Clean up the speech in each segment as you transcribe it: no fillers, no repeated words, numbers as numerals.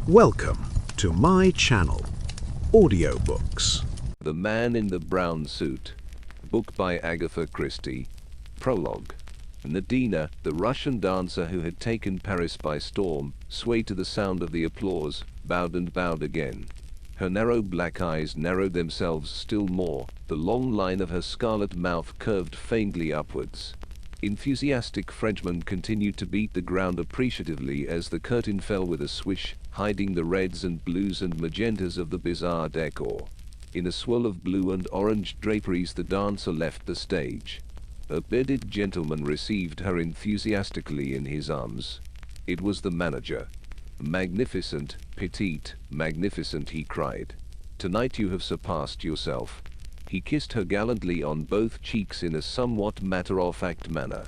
Welcome to my channel, Audiobooks. The Man in the Brown Suit. Book by Agatha Christie. Prologue. Nadina, the Russian dancer who had taken Paris by storm, swayed to the sound of the applause, bowed and bowed again. Her narrow black eyes narrowed themselves still more, the long line of her scarlet mouth curved faintly upwards. Enthusiastic Frenchmen continued to beat the ground appreciatively as the curtain fell with a swish, hiding the reds and blues and magentas of the bizarre decor. In a swirl of blue and orange draperies the dancer left the stage. A bearded gentleman received her enthusiastically in his arms. It was the manager. "Magnificent, petite, magnificent," he cried. "Tonight you have surpassed yourself." He kissed her gallantly on both cheeks in a somewhat matter-of-fact manner.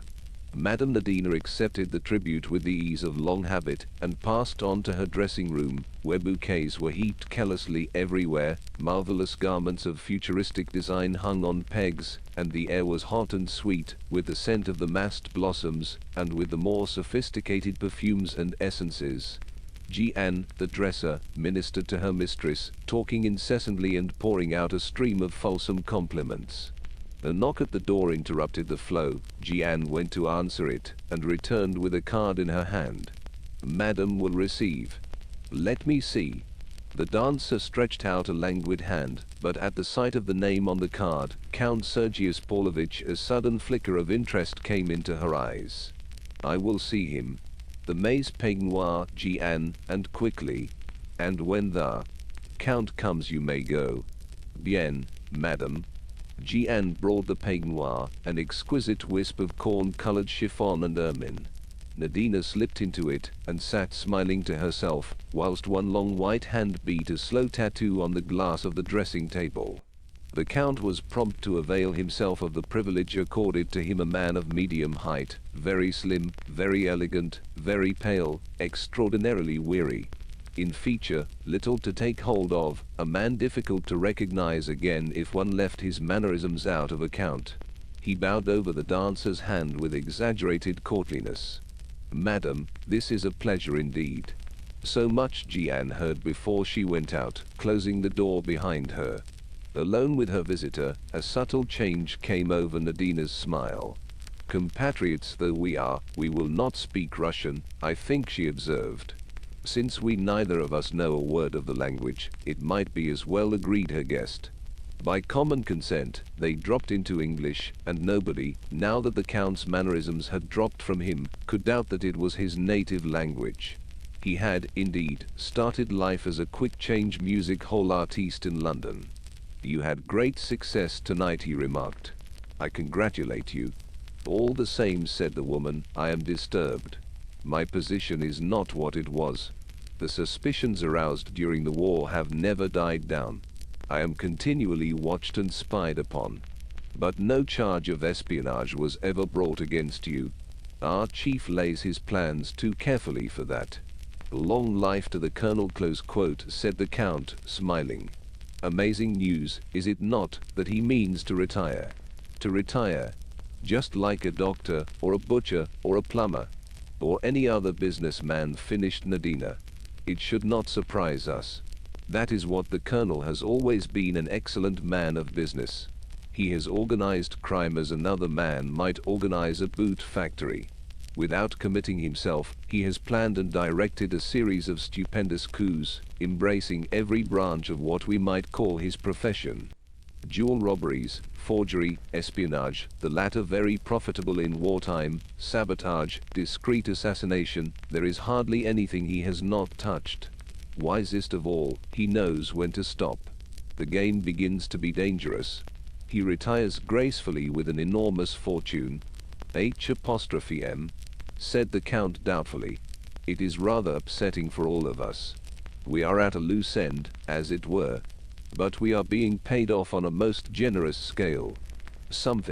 Madame Nadina accepted the tribute with the ease of long habit and passed on to her dressing room, where bouquets were heaped carelessly everywhere, marvelous garments of futuristic design hung on pegs, and the air was hot and sweet, with the scent of the massed blossoms, and with the more sophisticated perfumes and essences. Anne, the dresser, ministered to her mistress, talking incessantly and pouring out a stream of fulsome compliments. A knock at the door interrupted the flow. Anne went to answer it, and returned with a card in her hand. "Madam will receive." "Let me see." The dancer stretched out a languid hand, but at the sight of the name on the card, Count Sergius Pavlovich, a sudden flicker of interest came into her eyes. "I will see him." The mais peignoir, Anne, and quickly. "And when the Count comes you may go." "Bien, madam." Anne brought the peignoir, an exquisite wisp of corn-colored chiffon and ermine. Nadina slipped into it, and sat smiling to herself, whilst one long white hand beat a slow tattoo on the glass of the dressing table. The Count was prompt to avail himself of the privilege accorded to him, a man of medium height, very slim, very elegant, very pale, extraordinarily weary. In feature, little to take hold of, a man difficult to recognize again if one left his mannerisms out of account. He bowed over the dancer's hand with exaggerated courtliness. "Madam, this is a pleasure indeed." So much Anne heard before she went out, closing the door behind her. Alone with her visitor, a subtle change came over Nadina's smile. "Compatriots though we are, we will not speak Russian, I think," she observed. "Since we neither of us know a word of the language, it might be as well," agreed her guest. By common consent, they dropped into English, and nobody, now that the Count's mannerisms had dropped from him, could doubt that it was his native language. He had, indeed, started life as a quick-change music hall artiste in London. "You had great success tonight," he remarked. "I congratulate you." "All the same," said the woman, "I am disturbed. My position is not what it was. The suspicions aroused during the war have never died down. I am continually watched and spied upon. But no charge of espionage was ever brought against you. Our chief lays his plans too carefully for that." "Long life to the Colonel," said the Count, smiling. "Amazing news, is it not, that he means to retire?" "To retire? Just like a doctor, or a butcher, or a plumber, or any other businessman," finished Nadina. "It should not surprise us. That is what the Colonel has always been, an excellent man of business. He has organized crime as another man might organize a boot factory. Without committing himself, he has planned and directed a series of stupendous coups, embracing every branch of what we might call his profession. Jewel robberies, forgery, espionage, the latter very profitable in wartime, sabotage, discreet assassination, there is hardly anything he has not touched. Wisest of all, he knows when to stop. The game begins to be dangerous. He retires gracefully with an enormous fortune." "H''M," said the Count doubtfully. "It is rather upsetting for all of us. We are at a loose end, as it were. But we are being paid off on a most generous scale." Some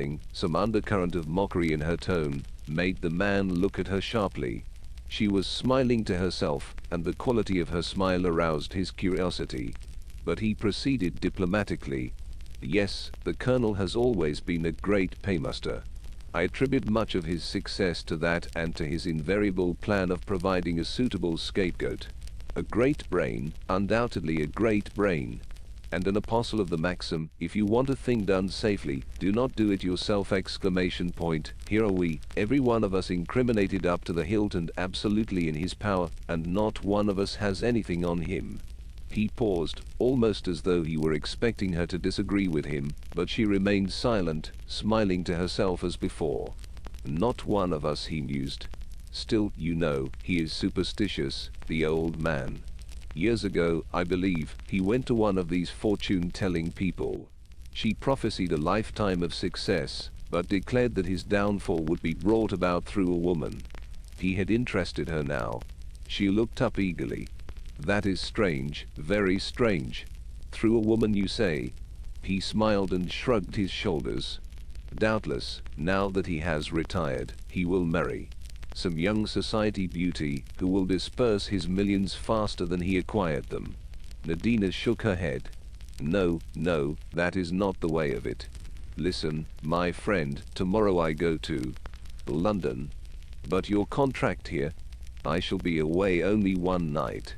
undercurrent of mockery in her tone, made the man look at her sharply. She was smiling to herself, and the quality of her smile aroused his curiosity. But he proceeded diplomatically. "Yes, the Colonel has always been a great paymaster. I attribute much of his success to that and to his invariable plan of providing a suitable scapegoat. A great brain, undoubtedly a great brain. And an apostle of the maxim, if you want a thing done safely, do not do it yourself! ! Here are we, every one of us incriminated up to the hilt and absolutely in his power, and not one of us has anything on him. He paused, almost as though he were expecting her to disagree with him, but she remained silent, smiling to herself as before. Not one of us, he mused. Still, you know, he is superstitious, the old man. Years ago, I believe, he went to one of these fortune-telling people. She prophesied a lifetime of success, but declared that his downfall would be brought about through a woman. He had interested her now. She looked up eagerly. That is strange, very strange. Through a woman, you say? He smiled and shrugged his shoulders. Doubtless, now that he has retired, he will marry some young society beauty who will disperse his millions faster than he acquired them. Nadina shook her head. No, no, that is not the way of it. Listen, my friend, tomorrow I go to London. But your contract here? I shall be away only one night.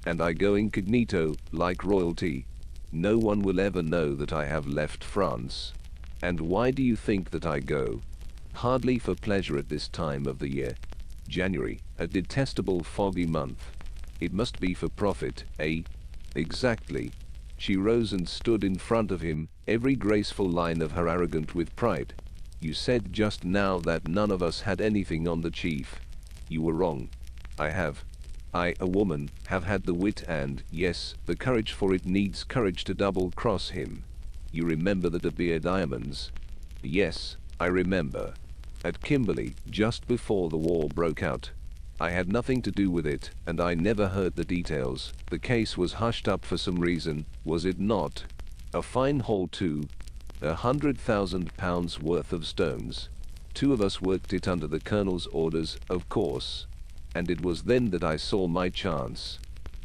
And I go incognito, like royalty. No one will ever know that I have left France. And why do you think that I go? Hardly for pleasure at this time of the year. January, a detestable foggy month. It must be for profit, eh? Exactly. She rose and stood in front of him, every graceful line of her arrogant with pride. You said just now that none of us had anything on the chief. You were wrong. I, a woman, have had the wit and, yes, the courage, for it needs courage to double-cross him. You remember the De Beer diamonds? Yes, I remember. At Kimberley, just before the war broke out. I had nothing to do with it, and I never heard the details. The case was hushed up for some reason, was it not? A fine haul too. £100,000 worth of stones. Two of us worked it under the Colonel's orders, of course. And it was then that I saw my chance.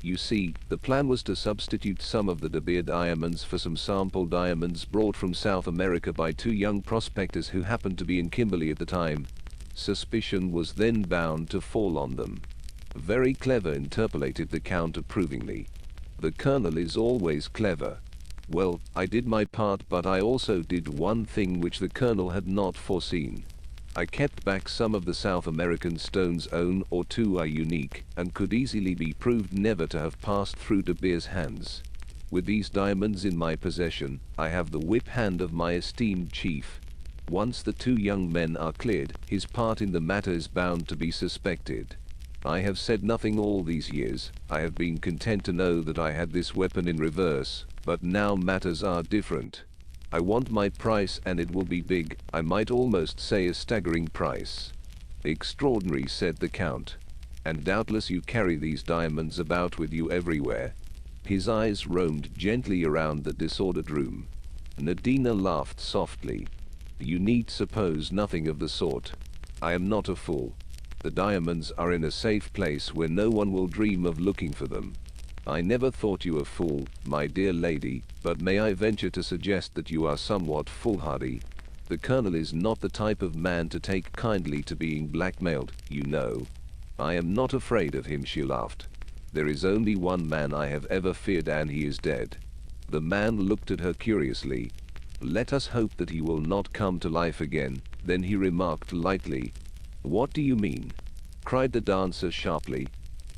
You see, the plan was to substitute some of the De Beer diamonds for some sample diamonds brought from South America by two young prospectors who happened to be in Kimberley at the time. Suspicion was then bound to fall on them. Very clever, interpolated the Count approvingly. The Colonel is always clever. Well, I did my part, but I also did one thing which the Colonel had not foreseen. I kept back some of the South American stones. One or two are unique, and could easily be proved never to have passed through De Beer's hands. With these diamonds in my possession, I have the whip hand of my esteemed chief. Once the two young men are cleared, his part in the matter is bound to be suspected. I have said nothing all these years. I have been content to know that I had this weapon in reverse, but now matters are different. I want my price, and it will be big, I might almost say a staggering price. Extraordinary, said the Count. And doubtless you carry these diamonds about with you everywhere. His eyes roamed gently around the disordered room. Nadina laughed softly. You need suppose nothing of the sort. I am not a fool. The diamonds are in a safe place where no one will dream of looking for them. I never thought you a fool, my dear lady, but may I venture to suggest that you are somewhat foolhardy? The Colonel is not the type of man to take kindly to being blackmailed, you know. I am not afraid of him, she laughed. There is only one man I have ever feared, and he is dead. The man looked at her curiously. Let us hope that he will not come to life again. Then he remarked lightly. What do you mean? Cried the dancer sharply.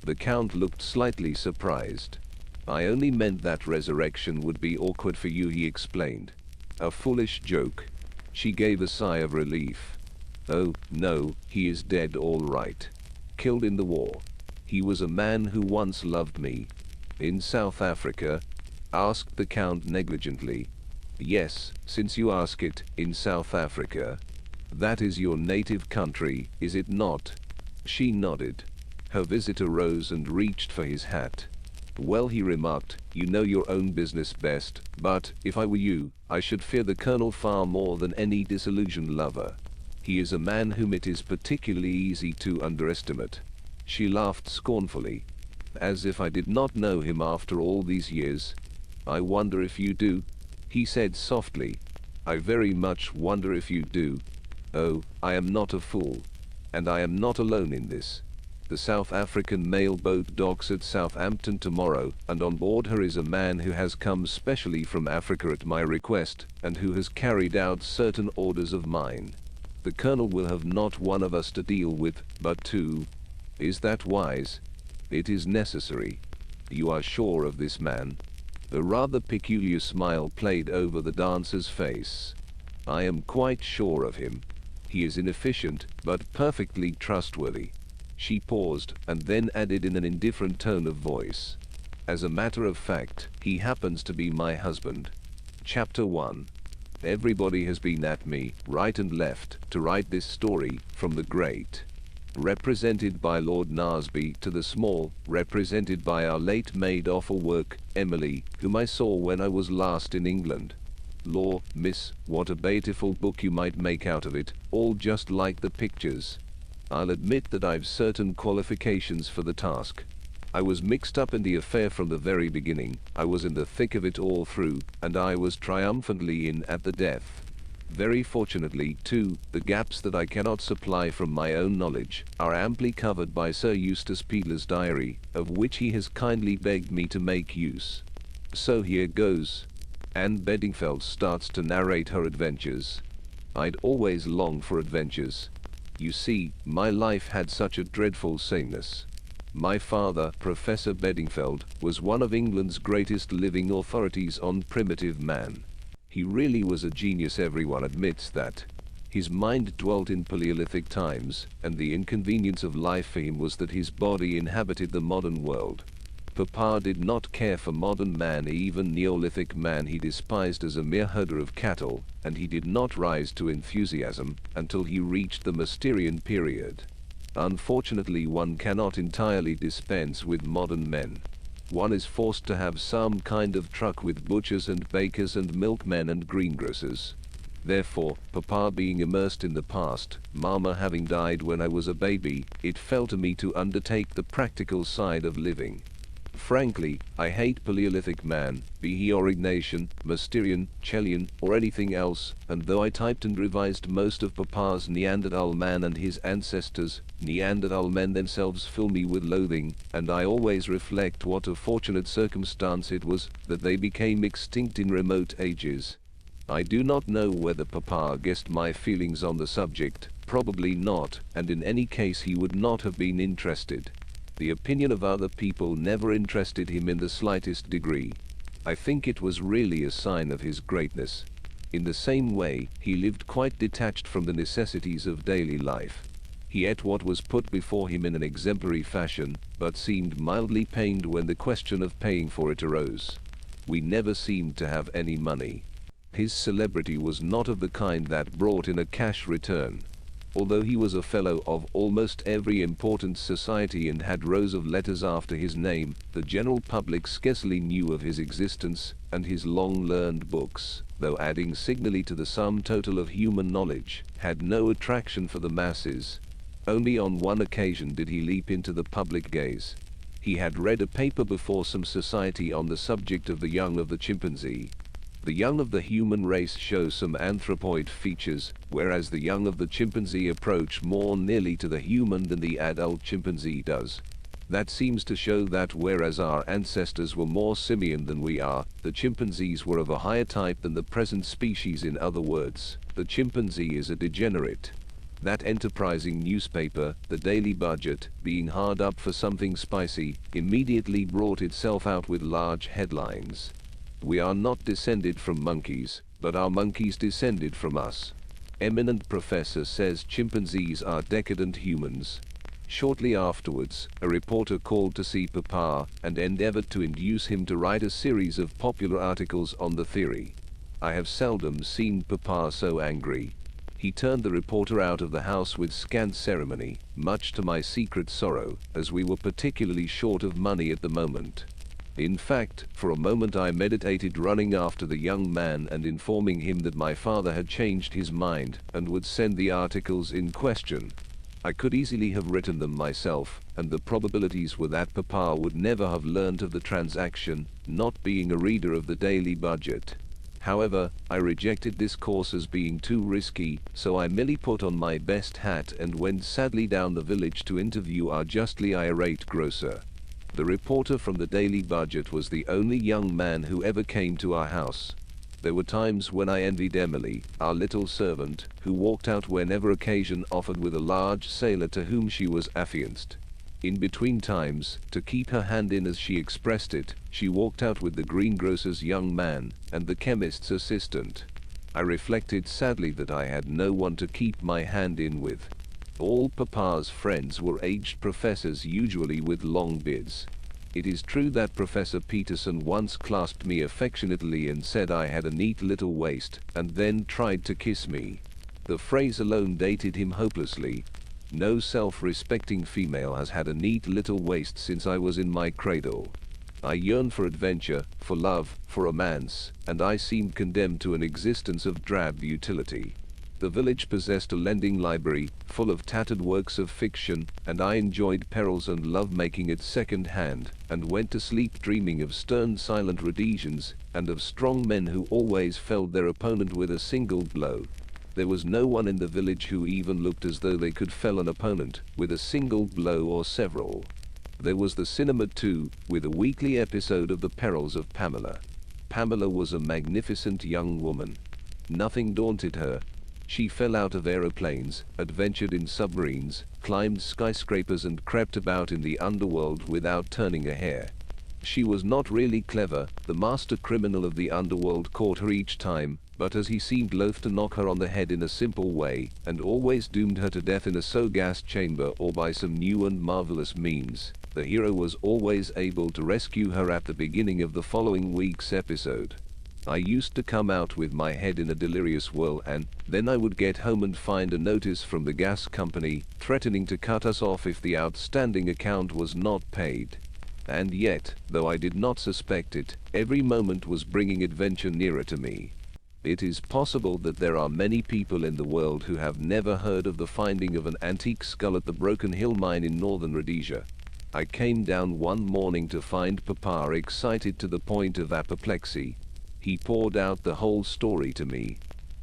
The Count looked slightly surprised. I only meant that resurrection would be awkward for you, he explained. A foolish joke. She gave a sigh of relief. Oh, no, he is dead all right. Killed in the war. He was a man who once loved me. In South Africa? Asked the Count negligently. Yes, since you ask it, in South Africa. That is your native country, is it not? She nodded. Her visitor rose and reached for his hat. Well, he remarked, you know your own business best, but, if I were you, I should fear the Colonel far more than any disillusioned lover. He is a man whom it is particularly easy to underestimate. She laughed scornfully. As if I did not know him after all these years. I wonder if you do, he said softly. I very much wonder if you do. Oh, I am not a fool. And I am not alone in this. The South African mail boat docks at Southampton tomorrow, and on board her is a man who has come specially from Africa at my request, and who has carried out certain orders of mine. The Colonel will have not one of us to deal with, but two. Is that wise? It is necessary. You are sure of this man? A rather peculiar smile played over the dancer's face. I am quite sure of him. He is inefficient, but perfectly trustworthy. She paused, and then added in an indifferent tone of voice. As a matter of fact, he happens to be my husband. Chapter 1. Everybody has been at me, right and left, to write this story, from the great, represented by Lord Naseby, to the small, represented by our late maid of all work, Emily, whom I saw when I was last in England. Law, miss, what a beautiful book you might make out of it, all just like the pictures. I'll admit that I've certain qualifications for the task. I was mixed up in the affair from the very beginning, I was in the thick of it all through, and I was triumphantly in at the death. Very fortunately, too, the gaps that I cannot supply from my own knowledge are amply covered by Sir Eustace Peele's diary, of which he has kindly begged me to make use. So here goes. Anne Beddingfeld starts to narrate her adventures. I'd always longed for adventures. You see, my life had such a dreadful sameness. My father, Professor Beddingfeld, was one of England's greatest living authorities on primitive man. He really was a genius, everyone admits that. His mind dwelt in Paleolithic times, and the inconvenience of life for him was that his body inhabited the modern world. Papa did not care for modern man, even Neolithic man he despised as a mere herder of cattle, and he did not rise to enthusiasm until he reached the Mysterian period. Unfortunately, one cannot entirely dispense with modern men. One is forced to have some kind of truck with butchers and bakers and milkmen and greengrocers. Therefore, Papa being immersed in the past, Mama having died when I was a baby, it fell to me to undertake the practical side of living. Frankly, I hate Paleolithic man, be he Aurignacian, Mysterian, Chelian, or anything else, and though I typed and revised most of Papa's Neanderthal man and his ancestors, Neanderthal men themselves fill me with loathing, and I always reflect what a fortunate circumstance it was that they became extinct in remote ages. I do not know whether Papa guessed my feelings on the subject, probably not, and in any case he would not have been interested. The opinion of other people never interested him in the slightest degree. I think it was really a sign of his greatness. In the same way, he lived quite detached from the necessities of daily life. He ate what was put before him in an exemplary fashion, but seemed mildly pained when the question of paying for it arose. We never seemed to have any money. His celebrity was not of the kind that brought in a cash return. Although he was a fellow of almost every important society and had rows of letters after his name, the general public scarcely knew of his existence, and his long-learned books, though adding signally to the sum total of human knowledge, had no attraction for the masses. Only on one occasion did he leap into the public gaze. He had read a paper before some society on the subject of the young of the chimpanzee. The young of the human race show some anthropoid features, whereas the young of the chimpanzee approach more nearly to the human than the adult chimpanzee does. That seems to show that whereas our ancestors were more simian than we are, the chimpanzees were of a higher type than the present species. In other words, the chimpanzee is a degenerate. That enterprising newspaper, the Daily Budget, being hard up for something spicy, immediately brought itself out with large headlines. We are not descended from monkeys, but our monkeys descended from us. Eminent professor says chimpanzees are decadent humans. Shortly afterwards, a reporter called to see Papa and endeavored to induce him to write a series of popular articles on the theory. I have seldom seen Papa so angry. He turned the reporter out of the house with scant ceremony, much to my secret sorrow, as we were particularly short of money at the moment. In fact, for a moment I meditated running after the young man and informing him that my father had changed his mind and would send the articles in question. I could easily have written them myself, and the probabilities were that Papa would never have learnt of the transaction, not being a reader of the Daily Budget. However, I rejected this course as being too risky, so I merely put on my best hat and went sadly down the village to interview our justly irate grocer. The reporter from the Daily Budget was the only young man who ever came to our house. There were times when I envied Emily, our little servant, who walked out whenever occasion offered with a large sailor to whom she was affianced. In between times, to keep her hand in as she expressed it, she walked out with the greengrocer's young man and the chemist's assistant. I reflected sadly that I had no one to keep my hand in with. All Papa's friends were aged professors, usually with long beards. It is true that Professor Peterson once clasped me affectionately and said I had a neat little waist, and then tried to kiss me. The phrase alone dated him hopelessly. No self-respecting female has had a neat little waist since I was in my cradle. I yearned for adventure, for love, for romance, and I seemed condemned to an existence of drab utility. The village possessed a lending library, full of tattered works of fiction, and I enjoyed perils and love-making at second hand, and went to sleep dreaming of stern silent Rhodesians, and of strong men who always felled their opponent with a single blow. There was no one in the village who even looked as though they could fell an opponent with a single blow or several. There was the cinema too, with a weekly episode of The Perils of Pamela. Pamela was a magnificent young woman. Nothing daunted her. She fell out of aeroplanes, adventured in submarines, climbed skyscrapers and crept about in the underworld without turning a hair. She was not really clever. The master criminal of the underworld caught her each time, but as he seemed loath to knock her on the head in a simple way, and always doomed her to death in a gas chamber or by some new and marvelous means, the hero was always able to rescue her at the beginning of the following week's episode. I used to come out with my head in a delirious whirl, and then I would get home and find a notice from the gas company threatening to cut us off if the outstanding account was not paid. And yet, though I did not suspect it, every moment was bringing adventure nearer to me. It is possible that there are many people in the world who have never heard of the finding of an antique skull at the Broken Hill mine in northern Rhodesia. I came down one morning to find Papa excited to the point of apoplexy. He poured out the whole story to me.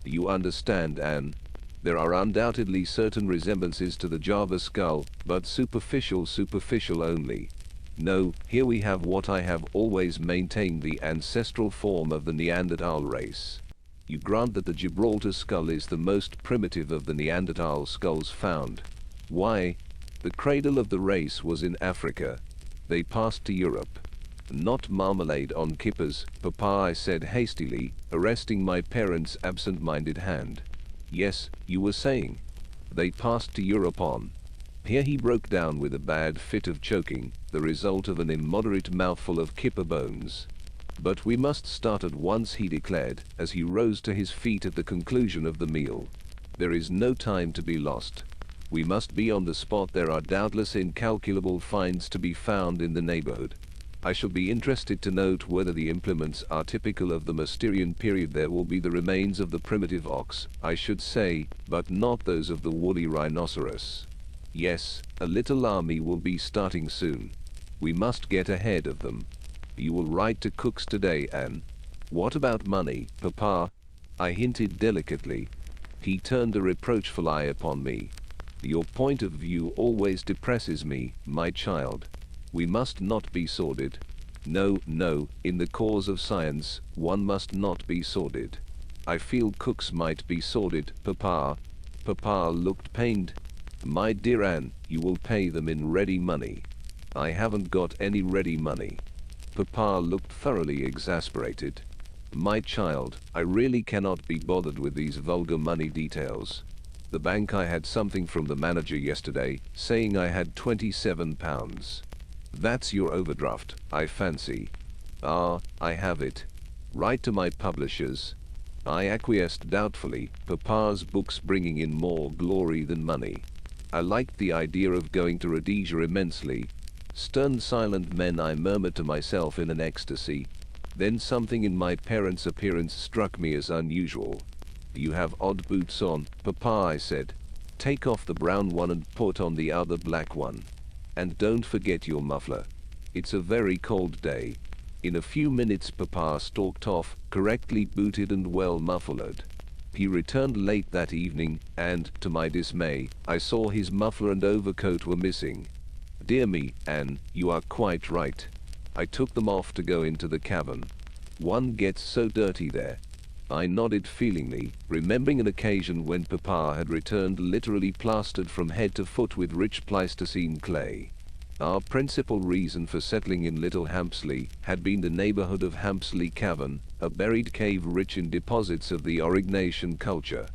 You understand, Anne? There are undoubtedly certain resemblances to the Java skull, but superficial only. No, here we have what I have always maintained, the ancestral form of the Neanderthal race. You grant that the Gibraltar skull is the most primitive of the Neanderthal skulls found. Why? The cradle of the race was in Africa. They passed to Europe. Not marmalade on kippers, Papa, I said hastily, arresting my parents' absent-minded hand. Yes, you were saying. They passed to Europe on. Here he broke down with a bad fit of choking, the result of an immoderate mouthful of kipper bones. But we must start at once, he declared, as he rose to his feet at the conclusion of the meal. There is no time to be lost. We must be on the spot. There are doubtless incalculable finds to be found in the neighborhood. I shall be interested to note whether the implements are typical of the Mousterian period. There will be the remains of the primitive ox, I should say, but not those of the woolly rhinoceros. Yes, a little army will be starting soon. We must get ahead of them. You will write to Cook's today, Anne. What about money, Papa? I hinted delicately. He turned a reproachful eye upon me. Your point of view always depresses me, my child. We must not be sordid. No, in the cause of science, one must not be sordid. I feel Cook's might be sordid, Papa. Papa looked pained. My dear Anne, you will pay them in ready money. I haven't got any ready money. Papa looked thoroughly exasperated. My child, I really cannot be bothered with these vulgar money details. The bank, I had something from the manager yesterday, saying I had £27. That's your overdraft, I fancy. Ah, I have it. Write to my publishers. I acquiesced doubtfully, Papa's books bringing in more glory than money. I liked the idea of going to Rhodesia immensely. Stern silent men, I murmured to myself in an ecstasy. Then something in my parents' appearance struck me as unusual. You have odd boots on, Papa, I said. Take off the brown one and put on the other black one. And don't forget your muffler. It's a very cold day. In a few minutes Papa stalked off, correctly booted and well muffled. He returned late that evening, and, to my dismay, I saw his muffler and overcoat were missing. Dear me, Anne, you are quite right. I took them off to go into the cavern. One gets so dirty there. I nodded feelingly, remembering an occasion when Papa had returned literally plastered from head to foot with rich Pleistocene clay. Our principal reason for settling in Little Hampsley had been the neighborhood of Hampsley Cavern, a buried cave rich in deposits of the Aurignacian culture.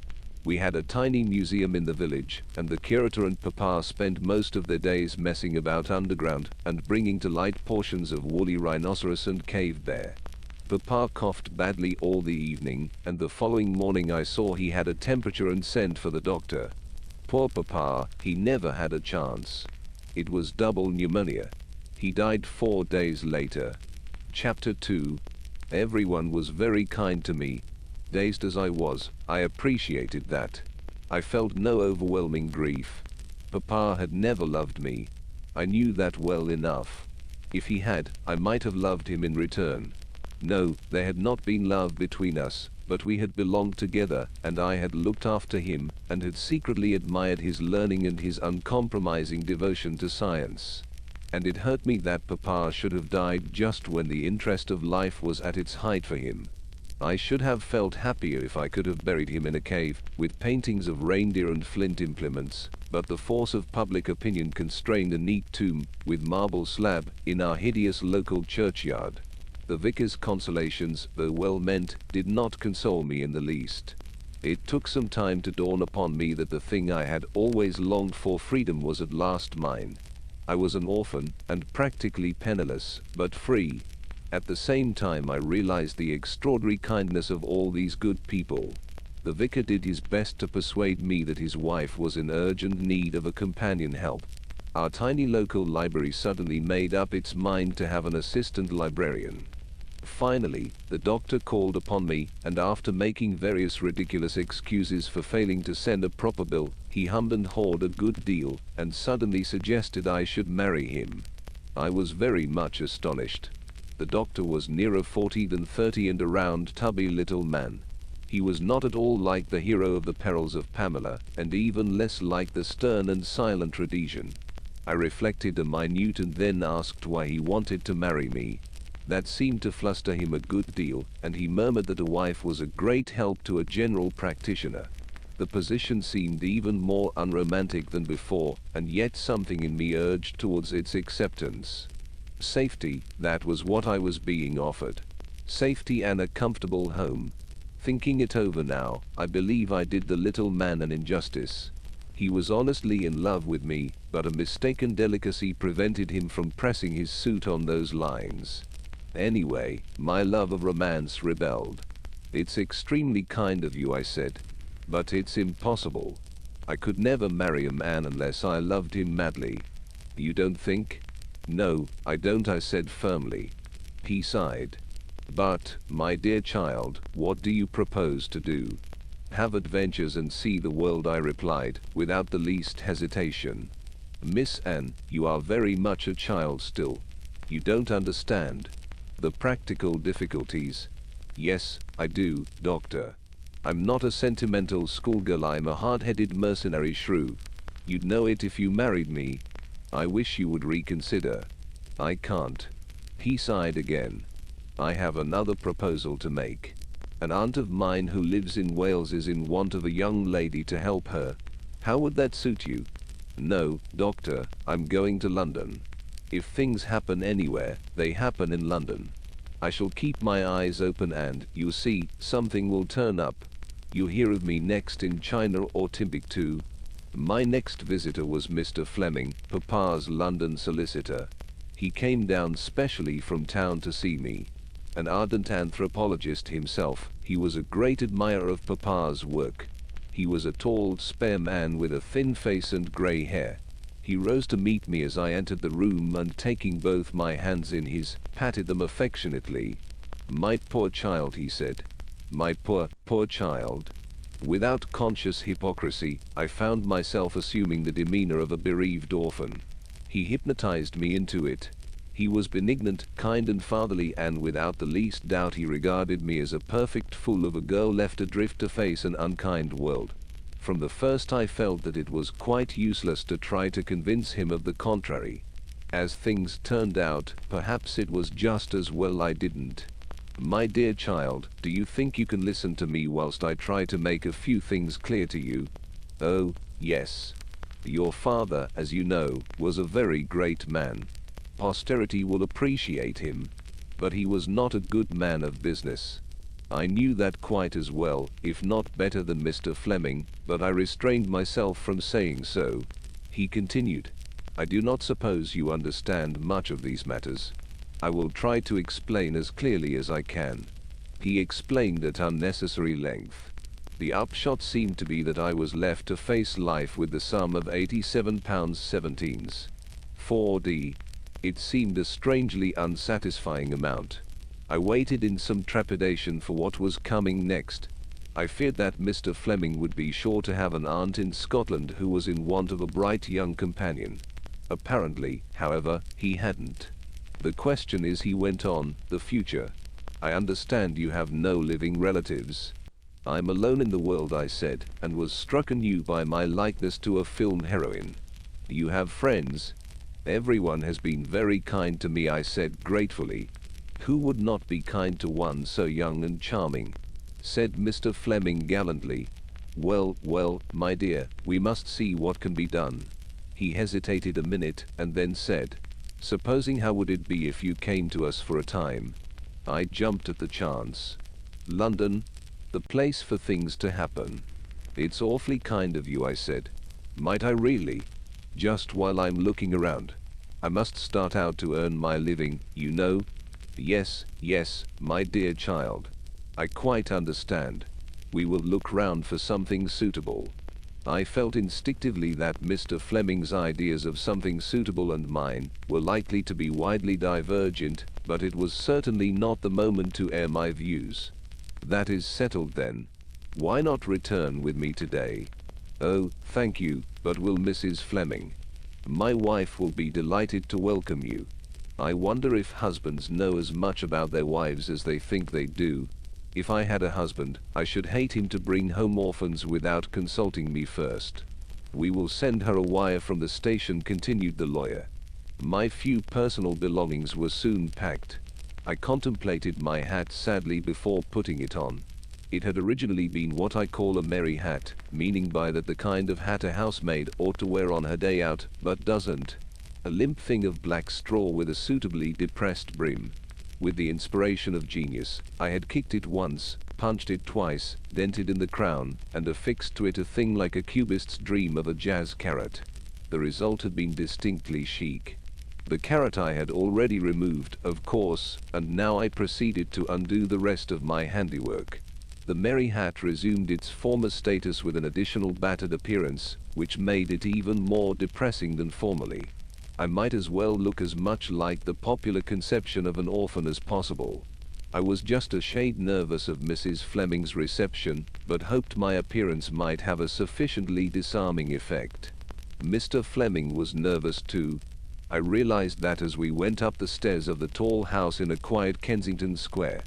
We had a tiny museum in the village, and the curator and Papa spent most of their days messing about underground and bringing to light portions of woolly rhinoceros and cave bear. Papa coughed badly all the evening, and the following morning I saw he had a temperature and sent for the doctor. Poor Papa, he never had a chance. It was double pneumonia. He died 4 days later. Chapter 2. Everyone was very kind to me. Dazed as I was, I appreciated that. I felt no overwhelming grief. Papa had never loved me. I knew that well enough. If he had, I might have loved him in return. No, there had not been love between us, but we had belonged together, and I had looked after him, and had secretly admired his learning and his uncompromising devotion to science. And it hurt me that Papa should have died just when the interest of life was at its height for him. I should have felt happier if I could have buried him in a cave, with paintings of reindeer and flint implements, but the force of public opinion constrained a neat tomb, with marble slab, in our hideous local churchyard. The vicar's consolations, though well meant, did not console me in the least. It took some time to dawn upon me that the thing I had always longed for, freedom, was at last mine. I was an orphan, and practically penniless, but free. At the same time I realized the extraordinary kindness of all these good people. The vicar did his best to persuade me that his wife was in urgent need of a companion help. Our tiny local library suddenly made up its mind to have an assistant librarian. Finally, the doctor called upon me, and after making various ridiculous excuses for failing to send a proper bill, he hummed and hawed a good deal, and suddenly suggested I should marry him. I was very much astonished. The doctor was nearer 40 than 30 and a round, tubby little man. He was not at all like the hero of The Perils of Pamela, and even less like the stern and silent Rhodesian. I reflected a minute and then asked why he wanted to marry me. That seemed to fluster him a good deal, and he murmured that a wife was a great help to a general practitioner. The position seemed even more unromantic than before, and yet something in me urged towards its acceptance. Safety, that was what I was being offered. Safety and a comfortable home. Thinking it over now, I believe I did the little man an injustice. He was honestly in love with me, but a mistaken delicacy prevented him from pressing his suit on those lines. Anyway, my love of romance rebelled. "It's extremely kind of you," I said, "but it's impossible. I could never marry a man unless I loved him madly." "You don't think?" "No, I don't," I said firmly. He sighed. "But, my dear child, what do you propose to do?" "Have adventures and see the world," I replied, without the least hesitation. "Miss Anne, you are very much a child still. You don't understand the practical difficulties." "Yes, I do, Doctor. I'm not a sentimental schoolgirl, I'm a hard-headed mercenary shrew. You'd know it if you married me. I wish you would reconsider." "I can't." He sighed again. "I have another proposal to make. An aunt of mine who lives in Wales is in want of a young lady to help her. How would that suit you?" "No, Doctor, I'm going to London. If things happen anywhere, they happen in London. I shall keep my eyes open and, you see, something will turn up. You'll hear of me next in China or Timbuktu." My next visitor was Mr. Fleming, Papa's London solicitor. He came down specially from town to see me. An ardent anthropologist himself, he was a great admirer of Papa's work. He was a tall, spare man with a thin face and grey hair. He rose to meet me as I entered the room and, taking both my hands in his, patted them affectionately. "My poor child," he said. "My poor, poor child." Without conscious hypocrisy, I found myself assuming the demeanor of a bereaved orphan. He hypnotized me into it. He was benignant, kind and fatherly, and without the least doubt he regarded me as a perfect fool of a girl left adrift to face an unkind world. From the first I felt that it was quite useless to try to convince him of the contrary. As things turned out, perhaps it was just as well I didn't. My dear child, do you think you can listen to me whilst I try to make a few things clear to you? Oh, yes. Your father, as you know, was a very great man. Posterity will appreciate him. But he was not a good man of business. I knew that quite as well, if not better than Mr. Fleming, but I restrained myself from saying so. He continued, I do not suppose you understand much of these matters. I will try to explain as clearly as I can. He explained at unnecessary length. The upshot seemed to be that I was left to face life with the sum of £87.17. 4d. It seemed a strangely unsatisfying amount. I waited in some trepidation for what was coming next. I feared that Mr. Fleming would be sure to have an aunt in Scotland who was in want of a bright young companion. Apparently, however, he hadn't. The question is, he went on, the future. I understand you have no living relatives. I'm alone in the world, I said, and was struck anew by my likeness to a film heroine. You have friends? Everyone has been very kind to me, I said gratefully. Who would not be kind to one so young and charming? Said Mr. Fleming gallantly. Well, my dear, we must see what can be done. He hesitated a minute and then said, supposing how would it be if you came to us for a time? I jumped at the chance. London? The place for things to happen. It's awfully kind of you, I said. Might I really? Just while I'm looking around. I must start out to earn my living, you know. Yes, my dear child. I quite understand. We will look round for something suitable. I felt instinctively that Mr. Fleming's ideas of something suitable and mine were likely to be widely divergent, but it was certainly not the moment to air my views. That is settled then. Why not return with me today? Oh, thank you, but will Mrs. Fleming? My wife will be delighted to welcome you. I wonder if husbands know as much about their wives as they think they do. If I had a husband, I should hate him to bring home orphans without consulting me first. We will send her a wire from the station, continued the lawyer. My few personal belongings were soon packed. I contemplated my hat sadly before putting it on. It had originally been what I call a merry hat, meaning by that the kind of hat a housemaid ought to wear on her day out, but doesn't. A limp thing of black straw with a suitably depressed brim. With the inspiration of genius, I had kicked it once, punched it twice, dented in the crown, and affixed to it a thing like a cubist's dream of a jazz carrot. The result had been distinctly chic. The carrot I had already removed, of course, and now I proceeded to undo the rest of my handiwork. The merry hat resumed its former status with an additional battered appearance, which made it even more depressing than formerly. I might as well look as much like the popular conception of an orphan as possible. I was just a shade nervous of Mrs. Fleming's reception, but hoped my appearance might have a sufficiently disarming effect. Mr. Fleming was nervous too. I realized that as we went up the stairs of the tall house in a quiet Kensington Square.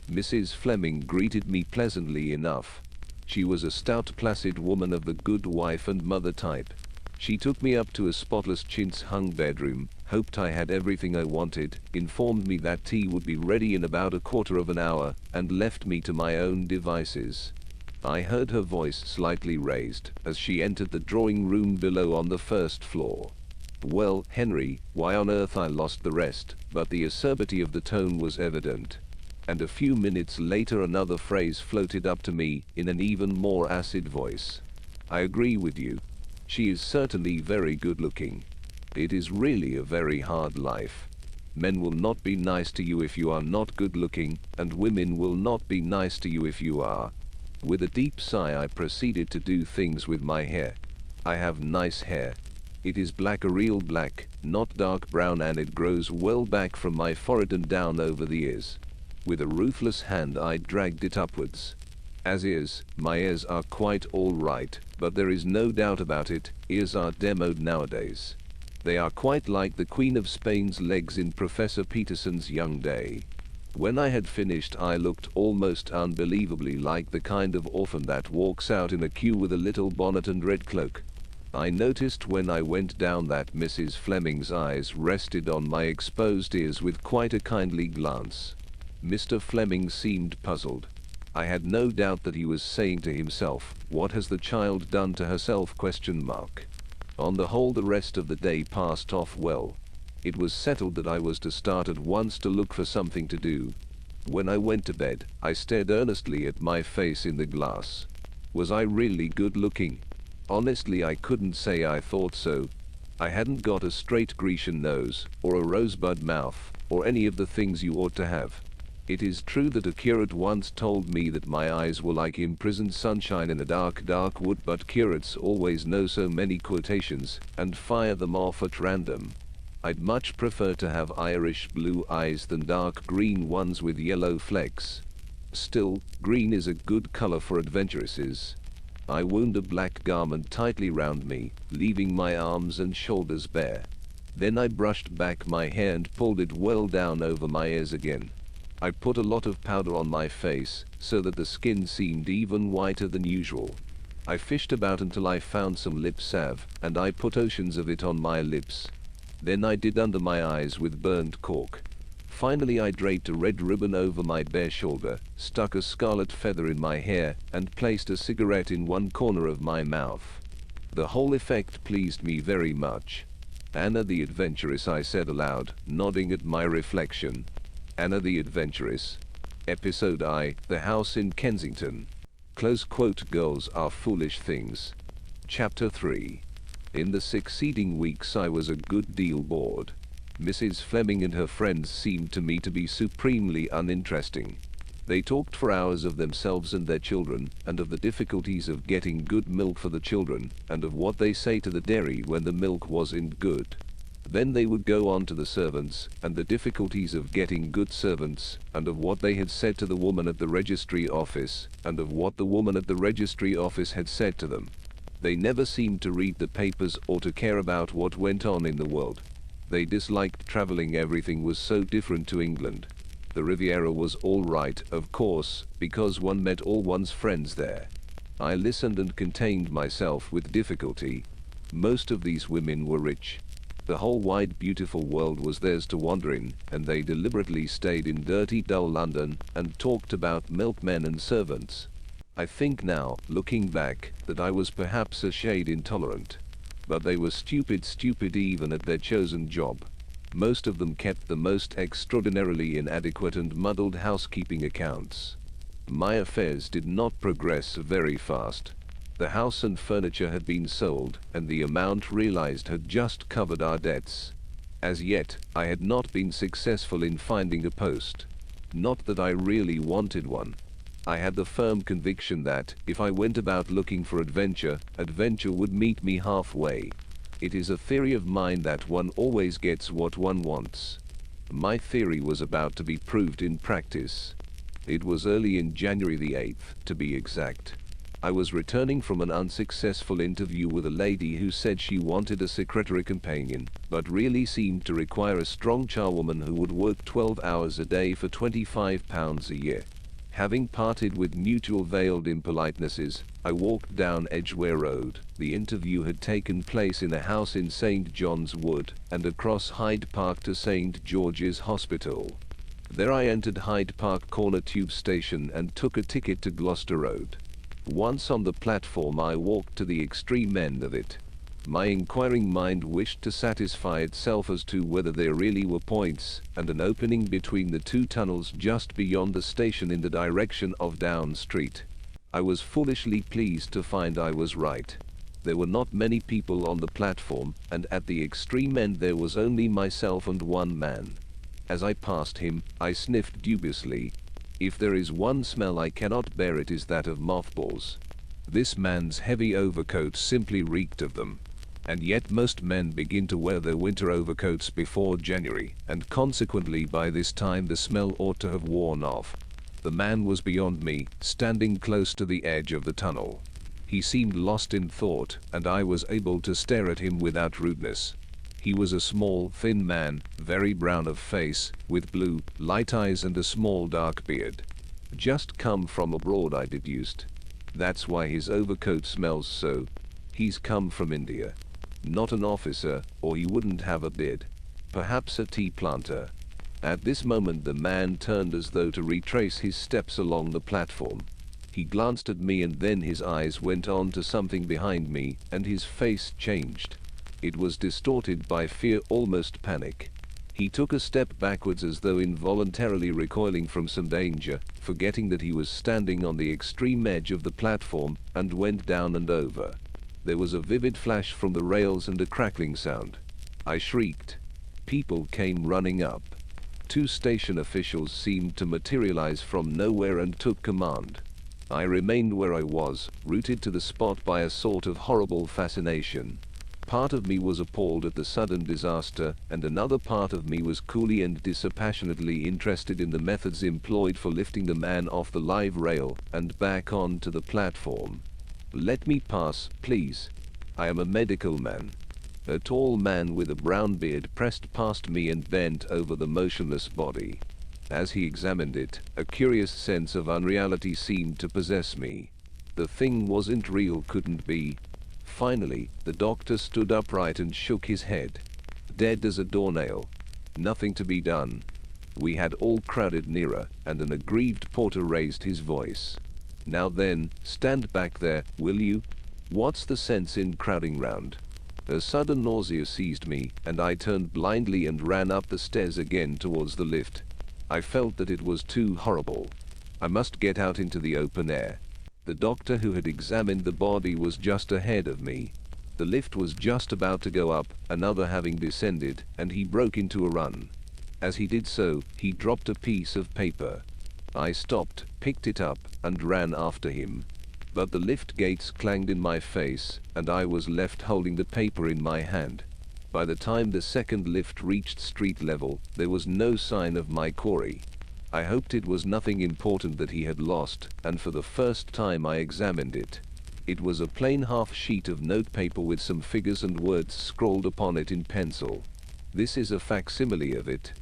Mrs. Fleming greeted me pleasantly enough. She was a stout, placid woman of the good wife and mother type. She took me up to a spotless chintz-hung bedroom, hoped I had everything I wanted, informed me that tea would be ready in about a quarter of an hour, and left me to my own devices. I heard her voice slightly raised as she entered the drawing room below on the first floor. Well, Henry, why on earth I lost the rest, but the acerbity of the tone was evident. And a few minutes later another phrase floated up to me in an even more acid voice. I agree with you. She is certainly very good looking. It is really a very hard life. Men will not be nice to you if you are not good looking, and women will not be nice to you if you are. With a deep sigh I proceeded to do things with my hair. I have nice hair. It is black, a real black, not dark brown, and it grows well back from my forehead and down over the ears. With a ruthless hand I dragged it upwards. As is, my ears are quite all right, but there is no doubt about it, ears are demoed nowadays. They are quite like the Queen of Spain's legs in Professor Peterson's Young Day. When I had finished, I looked almost unbelievably like the kind of orphan that walks out in a queue with a little bonnet and red cloak. I noticed when I went down that Mrs. Fleming's eyes rested on my exposed ears with quite a kindly glance. Mr. Fleming seemed puzzled. I had no doubt that he was saying to himself, "What has the child done to herself?" On the whole, the rest of the day passed off well. It was settled that I was to start at once to look for something to do. When I went to bed, I stared earnestly at my face in the glass. Was I really good looking? Honestly, I couldn't say I thought so. I hadn't got a straight Grecian nose, or a rosebud mouth, or any of the things you ought to have. It is true that a curate once told me that my eyes were like imprisoned sunshine in a dark, dark wood, but curates always know so many quotations, and fire them off at random. I'd much prefer to have Irish blue eyes than dark green ones with yellow flecks. Still, green is a good color for adventuresses. I wound a black garment tightly round me, leaving my arms and shoulders bare. Then I brushed back my hair and pulled it well down over my ears again. I put a lot of powder on my face, so that the skin seemed even whiter than usual. I fished about until I found some lip salve, and I put oceans of it on my lips. Then I did under my eyes with burnt cork. Finally I draped a red ribbon over my bare shoulder, stuck a scarlet feather in my hair, and placed a cigarette in one corner of my mouth. The whole effect pleased me very much. "Anna the Adventuress," I said aloud, nodding at my reflection. Anna the Adventuress. Episode I, The House in Kensington. Girls are foolish things. Chapter 3. In the succeeding weeks I was a good deal bored. Mrs. Fleming and her friends seemed to me to be supremely uninteresting. They talked for hours of themselves and their children, and of the difficulties of getting good milk for the children, and of what they say to the dairy when the milk wasn't good. Then they would go on to the servants, and the difficulties of getting good servants, and of what they had said to the woman at the registry office, and of what the woman at the registry office had said to them. They never seemed to read the papers or to care about what went on in the world. They disliked traveling. Everything was so different to England. The Riviera was all right, of course, because one met all one's friends there. I listened and contained myself with difficulty. Most of these women were rich. The whole wide beautiful world was theirs to wander in, and they deliberately stayed in dirty dull London and talked about milkmen and servants. I think now, looking back, that I was perhaps a shade intolerant. But they were stupid even at their chosen job. Most of them kept the most extraordinarily inadequate and muddled housekeeping accounts. My affairs did not progress very fast. The house and furniture had been sold, and the amount realized had just covered our debts. As yet, I had not been successful in finding a post. Not that I really wanted one. I had the firm conviction that, if I went about looking for adventure, adventure would meet me halfway. It is a theory of mine that one always gets what one wants. My theory was about to be proved in practice. It was early in January the 8th, to be exact. I was returning from an unsuccessful interview with a lady who said she wanted a secretary companion, but really seemed to require a strong charwoman who would work 12 hours a day for £25 a year. Having parted with mutual veiled impolitenesses, I walked down Edgware Road. The interview had taken place in a house in St. John's Wood, and across Hyde Park to St. George's Hospital. There I entered Hyde Park Corner Tube Station and took a ticket to Gloucester Road. Once on the platform, I walked to the extreme end of it. My inquiring mind wished to satisfy itself as to whether there really were points and an opening between the two tunnels just beyond the station in the direction of Down Street. I was foolishly pleased to find I was right. There were not many people on the platform, and at the extreme end there was only myself and one man. As I passed him, I sniffed dubiously. If there is one smell I cannot bear, it is that of mothballs. This man's heavy overcoat simply reeked of them. And yet most men begin to wear their winter overcoats before January, and consequently by this time the smell ought to have worn off. The man was beyond me, standing close to the edge of the tunnel. He seemed lost in thought, and I was able to stare at him without rudeness. He was a small, thin man, very brown of face, with blue, light eyes and a small dark beard. Just come from abroad, I deduced. That's why his overcoat smells so. He's come from India. Not an officer, or he wouldn't have a beard. Perhaps a tea planter. At this moment the man turned as though to retrace his steps along the platform. He glanced at me and then his eyes went on to something behind me and his face changed. It was distorted by fear, almost panic. He took a step backwards as though involuntarily recoiling from some danger, forgetting that he was standing on the extreme edge of the platform, and went down and over. There was a vivid flash from the rails and a crackling sound. I shrieked. People came running up. 2 station officials seemed to materialize from nowhere and took command. I remained where I was, rooted to the spot by a sort of horrible fascination. Part of me was appalled at the sudden disaster, and another part of me was coolly and dispassionately interested in the methods employed for lifting the man off the live rail and back onto the platform. "Let me pass, please. I am a medical man." A tall man with a brown beard pressed past me and bent over the motionless body. As he examined it, a curious sense of unreality seemed to possess me. The thing wasn't real, couldn't be. Finally, the doctor stood upright and shook his head. Dead as a doornail. Nothing to be done. We had all crowded nearer, and an aggrieved porter raised his voice. "Now then, stand back there, will you? What's the sense in crowding round?" A sudden nausea seized me, and I turned blindly and ran up the stairs again towards the lift. I felt that it was too horrible. I must get out into the open air. The doctor who had examined the body was just ahead of me. The lift was just about to go up, another having descended, and he broke into a run. As he did so, he dropped a piece of paper. I stopped, picked it up, and ran after him. But the lift gates clanged in my face, and I was left holding the paper in my hand. By the time the second lift reached street level, there was no sign of my quarry. I hoped it was nothing important that he had lost, and for the first time I examined it. It was a plain half sheet of notepaper with some figures and words scrawled upon it in pencil. This is a facsimile of it.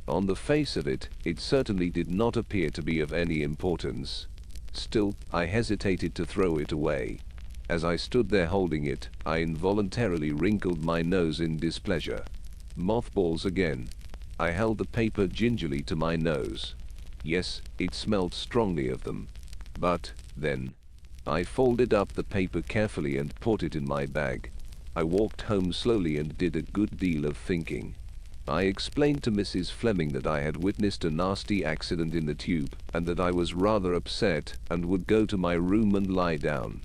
On the face of it, it certainly did not appear to be of any importance. Still, I hesitated to throw it away. As I stood there holding it, I involuntarily wrinkled my nose in displeasure. Mothballs again. I held the paper gingerly to my nose. Yes, it smelled strongly of them. But, then, I folded up the paper carefully and put it in my bag. I walked home slowly and did a good deal of thinking. I explained to Mrs. Fleming that I had witnessed a nasty accident in the tube, and that I was rather upset and would go to my room and lie down.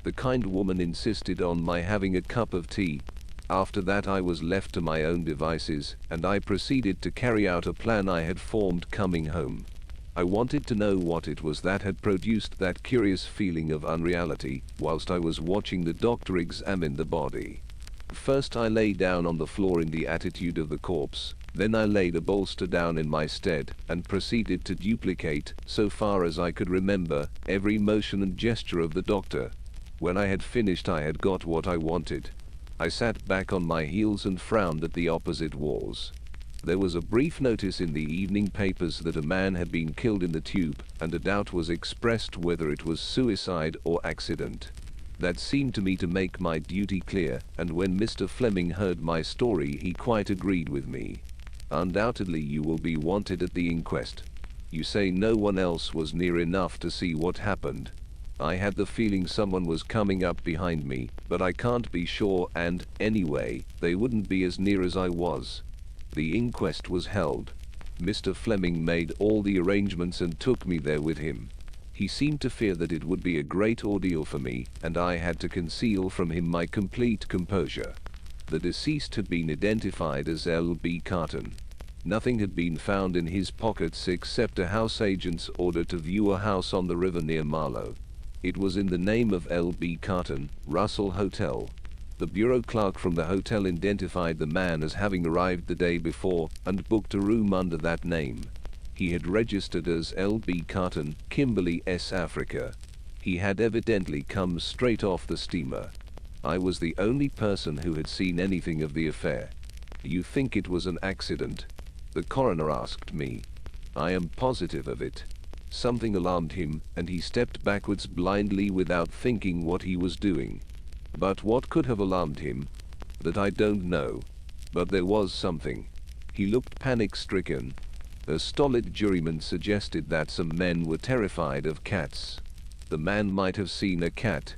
The kind woman insisted on my having a cup of tea. After that I was left to my own devices, and I proceeded to carry out a plan I had formed coming home. I wanted to know what it was that had produced that curious feeling of unreality whilst I was watching the doctor examine the body. First I lay down on the floor in the attitude of the corpse, then I laid a bolster down in my stead and proceeded to duplicate, so far as I could remember, every motion and gesture of the doctor. When I had finished I had got what I wanted. I sat back on my heels and frowned at the opposite walls. There was a brief notice in the evening papers that a man had been killed in the tube, and a doubt was expressed whether it was suicide or accident. That seemed to me to make my duty clear, and when Mr. Fleming heard my story he quite agreed with me. "Undoubtedly you will be wanted at the inquest. You say no one else was near enough to see what happened." I had the feeling someone was coming up behind me, but I can't be sure, and, anyway, they wouldn't be as near as I was. The inquest was held. Mr. Fleming made all the arrangements and took me there with him. He seemed to fear that it would be a great ordeal for me, and I had to conceal from him my complete composure. The deceased had been identified as L.B. Carton. Nothing had been found in his pockets except a house agent's order to view a house on the river near Marlow. It was in the name of L.B. Carton, Russell Hotel. The bureau clerk from the hotel identified the man as having arrived the day before and booked a room under that name. He had registered as L.B. Carton, Kimberley, S. Africa. He had evidently come straight off the steamer. I was the only person who had seen anything of the affair. "You think it was an accident?" the coroner asked me. "I am positive of it." Something alarmed him, and he stepped backwards blindly without thinking what he was doing. But what could have alarmed him? That I don't know. But there was something. He looked panic-stricken. A stolid juryman suggested that some men were terrified of cats. The man might have seen a cat.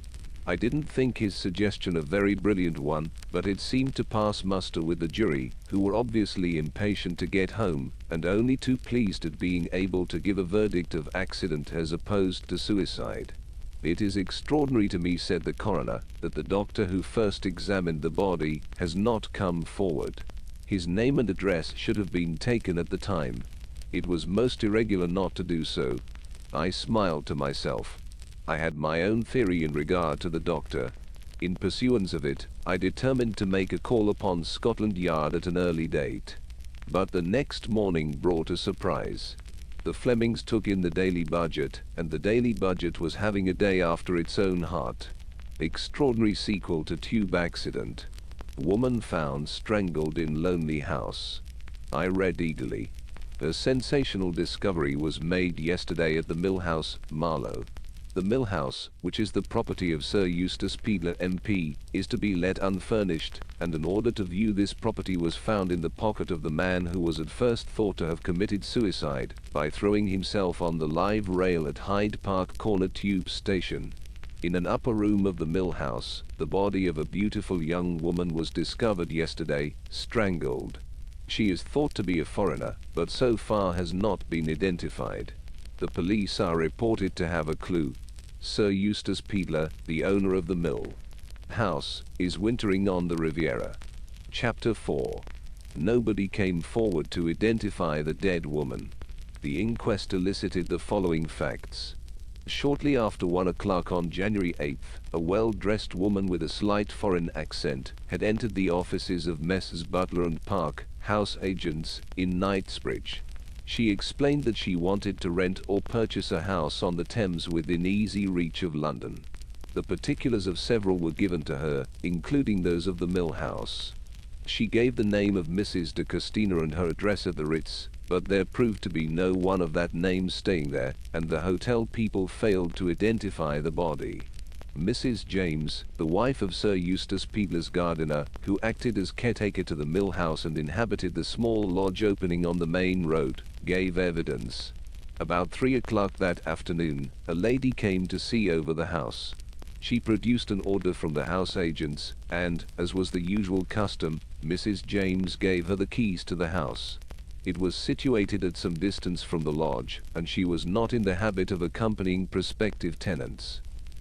I didn't think his suggestion a very brilliant one, but it seemed to pass muster with the jury, who were obviously impatient to get home, and only too pleased at being able to give a verdict of accident as opposed to suicide. "It is extraordinary to me," said the coroner, "that the doctor who first examined the body has not come forward. His name and address should have been taken at the time. It was most irregular not to do so." I smiled to myself. I had my own theory in regard to the doctor. In pursuance of it, I determined to make a call upon Scotland Yard at an early date. But the next morning brought a surprise. The Flemings took in the Daily Budget, and the Daily Budget was having a day after its own heart. Extraordinary sequel to tube accident. Woman found strangled in lonely house. I read eagerly. A sensational discovery was made yesterday at the Mill House, Marlow. The Mill House, which is the property of Sir Eustace Peedler MP, is to be let unfurnished, and an order to view this property was found in the pocket of the man who was at first thought to have committed suicide by throwing himself on the live rail at Hyde Park Corner Tube Station. In an upper room of the Mill House, the body of a beautiful young woman was discovered yesterday, strangled. She is thought to be a foreigner, but so far has not been identified. The police are reported to have a clue. Sir Eustace Peedler, the owner of the mill house, is wintering on the Riviera. Chapter 4. Nobody came forward to identify the dead woman. The inquest elicited the following facts. Shortly after 1 o'clock on January 8th, a well-dressed woman with a slight foreign accent had entered the offices of Messrs. Butler and Park, house agents, in Knightsbridge. She explained that she wanted to rent or purchase a house on the Thames within easy reach of London. The particulars of several were given to her, including those of the mill house. She gave the name of Mrs. de Costina and her address at the Ritz, but there proved to be no one of that name staying there, and the hotel people failed to identify the body. Mrs. James, the wife of Sir Eustace Peedler's gardener, who acted as caretaker to the mill house and inhabited the small lodge opening on the main road, gave evidence. About 3 o'clock that afternoon, a lady came to see over the house. She produced an order from the house agents, and, as was the usual custom, Mrs. James gave her the keys to the house. It was situated at some distance from the lodge, and she was not in the habit of accompanying prospective tenants.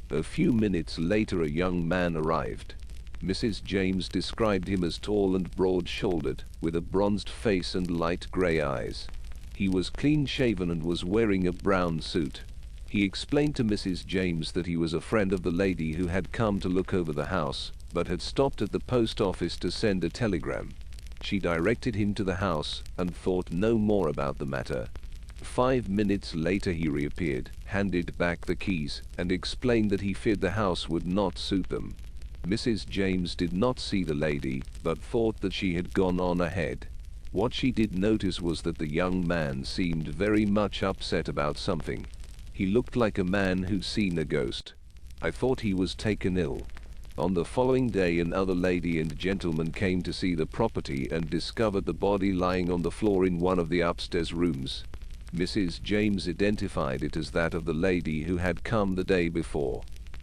A few minutes later a young man arrived. Mrs. James described him as tall and broad-shouldered, with a bronzed face and light grey eyes. He was clean-shaven and was wearing a brown suit. He explained to Mrs. James that he was a friend of the lady who had come to look over the house, but had stopped at the post office to send a telegram. She directed him to the house, and thought no more about the matter. 5 minutes later he reappeared, handed back the keys, and explained that he feared the house would not suit them. Mrs. James did not see the lady, but thought that she had gone on ahead. What she did notice was that the young man seemed very much upset about something. He looked like a man who'd seen a ghost. I thought he was taken ill. On the following day another lady and gentleman came to see the property and discovered the body lying on the floor in one of the upstairs rooms. Mrs. James identified it as that of the lady who had come the day before.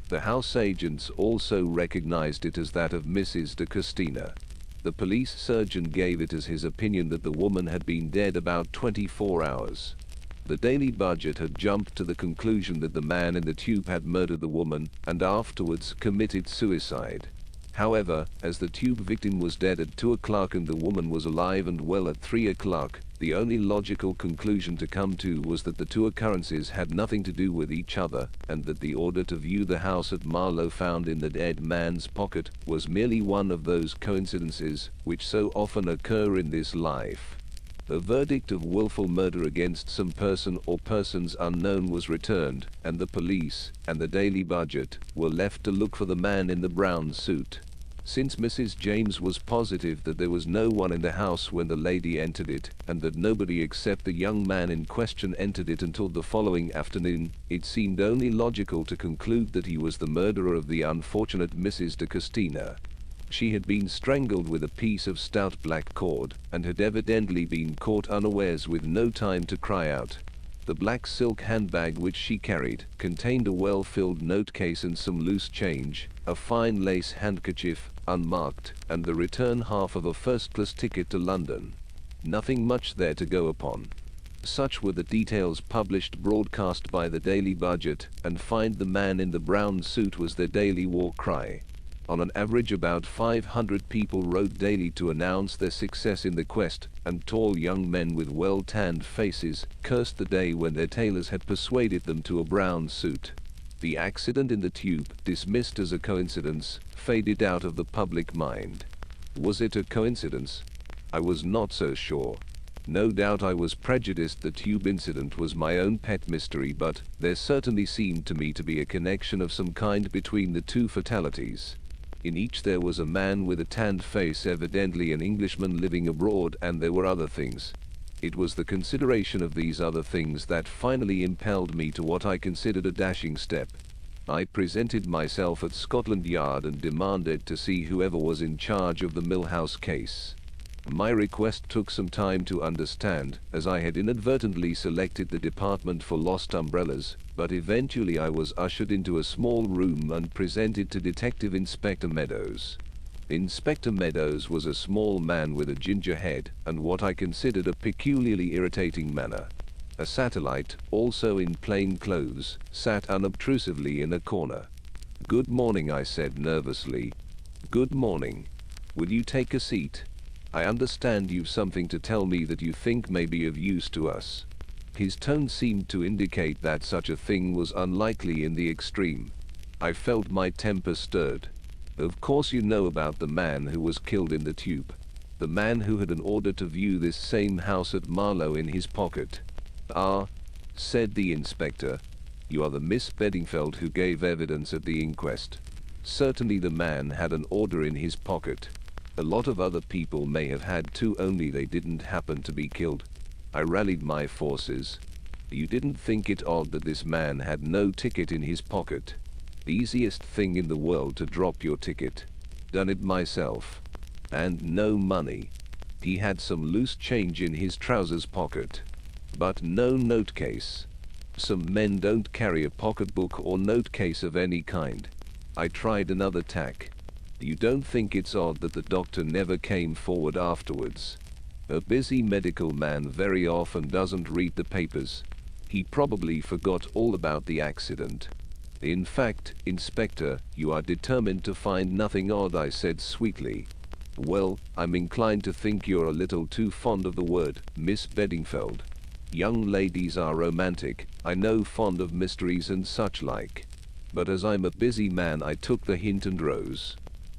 The house agents also recognized it as that of Mrs. de Costina. The police surgeon gave it as his opinion that the woman had been dead about 24 hours. The Daily Budget had jumped to the conclusion that the man in the tube had murdered the woman and afterwards committed suicide. However, as the tube victim was dead at 2 o'clock and the woman was alive and well at 3 o'clock, the only logical conclusion to come to was that the two occurrences had nothing to do with each other, and that the order to view the house at Marlow found in the dead man's pocket was merely one of those coincidences which so often occur in this life. A verdict of willful murder against some person or persons unknown was returned, and the police and the Daily Budget were left to look for the man in the brown suit. Since Mrs. James was positive that there was no one in the house when the lady entered it, and that nobody except the young man in question entered it until the following afternoon, it seemed only logical to conclude that he was the murderer of the unfortunate Mrs. de Castine. She had been strangled with a piece of stout black cord, and had evidently been caught unawares with no time to cry out. The black silk handbag which she carried contained a well-filled note case and some loose change, a fine lace handkerchief, unmarked, and the return half of a first-class ticket to London. Nothing much there to go upon. Such were the details published broadcast by the Daily Budget, and "Find the man in the brown suit" was their daily war cry. On an average about 500 people wrote daily to announce their success in the quest, and tall young men with well-tanned faces cursed the day when their tailors had persuaded them to a brown suit. The accident in the tube, dismissed as a coincidence, faded out of the public mind. Was it a coincidence? I was not so sure. No doubt I was prejudiced. The tube incident was my own pet mystery, but there certainly seemed to me to be a connection of some kind between the two fatalities. In each there was a man with a tanned face, evidently an Englishman living abroad, and there were other things. It was the consideration of these other things that finally impelled me to what I considered a dashing step. I presented myself at Scotland Yard and demanded to see whoever was in charge of the Mill House case. My request took some time to understand, as I had inadvertently selected the Department for Lost Umbrellas, but eventually I was ushered into a small room and presented to Detective Inspector Meadows. Inspector Meadows was a small man with a ginger head and what I considered a peculiarly irritating manner. A satellite, also in plain clothes, sat unobtrusively in a corner. "Good morning," I said nervously. "Good morning. Will you take a seat? I understand you've something to tell me that you think may be of use to us." His tone seemed to indicate that such a thing was unlikely in the extreme. I felt my temper stirred. "Of course you know about the man who was killed in the tube. The man who had an order to view this same house at Marlow in his pocket." "Ah," said the inspector. "You are the Miss Beddingfeld who gave evidence at the inquest." Certainly the man had an order in his pocket. A lot of other people may have had too, only they didn't happen to be killed. I rallied my forces. "You didn't think it odd that this man had no ticket in his pocket?" "The easiest thing in the world to drop your ticket. Done it myself. And no money. He had some loose change in his trousers pocket. But no note case. Some men don't carry a pocketbook or note case of any kind." I tried another tack. "You don't think it's odd that the doctor never came forward afterwards? A busy medical man very often doesn't read the papers. He probably forgot all about the accident." "In fact, Inspector, you are determined to find nothing odd," I said sweetly. "Well, I'm inclined to think you're a little too fond of the word, Miss Beddingfeld. Young ladies are romantic, I know, fond of mysteries and such like. But as I'm a busy man, I took the hint and rose."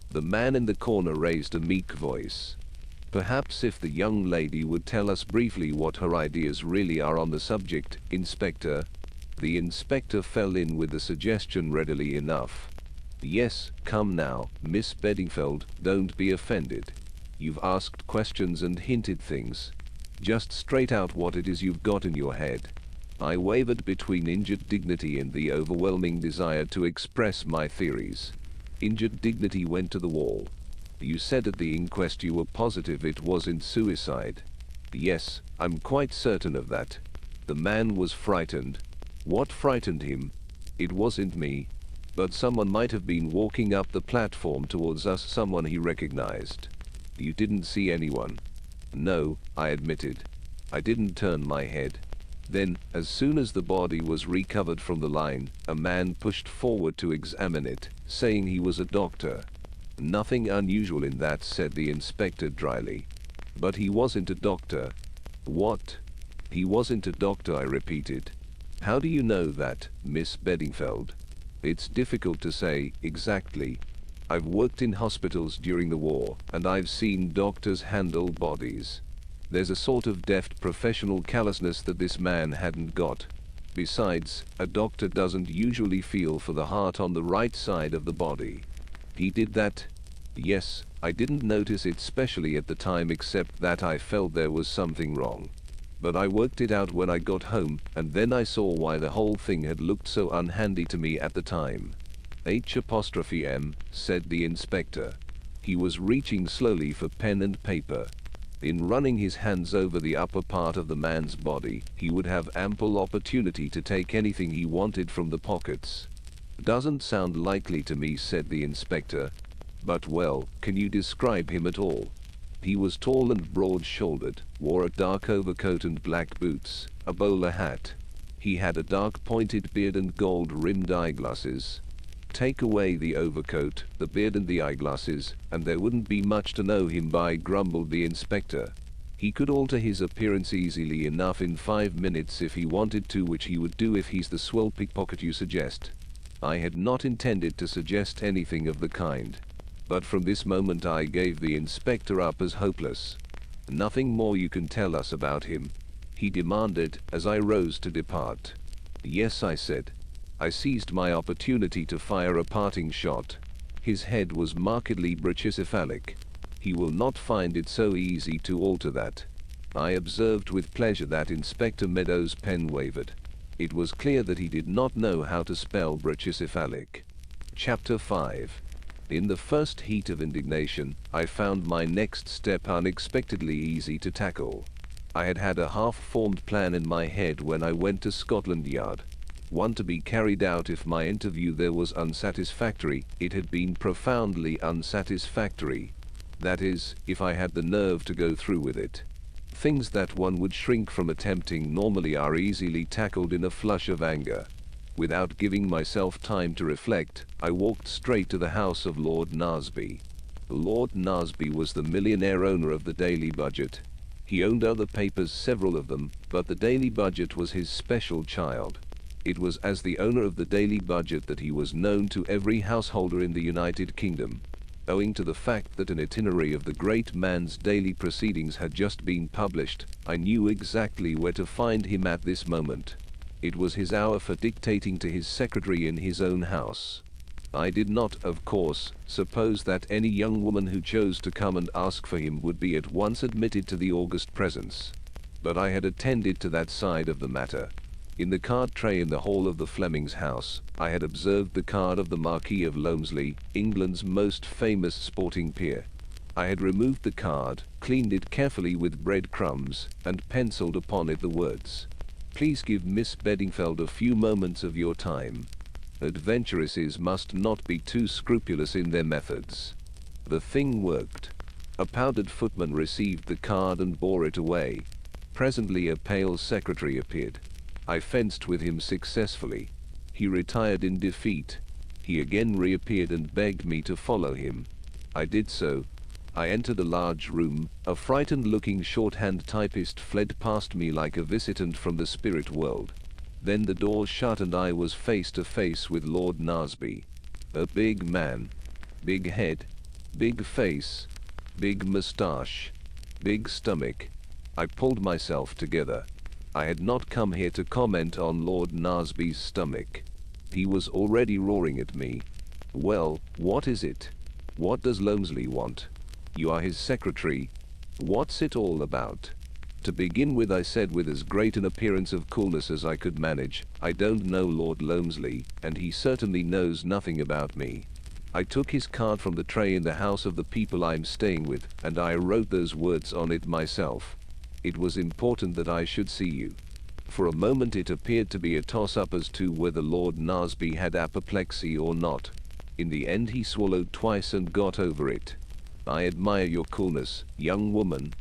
The man in the corner raised a meek voice. "Perhaps if the young lady would tell us briefly what her ideas really are on the subject, Inspector." The inspector fell in with the suggestion readily enough. "Yes, come now, Miss Beddingfeld, don't be offended. You've asked questions and hinted things. Just straight out what it is you've got in your head." I wavered between injured dignity and the overwhelming desire to express my theories. Injured dignity went to the wall. "You said at the inquest you were positive it wasn't suicide." "Yes, I'm quite certain of that. The man was frightened." "What frightened him?" "It wasn't me. But someone might have been walking up the platform towards us, someone he recognized." "You didn't see anyone?" "No," I admitted. "I didn't turn my head." Then, as soon as the body was recovered from the line, a man pushed forward to examine it, saying he was a doctor. "Nothing unusual in that," said the inspector dryly. "But he wasn't a doctor." "What?" "He wasn't a doctor," I repeated. "How do you know that, Miss Beddingfeld?" "It's difficult to say, exactly. I've worked in hospitals during the war, and I've seen doctors handle bodies. There's a sort of deft professional callousness that this man hadn't got. Besides, a doctor doesn't usually feel for the heart on the right side of the body. He did that." Yes, I didn't notice it specially at the time except that I felt there was something wrong. But I worked it out when I got home, and then I saw why the whole thing had looked so unhandy to me at the time. H''M, said the inspector. He was reaching slowly for pen and paper. In running his hands over the upper part of the man's body, he would have ample opportunity to take anything he wanted from the pockets. Doesn't sound likely to me, said the inspector. But well, can you describe him at all? He was tall and broad-shouldered, wore a dark overcoat and black boots, a bowler hat. He had a dark pointed beard and gold-rimmed eyeglasses. Take away the overcoat, the beard and the eyeglasses, and there wouldn't be much to know him by, grumbled the inspector. He could alter his appearance easily enough in 5 minutes if he wanted to, which he would do if he's the swell pickpocket you suggest. I had not intended to suggest anything of the kind. But from this moment I gave the inspector up as hopeless. Nothing more you can tell us about him? He demanded, as I rose to depart. Yes, I said. I seized my opportunity to fire a parting shot. His head was markedly brachycephalic. He will not find it so easy to alter that. I observed with pleasure that Inspector Meadows' pen wavered. It was clear that he did not know how to spell brachycephalic. Chapter 5. In the first heat of indignation, I found my next step unexpectedly easy to tackle. I had had a half-formed plan in my head when I went to Scotland Yard. One to be carried out if my interview there was unsatisfactory. It had been profoundly unsatisfactory. That is, if I had the nerve to go through with it. Things that one would shrink from attempting normally are easily tackled in a flush of anger. Without giving myself time to reflect, I walked straight to the house of Lord Naseby. Lord Naseby was the millionaire owner of the Daily Budget. He owned other papers, several of them, but the Daily Budget was his special child. It was as the owner of the Daily Budget that he was known to every householder in the United Kingdom. Owing to the fact that an itinerary of the great man's daily proceedings had just been published, I knew exactly where to find him at this moment. It was his hour for dictating to his secretary in his own house. I did not, of course, suppose that any young woman who chose to come and ask for him would be at once admitted to the august presence. But I had attended to that side of the matter. In the card tray in the hall of the Flemings' house, I had observed the card of the Marquis of Loamsley, England's most famous sporting peer. I had removed the card, cleaned it carefully with breadcrumbs, and penciled upon it the words, "Please give Miss Beddingfeld a few moments of your time. Adventuresses must not be too scrupulous in their methods." The thing worked. A powdered footman received the card and bore it away. Presently a pale secretary appeared. I fenced with him successfully. He retired in defeat. He again reappeared and begged me to follow him. I did so. I entered a large room. A frightened-looking shorthand typist fled past me like a visitant from the spirit world. Then the door shut and I was face to face with Lord Naseby. A big man. Big head. Big face. Big moustache. Big stomach. I pulled myself together. I had not come here to comment on Lord Nasby's stomach. He was already roaring at me. "Well, what is it? What does Loamsley want? You are his secretary. What's it all about?" To begin with, I said with as great an appearance of coolness as I could manage, "I don't know Lord Loamsley, and he certainly knows nothing about me. I took his card from the tray in the house of the people I'm staying with, and I wrote those words on it myself. It was important that I should see you." For a moment it appeared to be a toss-up as to whether Lord Naseby had apoplexy or not. In the end he swallowed twice and got over it. "I admire your coolness, young woman.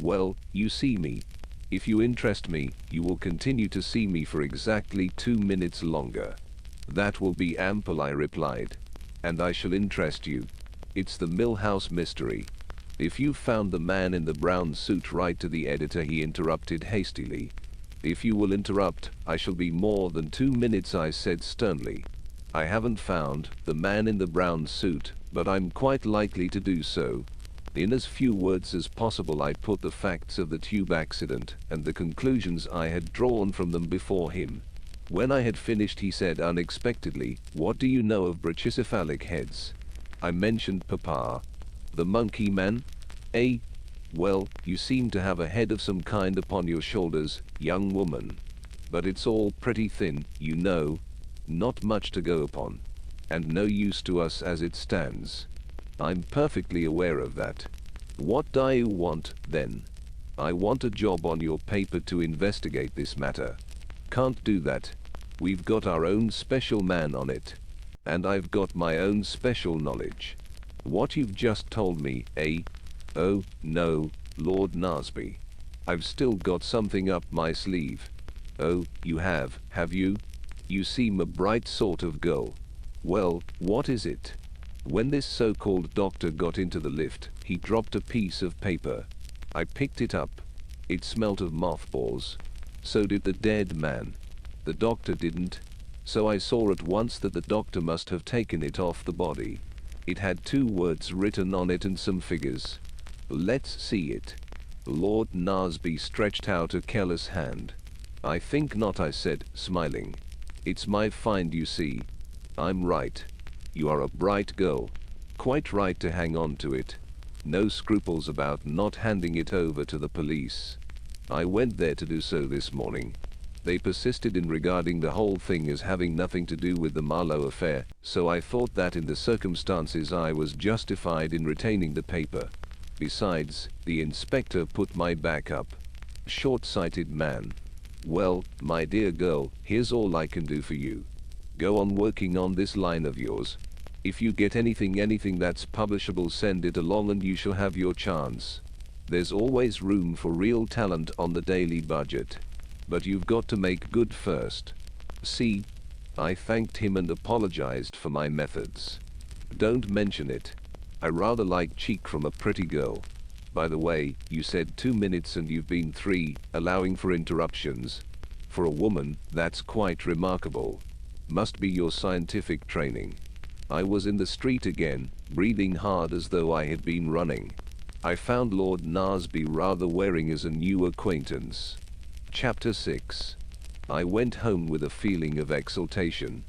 Well, you see me. If you interest me, you will continue to see me for exactly 2 minutes longer." "That will be ample," I replied. "And I shall interest you. It's the Mill House mystery." "If you found the man in the brown suit, write to the editor," he interrupted hastily. "If you will interrupt, I shall be more than 2 minutes," I said sternly. "I haven't found the man in the brown suit, but I'm quite likely to do so." In as few words as possible I put the facts of the tube accident and the conclusions I had drawn from them before him. When I had finished he said unexpectedly, "What do you know of brachycephalic heads?" I mentioned Papa. The monkey man? Eh? Well, you seem to have a head of some kind upon your shoulders, young woman. But it's all pretty thin, you know. Not much to go upon. And no use to us as it stands. I'm perfectly aware of that. What do you want, then? I want a job on your paper to investigate this matter. Can't do that. We've got our own special man on it. And I've got my own special knowledge. What you've just told me, eh? Oh, no, Lord Nasby. I've still got something up my sleeve. Oh, you have you? You seem a bright sort of girl. Well, what is it? When this so-called doctor got into the lift, he dropped a piece of paper. I picked it up. It smelt of mothballs. So did the dead man. The doctor didn't. So I saw at once that the doctor must have taken it off the body. It had 2 words written on it and some figures. Let's see it. Lord Nasby stretched out a careless hand. I think not, I said, smiling. It's my find, you see. I'm right. You are a bright girl. Quite right to hang on to it. No scruples about not handing it over to the police. I went there to do so this morning. They persisted in regarding the whole thing as having nothing to do with the Marlowe affair, so I thought that in the circumstances I was justified in retaining the paper. Besides, the inspector put my back up. Short-sighted man. Well, my dear girl, here's all I can do for you. Go on working on this line of yours. If you get anything that's publishable, send it along and you shall have your chance. There's always room for real talent on the daily budget. But you've got to make good first. See? I thanked him and apologized for my methods. Don't mention it. I rather like cheek from a pretty girl. By the way, you said 2 minutes and you've been 3, allowing for interruptions. For a woman, that's quite remarkable. Must be your scientific training. I was in the street again, breathing hard as though I had been running. I found Lord Nasby rather wearing as a new acquaintance. Chapter 6. I went home with a feeling of exultation.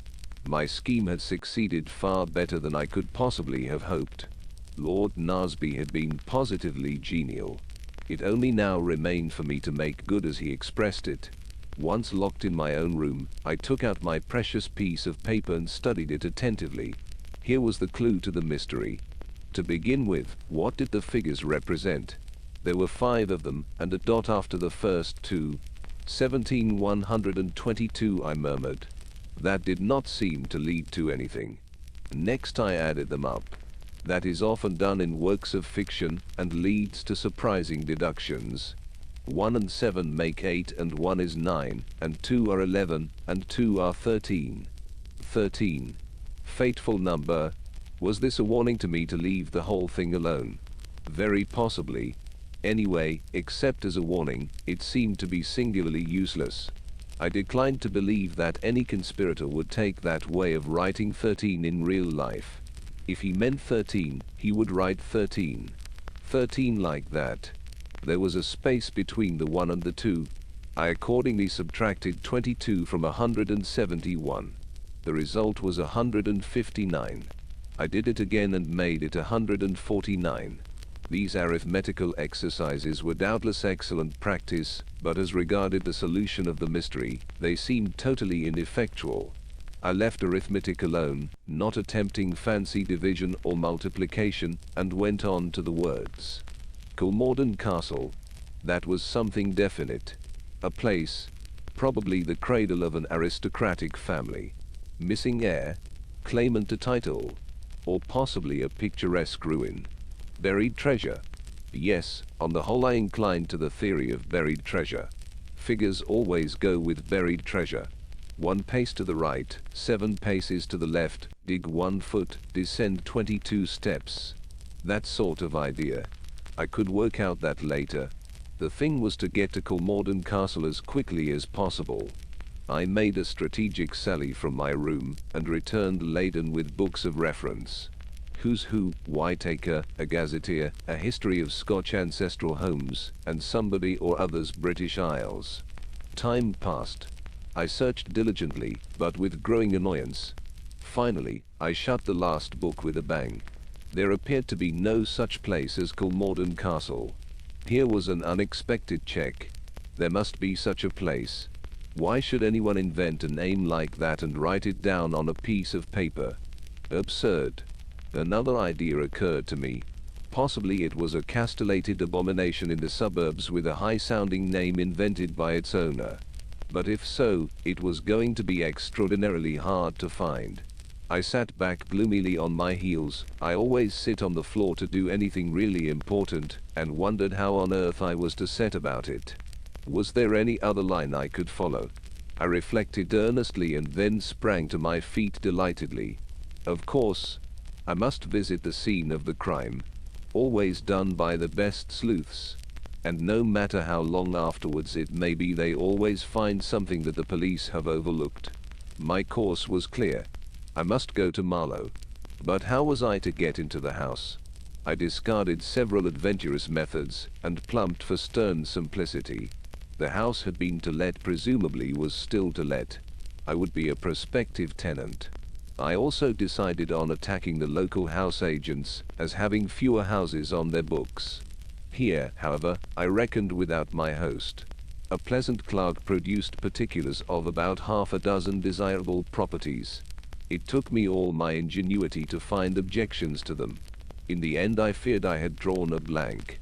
My scheme had succeeded far better than I could possibly have hoped. Lord Nasby had been positively genial. It only now remained for me to make good as he expressed it. Once locked in my own room, I took out my precious piece of paper and studied it attentively. Here was the clue to the mystery. To begin with, what did the figures represent? There were 5 of them, and a dot after the first 2. 17122, I murmured. That did not seem to lead to anything. Next I added them up. That is often done in works of fiction, and leads to surprising deductions. 1 and 7 make 8, and 1 is 9, and 2 are 11, and 2 are 13. 13. Fateful number. Was this a warning to me to leave the whole thing alone? Very possibly. Anyway, except as a warning, it seemed to be singularly useless. I declined to believe that any conspirator would take that way of writing 13 in real life. If he meant 13, he would write 13. 13 like that. There was a space between the 1 and the 2. I accordingly subtracted 22 from 171. The result was 159. I did it again and made it 149. These arithmetical exercises were doubtless excellent practice, but as regarded the solution of the mystery, they seemed totally ineffectual. I left arithmetic alone, not attempting fancy division or multiplication, and went on to the words. Coolmorden Castle. That was something definite. A place, probably the cradle of an aristocratic family. Missing heir, claimant to title, or possibly a picturesque ruin. Buried treasure. Yes, on the whole I inclined to the theory of buried treasure. Figures always go with buried treasure. 1 pace to the right, 7 paces to the left, dig 1 foot, descend 22 steps. That sort of idea. I could work out that later. The thing was to get to Coolmorden Castle as quickly as possible. I made a strategic sally from my room, and returned laden with books of reference. Who's Who, Whitaker, a Gazetteer, a History of Scotch Ancestral Homes, and Somebody or Other's British Isles. Time passed. I searched diligently, but with growing annoyance. Finally, I shut the last book with a bang. There appeared to be no such place as Kilmorden Castle. Here was an unexpected check. There must be such a place. Why should anyone invent a name like that and write it down on a piece of paper? Absurd. Another idea occurred to me. Possibly it was a castellated abomination in the suburbs with a high-sounding name invented by its owner. But if so, it was going to be extraordinarily hard to find. I sat back gloomily on my heels. I always sit on the floor to do anything really important, and wondered how on earth I was to set about it. Was there any other line I could follow? I reflected earnestly and then sprang to my feet delightedly. Of course, I must visit the scene of the crime. Always done by the best sleuths. And no matter how long afterwards it may be, they always find something that the police have overlooked. My course was clear. I must go to Marlow. But how was I to get into the house? I discarded several adventurous methods and plumped for stern simplicity. The house had been to let, presumably was still to let. I would be a prospective tenant. I also decided on attacking the local house agents, as having fewer houses on their books. Here, however, I reckoned without my host. A pleasant clerk produced particulars of about half a dozen desirable properties. It took me all my ingenuity to find objections to them. In the end I feared I had drawn a blank.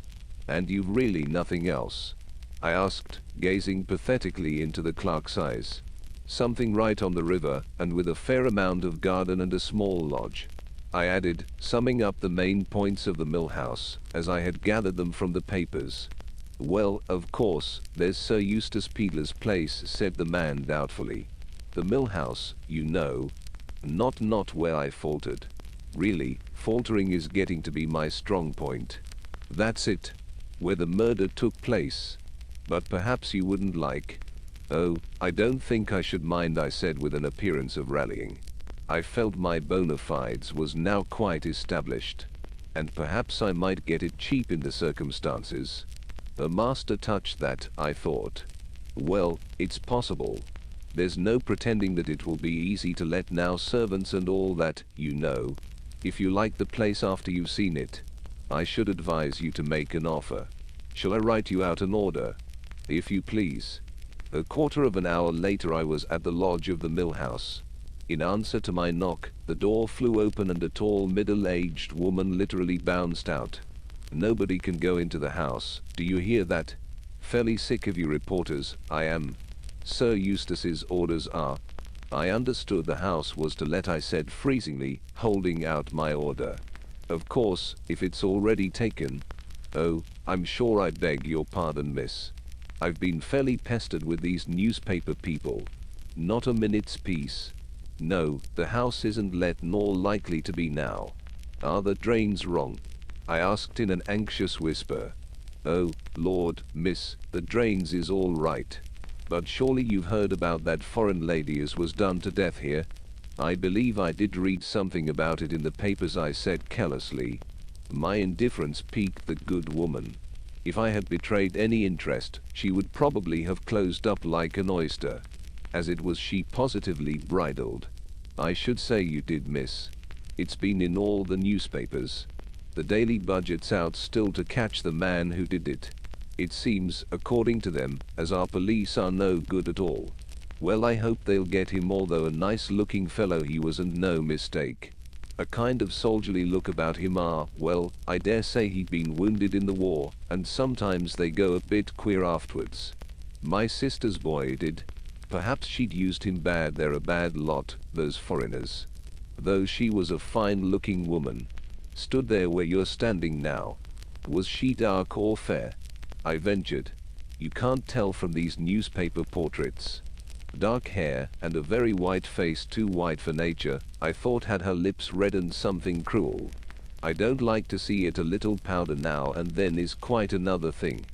"And you've really nothing else?" I asked, gazing pathetically into the clerk's eyes. "Something right on the river, and with a fair amount of garden and a small lodge," I added, summing up the main points of the mill house, as I had gathered them from the papers. "Well, of course, there's Sir Eustace Peedler's place," said the man doubtfully. "The mill house, you know." Not where I faltered. Really, faltering is getting to be my strong point. "That's it. Where the murder took place. But perhaps you wouldn't like—" "Oh, I don't think I should mind," I said with an appearance of rallying. I felt my bona fides was now quite established, and perhaps I might get it cheap in the circumstances. A master touch that, I thought. Well, it's possible. There's no pretending that it will be easy to let now, servants and all that, you know. If you like the place after you've seen it, I should advise you to make an offer. Shall I write you out an order?" "If you please." A quarter of an hour later I was at the lodge of the mill house. In answer to my knock, the door flew open and a tall, middle-aged woman literally bounced out. "Nobody can go into the house, do you hear that? Fairly sick of you reporters, I am. Sir Eustace's orders are—" "I understood the house was to let," I said freezingly, holding out my order. "Of course, if it's already taken—" "Oh, I'm sure I beg your pardon, miss. I've been fairly pestered with these newspaper people. Not a minute's peace. No, the house isn't let nor likely to be now." "Are the drains wrong?" I asked in an anxious whisper. "Oh, Lord, miss, the drains is all right. But surely you've heard about that foreign lady as was done to death here?" "I believe I did read something about it in the papers," I said carelessly. My indifference piqued the good woman. If I had betrayed any interest, she would probably have closed up like an oyster. As it was, she positively bridled. "I should say you did, miss. It's been in all the newspapers. The daily budget's out still to catch the man who did it. It seems, according to them, as our police are no good at all. Well, I hope they'll get him, although a nice-looking fellow he was and no mistake. A kind of soldierly look about him. Well, I dare say he'd been wounded in the war, and sometimes they go a bit queer afterwards. My sister's boy did. Perhaps she'd used him bad. They're a bad lot, those foreigners. Though she was a fine-looking woman. Stood there where you're standing now. Was she dark or fair?" I ventured. "You can't tell from these newspaper portraits." "Dark hair, and a very white face, too white for nature. I thought had her lips red and something cruel. I don't like to see it. A little powder now and then is quite another thing."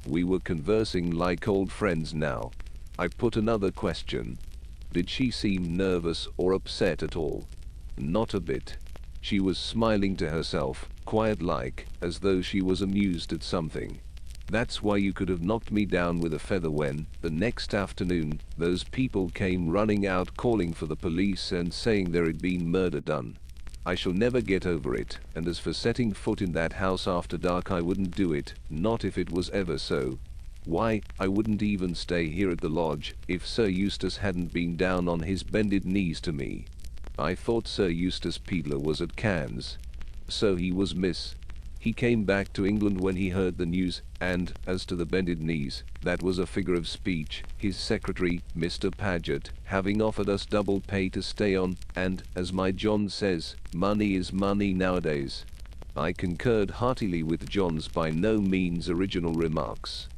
We were conversing like old friends now. I put another question. "Did she seem nervous or upset at all?" "Not a bit. She was smiling to herself, quiet-like, as though she was amused at something. That's why you could have knocked me down with a feather when, the next afternoon, those people came running out calling for the police and saying there had been murder done. I shall never get over it, and as for setting foot in that house after dark, I wouldn't do it, not if it was ever so. Why, I wouldn't even stay here at the lodge, if Sir Eustace hadn't been down on his bended knees to me. I thought Sir Eustace Peedler was at Cannes. So he was, miss. He came back to England when he heard the news, and, as to the bended knees, that was a figure of speech, his secretary, Mr. Paget, having offered us double pay to stay on, and, as my John says, money is money nowadays. I concurred heartily with John's by no means original remarks.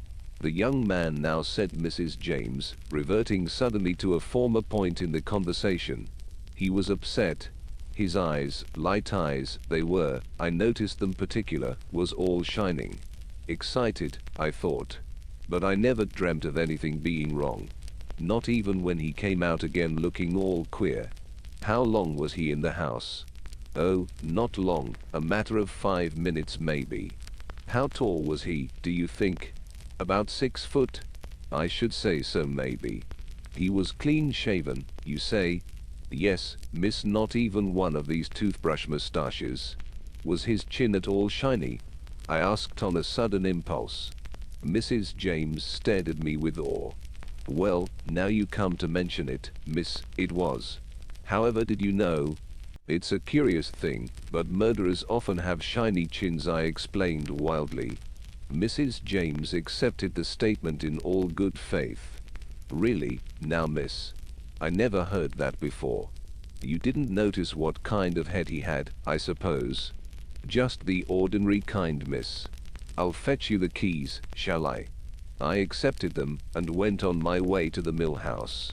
The young man now, said Mrs. James, reverting suddenly to a former point in the conversation. He was upset. His eyes, light eyes, they were, I noticed them particular, was all shining. Excited, I thought. But I never dreamt of anything being wrong. Not even when he came out again looking all queer. How long was he in the house? Oh, not long, a matter of 5 minutes maybe. How tall was he, do you think? About 6 foot? I should say so maybe. He was clean shaven, you say? Yes, miss, not even one of these toothbrush moustaches. Was his chin at all shiny? I asked on a sudden impulse. Mrs. James stared at me with awe. Well, now you come to mention it, miss, it was. However did you know? It's a curious thing, but murderers often have shiny chins, I explained wildly. Mrs. James accepted the statement in all good faith. Really, now miss? I never heard that before. You didn't notice what kind of head he had, I suppose? Just the ordinary kind, miss. I'll fetch you the keys, shall I? I accepted them, and went on my way to the mill house.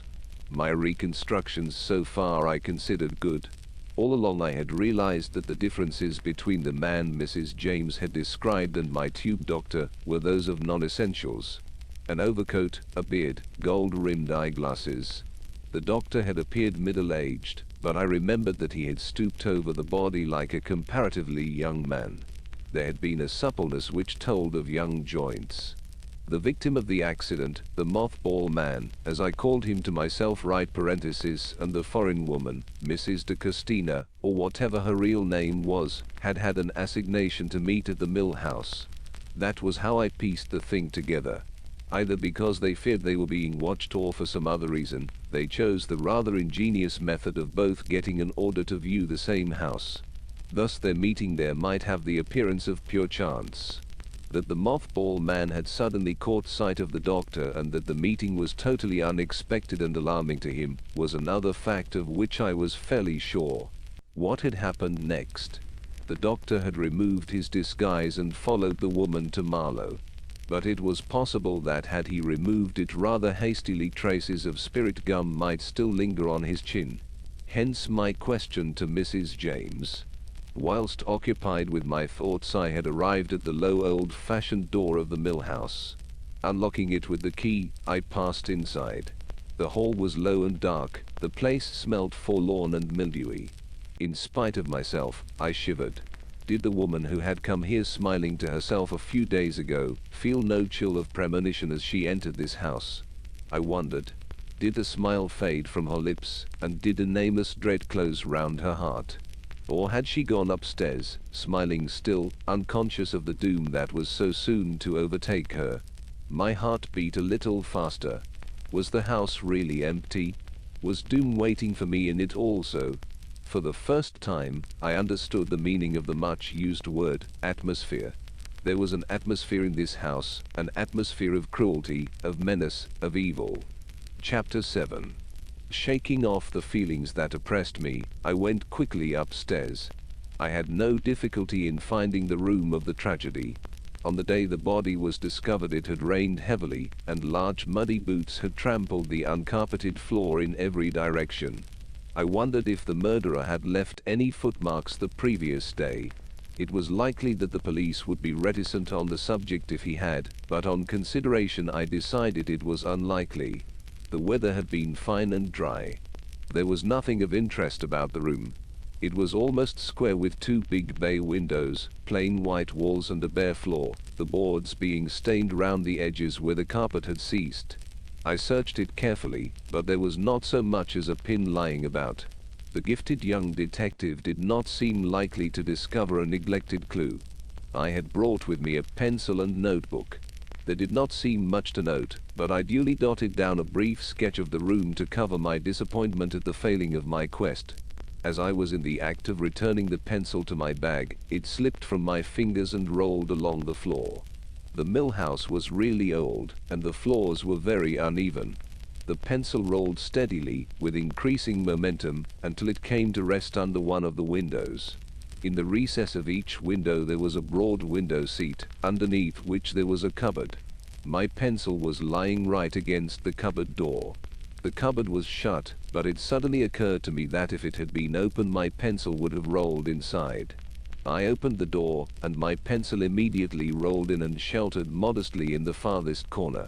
My reconstructions so far I considered good. All along I had realized that the differences between the man Mrs. James had described and my tube doctor were those of non-essentials. An overcoat, a beard, gold-rimmed eyeglasses. The doctor had appeared middle-aged, but I remembered that he had stooped over the body like a comparatively young man. There had been a suppleness which told of young joints. The victim of the accident, the mothball man, as I called him to myself, right parenthesis, and the foreign woman, Mrs. de Costina, or whatever her real name was, had had an assignation to meet at the mill house. That was how I pieced the thing together. Either because they feared they were being watched or for some other reason, they chose the rather ingenious method of both getting an order to view the same house. Thus their meeting there might have the appearance of pure chance. That the mothball man had suddenly caught sight of the doctor and that the meeting was totally unexpected and alarming to him was another fact of which I was fairly sure. What had happened next? The doctor had removed his disguise and followed the woman to Marlow. But it was possible that had he removed it rather hastily, traces of spirit gum might still linger on his chin. Hence my question to Mrs. James. Whilst occupied with my thoughts, I had arrived at the low old-fashioned door of the mill house. Unlocking it with the key, I passed inside. The hall was low and dark, the place smelt forlorn and mildewy. In spite of myself, I shivered. Did the woman who had come here smiling to herself a few days ago feel no chill of premonition as she entered this house? I wondered. Did the smile fade from her lips, and did a nameless dread close round her heart? Or had she gone upstairs, smiling still, unconscious of the doom that was so soon to overtake her? My heart beat a little faster. Was the house really empty? Was doom waiting for me in it also? For the first time, I understood the meaning of the much-used word, atmosphere. There was an atmosphere in this house, an atmosphere of cruelty, of menace, of evil. Chapter 7. Shaking off the feelings that oppressed me, I went quickly upstairs. I had no difficulty in finding the room of the tragedy. On the day the body was discovered it had rained heavily, and large muddy boots had trampled the uncarpeted floor in every direction. I wondered if the murderer had left any footmarks the previous day. It was likely that the police would be reticent on the subject if he had, but on consideration I decided it was unlikely. The weather had been fine and dry. There was nothing of interest about the room. It was almost square with 2 big bay windows, plain white walls and a bare floor, the boards being stained round the edges where the carpet had ceased. I searched it carefully, but there was not so much as a pin lying about. The gifted young detective did not seem likely to discover a neglected clue. I had brought with me a pencil and notebook. There did not seem much to note, but I duly dotted down a brief sketch of the room to cover my disappointment at the failing of my quest. As I was in the act of returning the pencil to my bag, it slipped from my fingers and rolled along the floor. The mill house was really old, and the floors were very uneven. The pencil rolled steadily, with increasing momentum, until it came to rest under one of the windows. In the recess of each window there was a broad window seat, underneath which there was a cupboard. My pencil was lying right against the cupboard door. The cupboard was shut, but it suddenly occurred to me that if it had been open, my pencil would have rolled inside. I opened the door, and my pencil immediately rolled in and sheltered modestly in the farthest corner.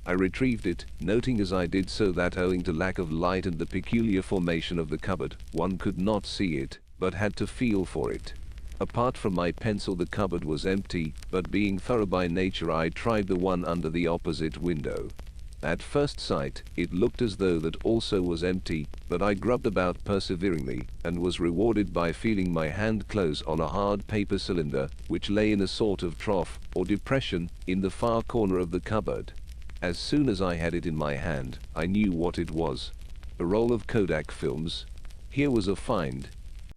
I retrieved it, noting as I did so that owing to lack of light and the peculiar formation of the cupboard, one could not see it, but had to feel for it. Apart from my pencil, the cupboard was empty, but being thorough by nature, I tried the one under the opposite window. At first sight, it looked as though that also was empty, but I grubbed about perseveringly, and was rewarded by feeling my hand close on a hard paper cylinder, which lay in a sort of trough, or depression, in the far corner of the cupboard. As soon as I had it in my hand, I knew what it was. A roll of Kodak films. Here was a find.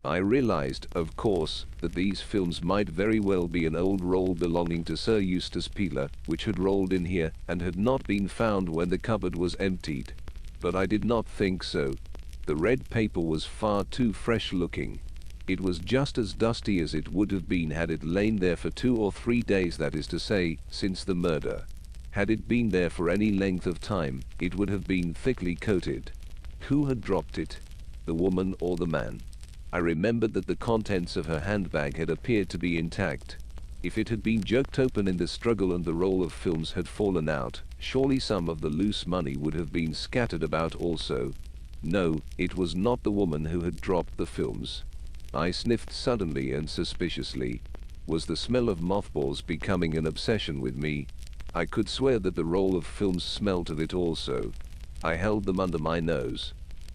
I realized, of course, that these films might very well be an old roll belonging to Sir Eustace Peeler, which had rolled in here, and had not been found when the cupboard was emptied. But I did not think so. The red paper was far too fresh looking. It was just as dusty as it would have been had it lain there for 2 or 3 days, that is to say, since the murder. Had it been there for any length of time, it would have been thickly coated. Who had dropped it? The woman or the man? I remembered that the contents of her handbag had appeared to be intact. If it had been jerked open in the struggle and the roll of films had fallen out, surely some of the loose money would have been scattered about also. No, it was not the woman who had dropped the films. I sniffed suddenly and suspiciously. Was the smell of mothballs becoming an obsession with me? I could swear that the roll of films smelt of it also. I held them under my nose.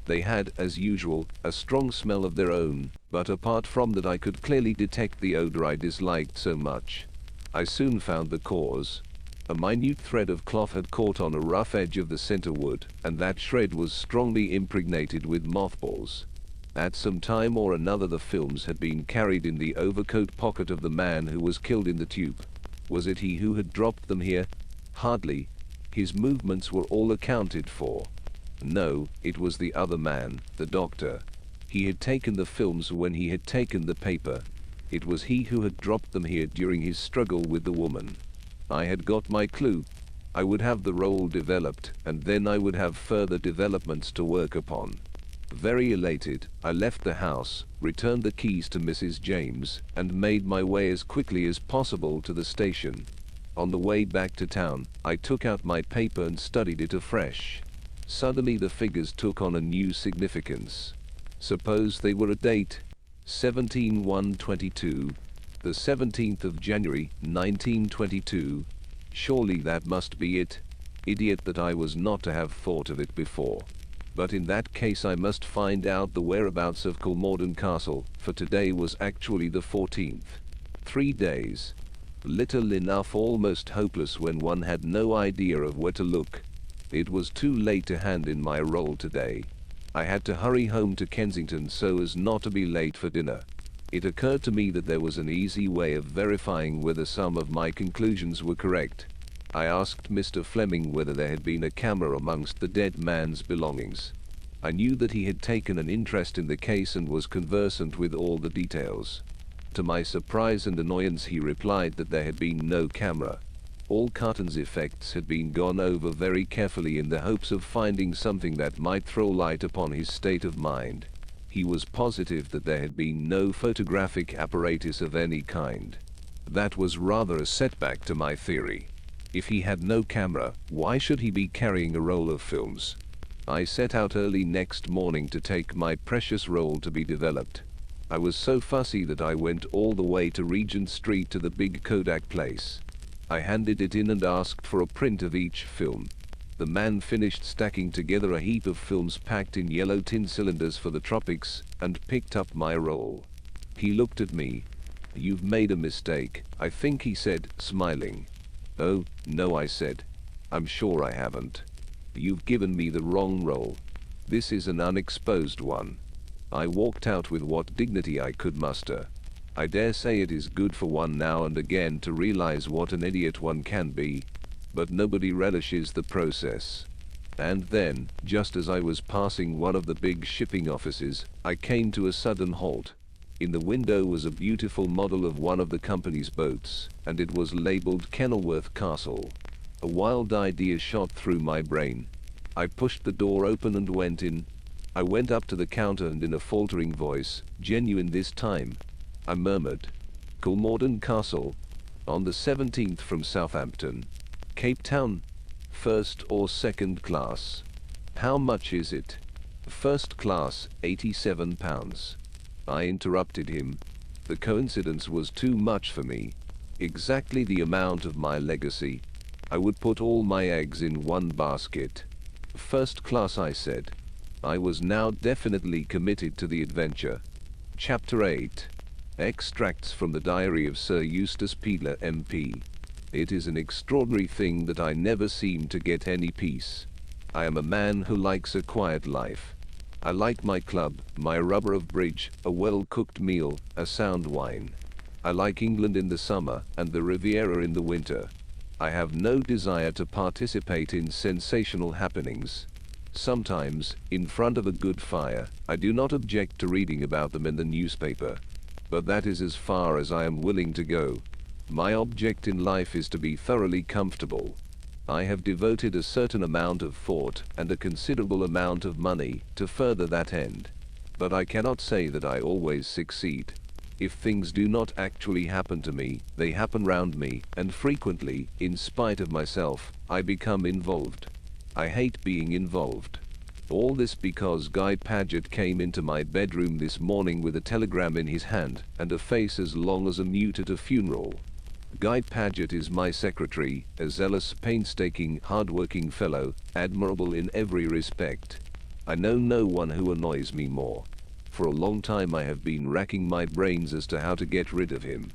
They had, as usual, a strong smell of their own, but apart from that I could clearly detect the odor I disliked so much. I soon found the cause. A minute thread of cloth had caught on a rough edge of the center wood, and that shred was strongly impregnated with mothballs. At some time or another the films had been carried in the overcoat pocket of the man who was killed in the tube. Was it he who had dropped them here? Hardly. His movements were all accounted for. No, it was the other man, the doctor. He had taken the films when he had taken the paper. It was he who had dropped them here during his struggle with the woman. I had got my clue. I would have the roll developed, and then I would have further developments to work upon. Very elated, I left the house, returned the keys to Mrs. James, and made my way as quickly as possible to the station. On the way back to town, I took out my paper and studied it afresh. Suddenly the figures took on a new significance. Suppose they were a date, 17/1/22, the 17th of January, 1922. Surely that must be it. Idiot that I was not to have thought of it before. But in that case I must find out the whereabouts of Colmorden Castle, for today was actually the 14th. 3 days. Little enough, almost hopeless when one had no idea of where to look. It was too late to hand in my roll today. I had to hurry home to Kensington so as not to be late for dinner. It occurred to me that there was an easy way of verifying whether some of my conclusions were correct. I asked Mr. Fleming whether there had been a camera amongst the dead man's belongings. I knew that he had taken an interest in the case and was conversant with all the details. To my surprise and annoyance he replied that there had been no camera. All Carton's effects had been gone over very carefully in the hopes of finding something that might throw light upon his state of mind. He was positive that there had been no photographic apparatus of any kind. That was rather a setback to my theory. If he had no camera, why should he be carrying a roll of films? I set out early next morning to take my precious roll to be developed. I was so fussy that I went all the way to Regent Street to the big Kodak place. I handed it in and asked for a print of each film. The man finished stacking together a heap of films packed in yellow tin cylinders for the tropics, and picked up my roll. He looked at me. "You've made a mistake, I think," he said, smiling. "Oh, no," I said. "I'm sure I haven't. You've given me the wrong roll. This is an unexposed one." I walked out with what dignity I could muster. I dare say it is good for one now and again to realize what an idiot one can be, but nobody relishes the process. And then, just as I was passing one of the big shipping offices, I came to a sudden halt. In the window was a beautiful model of one of the company's boats, and it was labeled Kenilworth Castle. A wild idea shot through my brain. I pushed the door open and went in. I went up to the counter and in a faltering voice, genuine this time, I murmured, "Colmorden Castle, on the 17th from Southampton, Cape Town, first or second class. How much is it?" "First class, £87. I interrupted him. The coincidence was too much for me. Exactly the amount of my legacy. I would put all my eggs in one basket. "First class," I said. I was now definitely committed to the adventure. Chapter 8. Extracts from the Diary of Sir Eustace Peeler, MP. It is an extraordinary thing that I never seem to get any peace. I am a man who likes a quiet life. I like my club, my rubber of bridge, a well-cooked meal, a sound wine. I like England in the summer and the Riviera in the winter. I have no desire to participate in sensational happenings. Sometimes, in front of a good fire, I do not object to reading about them in the newspaper. But that is as far as I am willing to go. My object in life is to be thoroughly comfortable. I have devoted a certain amount of thought and a considerable amount of money to further that end. But I cannot say that I always succeed. If things do not actually happen to me, they happen round me, and frequently, in spite of myself, I become involved. I hate being involved. All this because Guy Paget came into my bedroom this morning with a telegram in his hand, and a face as long as a mute at a funeral. Guy Paget is my secretary, a zealous, painstaking, hard-working fellow, admirable in every respect. I know no one who annoys me more. For a long time I have been racking my brains as to how to get rid of him.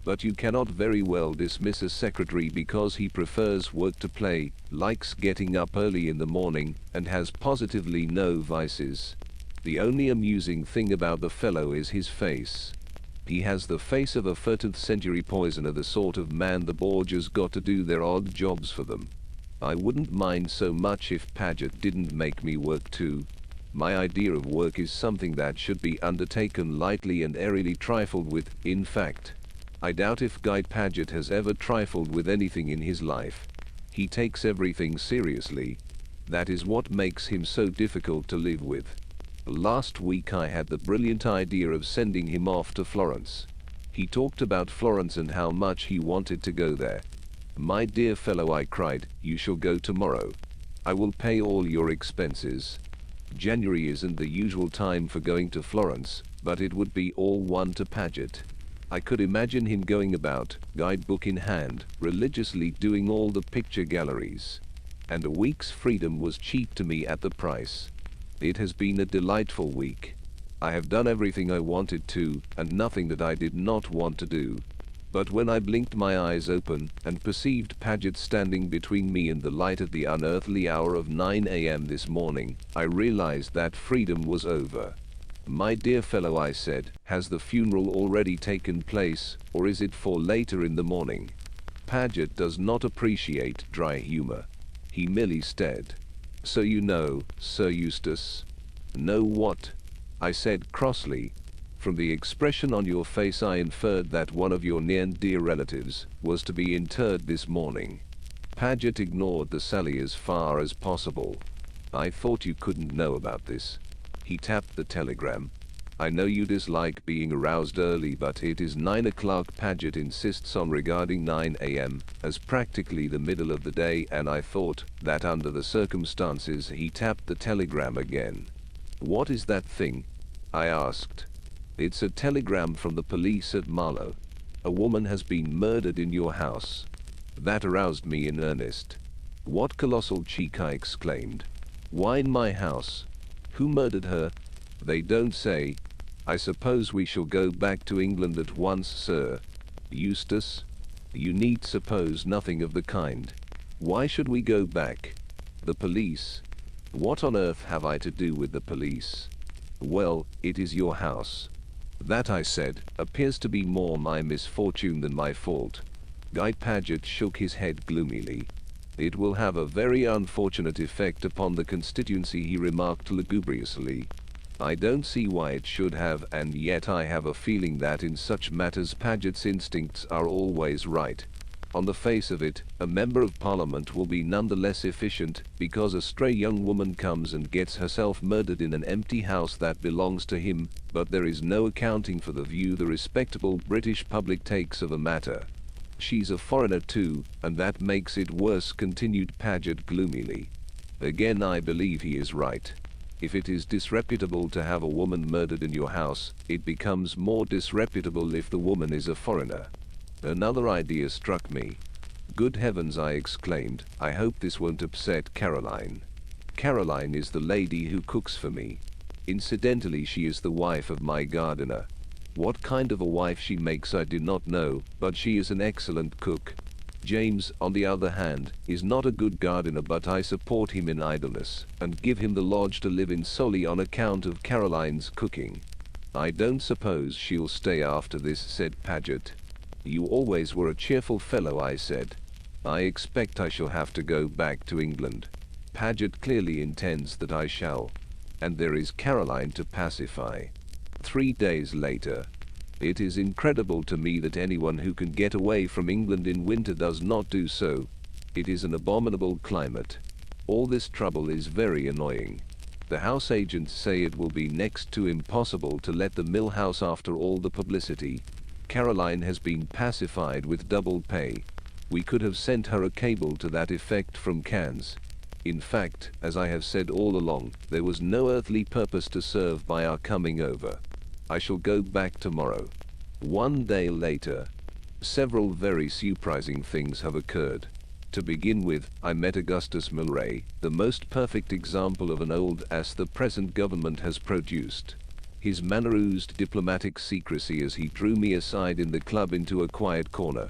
But you cannot very well dismiss a secretary because he prefers work to play, likes getting up early in the morning, and has positively no vices. The only amusing thing about the fellow is his face. He has the face of a 13th century poisoner, the sort of man the Borgias got to do their odd jobs for them. I wouldn't mind so much if Paget didn't make me work too. My idea of work is something that should be undertaken lightly and airily trifled with. In fact, I doubt if Guy Paget has ever trifled with anything in his life. He takes everything seriously. That is what makes him so difficult to live with. Last week I had the brilliant idea of sending him off to Florence. He talked about Florence and how much he wanted to go there. "My dear fellow," I cried, "you shall go tomorrow. I will pay all your expenses." January isn't the usual time for going to Florence, but it would be all one to Paget. I could imagine him going about, guidebook in hand, religiously doing all the picture galleries. And a week's freedom was cheap to me at the price. It has been a delightful week. I have done everything I wanted to, and nothing that I did not want to do. But when I blinked my eyes open, and perceived Paget standing between me and the light at the unearthly hour of 9 a.m. this morning, I realized that freedom was over. "My dear fellow," I said, "has the funeral already taken place, or is it for later in the morning?" Paget does not appreciate dry humor. He merely stared. "So you know, Sir Eustace." "Know what?" I said crossly. "From the expression on your face I inferred that one of your near and dear relatives was to be interred this morning." Paget ignored the sally as far as possible. "I thought you couldn't know about this." He tapped the telegram. "I know you dislike being aroused early, but it is 9 o'clock. Paget insists on regarding 9 a.m. as practically the middle of the day, and I thought that under the circumstances." He tapped the telegram again. "What is that thing?" I asked. "It's a telegram from the police at Marlow. A woman has been murdered in your house." That aroused me in earnest. What colossal cheek, I exclaimed. Why in my house? Who murdered her? They don't say. I suppose we shall go back to England at once, sir. Eustace? You need suppose nothing of the kind. Why should we go back? The police? What on earth have I to do with the police? Well, it is your house. That, I said, appears to be more my misfortune than my fault. Guy Paget shook his head gloomily. It will have a very unfortunate effect upon the constituency, he remarked lugubriously. I don't see why it should have, and yet I have a feeling that in such matters Paget's instincts are always right. On the face of it, a member of Parliament will be none the less efficient because a stray young woman comes and gets herself murdered in an empty house that belongs to him, but there is no accounting for the view the respectable British public takes of a matter. She's a foreigner too, and that makes it worse, continued Paget gloomily. Again, I believe he is right. If it is disreputable to have a woman murdered in your house, it becomes more disreputable if the woman is a foreigner. Another idea struck me. Good heavens, I exclaimed, I hope this won't upset Caroline. Caroline is the lady who cooks for me. Incidentally, she is the wife of my gardener. What kind of a wife she makes I do not know, but she is an excellent cook. James, on the other hand, is not a good gardener, but I support him in idleness, and give him the lodge to live in solely on account of Caroline's cooking. I don't suppose she'll stay after this, said Paget. You always were a cheerful fellow, I said. I expect I shall have to go back to England. Paget clearly intends that I shall. And there is Caroline to pacify. 3 days later. It is incredible to me that anyone who can get away from England in winter does not do so. It is an abominable climate. All this trouble is very annoying. The house agents say it will be next to impossible to let the mill house after all the publicity. Caroline has been pacified with double pay. We could have sent her a cable to that effect from Cannes. In fact, as I have said all along, there was no earthly purpose to serve by our coming over. I shall go back tomorrow. 1 day later. Several very surprising things have occurred. To begin with, I met Augustus Milray, the most perfect example of an old ass the present government has produced. His manner oozed diplomatic secrecy as he drew me aside in the club into a quiet corner.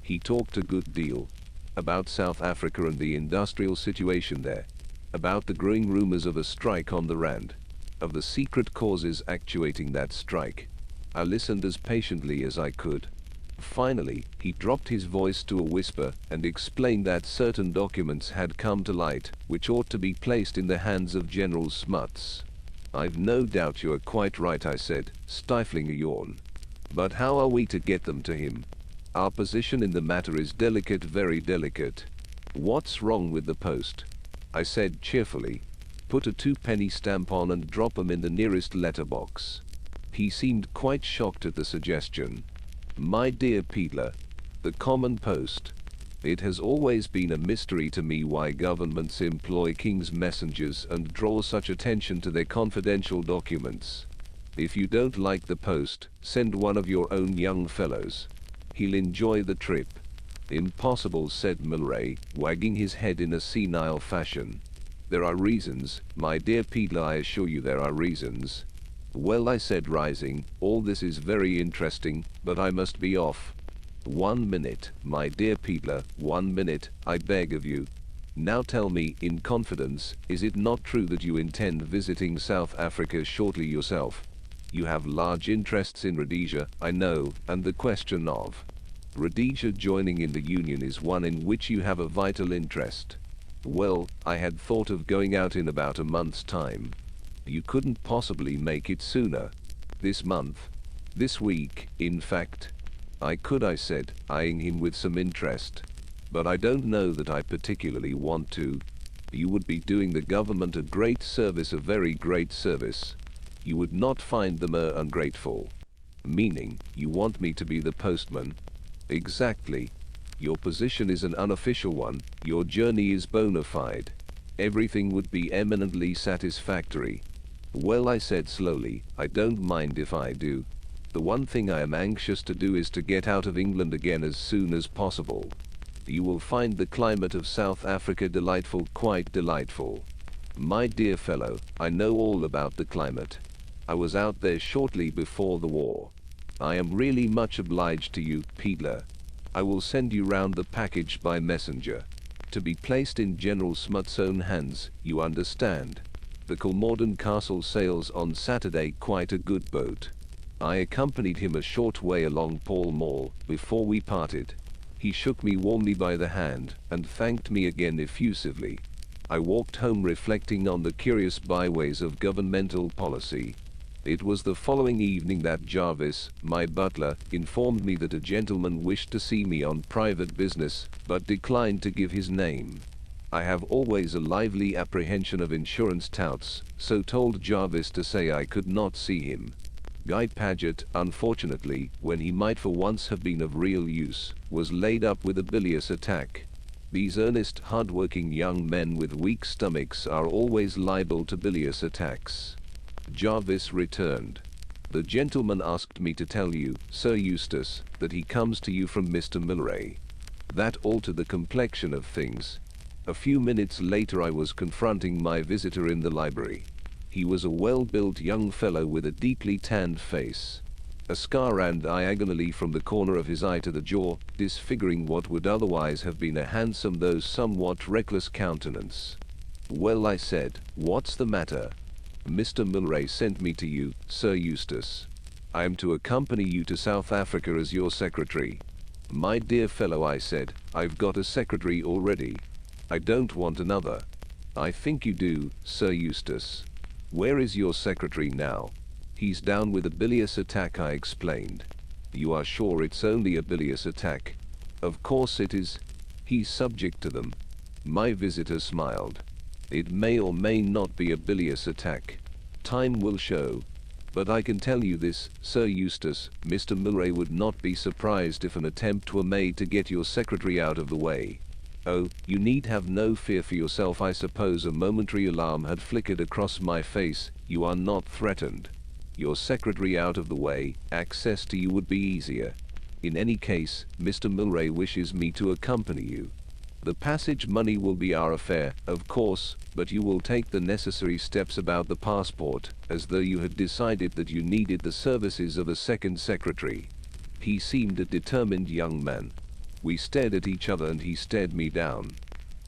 He talked a good deal. About South Africa and the industrial situation there. About the growing rumors of a strike on the Rand. Of the secret causes actuating that strike. I listened as patiently as I could. Finally, he dropped his voice to a whisper and explained that certain documents had come to light, which ought to be placed in the hands of General Smuts. I've no doubt you are quite right, I said, stifling a yawn. But how are we to get them to him? Our position in the matter is delicate, very delicate. What's wrong with the post? I said cheerfully. Put a 2-penny stamp on and drop 'em in the nearest letterbox. He seemed quite shocked at the suggestion. My dear Peter, the common post. It has always been a mystery to me why governments employ king's messengers and draw such attention to their confidential documents. If you don't like the post, send one of your own young fellows. He'll enjoy the trip. Impossible, said Milray, wagging his head in a senile fashion. There are reasons, my dear Peter, I assure you there are reasons. Well, I said, rising, all this is very interesting, but I must be off. 1 minute, my dear Peter, 1 minute, I beg of you. Now tell me, in confidence, is it not true that you intend visiting South Africa shortly yourself? You have large interests in Rhodesia, I know, and the question of Rhodesia joining in the Union is one in which you have a vital interest. Well, I had thought of going out in about a month's time. You couldn't possibly make it sooner. This month. This week, in fact. I could, I said, eyeing him with some interest. But I don't know that I particularly want to. You would be doing the government a great service, a very great service. You would not find them ungrateful. Meaning, you want me to be the postman? Exactly. Your position is an unofficial one, your journey is bona fide. Everything would be eminently satisfactory. Well, I said slowly, I don't mind if I do. The one thing I am anxious to do is to get out of England again as soon as possible. You will find the climate of South Africa delightful, quite delightful. My dear fellow, I know all about the climate. I was out there shortly before the war. I am really much obliged to you, Peedler. I will send you round the package by messenger. To be placed in General Smut's own hands, you understand. The Colmorden Castle sails on Saturday, quite a good boat. I accompanied him a short way along Pall Mall before we parted. He shook me warmly by the hand and thanked me again effusively. I walked home reflecting on the curious byways of governmental policy. It was the following evening that Jarvis, my butler, informed me that a gentleman wished to see me on private business, but declined to give his name. I have always a lively apprehension of insurance touts, so told Jarvis to say I could not see him. Guy Paget, unfortunately, when he might for once have been of real use, was laid up with a bilious attack. These earnest, hard-working young men with weak stomachs are always liable to bilious attacks. Jarvis returned. The gentleman asked me to tell you, Sir Eustace, that he comes to you from Mr. Milleray. That altered the complexion of things. A few minutes later I was confronting my visitor in the library. He was a well-built young fellow with a deeply tanned face. A scar ran diagonally from the corner of his eye to the jaw, disfiguring what would otherwise have been a handsome though somewhat reckless countenance. "Well," I said, "what's the matter?" "Mr. Milleray sent me to you, Sir Eustace. I am to accompany you to South Africa as your secretary." "My dear fellow," I said, "I've got a secretary already. I don't want another." "I think you do, Sir Eustace." "Where is your secretary now?" "He's down with a bilious attack," I explained. "You are sure it's only a bilious attack?" "Of course it is. He's subject to them." My visitor smiled. "It may or may not be a bilious attack. Time will show. But I can tell you this, Sir Eustace, Mr. Milleray would not be surprised if an attempt were made to get your secretary out of the way." "Oh, you need have no fear for yourself." I suppose a momentary alarm had flickered across my face. "You are not threatened. Your secretary out of the way, access to you would be easier. In any case, Mr. Milleray wishes me to accompany you. The passage money will be our affair, of course, but you will take the necessary steps about the passport, as though you had decided that you needed the services of a second secretary." He seemed a determined young man. We stared at each other and he stared me down.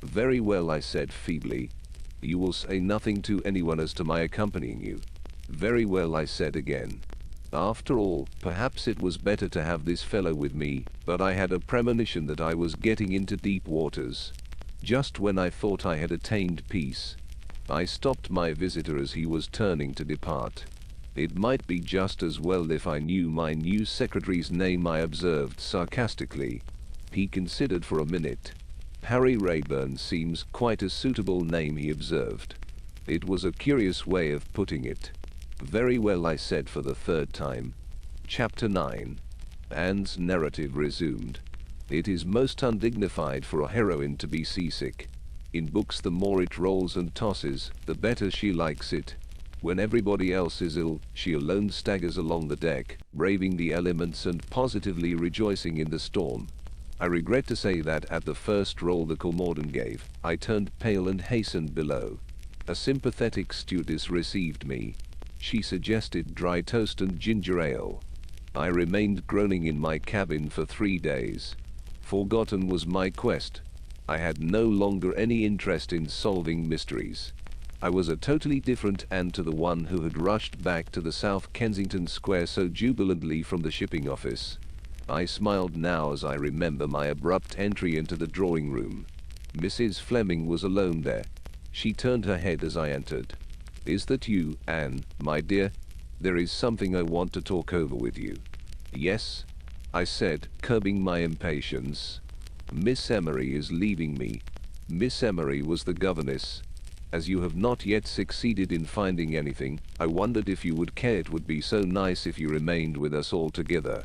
"Very well," I said feebly. "You will say nothing to anyone as to my accompanying you." "Very well," I said again. After all, perhaps it was better to have this fellow with me, but I had a premonition that I was getting into deep waters. Just when I thought I had attained peace, I stopped my visitor as he was turning to depart. "It might be just as well if I knew my new secretary's name," I observed sarcastically. He considered for a minute. "Harry Rayburn seems quite a suitable name," he observed. It was a curious way of putting it. "Very well," I said for the third time. Chapter 9. Anne's narrative resumed. It is most undignified for a heroine to be seasick. In books the more it rolls and tosses, the better she likes it. When everybody else is ill, she alone staggers along the deck, braving the elements and positively rejoicing in the storm. I regret to say that at the first roll the Colmorden gave, I turned pale and hastened below. A sympathetic stewardess received me. She suggested dry toast and ginger ale. I remained groaning in my cabin for 3 days. Forgotten was my quest. I had no longer any interest in solving mysteries. I was a totally different Anne to the one who had rushed back to the South Kensington Square so jubilantly from the shipping office. I smiled now as I remember my abrupt entry into the drawing room. Mrs. Fleming was alone there. She turned her head as I entered. "Is that you, Anne, my dear? There is something I want to talk over with you." "Yes," I said, curbing my impatience. "Miss Emery is leaving me." Miss Emery was the governess. "As you have not yet succeeded in finding anything, I wondered if you would care. It would be so nice if you remained with us all together."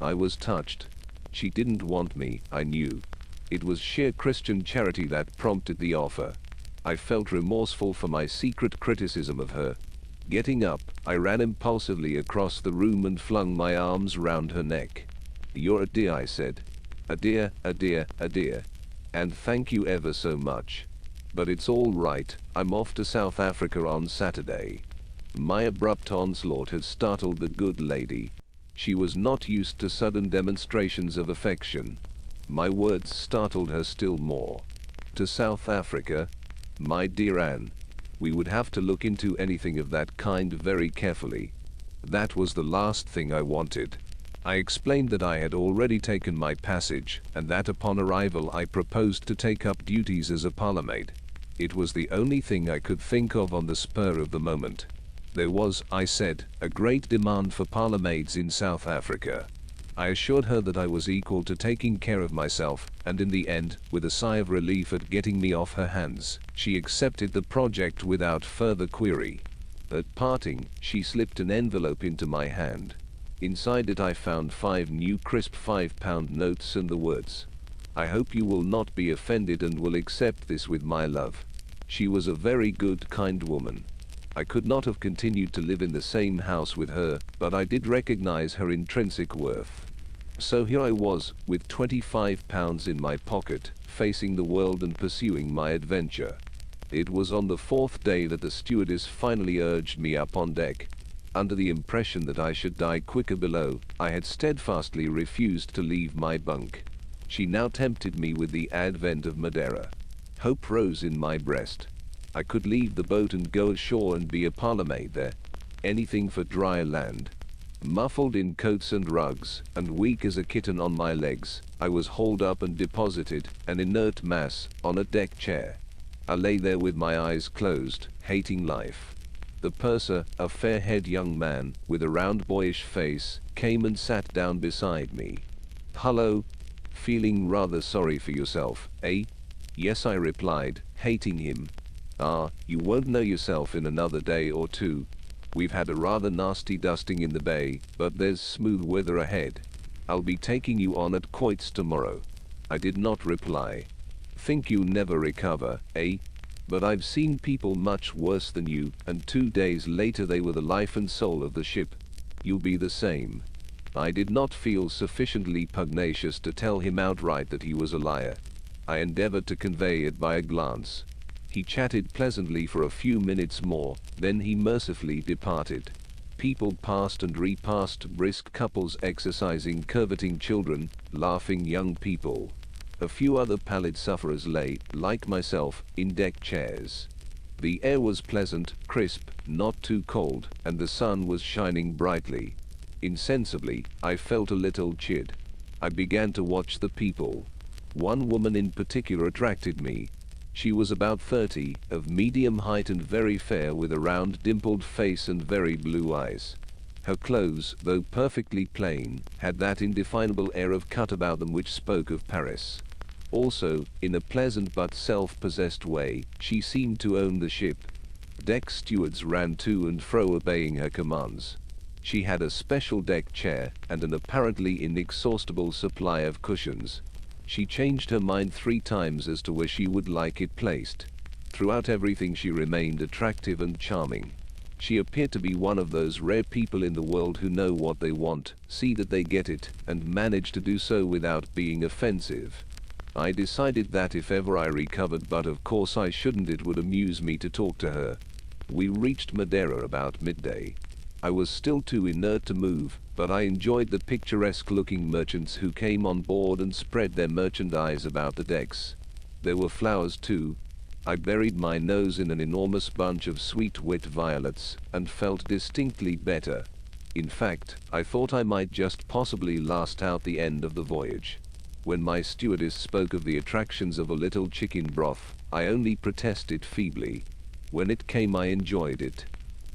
I was touched. She didn't want me, I knew. It was sheer Christian charity that prompted the offer. I felt remorseful for my secret criticism of her. Getting up, I ran impulsively across the room and flung my arms round her neck. "You're a dear," I said. A dear, a dear, a dear. And thank you ever so much. But it's all right, I'm off to South Africa on Saturday. My abrupt onslaught had startled the good lady. She was not used to sudden demonstrations of affection. My words startled her still more. To South Africa? My dear Anne, we would have to look into anything of that kind very carefully. That was the last thing I wanted. I explained that I had already taken my passage, and that upon arrival I proposed to take up duties as a parlourmaid. It was the only thing I could think of on the spur of the moment. There was, I said, a great demand for parlourmaids in South Africa. I assured her that I was equal to taking care of myself, and in the end, with a sigh of relief at getting me off her hands, she accepted the project without further query. At parting, she slipped an envelope into my hand. Inside it I found 5 new crisp £5 notes and the words, "I hope you will not be offended and will accept this with my love." She was a very good, kind woman. I could not have continued to live in the same house with her, but I did recognize her intrinsic worth. So here I was, with £25 in my pocket, facing the world and pursuing my adventure. It was on the 4th day that the stewardess finally urged me up on deck. Under the impression that I should die quicker below, I had steadfastly refused to leave my bunk. She now tempted me with the advent of Madeira. Hope rose in my breast. I could leave the boat and go ashore and be a parlourmaid there. Anything for dry land. Muffled in coats and rugs, and weak as a kitten on my legs, I was hauled up and deposited, an inert mass, on a deck chair. I lay there with my eyes closed, hating life. The purser, a fair-haired young man, with a round boyish face, came and sat down beside me. "Hullo? Feeling rather sorry for yourself, eh?" "Yes," I replied, hating him. "Ah, you won't know yourself in another day or two. We've had a rather nasty dusting in the bay, but there's smooth weather ahead. I'll be taking you on at quoits tomorrow." I did not reply. "Think you never recover, eh? But I've seen people much worse than you, and 2 days later they were the life and soul of the ship. You'll be the same." I did not feel sufficiently pugnacious to tell him outright that he was a liar. I endeavored to convey it by a glance. He chatted pleasantly for a few minutes more, then he mercifully departed. People passed and repassed, brisk couples exercising, curveting children, laughing young people. A few other pallid sufferers lay, like myself, in deck chairs. The air was pleasant, crisp, not too cold, and the sun was shining brightly. Insensibly, I felt a little chid. I began to watch the people. One woman in particular attracted me. She was about 30, of medium height and very fair, with a round dimpled face and very blue eyes. Her clothes, though perfectly plain, had that indefinable air of cut about them which spoke of Paris. Also, in a pleasant but self-possessed way, she seemed to own the ship. Deck stewards ran to and fro obeying her commands. She had a special deck chair, and an apparently inexhaustible supply of cushions. She changed her mind 3 times as to where she would like it placed. Throughout everything she remained attractive and charming. She appeared to be one of those rare people in the world who know what they want, see that they get it, and manage to do so without being offensive. I decided that if ever I recovered, but of course I shouldn't, it would amuse me to talk to her. We reached Madeira about midday. I was still too inert to move, but I enjoyed the picturesque-looking merchants who came on board and spread their merchandise about the decks. There were flowers too. I buried my nose in an enormous bunch of sweet wet violets, and felt distinctly better. In fact, I thought I might just possibly last out the end of the voyage. When my stewardess spoke of the attractions of a little chicken broth, I only protested feebly. When it came, I enjoyed it.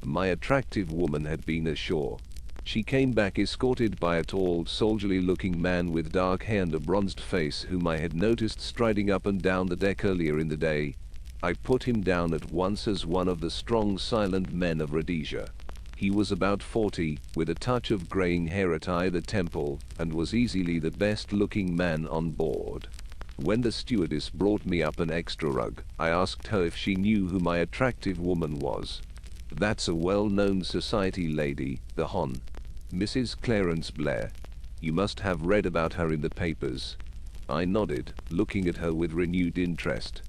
My attractive woman had been ashore. She came back escorted by a tall, soldierly-looking man with dark hair and a bronzed face, whom I had noticed striding up and down the deck earlier in the day. I put him down at once as one of the strong, silent men of Rhodesia. He was about 40, with a touch of graying hair at either temple, and was easily the best-looking man on board. When the stewardess brought me up an extra rug, I asked her if she knew who my attractive woman was. "That's a well-known society lady, the Hon. Mrs. Clarence Blair. You must have read about her in the papers. I nodded, looking at her with renewed interest.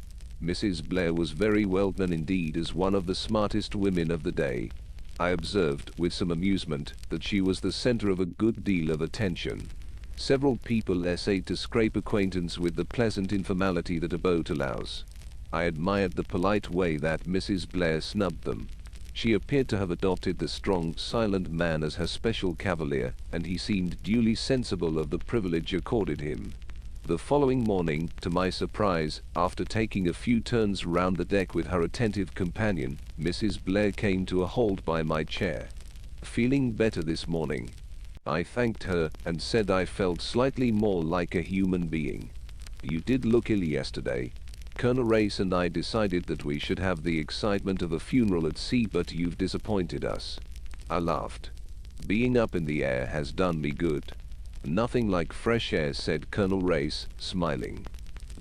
Mrs. Blair was very well known indeed as one of the smartest women of the day. I observed, with some amusement, that she was the center of a good deal of attention. Several people essayed to scrape acquaintance with the pleasant informality that a boat allows. I admired the polite way that Mrs. Blair snubbed them. She appeared to have adopted the strong, silent man as her special cavalier, and he seemed duly sensible of the privilege accorded him. The following morning, to my surprise, after taking a few turns round the deck with her attentive companion, Mrs. Blair came to a halt by my chair. Feeling better this morning, I thanked her and said I felt slightly more like a human being. You did look ill yesterday. Colonel Race and I decided that we should have the excitement of a funeral at sea, but you've disappointed us. I laughed. Being up in the air has done me good. Nothing like fresh air, said Colonel Race, smiling.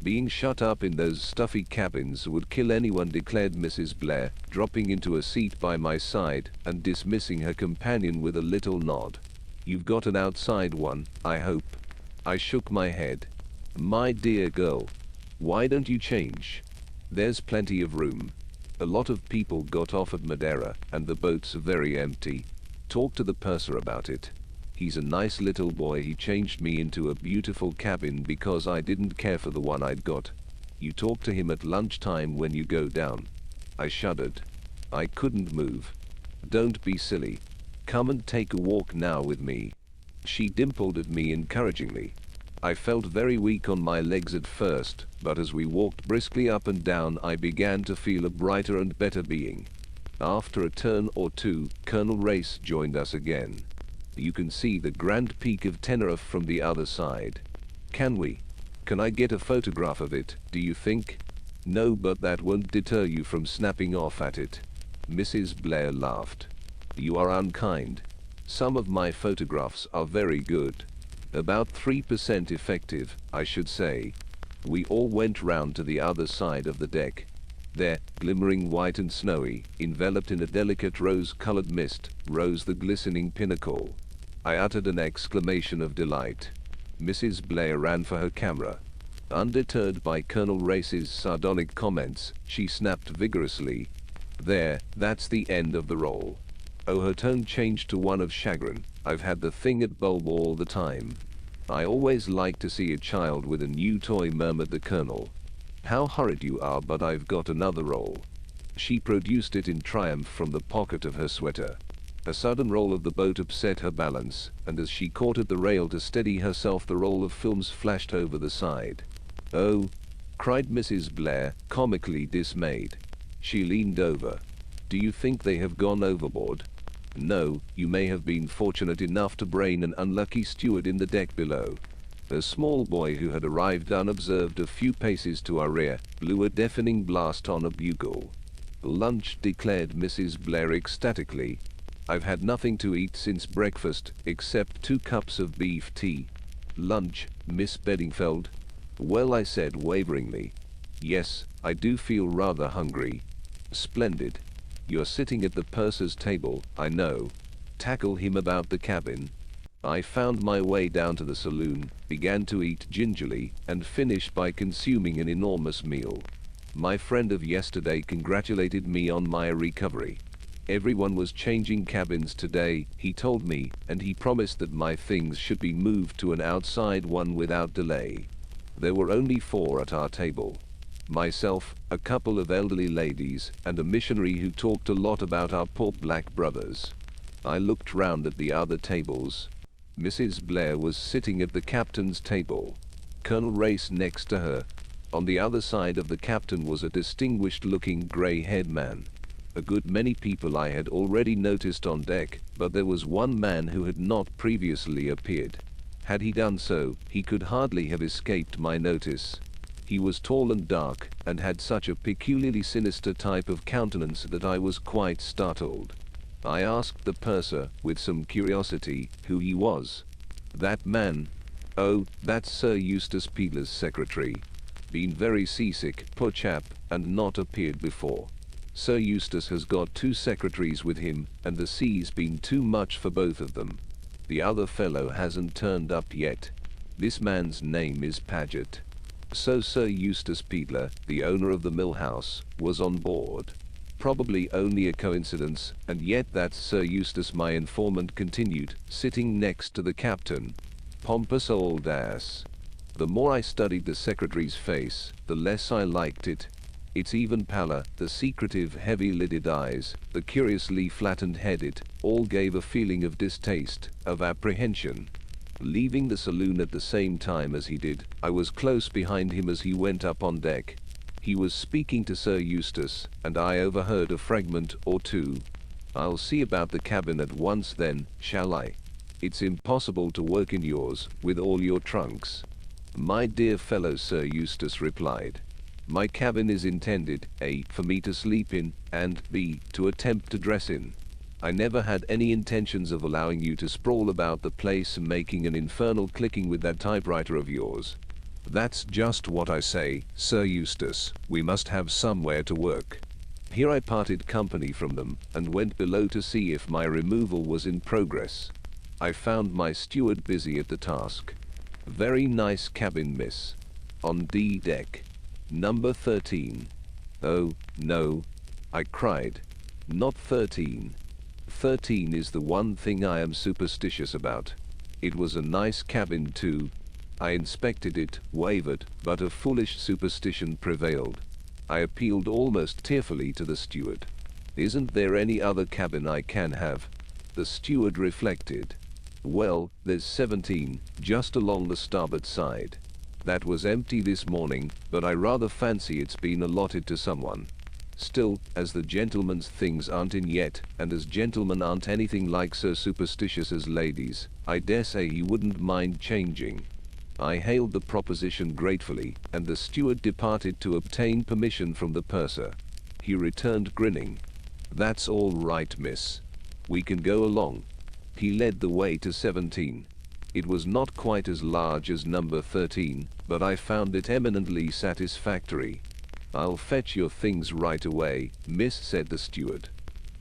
Being shut up in those stuffy cabins would kill anyone, declared Mrs. Blair, dropping into a seat by my side and dismissing her companion with a little nod. You've got an outside one, I hope. I shook my head. My dear girl, why don't you change? There's plenty of room. A lot of people got off at Madeira, and the boat's very empty. Talk to the purser about it. He's a nice little boy. He changed me into a beautiful cabin because I didn't care for the one I'd got. You talk to him at lunchtime when you go down. I shuddered. I couldn't move. Don't be silly. Come and take a walk now with me. She dimpled at me encouragingly. I felt very weak on my legs at first, but as we walked briskly up and down I began to feel a brighter and better being. After a turn or two, Colonel Race joined us again. You can see the grand peak of Tenerife from the other side. Can we? Can I get a photograph of it, do you think? No, but that won't deter you from snapping off at it. Mrs. Blair laughed. You are unkind. Some of my photographs are very good. About 3% effective, I should say. We all went round to the other side of the deck. There, glimmering white and snowy, enveloped in a delicate rose-colored mist, rose the glistening pinnacle. I uttered an exclamation of delight. Mrs. Blair ran for her camera. Undeterred by Colonel Race's sardonic comments, she snapped vigorously. There, that's the end of the roll. Oh, her tone changed to one of chagrin. I've had the thing at bulb all the time. I always like to see a child with a new toy, murmured the Colonel. How horrid you are, but I've got another roll. She produced it in triumph from the pocket of her sweater. A sudden roll of the boat upset her balance, and as she caught at the rail to steady herself, the roll of films flashed over the side. Oh, cried Mrs. Blair, comically dismayed. She leaned over. Do you think they have gone overboard? No, you may have been fortunate enough to brain an unlucky steward in the deck below. A small boy who had arrived unobserved a few paces to our rear blew a deafening blast on a bugle. Lunch, declared Mrs. Blair ecstatically. I've had nothing to eat since breakfast, except 2 cups of beef tea. Lunch, Miss Beddingfeld? Well, I said waveringly. Yes, I do feel rather hungry. Splendid. You're sitting at the purser's table, I know. Tackle him about the cabin. I found my way down to the saloon, began to eat gingerly, and finished by consuming an enormous meal. My friend of yesterday congratulated me on my recovery. Everyone was changing cabins today, he told me, and he promised that my things should be moved to an outside one without delay. There were only 4 at our table. Myself, a couple of elderly ladies, and a missionary who talked a lot about our poor black brothers. I looked round at the other tables. Mrs. Blair was sitting at the captain's table. Colonel Race next to her. On the other side of the captain was a distinguished-looking grey-haired man. A good many people I had already noticed on deck, but there was one man who had not previously appeared. Had he done so, he could hardly have escaped my notice. He was tall and dark, and had such a peculiarly sinister type of countenance that I was quite startled. I asked the purser, with some curiosity, who he was. That man? Oh, that's Sir Eustace Peeler's secretary. Been very seasick, poor chap, and not appeared before. Sir Eustace has got 2 secretaries with him, and the sea's been too much for both of them. The other fellow hasn't turned up yet. This man's name is Paget. So Sir Eustace Peedler, the owner of the mill house, was on board. Probably only a coincidence, and yet that's Sir Eustace, my informant continued, sitting next to the captain. Pompous old ass. The more I studied the secretary's face, the less I liked it. Its even pallor, the secretive, heavy-lidded eyes, the curiously flattened head, all gave a feeling of distaste, of apprehension. Leaving the saloon at the same time as he did, I was close behind him as he went up on deck. He was speaking to Sir Eustace, and I overheard a fragment or two. "I'll see about the cabin at once then, shall I? It's impossible to work in yours, with all your trunks." "My dear fellow," Sir Eustace replied, "my cabin is intended, A, for me to sleep in, and B, to attempt to dress in. I never had any intentions of allowing you to sprawl about the place and making an infernal clicking with that typewriter of yours." "That's just what I say, Sir Eustace. We must have somewhere to work." Here I parted company from them, and went below to see if my removal was in progress. I found my steward busy at the task. "Very nice cabin, miss. On D deck. Number 13. "Oh, no," I cried. "Not 13. 13 is the one thing I am superstitious about. It was a nice cabin too. I inspected it, wavered, but a foolish superstition prevailed. I appealed almost tearfully to the steward. "Isn't there any other cabin I can have?" The steward reflected. "Well, there's 17, just along the starboard side. That was empty this morning, but I rather fancy it's been allotted to someone. Still, as the gentleman's things aren't in yet, and as gentlemen aren't anything like so superstitious as ladies, I dare say he wouldn't mind changing." I hailed the proposition gratefully, and the steward departed to obtain permission from the purser. He returned grinning. "That's all right, miss. We can go along." He led the way to 17. It was not quite as large as number 13, but I found it eminently satisfactory. "I'll fetch your things right away, miss," said the steward.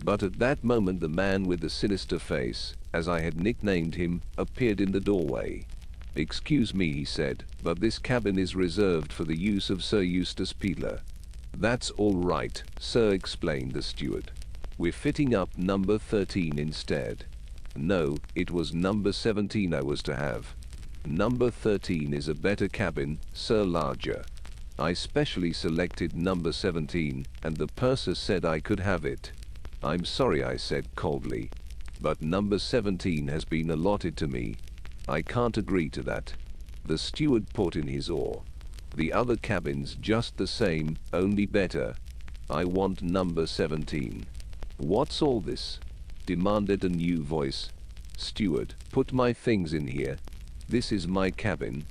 But at that moment the man with the sinister face, as I had nicknamed him, appeared in the doorway. "Excuse me," he said, "but this cabin is reserved for the use of Sir Eustace Peedler." "That's all right, sir," explained the steward. "We're fitting up number 13 instead." No, it was number 17 I was to have. "Number 13 is a better cabin, sir, larger." I specially selected number 17, and the purser said I could have it. "I'm sorry," I said coldly, "but number 17 has been allotted to me. I can't agree to that." The steward put in his oar. "The other cabin's just the same, only better. I want number 17. "What's all this?" demanded a new voice. "Steward, put my things in here. This is my cabin."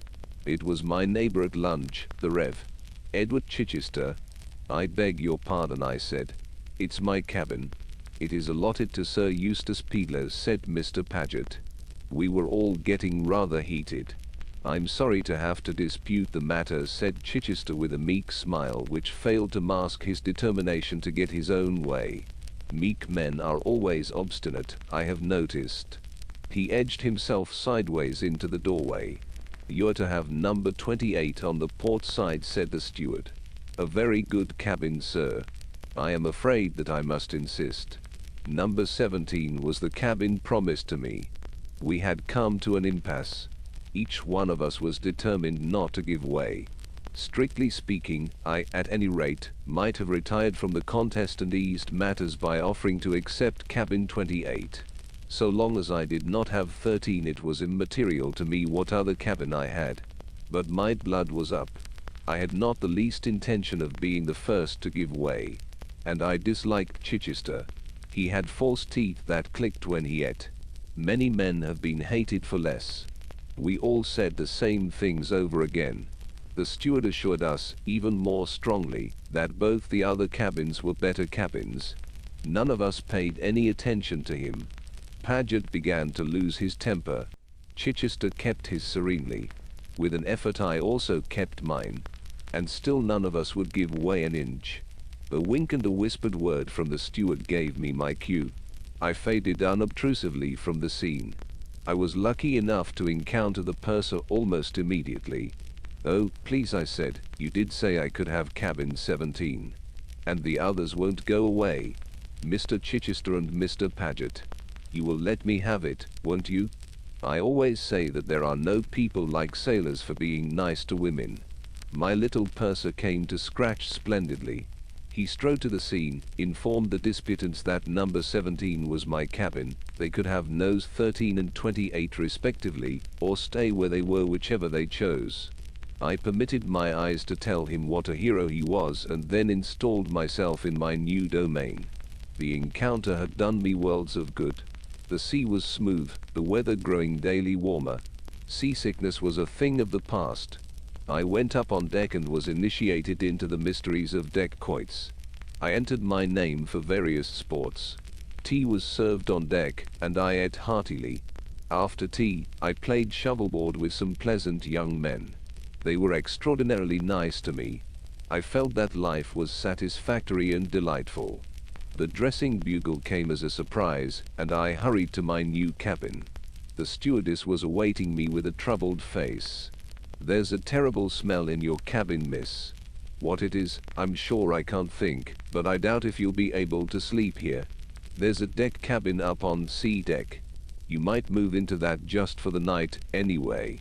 It was my neighbor at lunch, the Rev. Edward Chichester. "I beg your pardon," I said. "It's my cabin. It is allotted to Sir Eustace Peedler," said Mr. Paget. We were all getting rather heated. "I'm sorry to have to dispute the matter," said Chichester with a meek smile which failed to mask his determination to get his own way. Meek men are always obstinate, I have noticed. He edged himself sideways into the doorway. "You're to have number 28 on the port side," said the steward. "A very good cabin, sir. I am afraid that I must insist. Number 17 was the cabin promised to me." We had come to an impasse. Each one of us was determined not to give way. Strictly speaking, I, at any rate, might have retired from the contest and eased matters by offering to accept cabin 28. So long as I did not have 13, it was immaterial to me what other cabin I had. But my blood was up. I had not the least intention of being the first to give way. And I disliked Chichester. He had false teeth that clicked when he ate. Many men have been hated for less. We all said the same things over again. The steward assured us, even more strongly, that both the other cabins were better cabins. None of us paid any attention to him. Paget began to lose his temper. Chichester kept his serenely. With an effort I also kept mine. And still none of us would give way an inch. A wink and a whispered word from the steward gave me my cue. I faded unobtrusively from the scene. I was lucky enough to encounter the purser almost immediately. "Oh, please," I said, "you did say I could have cabin 17. And the others won't go away. Mr. Chichester and Mr. Paget. You will let me have it, won't you? I always say that there are no people like sailors for being nice to women." My little purser came to scratch splendidly. He strode to the scene, informed the disputants that number 17 was my cabin. They could have nose 13 and 28 respectively, or stay where they were, whichever they chose. I permitted my eyes to tell him what a hero he was, and then installed myself in my new domain. The encounter had done me worlds of good. The sea was smooth, the weather growing daily warmer. Seasickness was a thing of the past. I went up on deck and was initiated into the mysteries of deck quoits. I entered my name for various sports. Tea was served on deck, and I ate heartily. After tea, I played shovelboard with some pleasant young men. They were extraordinarily nice to me. I felt that life was satisfactory and delightful. The dressing bugle came as a surprise, and I hurried to my new cabin. The stewardess was awaiting me with a troubled face. "There's a terrible smell in your cabin, miss. What it is, I'm sure I can't think, but I doubt if you'll be able to sleep here. There's a deck cabin up on C deck. You might move into that just for the night, anyway."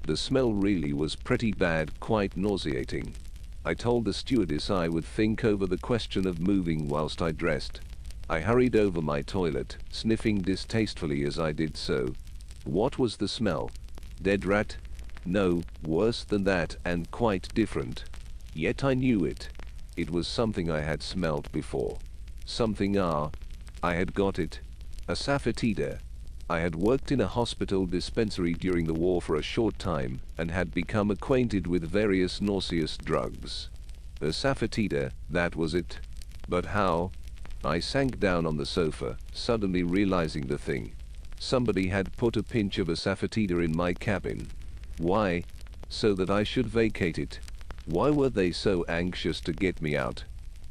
The smell really was pretty bad, quite nauseating. I told the stewardess I would think over the question of moving whilst I dressed. I hurried over my toilet, sniffing distastefully as I did so. What was the smell? Dead rat? No, worse than that, and quite different. Yet I knew it. It was something I had smelt before. Something I had got it. A saphitida. I had worked in a hospital dispensary during the war for a short time, and had become acquainted with various nauseous drugs. A saphitida, that was it. But how? I sank down on the sofa, suddenly realizing the thing. Somebody had put a pinch of a saphitida in my cabin. Why? So that I should vacate it. Why were they so anxious to get me out?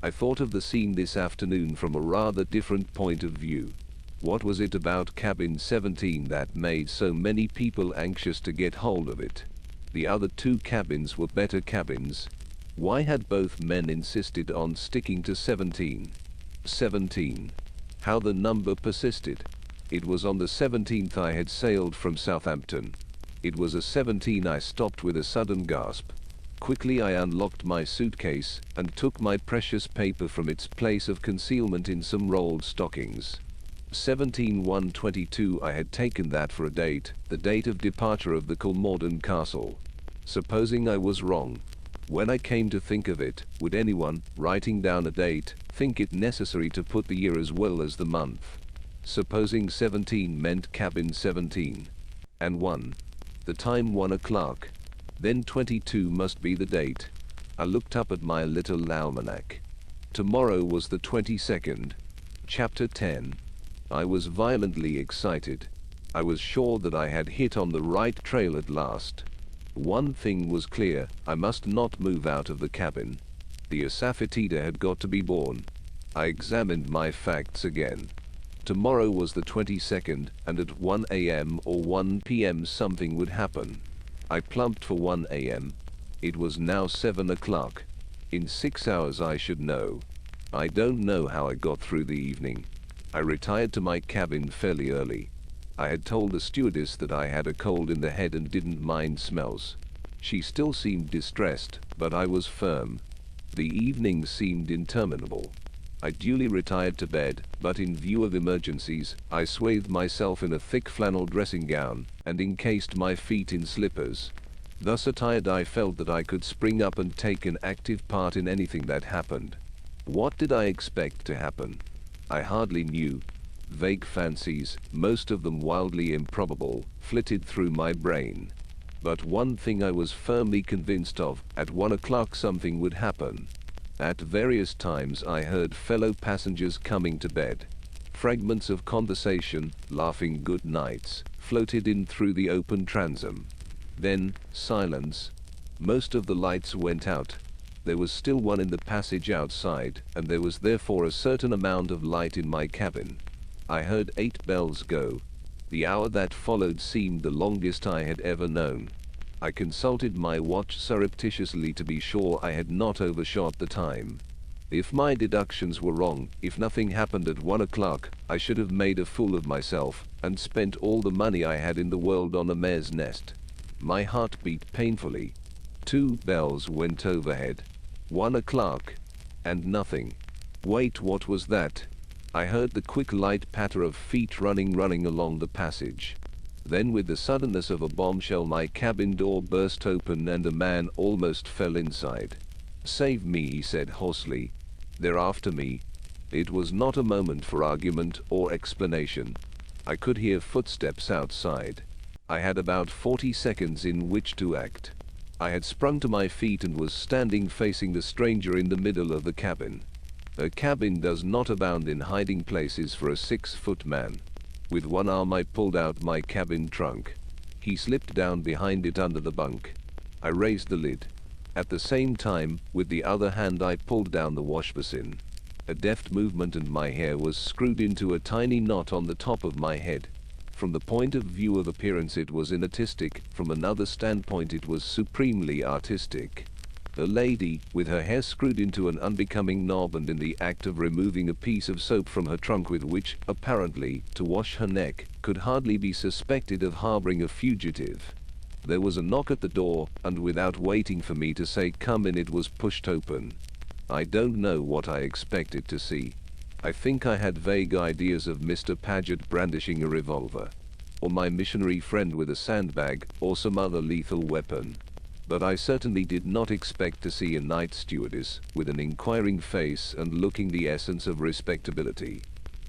I thought of the scene this afternoon from a rather different point of view. What was it about cabin 17 that made so many people anxious to get hold of it? The other two cabins were better cabins. Why had both men insisted on sticking to 17? 17. How the number persisted. It was on the 17th I had sailed from Southampton. It was a 17. I stopped with a sudden gasp. Quickly I unlocked my suitcase and took my precious paper from its place of concealment in some rolled stockings. 17/1/22. I had taken that for a date, the date of departure of the Kilmorden Castle. Supposing I was wrong. When I came to think of it, would anyone, writing down a date, think it necessary to put the year as well as the month? Supposing 17 meant cabin 17. And 1. The time 1 o'clock. Then 22 must be the date. I looked up at my little almanac. Tomorrow was the 22nd. Chapter 10. I was violently excited. I was sure that I had hit on the right trail at last. One thing was clear, I must not move out of the cabin. The asafoetida had got to be born. I examined my facts again. Tomorrow was the 22nd, and at 1 a.m. or 1 p.m. something would happen. I plumped for 1 a.m. It was now 7 o'clock. In 6 hours I should know. I don't know how I got through the evening. I retired to my cabin fairly early. I had told the stewardess that I had a cold in the head and didn't mind smells. She still seemed distressed, but I was firm. The evening seemed interminable. I duly retired to bed, but in view of emergencies, I swathed myself in a thick flannel dressing gown, and encased my feet in slippers. Thus attired I felt that I could spring up and take an active part in anything that happened. What did I expect to happen? I hardly knew. Vague fancies, most of them wildly improbable, flitted through my brain. But one thing I was firmly convinced of, at 1 o'clock something would happen. At various times I heard fellow passengers coming to bed. Fragments of conversation, laughing good nights, floated in through the open transom. Then, silence. Most of the lights went out. There was still one in the passage outside, and there was therefore a certain amount of light in my cabin. I heard 8 bells go. The hour that followed seemed the longest I had ever known. I consulted my watch surreptitiously to be sure I had not overshot the time. If my deductions were wrong, if nothing happened at 1 o'clock, I should have made a fool of myself, and spent all the money I had in the world on a mare's nest. My heart beat painfully. 2 bells went overhead. 1 o'clock. And nothing. Wait, what was that? I heard the quick light patter of feet running along the passage. Then with the suddenness of a bombshell my cabin door burst open and a man almost fell inside. "Save me," he said hoarsely. "They're after me." It was not a moment for argument or explanation. I could hear footsteps outside. I had about 40 seconds in which to act. I had sprung to my feet and was standing facing the stranger in the middle of the cabin. A cabin does not abound in hiding places for a 6-foot man. With one arm I pulled out my cabin trunk. He slipped down behind it under the bunk. I raised the lid. At the same time, with the other hand I pulled down the wash basin. A deft movement and my hair was screwed into a tiny knot on the top of my head. From the point of view of appearance it was inartistic, from another standpoint it was supremely artistic. A lady, with her hair screwed into an unbecoming knob and in the act of removing a piece of soap from her trunk with which, apparently, to wash her neck, could hardly be suspected of harboring a fugitive. There was a knock at the door, and without waiting for me to say come in it was pushed open. I don't know what I expected to see. I think I had vague ideas of Mr. Paget brandishing a revolver, or my missionary friend with a sandbag, or some other lethal weapon. But I certainly did not expect to see a night stewardess, with an inquiring face and looking the essence of respectability.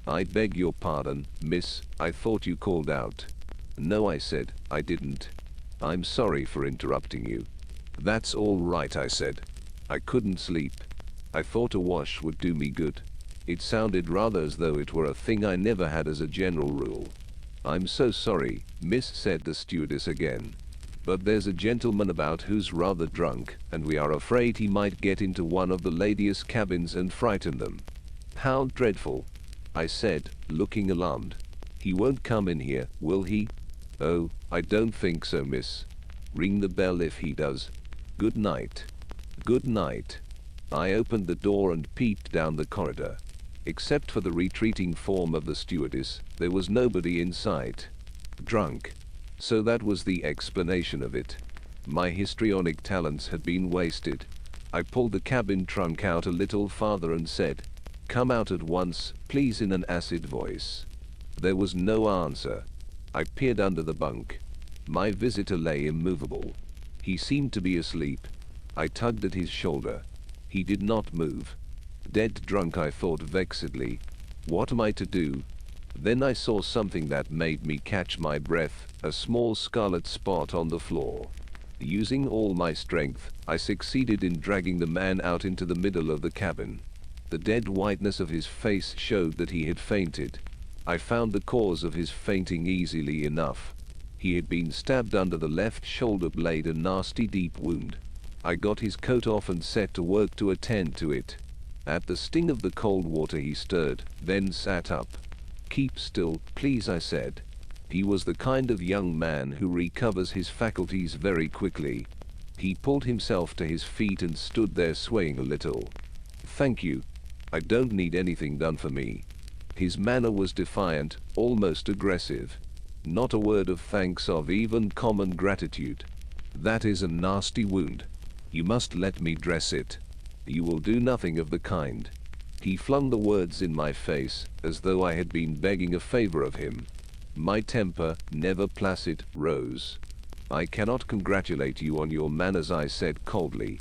"I beg your pardon, miss, I thought you called out." "No," I said, "I didn't. I'm sorry for interrupting you." "That's all right," I said. I couldn't sleep. I thought a wash would do me good. It sounded rather as though it were a thing I never had as a general rule. "I'm so sorry, miss," said the stewardess again. "But there's a gentleman about who's rather drunk, and we are afraid he might get into one of the ladies' cabins and frighten them." "How dreadful," I said, looking alarmed. "He won't come in here, will he?" "Oh, I don't think so, miss. Ring the bell if he does. Good night." "Good night." I opened the door and peeped down the corridor. Except for the retreating form of the stewardess, there was nobody in sight. Drunk. So that was the explanation of it. My histrionic talents had been wasted. I pulled the cabin trunk out a little farther and said, "Come out at once, please," in an acid voice. There was no answer. I peered under the bunk. My visitor lay immovable. He seemed to be asleep. I tugged at his shoulder. He did not move. Dead drunk, I thought vexedly. What am I to do? Then I saw something that made me catch my breath, a small scarlet spot on the floor. Using all my strength, I succeeded in dragging the man out into the middle of the cabin. The dead whiteness of his face showed that he had fainted. I found the cause of his fainting easily enough. He had been stabbed under the left shoulder blade, a nasty deep wound. I got his coat off and set to work to attend to it. At the sting of the cold water he stirred, then sat up. "Keep still, please," I said. He was the kind of young man who recovers his faculties very quickly. He pulled himself to his feet and stood there swaying a little. "Thank you. I don't need anything done for me." His manner was defiant, almost aggressive. Not a word of thanks, of even common gratitude. "That is a nasty wound. You must let me dress it." "You will do nothing of the kind." He flung the words in my face, as though I had been begging a favor of him. My temper, never placid, rose. "I cannot congratulate you on your manners," I said coldly.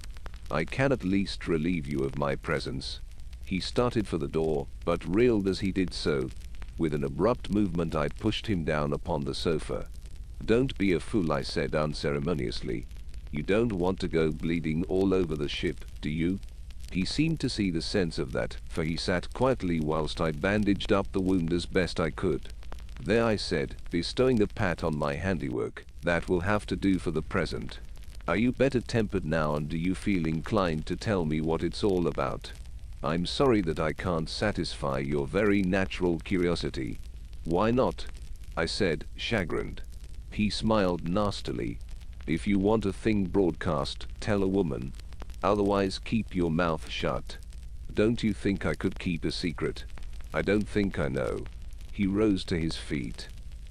"I can at least relieve you of my presence." He started for the door, but reeled as he did so. With an abrupt movement I pushed him down upon the sofa. "Don't be a fool," I said unceremoniously. "You don't want to go bleeding all over the ship, do you?" He seemed to see the sense of that, for he sat quietly whilst I bandaged up the wound as best I could. "There," I said, bestowing a pat on my handiwork, "that will have to do for the present. Are you better tempered now, and do you feel inclined to tell me what it's all about?" "I'm sorry that I can't satisfy your very natural curiosity." "Why not?" I said, chagrined. He smiled nastily. If you want a thing broadcast, tell a woman. Otherwise keep your mouth shut. Don't you think I could keep a secret? I don't think I know. He rose to his feet.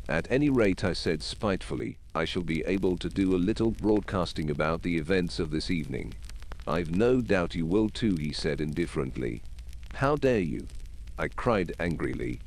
At any rate, I said spitefully, I shall be able to do a little broadcasting about the events of this evening. I've no doubt you will too, he said indifferently. How dare you? I cried angrily.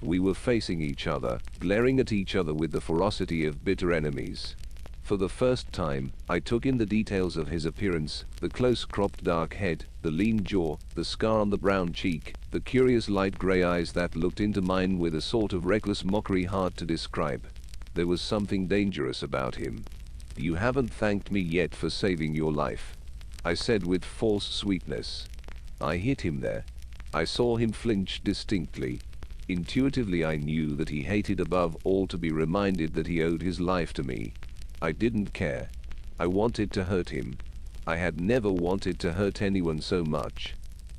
We were facing each other, glaring at each other with the ferocity of bitter enemies. For the first time, I took in the details of his appearance, the close-cropped dark head, the lean jaw, the scar on the brown cheek, the curious light grey eyes that looked into mine with a sort of reckless mockery hard to describe. There was something dangerous about him. You haven't thanked me yet for saving your life, I said with false sweetness. I hit him there. I saw him flinch distinctly. Intuitively I knew that he hated above all to be reminded that he owed his life to me. I didn't care. I wanted to hurt him. I had never wanted to hurt anyone so much.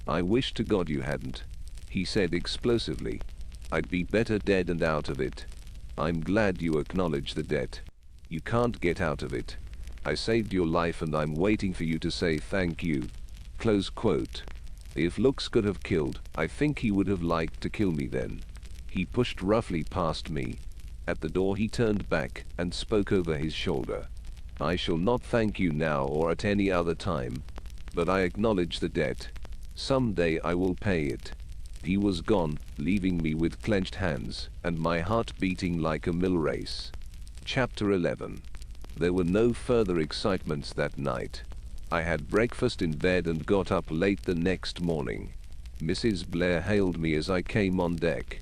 I wish to God you hadn't, he said explosively. I'd be better dead and out of it. I'm glad you acknowledge the debt. You can't get out of it. I saved your life and I'm waiting for you to say thank you. Close quote. If looks could have killed, I think he would have liked to kill me then. He pushed roughly past me. At the door he turned back and spoke over his shoulder. I shall not thank you now or at any other time, but I acknowledge the debt. Some day I will pay it. He was gone, leaving me with clenched hands and my heart beating like a mill race. Chapter 11. There were no further excitements that night. I had breakfast in bed and got up late the next morning. Mrs. Blair hailed me as I came on deck.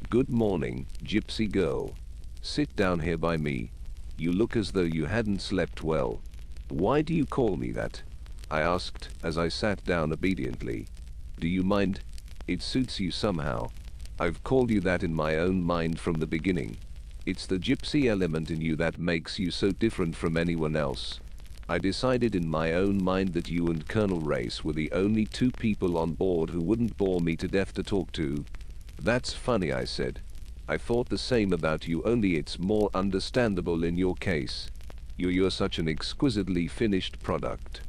Good morning, gypsy girl. Sit down here by me. You look as though you hadn't slept well. Why do you call me that? I asked as I sat down obediently. Do you mind? It suits you somehow. I've called you that in my own mind from the beginning. It's the gypsy element in you that makes you so different from anyone else. I decided in my own mind that you and Colonel Race were the only two people on board who wouldn't bore me to death to talk to. That's funny, I said. I thought the same about you, only it's more understandable in your case. You're such an exquisitely finished product.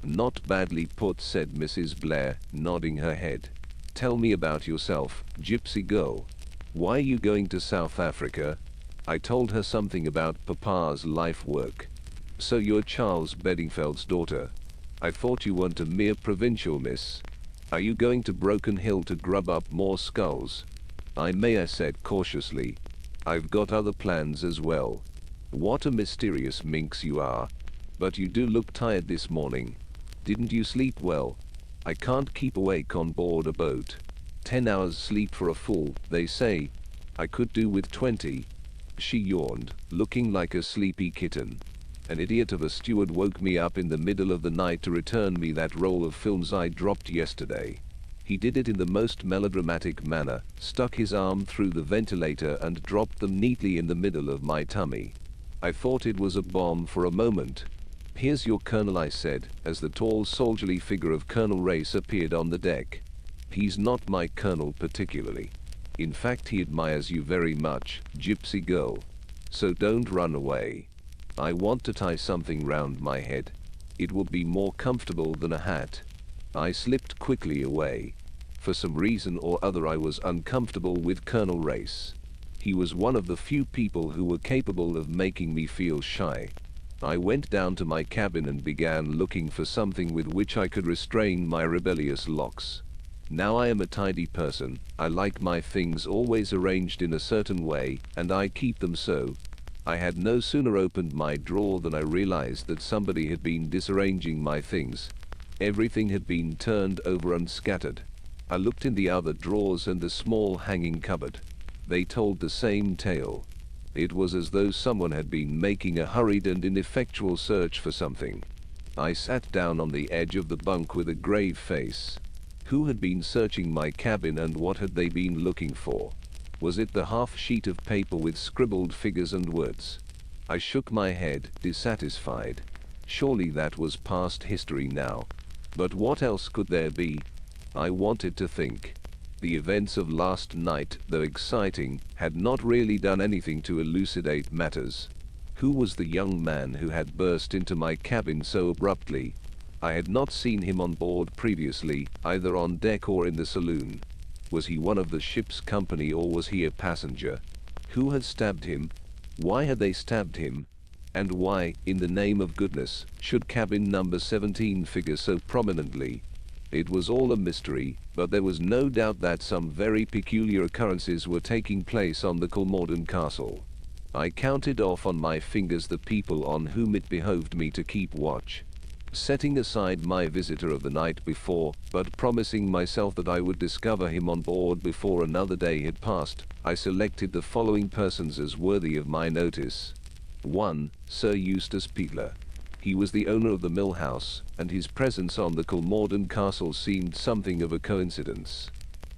Not badly put, said Mrs. Blair, nodding her head. Tell me about yourself, gypsy girl. Why are you going to South Africa? I told her something about Papa's life work. So you're Charles Beddingfeld's daughter. I thought you weren't a mere provincial miss. Are you going to Broken Hill to grub up more skulls? I may, I said cautiously. I've got other plans as well. What a mysterious minx you are. But you do look tired this morning. Didn't you sleep well? I can't keep awake on board a boat. 10 hours sleep for a fool, they say. I could do with 20. She yawned, looking like a sleepy kitten. An idiot of a steward woke me up in the middle of the night to return me that roll of films I dropped yesterday. He did it in the most melodramatic manner, stuck his arm through the ventilator and dropped them neatly in the middle of my tummy. I thought it was a bomb for a moment. Here's your colonel, I said, as the tall soldierly figure of Colonel Race appeared on the deck. He's not my colonel particularly. In fact, he admires you very much, gypsy girl. So don't run away. I want to tie something round my head. It will be more comfortable than a hat. I slipped quickly away. For some reason or other I was uncomfortable with Colonel Race. He was one of the few people who were capable of making me feel shy. I went down to my cabin and began looking for something with which I could restrain my rebellious locks. Now I am a tidy person. I like my things always arranged in a certain way, and I keep them so. I had no sooner opened my drawer than I realized that somebody had been disarranging my things. Everything had been turned over and scattered. I looked in the other drawers and the small hanging cupboard. They told the same tale. It was as though someone had been making a hurried and ineffectual search for something. I sat down on the edge of the bunk with a grave face. Who had been searching my cabin and what had they been looking for? Was it the half sheet of paper with scribbled figures and words? I shook my head, dissatisfied. Surely that was past history now. But what else could there be? I wanted to think. The events of last night, though exciting, had not really done anything to elucidate matters. Who was the young man who had burst into my cabin so abruptly? I had not seen him on board previously, either on deck or in the saloon. Was he one of the ship's company, or was he a passenger? Who had stabbed him? Why had they stabbed him? And why, in the name of goodness, should cabin number 17 figure so prominently? It was all a mystery, but there was no doubt that some very peculiar occurrences were taking place on the Kolmorden castle. I counted off on my fingers the people on whom it behoved me to keep watch. Setting aside my visitor of the night before, but promising myself that I would discover him on board before another day had passed, I selected the following persons as worthy of my notice. 1. Sir Eustace Peeler. He was the owner of the mill house, and his presence on the Kolmorden castle seemed something of a coincidence.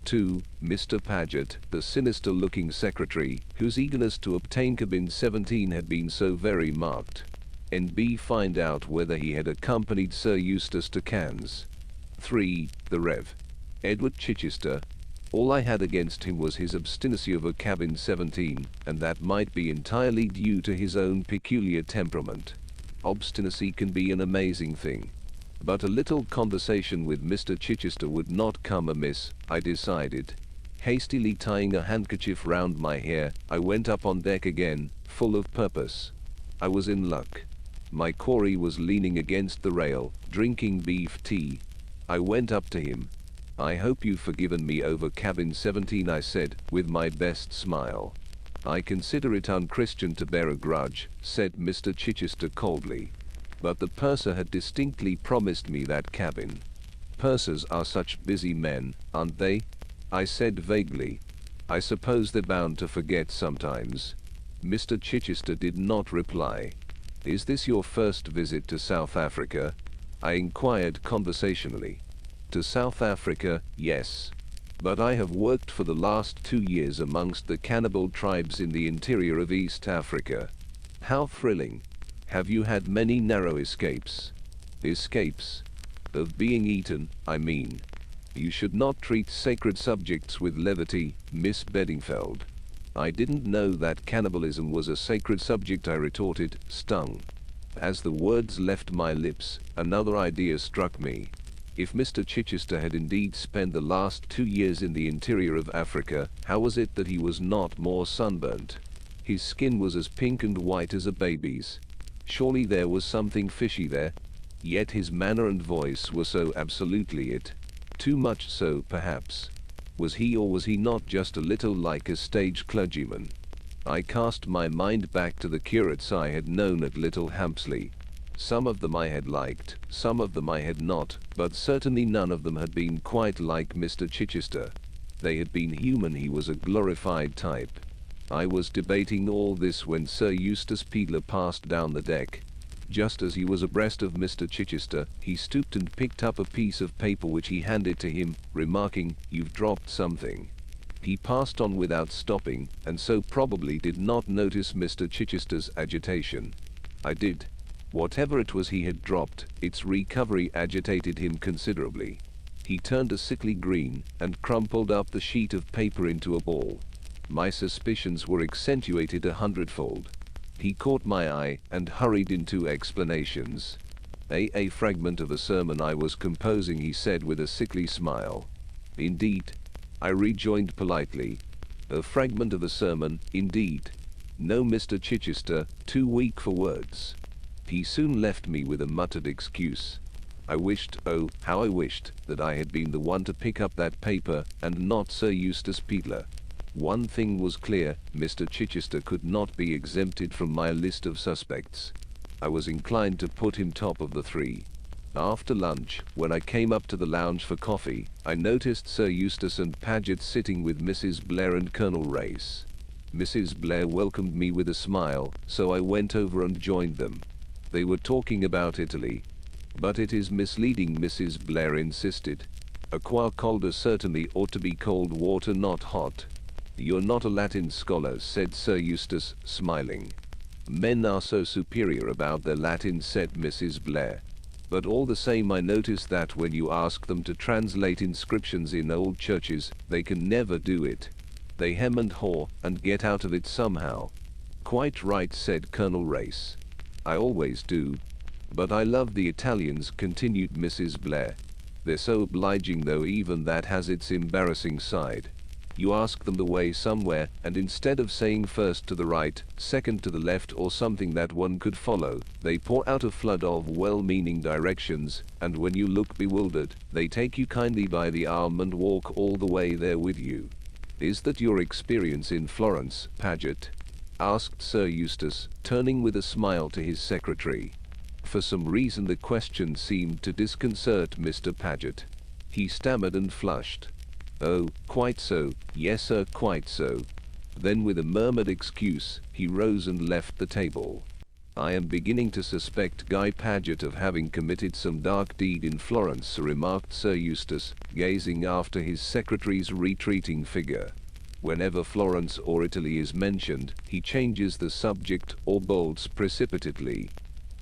2. Mr. Paget, the sinister-looking secretary, whose eagerness to obtain cabin 17 had been so very marked. N.B. Find out whether he had accompanied Sir Eustace to Cannes. 3. The Rev. Edward Chichester. All I had against him was his obstinacy over cabin 17, and that might be entirely due to his own peculiar temperament. Obstinacy can be an amazing thing. But a little conversation with Mr. Chichester would not come amiss, I decided. Hastily tying a handkerchief round my hair, I went up on deck again, full of purpose. I was in luck. My quarry was leaning against the rail, drinking beef tea. I went up to him. "I hope you've forgiven me over cabin 17, I said, with my best smile. "I consider it unchristian to bear a grudge," said Mr. Chichester coldly. "But the purser had distinctly promised me that cabin." "Pursers are such busy men, aren't they?" I said vaguely. "I suppose they're bound to forget sometimes." Mr. Chichester did not reply. "Is this your first visit to South Africa?" I inquired conversationally. "To South Africa, yes. But I have worked for the last 2 years amongst the cannibal tribes in the interior of East Africa." "How thrilling. Have you had many narrow escapes?" "Escapes? Of being eaten, I mean. You should not treat sacred subjects with levity, Miss Beddingfeld." "I didn't know that cannibalism was a sacred subject," I retorted, stung. As the words left my lips, another idea struck me. If Mr. Chichester had indeed spent the last 2 years in the interior of Africa, how was it that he was not more sunburnt? His skin was as pink and white as a baby's. Surely there was something fishy there. Yet his manner and voice were so absolutely it. Too much so, perhaps. Was he or was he not just a little like a stage clergyman? I cast my mind back to the curates I had known at Little Hampsley. Some of them I had liked, some of them I had not, but certainly none of them had been quite like Mr. Chichester. They had been human. He was a glorified type. I was debating all this when Sir Eustace Peeler passed down the deck. Just as he was abreast of Mr. Chichester, he stooped and picked up a piece of paper which he handed to him, remarking, "You've dropped something." He passed on without stopping, and so probably did not notice Mr. Chichester's agitation. I did. Whatever it was he had dropped, its recovery agitated him considerably. He turned a sickly green, and crumpled up the sheet of paper into a ball. My suspicions were accentuated 100-fold. He caught my eye, and hurried into explanations. A fragment of a sermon I was composing," he said with a sickly smile. "Indeed?" I rejoined politely. "A fragment of a sermon, indeed. No, Mr. Chichester, too weak for words." He soon left me with a muttered excuse. I wished, oh, how I wished, that I had been the one to pick up that paper, and not Sir Eustace Peeler. One thing was clear, Mr. Chichester could not be exempted from my list of suspects. I was inclined to put him top of the 3. After lunch, when I came up to the lounge for coffee, I noticed Sir Eustace and Paget sitting with Mrs. Blair and Colonel Race. Mrs. Blair welcomed me with a smile, so I went over and joined them. They were talking about Italy. "But it is misleading," Mrs. Blair insisted. "Aqua colda certainly ought to be cold water, not hot." "You're not a Latin scholar," said Sir Eustace, smiling. "Men are so superior about their Latin," said Mrs. Blair. But all the same I notice that when you ask them to translate inscriptions in old churches, they can never do it. They hem and haw, and get out of it somehow. Quite right, said Colonel Race. I always do. But I love the Italians, continued Mrs. Blair. They're so obliging, though even that has its embarrassing side. You ask them the way somewhere, and instead of saying first to the right, second to the left, or something that one could follow, they pour out a flood of well-meaning directions, and when you look bewildered, they take you kindly by the arm and walk all the way there with you. Is that your experience in Florence, Paget? Asked Sir Eustace, turning with a smile to his secretary. For some reason the question seemed to disconcert Mr. Paget. He stammered and flushed. Oh, quite so, yes sir, quite so. Then with a murmured excuse, he rose and left the table. I am beginning to suspect Guy Paget of having committed some dark deed in Florence, remarked Sir Eustace, gazing after his secretary's retreating figure. Whenever Florence or Italy is mentioned, he changes the subject or bolts precipitately.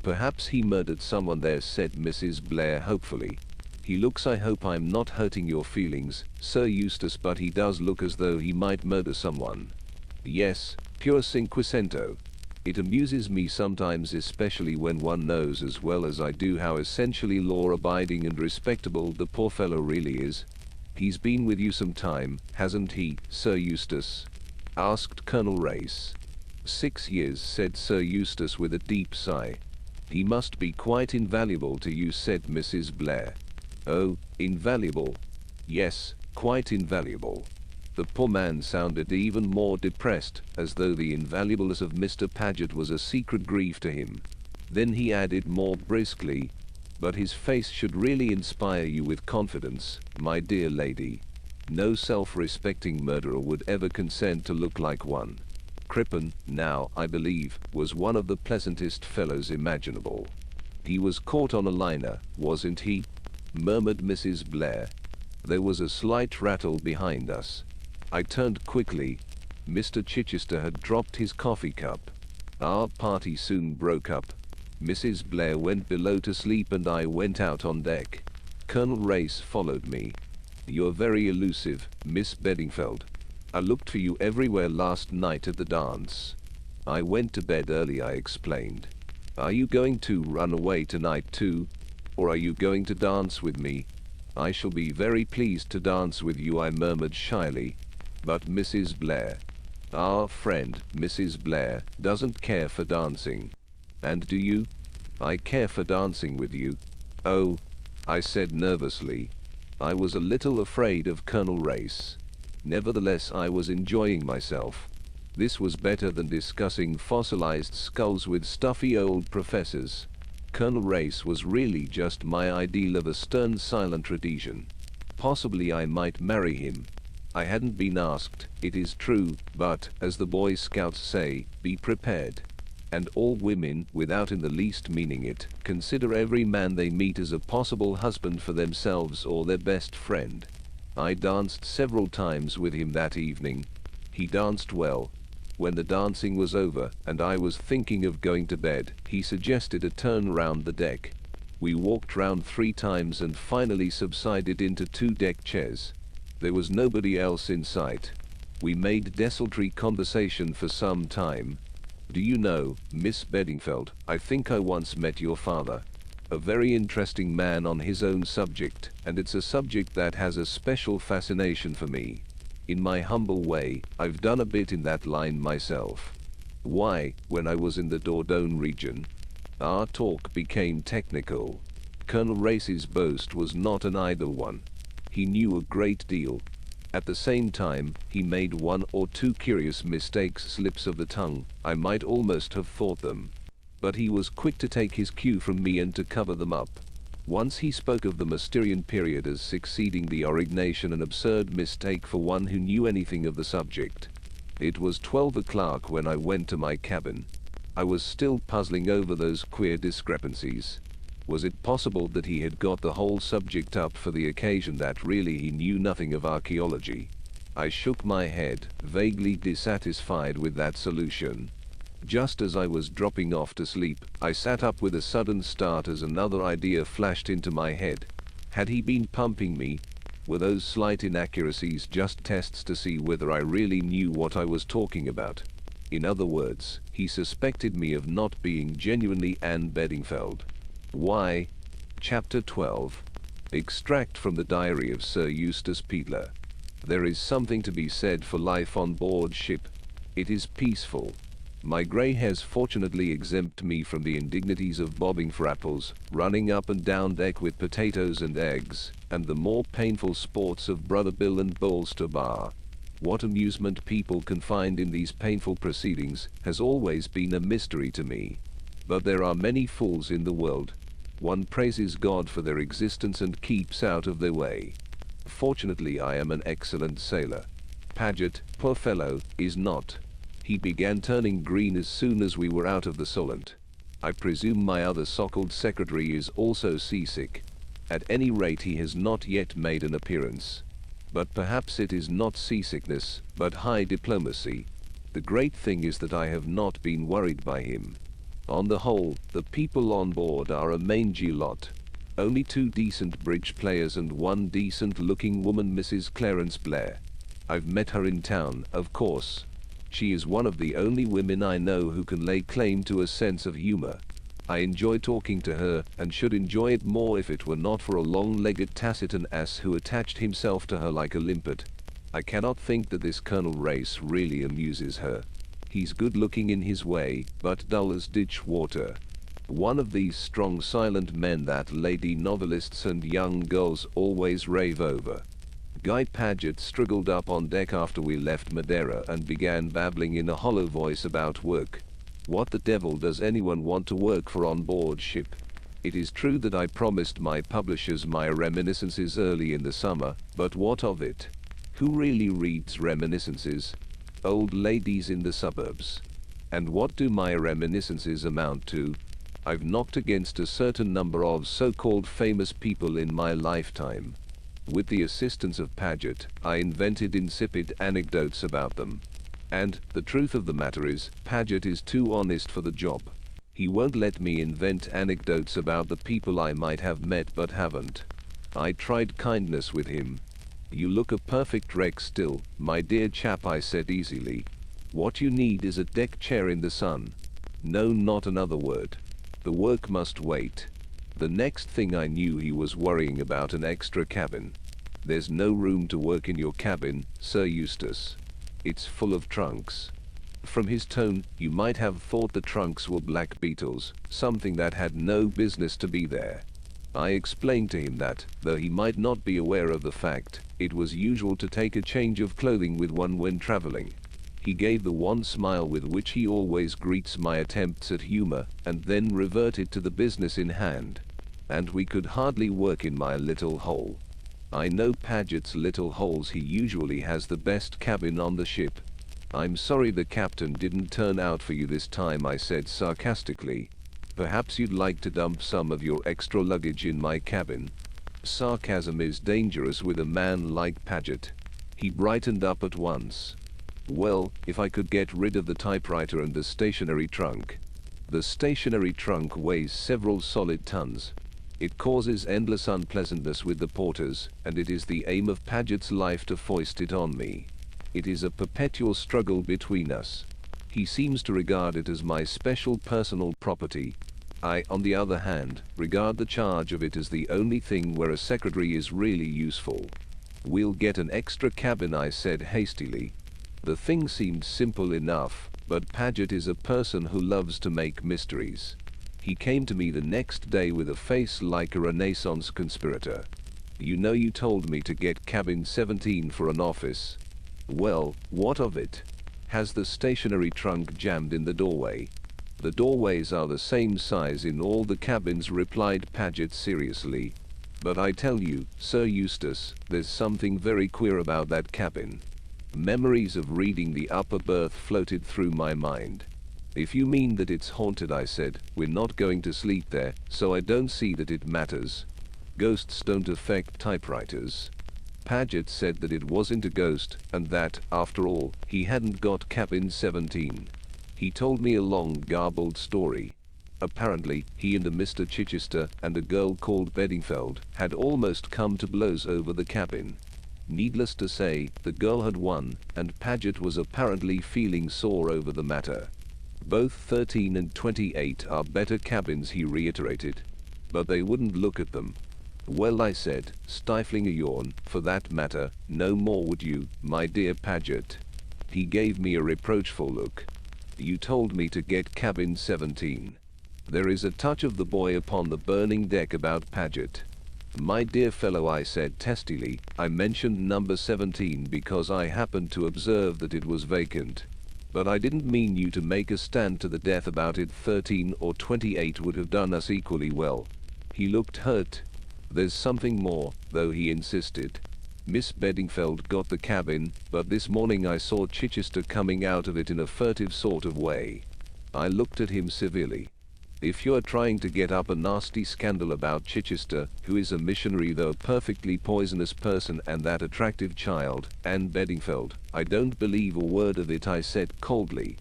Perhaps he murdered someone there, said Mrs. Blair hopefully. He looks, I hope I'm not hurting your feelings, Sir Eustace, but he does look as though he might murder someone. Yes, pure cinquecento. It amuses me sometimes, especially when one knows as well as I do how essentially law-abiding and respectable the poor fellow really is. He's been with you some time, hasn't he, Sir Eustace? Asked Colonel Race. 6 years, said Sir Eustace with a deep sigh. He must be quite invaluable to you, said Mrs. Blair. Oh, invaluable. Yes, quite invaluable. The poor man sounded even more depressed, as though the invaluableness of Mr. Paget was a secret grief to him. Then he added more briskly, but his face should really inspire you with confidence, my dear lady. No self-respecting murderer would ever consent to look like one. Crippen, now, I believe, was one of the pleasantest fellows imaginable. He was caught on a liner, wasn't he? Murmured Mrs. Blair. There was a slight rattle behind us. I turned quickly. Mr. Chichester had dropped his coffee cup. Our party soon broke up. Mrs. Blair went below to sleep and I went out on deck. Colonel Race followed me. You're very elusive, Miss Beddingfeld. I looked for you everywhere last night at the dance. I went to bed early, I explained. Are you going to run away tonight too? Or are you going to dance with me? I shall be very pleased to dance with you, I murmured shyly. But Mrs. Blair, our friend, Mrs. Blair, doesn't care for dancing. And do you? I care for dancing with you. Oh, I said nervously. I was a little afraid of Colonel Race. Nevertheless, I was enjoying myself. This was better than discussing fossilized skulls with stuffy old professors. Colonel Race was really just my ideal of a stern, silent Rhodesian. Possibly I might marry him. I hadn't been asked, it is true, but, as the Boy Scouts say, be prepared. And all women, without in the least meaning it, consider every man they meet as a possible husband for themselves or their best friend. I danced several times with him that evening. He danced well. When the dancing was over, and I was thinking of going to bed, he suggested a turn round the deck. We walked round 3 times and finally subsided into 2 deck chairs. There was nobody else in sight. We made desultory conversation for some time. Do you know, Miss Beddingfeld, I think I once met your father. A very interesting man on his own subject, and it's a subject that has a special fascination for me. In my humble way, I've done a bit in that line myself. Why, when I was in the Dordogne region, our talk became technical. Colonel Race's boast was not an idle one. He knew a great deal. At the same time, he made 1 or 2 curious mistakes, slips of the tongue, I might almost have thought them. But he was quick to take his cue from me and to cover them up. Once he spoke of the Mysterian period as succeeding the Aurignacian, an absurd mistake for one who knew anything of the subject. It was 12 o'clock when I went to my cabin. I was still puzzling over those queer discrepancies. Was it possible that he had got the whole subject up for the occasion, that really he knew nothing of archaeology? I shook my head, vaguely dissatisfied with that solution. Just as I was dropping off to sleep, I sat up with a sudden start as another idea flashed into my head. Had he been pumping me? Were those slight inaccuracies just tests to see whether I really knew what I was talking about? In other words, he suspected me of not being genuinely Anne Beddingfeld. Why? Chapter 12. Extract from the diary of Sir Eustace Peatler. There is something to be said for life on board ship. It is peaceful. My grey hairs fortunately exempt me from the indignities of bobbing for apples, running up and down deck with potatoes and eggs, and the more painful sports of Brother Bill and Bolster Bar. What amusement people can find in these painful proceedings has always been a mystery to me. But there are many fools in the world. One praises God for their existence and keeps out of their way. Fortunately, I am an excellent sailor. Paget, poor fellow, is not. He began turning green as soon as we were out of the Solent. I presume my other sockled secretary is also seasick. At any rate, he has not yet made an appearance. But perhaps it is not seasickness, but high diplomacy. The great thing is that I have not been worried by him. On the whole, the people on board are a mangy lot. Only 2 decent bridge players and 1 decent-looking woman, Mrs. Clarence Blair. I've met her in town, of course. She is one of the only women I know who can lay claim to a sense of humor. I enjoy talking to her, and should enjoy it more if it were not for a long-legged taciturn ass who attached himself to her like a limpet. I cannot think that this Colonel Race really amuses her. He's good-looking in his way, but dull as ditch water. One of these strong silent men that lady novelists and young girls always rave over. Guy Paget struggled up on deck after we left Madeira and began babbling in a hollow voice about work. What the devil does anyone want to work for on board ship? It is true that I promised my publishers my reminiscences early in the summer, but what of it? Who really reads reminiscences? Old ladies in the suburbs. And what do my reminiscences amount to? I've knocked against a certain number of so-called famous people in my lifetime. With the assistance of Paget, I invented insipid anecdotes about them. And the truth of the matter is, Paget is too honest for the job. He won't let me invent anecdotes about the people I might have met but haven't. I tried kindness with him. You look a perfect wreck still, my dear chap, I said easily. What you need is a deck chair in the sun. No, not another word. The work must wait. The next thing I knew, he was worrying about an extra cabin. There's no room to work in your cabin, Sir Eustace. It's full of trunks. From his tone, you might have thought the trunks were black beetles, something that had no business to be there. I explained to him that, though he might not be aware of the fact, it was usual to take a change of clothing with one when traveling. He gave the one smile with which he always greets my attempts at humor, and then reverted to the business in hand. And we could hardly work in my little hole. I know Paget's little holes. He usually has the best cabin on the ship. I'm sorry the captain didn't turn out for you this time, I said sarcastically. Perhaps you'd like to dump some of your extra luggage in my cabin. Sarcasm is dangerous with a man like Paget. He brightened up at once. Well, if I could get rid of the typewriter and the stationery trunk. The stationery trunk weighs several solid tons. It causes endless unpleasantness with the porters, and it is the aim of Paget's life to foist it on me. It is a perpetual struggle between us. He seems to regard it as my special personal property. I, on the other hand, regard the charge of it as the only thing where a secretary is really useful. We'll get an extra cabin, I said hastily. The thing seemed simple enough, but Paget is a person who loves to make mysteries. He came to me the next day with a face like a Renaissance conspirator. You know, you told me to get cabin 17 for an office. Well, what of it? Has the stationery trunk jammed in the doorway? The doorways are the same size in all the cabins, replied Paget seriously. But I tell you, Sir Eustace, there's something very queer about that cabin. Memories of reading the upper berth floated through my mind. If you mean that it's haunted, I said, we're not going to sleep there, so I don't see that it matters. Ghosts don't affect typewriters. Paget said that it wasn't a ghost, and that, after all, he hadn't got cabin 17. He told me a long, garbled story. Apparently, he and a Mr. Chichester and a girl called Beddingfeld had almost come to blows over the cabin. Needless to say, the girl had won, and Paget was apparently feeling sore over the matter. Both 13 and 28 are better cabins, he reiterated. But they wouldn't look at them. Well, I said, stifling a yawn, for that matter, no more would you, my dear Paget. He gave me a reproachful look. You told me to get cabin 17. There is a touch of the boy upon the burning deck about Paget. My dear fellow, I said testily, I mentioned number 17 because I happened to observe that it was vacant. But I didn't mean you to make a stand to the death about it. 13 or 28 would have done us equally well. He looked hurt. There's something more, though, he insisted. Miss Beddingfeld got the cabin, but this morning I saw Chichester coming out of it in a furtive sort of way. I looked at him severely. If you're trying to get up a nasty scandal about Chichester, who is a missionary though a perfectly poisonous person, and that attractive child, Anne Beddingfeld, I don't believe a word of it, I said coldly.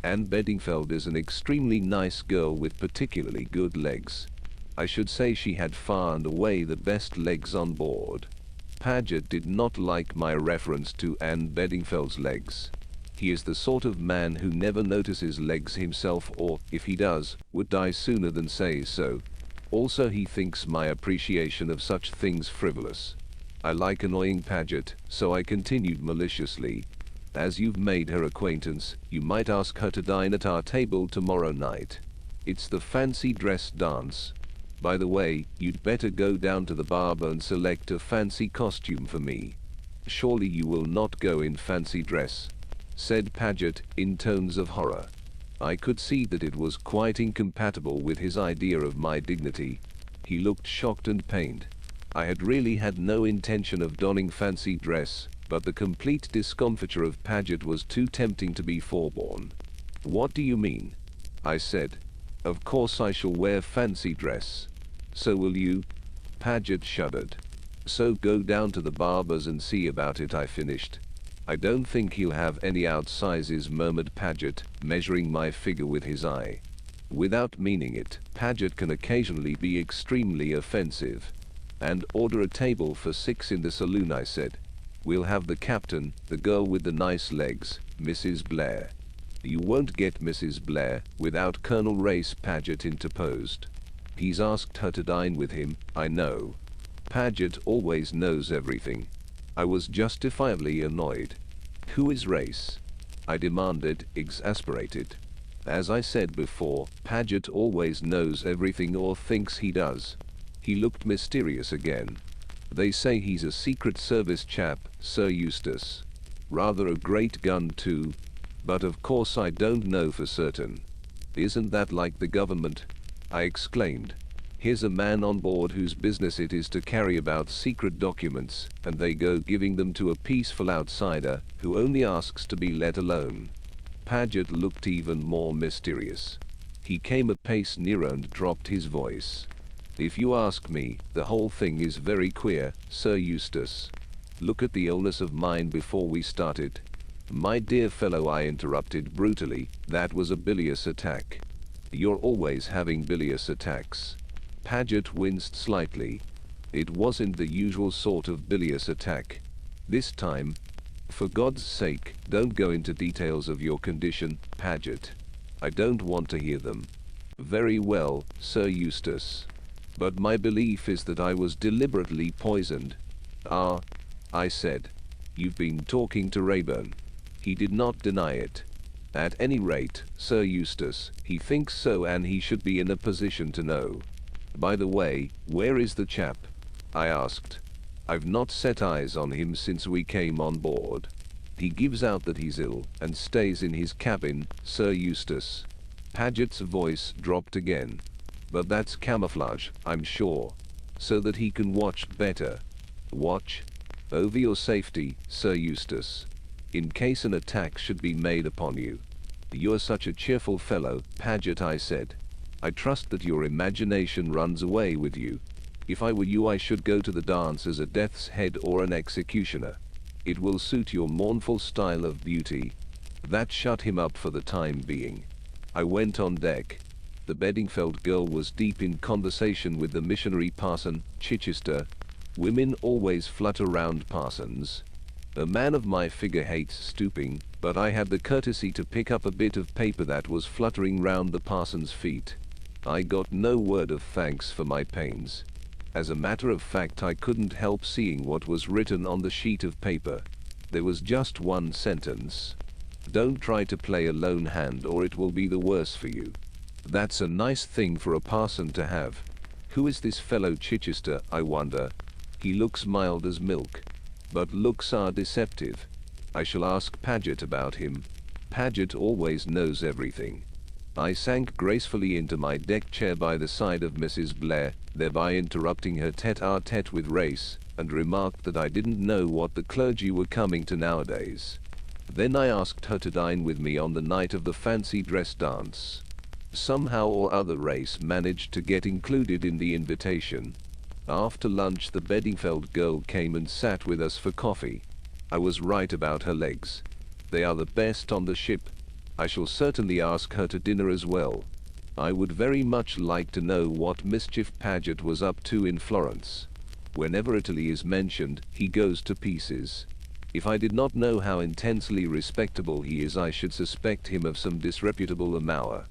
Anne Beddingfeld is an extremely nice girl with particularly good legs. I should say she had far and away the best legs on board. Paget did not like my reference to Anne Beddingfeld's legs. He is the sort of man who never notices legs himself, or, if he does, would die sooner than say so. Also, he thinks my appreciation of such things frivolous. I like annoying Paget, so I continued maliciously. As you've made her acquaintance, you might ask her to dine at our table tomorrow night. It's the fancy dress dance. By the way, you'd better go down to the barber and select a fancy costume for me. Surely you will not go in fancy dress, said Paget in tones of horror. I could see that it was quite incompatible with his idea of my dignity. He looked shocked and pained. I had really had no intention of donning fancy dress, but the complete discomfiture of Paget was too tempting to be forborne. What do you mean? I said. Of course I shall wear fancy dress. So will you? Paget shuddered. So go down to the barber's and see about it, I finished. I don't think he'll have any outsizes, murmured Paget, measuring my figure with his eye. Without meaning it, Paget can occasionally be extremely offensive. And order a table for 6 in the saloon, I said. We'll have the captain, the girl with the nice legs, Mrs. Blair. You won't get Mrs. Blair without Colonel Race, Paget interposed. He's asked her to dine with him, I know. Paget always knows everything. I was justifiably annoyed. Who is Race? I demanded, exasperated. As I said before, Paget always knows everything, or thinks he does. He looked mysterious again. They say he's a Secret Service chap, Sir Eustace. Rather a great gun too. But of course I don't know for certain. Isn't that like the government? I exclaimed. Here's a man on board whose business it is to carry about secret documents, and they go giving them to a peaceful outsider who only asks to be let alone. Paget looked even more mysterious. He came a pace nearer and dropped his voice. If you ask me, the whole thing is very queer, Sir Eustace. Look at the illness of mine before we started. My dear fellow, I interrupted brutally, that was a bilious attack. You're always having bilious attacks. Paget winced slightly. It wasn't the usual sort of bilious attack. This time, for God's sake, don't go into details of your condition, Paget. I don't want to hear them. Very well, Sir Eustace. But my belief is that I was deliberately poisoned. Ah, I said. You've been talking to Rayburn. He did not deny it. At any rate, Sir Eustace, he thinks so, and he should be in a position to know. By the way, where is the chap? I asked. I've not set eyes on him since we came on board. He gives out that he's ill, and stays in his cabin, Sir Eustace. Paget's voice dropped again. But that's camouflage, I'm sure. So that he can watch better. Watch? Over your safety, Sir Eustace. In case an attack should be made upon you. You're such a cheerful fellow, Paget, I said. I trust that your imagination runs away with you. If I were you, I should go to the dance as a death's head or an executioner. It will suit your mournful style of beauty. That shut him up for the time being. I went on deck. The Beddingfeld girl was deep in conversation with the missionary parson, Chichester. Women always flutter round parsons. A man of my figure hates stooping, but I had the courtesy to pick up a bit of paper that was fluttering round the parson's feet. I got no word of thanks for my pains. As a matter of fact, I couldn't help seeing what was written on the sheet of paper. There was just one sentence. "Don't try to play a lone hand or it will be the worse for you." That's a nice thing for a parson to have. Who is this fellow Chichester, I wonder? He looks mild as milk. But looks are deceptive. I shall ask Paget about him. Paget always knows everything. I sank gracefully into my deck chair by the side of Mrs. Blair, thereby interrupting her tete-a-tete with Race, and remarked that I didn't know what the clergy were coming to nowadays. Then I asked her to dine with me on the night of the fancy dress dance. Somehow or other Race managed to get included in the invitation. After lunch the Beddingfeld girl came and sat with us for coffee. I was right about her legs. They are the best on the ship. I shall certainly ask her to dinner as well. I would very much like to know what mischief Paget was up to in Florence. Whenever Italy is mentioned, he goes to pieces. If I did not know how intensely respectable he is, I should suspect him of some disreputable amour. ...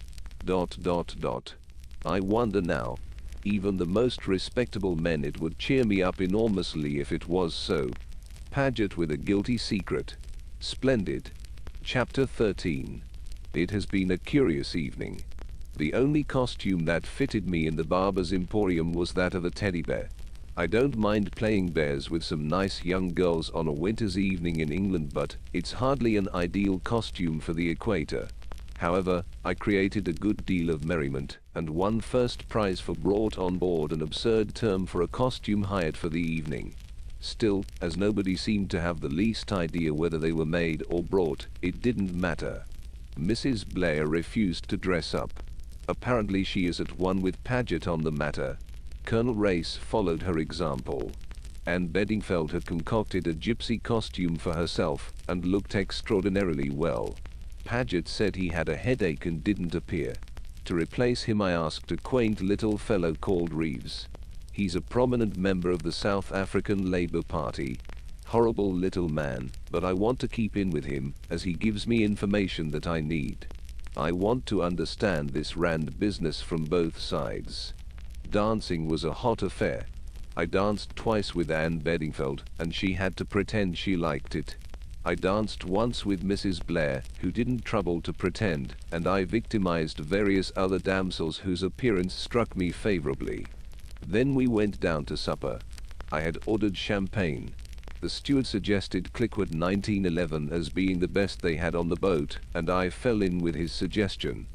I wonder now. Even the most respectable men, it would cheer me up enormously if it was so. Paget with a guilty secret. Splendid. Chapter 13. It has been a curious evening. The only costume that fitted me in the barber's emporium was that of a teddy bear. I don't mind playing bears with some nice young girls on a winter's evening in England, but it's hardly an ideal costume for the equator. However, I created a good deal of merriment, and won first prize for brought on board, an absurd term for a costume hired for the evening. Still, as nobody seemed to have the least idea whether they were made or brought, it didn't matter. Mrs. Blair refused to dress up. Apparently she is at one with Paget on the matter. Colonel Race followed her example. Anne Beddingfeld had concocted a gypsy costume for herself, and looked extraordinarily well. Paget said he had a headache and didn't appear. To replace him I asked a quaint little fellow called Reeves. He's a prominent member of the South African Labour Party. Horrible little man, but I want to keep in with him, as he gives me information that I need. I want to understand this Rand business from both sides. Dancing was a hot affair. I danced twice with Anne Beddingfeld, and she had to pretend she liked it. I danced once with Mrs. Blair, who didn't trouble to pretend, and I victimized various other damsels whose appearance struck me favorably. Then we went down to supper. I had ordered champagne. The steward suggested Clickwood 1911 as being the best they had on the boat, and I fell in with his suggestion.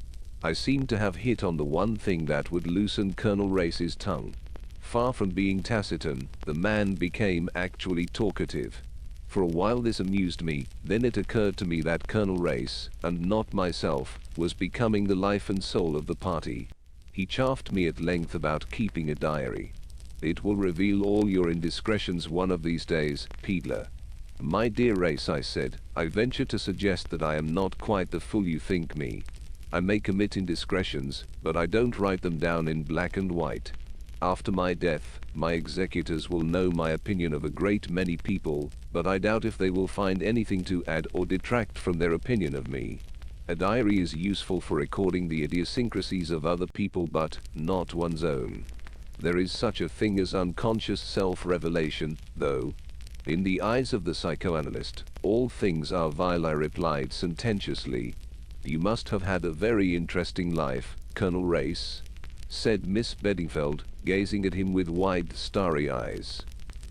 I seemed to have hit on the one thing that would loosen Colonel Race's tongue. Far from being taciturn, the man became actually talkative. For a while this amused me, then it occurred to me that Colonel Race, and not myself, was becoming the life and soul of the party. He chaffed me at length about keeping a diary. "It will reveal all your indiscretions one of these days, Peedler." "My dear Race," I said, "I venture to suggest that I am not quite the fool you think me. I may commit indiscretions, but I don't write them down in black and white. After my death, my executors will know my opinion of a great many people, but I doubt if they will find anything to add or detract from their opinion of me. A diary is useful for recording the idiosyncrasies of other people, but not one's own. There is such a thing as unconscious self-revelation, though. In the eyes of the psychoanalyst, all things are vile," I replied sententiously. "You must have had a very interesting life, Colonel Race," said Miss Beddingfeld, gazing at him with wide, starry eyes.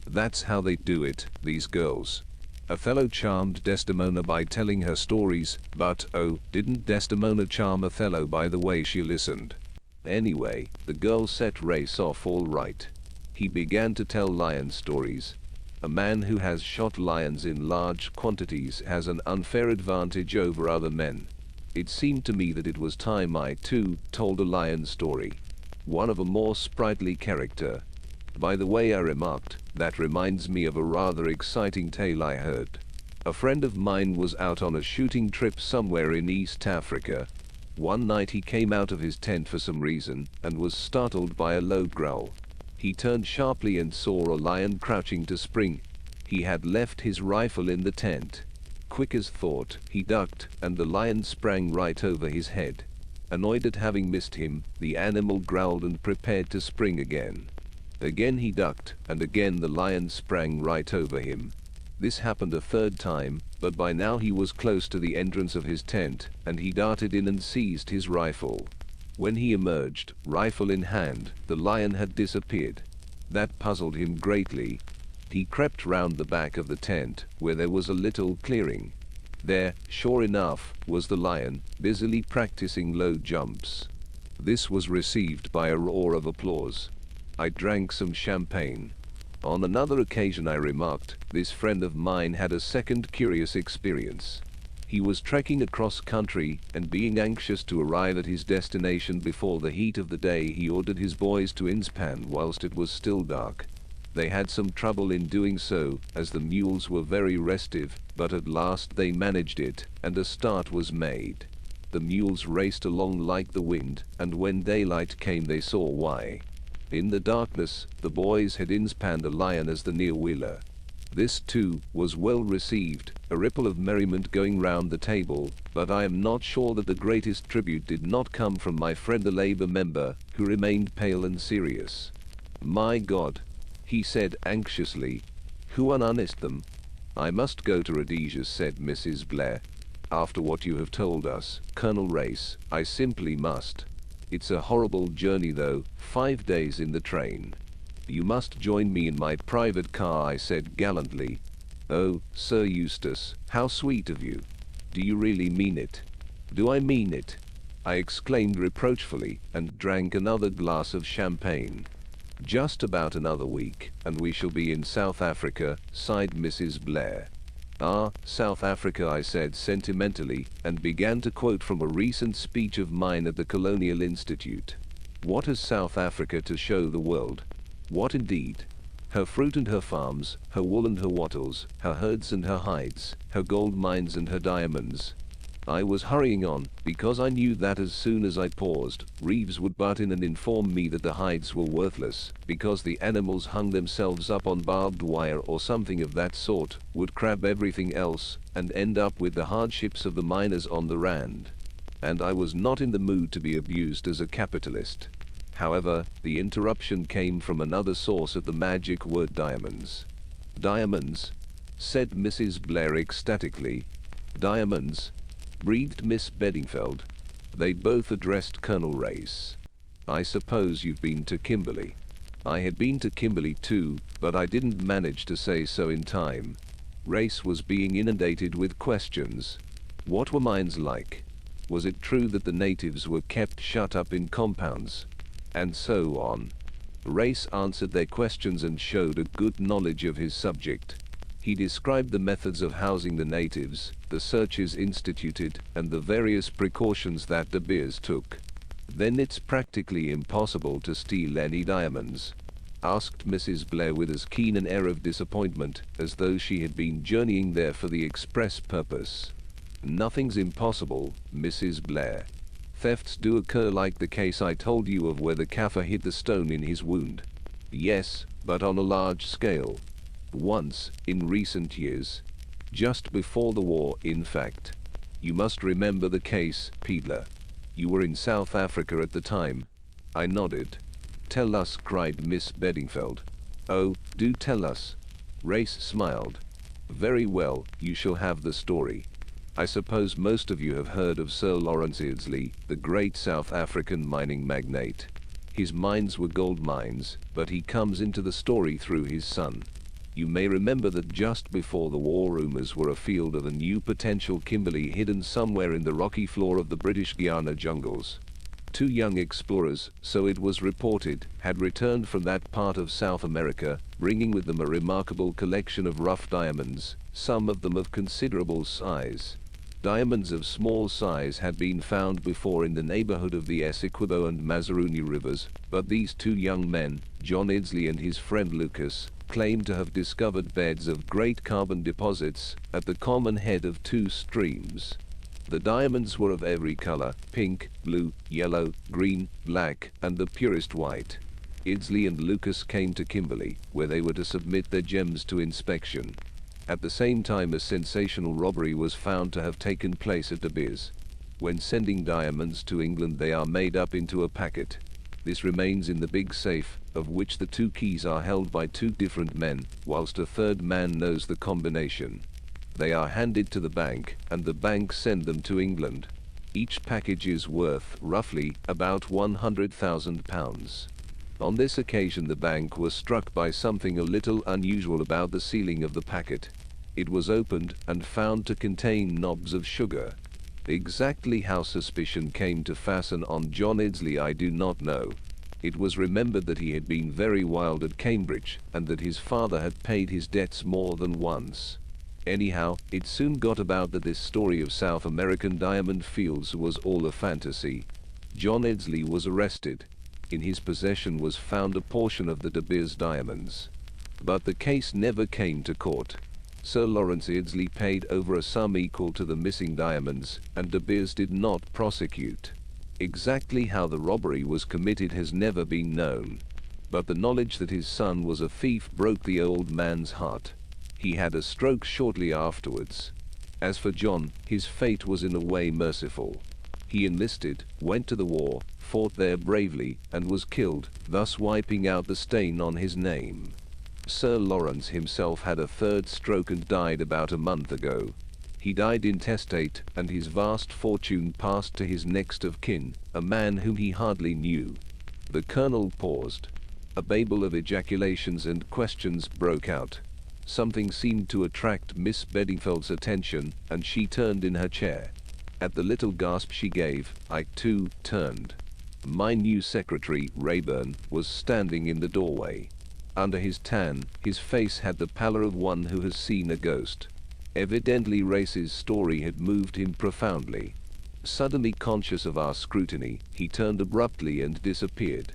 "That's how they do it, these girls. Othello charmed Desdemona by telling her stories, but, oh, didn't Desdemona charm Othello by the way she listened? Anyway, the girl set Race off all right. He began to tell lion stories. A man who has shot lions in large quantities has an unfair advantage over other men. It seemed to me that it was time I, too, told a lion story. One of a more sprightly character. By the way," I remarked, "that reminds me of a rather exciting tale I heard. A friend of mine was out on a shooting trip somewhere in East Africa. One night he came out of his tent for some reason and was startled by a low growl. He turned sharply and saw a lion crouching to spring. He had left his rifle in the tent. Quick as thought, he ducked, and the lion sprang right over his head. Annoyed at having missed him, the animal growled and prepared to spring again. Again he ducked, and again the lion sprang right over him. This happened a third time, but by now he was close to the entrance of his tent, and he darted in and seized his rifle. When he emerged, rifle in hand, the lion had disappeared. That puzzled him greatly. He crept round the back of the tent, where there was a little clearing. There, sure enough, was the lion, busily practicing low jumps. This was received by a roar of applause. I drank some champagne. On another occasion I remarked, this friend of mine had a second curious experience. He was trekking across country, and being anxious to arrive at his destination before the heat of the day, he ordered his boys to inspan whilst it was still dark. They had some trouble in doing so, as the mules were very restive, but at last they managed it, and a start was made. The mules raced along like the wind, and when daylight came they saw why. In the darkness, the boys had inspanned a lion as the near-wheeler. This, too, was well received, a ripple of merriment going round the table, but I am not sure that the greatest tribute did not come from my friend the Labour member, who remained pale and serious. "My God," he said anxiously, "who unharnessed them?" "I must go to Rhodesia," said Mrs. Blair. "After what you have told us, Colonel Race, I simply must. It's a horrible journey though, 5 days in the train." "You must join me in my private car," I said gallantly. "Oh, Sir Eustace, how sweet of you. Do you really mean it?" "Do I mean it?" I exclaimed reproachfully, and drank another glass of champagne. "Just about another week, and we shall be in South Africa," sighed Mrs. Blair. "Ah, South Africa," I said sentimentally, and began to quote from a recent speech of mine at the Colonial Institute. "What has South Africa to show the world? What indeed? Her fruit and her farms, her wool and her wattles, her herds and her hides, her gold mines and her diamonds." I was hurrying on, because I knew that as soon as I paused, Reeves would butt in and inform me that the hides were worthless, because the animals hung themselves up on barbed wire or something of that sort, would crab everything else, and end up with the hardships of the miners on the Rand. And I was not in the mood to be abused as a capitalist. However, the interruption came from another source of the magic word diamonds. "Diamonds?" said Mrs. Blair ecstatically. "Diamonds?" breathed Miss Beddingfeld. They both addressed Colonel Race. "I suppose you've been to Kimberley." I had been to Kimberley too, but I didn't manage to say so in time. Race was being inundated with questions. What were mines like? Was it true that the natives were kept shut up in compounds? And so on. Race answered their questions and showed a good knowledge of his subject. He described the methods of housing the natives, the searches instituted, and the various precautions that De Beers took. "Then it's practically impossible to steal any diamonds?" asked Mrs. Blair with as keen an air of disappointment as though she had been journeying there for the express purpose. "Nothing's impossible, Mrs. Blair. Thefts do occur, like the case I told you of where the Kaffir hid the stone in his wound. Yes, but on a large scale. Once, in recent years. Just before the war, in fact. You must remember the case, Peedler. You were in South Africa at the time." I nodded. "Tell us," cried Miss Beddingfeld. "Oh, do tell us." Race smiled. "Very well, you shall have the story. I suppose most of you have heard of Sir Lawrence Eardsley, the great South African mining magnate. His mines were gold mines, but he comes into the story through his son. You may remember that just before the war, rumors were afield of a new potential Kimberley hidden somewhere in the rocky floor of the British Guiana jungles. 2 young explorers, so it was reported, had returned from that part of South America, bringing with them a remarkable collection of rough diamonds, some of them of considerable size. Diamonds of small size had been found before in the neighborhood of the Essequibo and Mazaruni rivers, but these 2 young men, John Eardsley and his friend Lucas, claimed to have discovered beds of great carbon deposits at the common head of two streams. The diamonds were of every color: pink, blue, yellow, green, black, and the purest white. Idsley and Lucas came to Kimberley, where they were to submit their gems to inspection. At the same time, a sensational robbery was found to have taken place at De Beers. When sending diamonds to England, they are made up into a packet. This remains in the big safe, of which the two keys are held by two different men, whilst a third man knows the combination. They are handed to the bank, and the bank send them to England. Each package is worth, roughly, about £100,000. On this occasion the bank was struck by something a little unusual about the sealing of the packet. It was opened and found to contain knobs of sugar. Exactly how suspicion came to fasten on John Idsley I do not know. It was remembered that he had been very wild at Cambridge, and that his father had paid his debts more than once. Anyhow, it soon got about that this story of South American diamond fields was all a fantasy. John Idsley was arrested. In his possession was found a portion of the De Beers diamonds. But the case never came to court. Sir Lawrence Idsley paid over a sum equal to the missing diamonds, and De Beers did not prosecute. Exactly how the robbery was committed has never been known. But the knowledge that his son was a thief broke the old man's heart. He had a stroke shortly afterwards. As for John, his fate was in a way merciful. He enlisted, went to the war, fought there bravely, and was killed, thus wiping out the stain on his name. Sir Lawrence himself had a third stroke and died about a month ago. He died intestate, and his vast fortune passed to his next of kin, a man whom he hardly knew. The colonel paused. A babel of ejaculations and questions broke out. Something seemed to attract Miss Beddingfeld's attention, and she turned in her chair. At the little gasp she gave, I too turned. My new secretary, Rayburn, was standing in the doorway. Under his tan, his face had the pallor of one who has seen a ghost. Evidently Race's story had moved him profoundly. Suddenly conscious of our scrutiny, he turned abruptly and disappeared.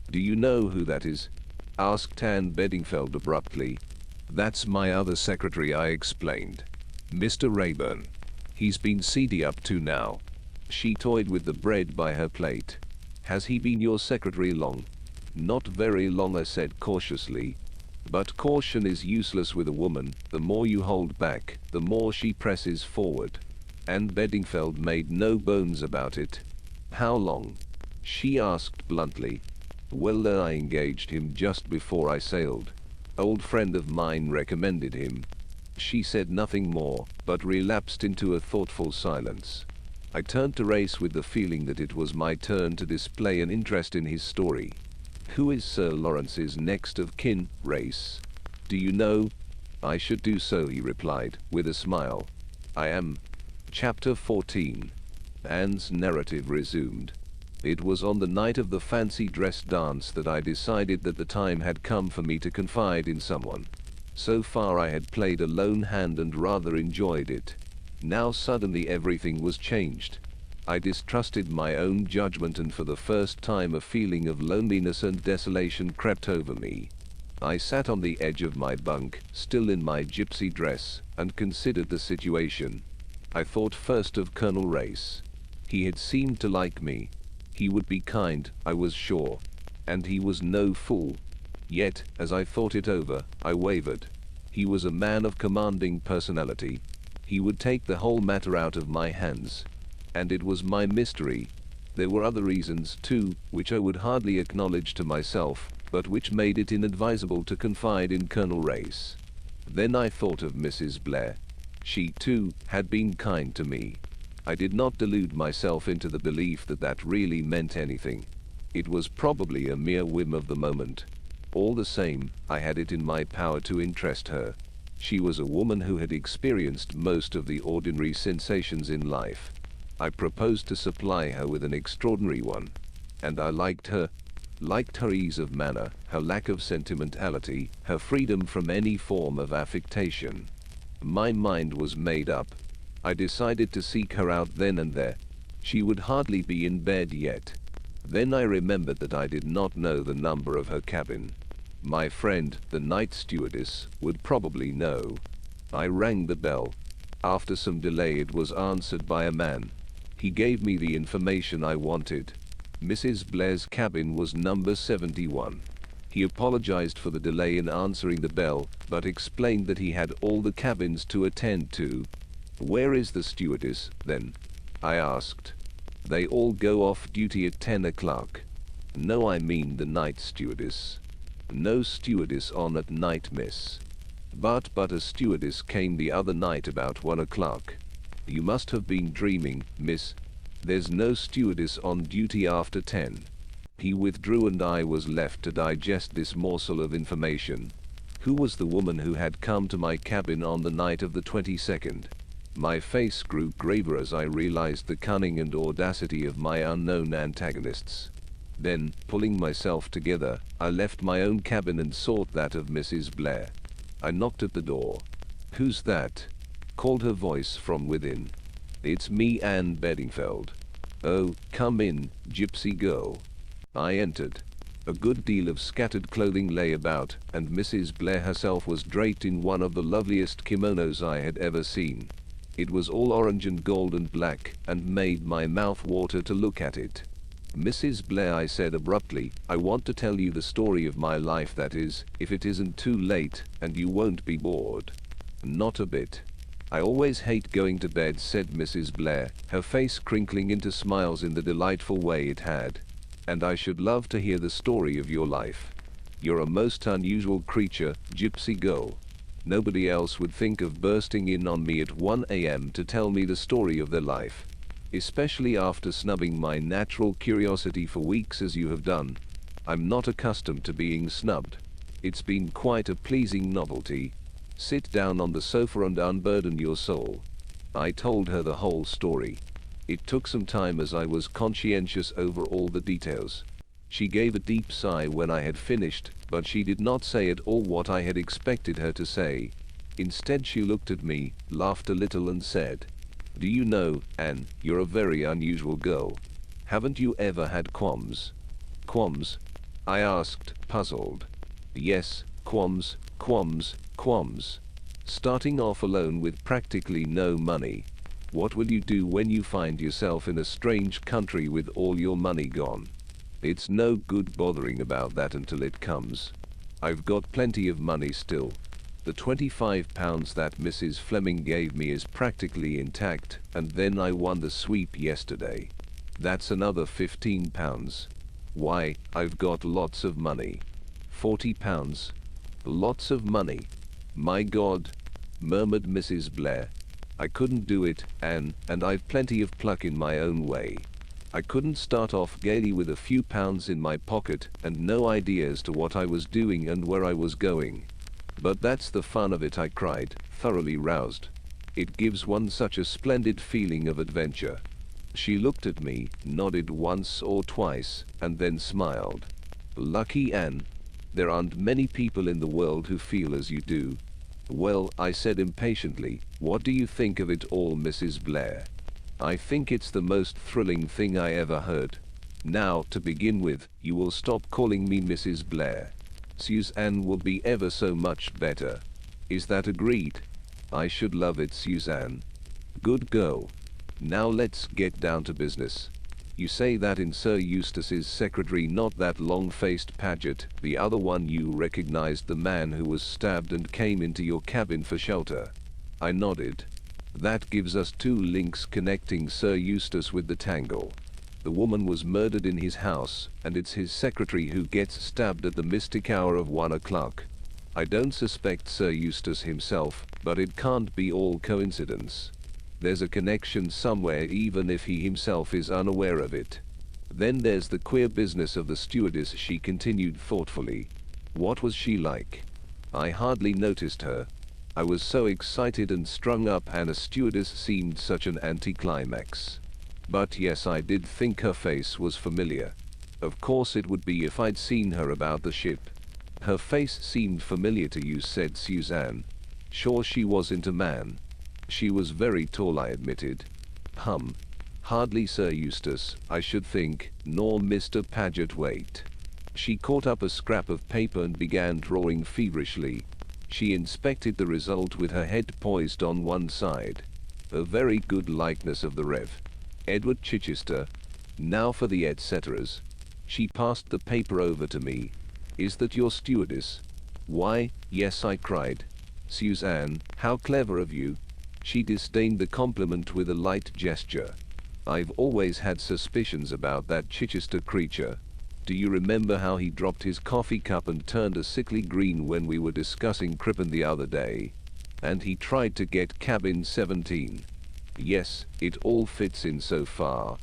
"Do you know who that is?" asked Anne Beddingfeld abruptly. "That's my other secretary," I explained. "Mr. Rayburn. He's been seedy up to now." She toyed with the bread by her plate. "Has he been your secretary long?" "Not very long," I said cautiously. But caution is useless with a woman. The more you hold back, the more she presses forward. Anne Beddingfeld made no bones about it. "How long?" she asked bluntly. "Well, I engaged him just before I sailed. Old friend of mine recommended him." She said nothing more, but relapsed into a thoughtful silence. I turned to Race with the feeling that it was my turn to display an interest in his story. "Who is Sir Lawrence's next of kin, Race? Do you know?" "I should do so," he replied, with a smile. "I am." Chapter 14. Anne's narrative resumed. It was on the night of the fancy dress dance that I decided that the time had come for me to confide in someone. So far I had played a lone hand and rather enjoyed it. Now suddenly everything was changed. I distrusted my own judgment, and for the first time a feeling of loneliness and desolation crept over me. I sat on the edge of my bunk, still in my gypsy dress, and considered the situation. I thought first of Colonel Race. He had seemed to like me. He would be kind, I was sure. And he was no fool. Yet, as I thought it over, I wavered. He was a man of commanding personality. He would take the whole matter out of my hands. And it was my mystery. There were other reasons, too, which I would hardly acknowledge to myself, but which made it inadvisable to confide in Colonel Race. Then I thought of Mrs. Blair. She, too, had been kind to me. I did not delude myself into the belief that that really meant anything. It was probably a mere whim of the moment. All the same, I had it in my power to interest her. She was a woman who had experienced most of the ordinary sensations in life. I proposed to supply her with an extraordinary one. And I liked her ease of manner, her lack of sentimentality, her freedom from any form of affectation. My mind was made up. I decided to seek her out then and there. She would hardly be in bed yet. Then I remembered that I did not know the number of her cabin. My friend, the night stewardess, would probably know. I rang the bell. After some delay it was answered by a man. He gave me the information I wanted. Mrs. Blair's cabin was number 71. He apologized for the delay in answering the bell, but explained that he had all the cabins to attend to. Where is the stewardess, then? I asked. They all go off duty at 10 o'clock. No, I mean the night stewardess. No stewardess on at night, miss. But a stewardess came the other night about 1 o'clock. You must have been dreaming, miss. There's no stewardess on duty after 10. He withdrew and I was left to digest this morsel of information. Who was the woman who had come to my cabin on the night of the 22nd? My face grew graver as I realized the cunning and audacity of my unknown antagonists. Then, pulling myself together, I left my own cabin and sought that of Mrs. Blair. I knocked at the door. "Who's that?" called her voice from within. "It's me, Anne Beddingfeld." "Oh, come in, gypsy girl." I entered. A good deal of scattered clothing lay about, and Mrs. Blair herself was draped in one of the loveliest kimonos I had ever seen. It was all orange and gold and black, and made my mouth water to look at it. "Mrs. Blair," I said abruptly, "I want to tell you the story of my life, that is, if it isn't too late, and you won't be bored." "Not a bit." "I always hate going to bed," said Mrs. Blair, her face crinkling into smiles in the delightful way it had. "And I should love to hear the story of your life. You're a most unusual creature, gypsy girl. Nobody else would think of bursting in on me at 1 a.m. to tell me the story of their life. Especially after snubbing my natural curiosity for weeks as you have done. I'm not accustomed to being snubbed. It's been quite a pleasing novelty. Sit down on the sofa and unburden your soul." I told her the whole story. It took some time as I was conscientious over all the details. She gave a deep sigh when I had finished, but she did not say at all what I had expected her to say. Instead she looked at me, laughed a little and said, "Do you know, Anne, you're a very unusual girl. Haven't you ever had qualms?" "Qualms?" I asked, puzzled. "Yes, qualms, qualms, qualms. Starting off alone with practically no money. What will you do when you find yourself in a strange country with all your money gone? It's no good bothering about that until it comes. I've got plenty of money still. The £25 that Mrs. Fleming gave me is practically intact, and then I won the sweep yesterday. That's another £15. Why, I've got lots of money. £40. Lots of money. My God," murmured Mrs. Blair. "I couldn't do it, Anne, and I've plenty of pluck in my own way. I couldn't start off gaily with a few pounds in my pocket and no idea as to what I was doing and where I was going. But that's the fun of it," I cried, thoroughly roused. "It gives one such a splendid feeling of adventure." She looked at me, nodded once or twice, and then smiled. "Lucky Anne. There aren't many people in the world who feel as you do." "Well," I said impatiently, "what do you think of it all, Mrs. Blair?" "I think it's the most thrilling thing I ever heard. Now, to begin with, you will stop calling me Mrs. Blair. Suzanne will be ever so much better. Is that agreed?" "I should love it, Suzanne." "Good girl. Now let's get down to business. You say that in Sir Eustace's secretary, not that long-faced Paget, the other one. You recognized the man who was stabbed and came into your cabin for shelter?" I nodded. "That gives us two links connecting Sir Eustace with the tangle. The woman was murdered in his house, and it's his secretary who gets stabbed at the mystic hour of 1 o'clock. I don't suspect Sir Eustace himself, but it can't be all coincidence. There's a connection somewhere, even if he himself is unaware of it. Then there's the queer business of the stewardess," she continued thoughtfully. "What was she like?" "I hardly noticed her. I was so excited and strung up, and a stewardess seemed such an anticlimax. But yes, I did think her face was familiar. Of course it would be if I'd seen her about the ship." "Her face seemed familiar to you," said Suzanne. "Sure she wasn't a man?" "She was very tall," I admitted. Hardly Sir Eustace, I should think, nor Mr. Paget. Wait. She caught up a scrap of paper and began drawing feverishly. She inspected the result with her head poised on one side. A very good likeness of the Rev. Edward Chichester. Now for the et ceteras. She passed the paper over to me. Is that your stewardess? Why, yes, I cried. Suzanne, how clever of you. She disdained the compliment with a light gesture. I've always had suspicions about that Chichester creature. Do you remember how he dropped his coffee cup and turned a sickly green when we were discussing Crippen the other day? And he tried to get cabin 17. Yes, it all fits in so far.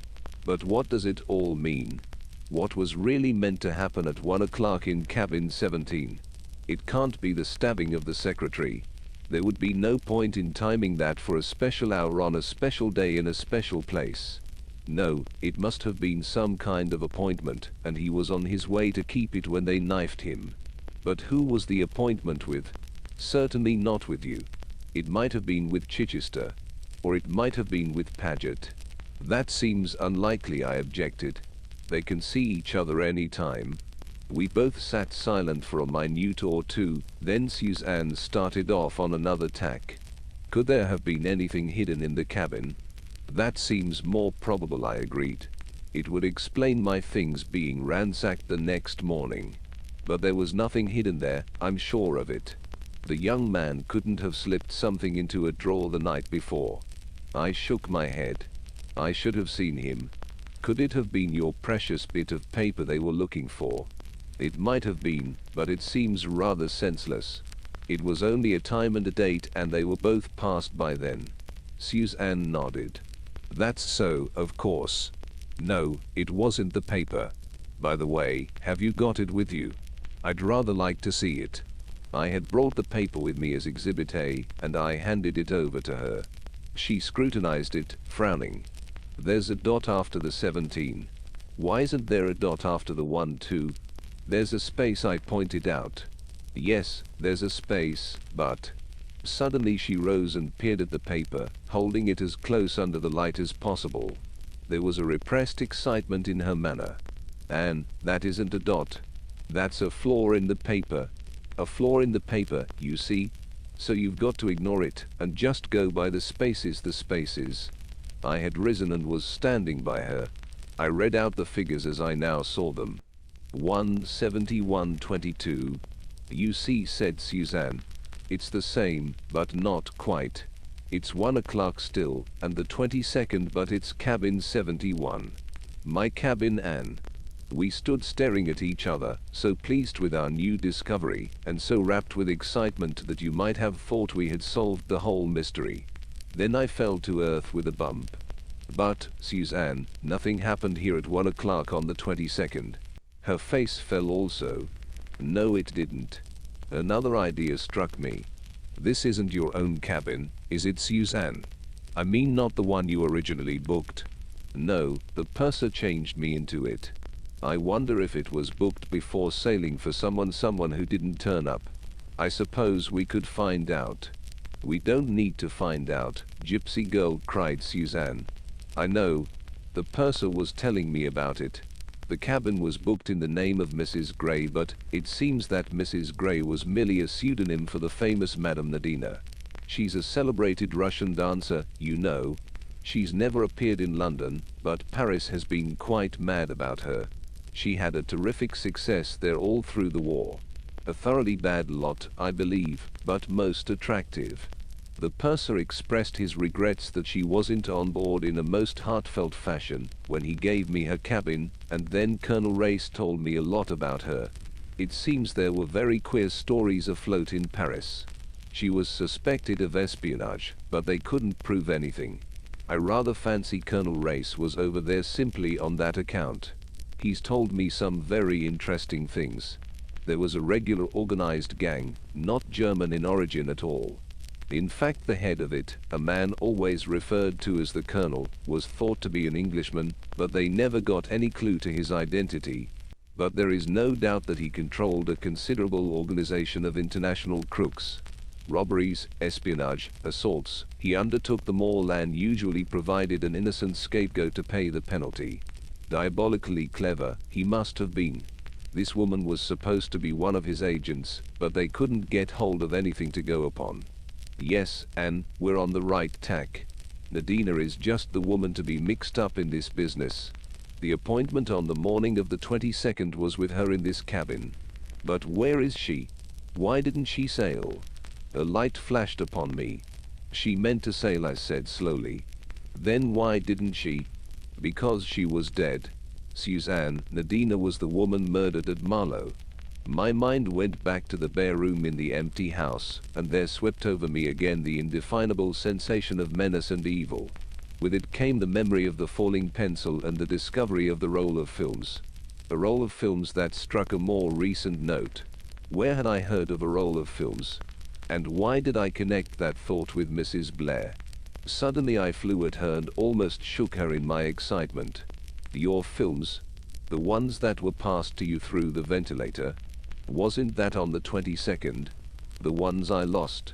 But what does it all mean? What was really meant to happen at 1 o'clock in cabin 17? It can't be the stabbing of the secretary. There would be no point in timing that for a special hour on a special day in a special place. No, it must have been some kind of appointment, and he was on his way to keep it when they knifed him. But who was the appointment with? Certainly not with you. It might have been with Chichester. Or it might have been with Paget. That seems unlikely, I objected. They can see each other any time. We both sat silent for a minute or two, then Suzanne started off on another tack. Could there have been anything hidden in the cabin? That seems more probable, I agreed. It would explain my things being ransacked the next morning. But there was nothing hidden there, I'm sure of it. The young man couldn't have slipped something into a drawer the night before. I shook my head. I should have seen him. Could it have been your precious bit of paper they were looking for? It might have been, but it seems rather senseless. It was only a time and a date, and they were both passed by then. Suzanne nodded. That's so, of course. No, it wasn't the paper. By the way, have you got it with you? I'd rather like to see it. I had brought the paper with me as Exhibit A, and I handed it over to her. She scrutinized it, frowning. There's a dot after the 17. Why isn't there a dot after the 1 too? There's a space, I pointed out. Yes, there's a space, but... Suddenly she rose and peered at the paper, holding it as close under the light as possible. There was a repressed excitement in her manner. Anne, that isn't a dot. That's a flaw in the paper. A flaw in the paper, you see? So you've got to ignore it, and just go by the spaces, the spaces. I had risen and was standing by her. I read out the figures as I now saw them. 17122. You see, said Suzanne. It's the same, but not quite. It's 1 o'clock still, and the 22nd, but it's cabin 71. My cabin, Anne. We stood staring at each other, so pleased with our new discovery, and so rapt with excitement that you might have thought we had solved the whole mystery. Then I fell to earth with a bump. But, Suzanne, nothing happened here at 1 o'clock on the 22nd. Her face fell also. No, it didn't. Another idea struck me. This isn't your own cabin, is it, Suzanne? I mean not the one you originally booked. No, the purser changed me into it. I wonder if it was booked before sailing for someone who didn't turn up. I suppose we could find out. We don't need to find out, gypsy girl, cried Suzanne. I know. The purser was telling me about it. The cabin was booked in the name of Mrs. Gray, but it seems that Mrs. Gray was merely a pseudonym for the famous Madame Nadina. She's a celebrated Russian dancer, you know. She's never appeared in London, but Paris has been quite mad about her. She had a terrific success there all through the war. A thoroughly bad lot, I believe, but most attractive. The purser expressed his regrets that she wasn't on board in a most heartfelt fashion when he gave me her cabin, and then Colonel Race told me a lot about her. It seems there were very queer stories afloat in Paris. She was suspected of espionage, but they couldn't prove anything. I rather fancy Colonel Race was over there simply on that account. He's told me some very interesting things. There was a regular organized gang, not German in origin at all. In fact, the head of it, a man always referred to as the Colonel, was thought to be an Englishman, but they never got any clue to his identity. But there is no doubt that he controlled a considerable organization of international crooks. Robberies, espionage, assaults, he undertook them all and usually provided an innocent scapegoat to pay the penalty. Diabolically clever, he must have been. This woman was supposed to be one of his agents, but they couldn't get hold of anything to go upon. Yes, Anne, we're on the right tack. Nadina is just the woman to be mixed up in this business. The appointment on the morning of the 22nd was with her in this cabin. But where is she? Why didn't she sail? A light flashed upon me. She meant to sail, I said slowly. Then why didn't she? Because she was dead. Suzanne, Nadina was the woman murdered at Marlow. My mind went back to the bare room in the empty house, and there swept over me again the indefinable sensation of menace and evil. With it came the memory of the falling pencil and the discovery of the roll of films. A roll of films that struck a more recent note. Where had I heard of a roll of films? And why did I connect that thought with Mrs. Blair? Suddenly I flew at her and almost shook her in my excitement. Your films? The ones that were passed to you through the ventilator? Wasn't that on the 22nd? The ones I lost?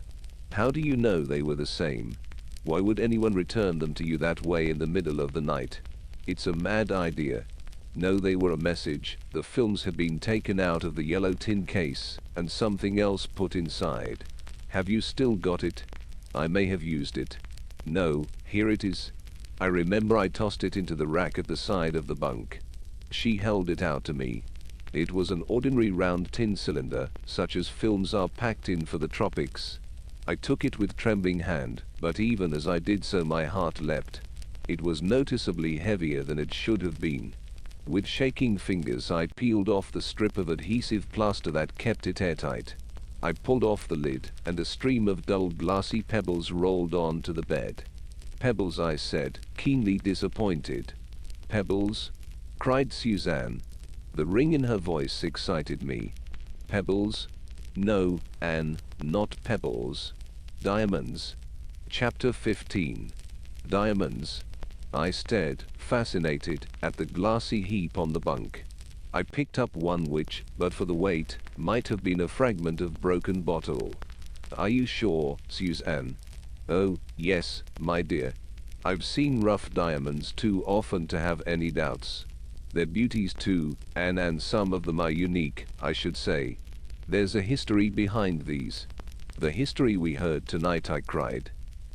How do you know they were the same? Why would anyone return them to you that way in the middle of the night? It's a mad idea. No, they were a message. The films had been taken out of the yellow tin case, and something else put inside. Have you still got it? I may have used it. No, here it is. I remember I tossed it into the rack at the side of the bunk. She held it out to me. It was an ordinary round tin cylinder, such as films are packed in for the tropics. I took it with trembling hand, but even as I did so my heart leapt. It was noticeably heavier than it should have been. With shaking fingers I peeled off the strip of adhesive plaster that kept it airtight. I pulled off the lid, and a stream of dull glassy pebbles rolled on to the bed. Pebbles, I said, keenly disappointed. Pebbles? Cried Suzanne. The ring in her voice excited me. Pebbles? No, Anne, not pebbles. Diamonds. Chapter 15. Diamonds. I stared, fascinated, at the glassy heap on the bunk. I picked up one which, but for the weight, might have been a fragment of broken bottle. Are you sure, Suzanne? Oh, yes, my dear. I've seen rough diamonds too often to have any doubts. They're beauties too, and some of them are unique, I should say. There's a history behind these. The history we heard tonight, I cried.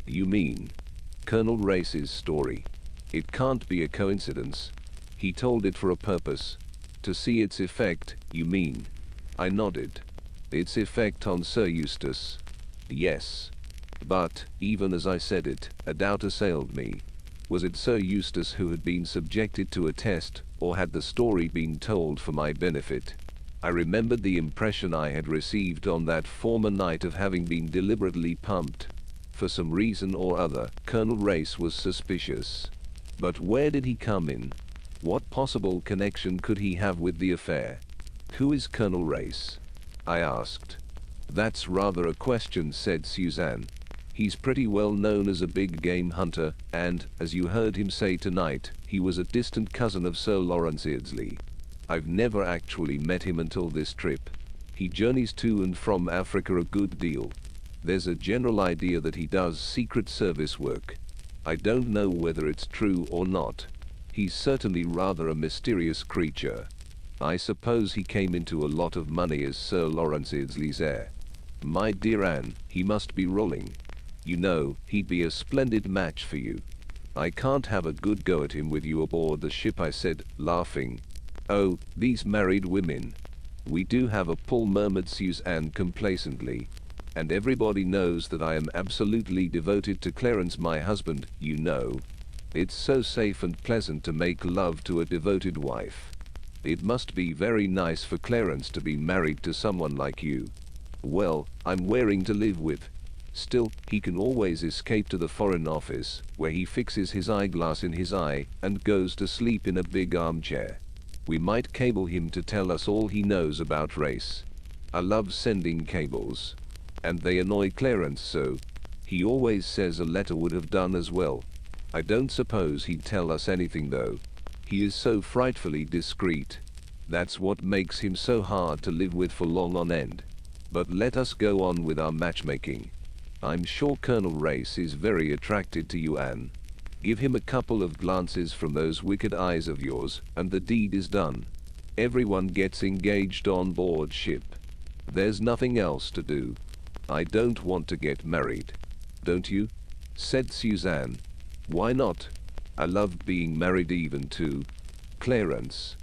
You mean Colonel Race's story? It can't be a coincidence. He told it for a purpose. To see its effect, you mean? I nodded. Its effect on Sir Eustace? Yes. But, even as I said it, a doubt assailed me. Was it Sir Eustace who had been subjected to a test, or had the story been told for my benefit? I remembered the impression I had received on that former night of having been deliberately pumped. For some reason or other, Colonel Race was suspicious. But where did he come in? What possible connection could he have with the affair? Who is Colonel Race? I asked. That's rather a question, said Suzanne. He's pretty well known as a big game hunter, and, as you heard him say tonight, he was a distant cousin of Sir Lawrence Eardsley. I've never actually met him until this trip. He journeys to and from Africa a good deal. There's a general idea that he does Secret Service work. I don't know whether it's true or not. He's certainly rather a mysterious creature. I suppose he came into a lot of money as Sir Lawrence Eardsley's heir. My dear Anne, he must be rolling. You know, he'd be a splendid match for you. I can't have a good go at him with you aboard the ship, I said, laughing. Oh, these married women. We do have a pull, murmured Suzanne complacently. And everybody knows that I am absolutely devoted to Clarence, my husband, you know. It's so safe and pleasant to make love to a devoted wife. It must be very nice for Clarence to be married to someone like you. Well, I'm wearing to live with. Still, he can always escape to the Foreign Office, where he fixes his eyeglass in his eye and goes to sleep in a big armchair. We might cable him to tell us all he knows about Race. I love sending cables. And they annoy Clarence so. He always says a letter would have done as well. I don't suppose he'd tell us anything though. He is so frightfully discreet. That's what makes him so hard to live with for long on end. But let us go on with our matchmaking. I'm sure Colonel Race is very attracted to you, Anne. Give him a couple of glances from those wicked eyes of yours, and the deed is done. Everyone gets engaged on board ship. There's nothing else to do. I don't want to get married. Don't you? Said Suzanne. Why not? I love being married even to Clarence.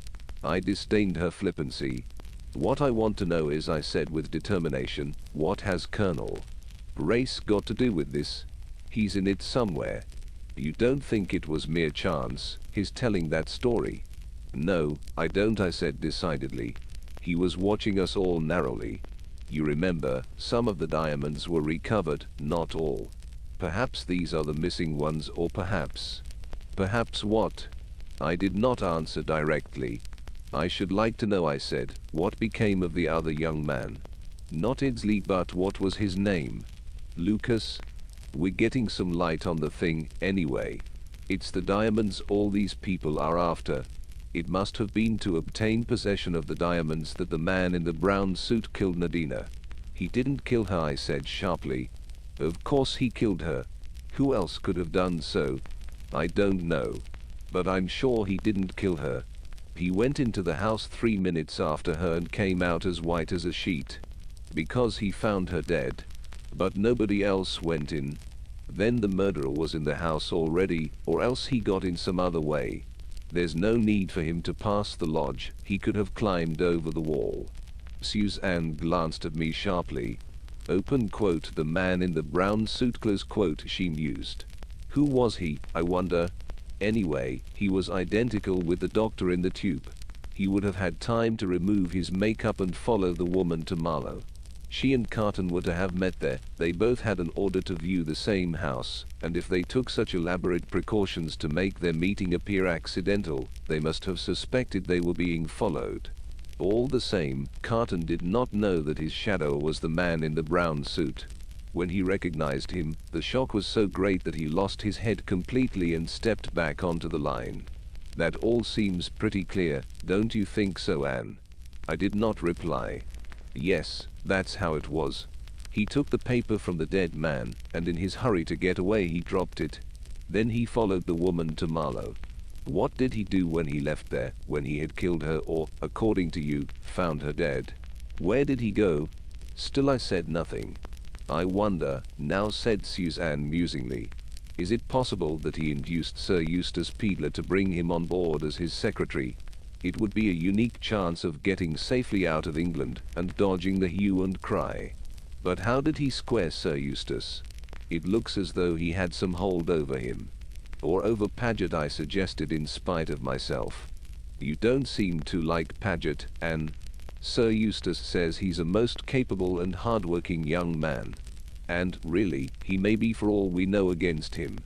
I disdained her flippancy. What I want to know is, I said with determination, what has Colonel Race got to do with this? He's in it somewhere. You don't think it was mere chance, his telling that story? No, I don't, I said decidedly. He was watching us all narrowly. You remember, some of the diamonds were recovered, not all. Perhaps these are the missing ones, or perhaps what? I did not answer directly. I should like to know, I said, what became of the other young man. Not Idsley, but what was his name? Lucas? We're getting some light on the thing, anyway. It's the diamonds all these people are after. It must have been to obtain possession of the diamonds that the man in the brown suit killed Nadina. He didn't kill her, I said sharply. Of course he killed her. Who else could have done so? I don't know. But I'm sure he didn't kill her. He went into the house 3 minutes after her and came out as white as a sheet. Because he found her dead. But nobody else went in. Then the murderer was in the house already, or else he got in some other way. There's no need for him to pass the lodge. He could have climbed over the wall. Suzanne glanced at me sharply. Open quote, the man in the brown suit, close quote, she mused. Who was he, I wonder? Anyway, he was identical with the doctor in the tube. He would have had time to remove his makeup and follow the woman to Marlowe. She and Carton were to have met there. They both had an order to view the same house, and if they took such elaborate precautions to make their meeting appear accidental, they must have suspected they were being followed. All the same, Carton did not know that his shadow was the man in the brown suit. When he recognized him, the shock was so great that he lost his head completely and stepped back onto the line. That all seems pretty clear, don't you think so, Anne? I did not reply. Yes, that's how it was. He took the paper from the dead man, and in his hurry to get away he dropped it. Then he followed the woman to Marlowe. What did he do when he left there, when he had killed her or, according to you, found her dead? Where did he go? Still I said nothing. I wonder, now said Suzanne musingly. Is it possible that he induced Sir Eustace Peedler to bring him on board as his secretary? It would be a unique chance of getting safely out of England and dodging the hue and cry. But how did he square Sir Eustace? It looks as though he had some hold over him. Or over Paget, I suggested in spite of myself. You don't seem to like Paget, Anne. Sir Eustace says he's a most capable and hard-working young man. And, really, he may be for all we know against him.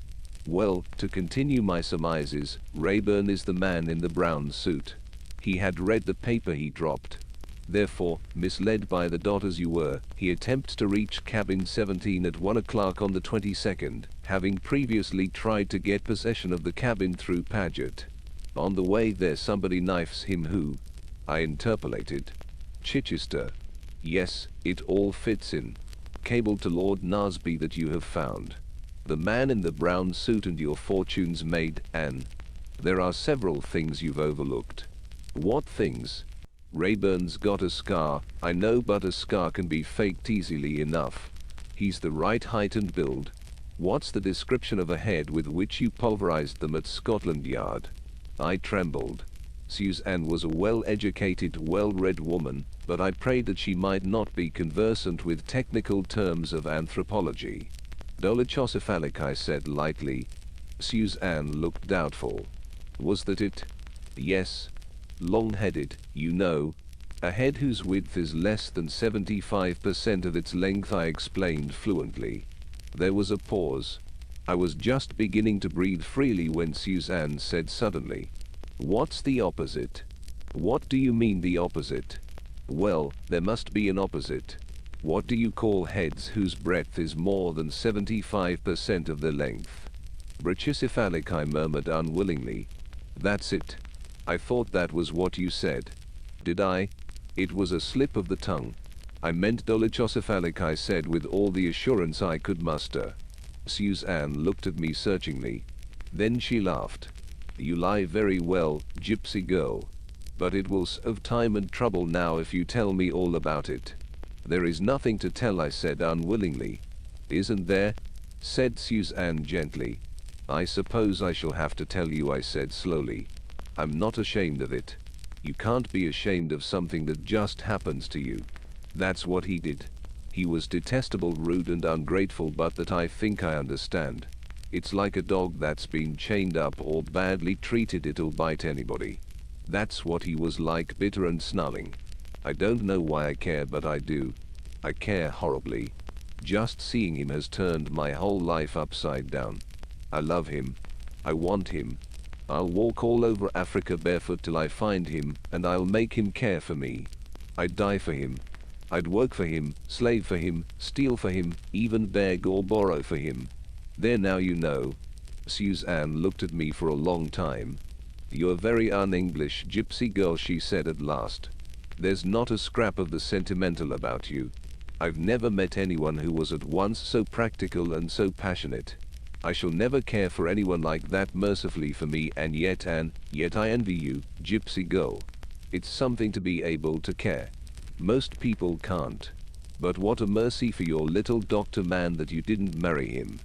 Well, to continue my surmises, Rayburn is the man in the brown suit. He had read the paper he dropped. Therefore, misled by the dot as you were, he attempts to reach cabin 17 at 1 o'clock on the 22nd, having previously tried to get possession of the cabin through Paget. On the way there somebody knifes him who? I interpolated. Chichester. Yes, it all fits in. Cable to Lord Nasby that you have found the man in the brown suit and your fortune's made, Anne. There are several things you've overlooked. What things? Rayburn's got a scar, I know, but a scar can be faked easily enough. He's the right height and build. What's the description of a head with which you pulverized them at Scotland Yard? I trembled. Suzanne was a well-educated, well-read woman, but I prayed that she might not be conversant with technical terms of anthropology. Dolichocephalic, I said lightly. Suzanne looked doubtful. Was that it? Yes. Long-headed, you know. A head whose width is less than 75% of its length, I explained fluently. There was a pause. I was just beginning to breathe freely when Suzanne said suddenly, "What's the opposite?" "What do you mean the opposite?" "Well, there must be an opposite. What do you call heads whose breadth is more than 75% of their length?" "Brachycephalic," I murmured unwillingly. "That's it. I thought that was what you said." "Did I?" It was a slip of the tongue. "I meant dolichocephalic," I said with all the assurance I could muster. Suzanne looked at me searchingly. Then she laughed. "You lie very well, gypsy girl. But it will save time and trouble now if you tell me all about it. There is nothing to tell, I said unwillingly. Isn't there? Said Suzanne gently. I suppose I shall have to tell you, I said slowly. I'm not ashamed of it. You can't be ashamed of something that just happens to you. That's what he did. He was detestable, rude and ungrateful, but that I think I understand. It's like a dog that's been chained up or badly treated, it'll bite anybody. That's what he was like, bitter and snarling. I don't know why I care, but I do. I care horribly. Just seeing him has turned my whole life upside down. I love him. I want him. I'll walk all over Africa barefoot till I find him, and I'll make him care for me. I'd die for him. I'd work for him, slave for him, steal for him, even beg or borrow for him. There, now you know. Suzanne looked at me for a long time. You're very un-English, gypsy girl, she said at last. There's not a scrap of the sentimental about you. I've never met anyone who was at once so practical and so passionate. I shall never care for anyone like that, mercifully for me, and yet I envy you, gypsy girl. It's something to be able to care. Most people can't. But what a mercy for your little doctor man that you didn't marry him.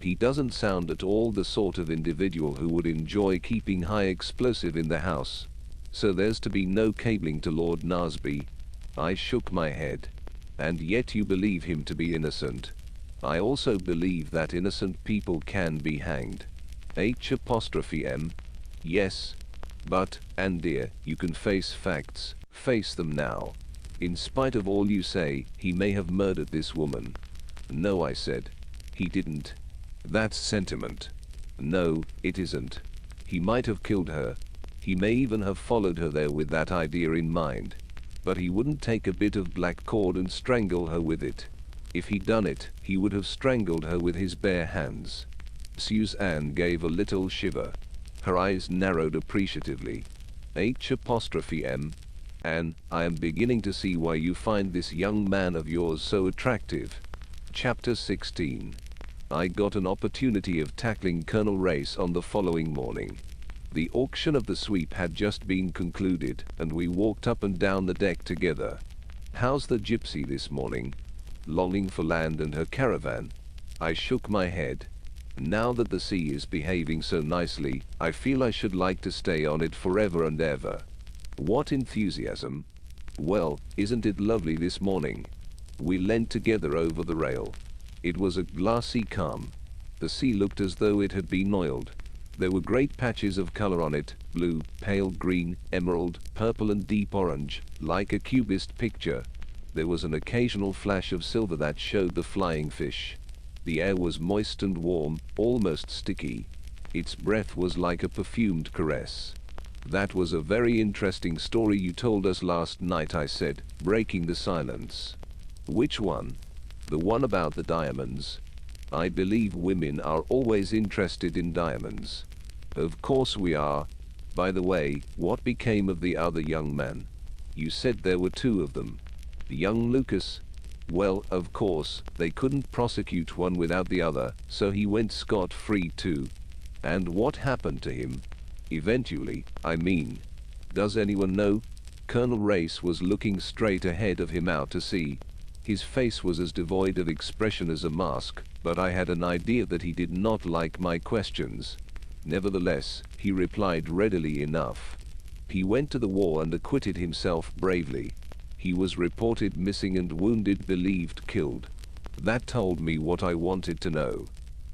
He doesn't sound at all the sort of individual who would enjoy keeping high explosive in the house. So there's to be no cabling to Lord Nasby. I shook my head. And yet you believe him to be innocent. I also believe that innocent people can be hanged. H''M. Yes. But, Anne dear, you can face facts. Face them now. In spite of all you say, he may have murdered this woman. No, I said. He didn't. That's sentiment. No, it isn't. He might have killed her. He may even have followed her there with that idea in mind. But he wouldn't take a bit of black cord and strangle her with it. If he'd done it, he would have strangled her with his bare hands. Suzanne gave a little shiver. Her eyes narrowed appreciatively. H''M. Anne, I am beginning to see why you find this young man of yours so attractive. Chapter 16. I got an opportunity of tackling Colonel Race on the following morning. The auction of the sweep had just been concluded, and we walked up and down the deck together. How's the gypsy this morning? Longing for land and her caravan? I shook my head. Now that the sea is behaving so nicely, I feel I should like to stay on it forever and ever. What enthusiasm! Well, isn't it lovely this morning? We leant together over the rail. It was a glassy calm. The sea looked as though it had been oiled. There were great patches of color on it, blue, pale green, emerald, purple and deep orange, like a cubist picture. There was an occasional flash of silver that showed the flying fish. The air was moist and warm, almost sticky. Its breath was like a perfumed caress. That was a very interesting story you told us last night, I said, breaking the silence. Which one? The one about the diamonds. I believe women are always interested in diamonds. Of course we are. By the way, what became of the other young man? You said there were two of them. The young Lucas? Well, of course, they couldn't prosecute one without the other, so he went scot-free too. And what happened to him? Eventually, I mean. Does anyone know? Colonel Race was looking straight ahead of him out to sea. His face was as devoid of expression as a mask, but I had an idea that he did not like my questions. Nevertheless, he replied readily enough. He went to the war and acquitted himself bravely. He was reported missing and wounded, believed killed. That told me what I wanted to know.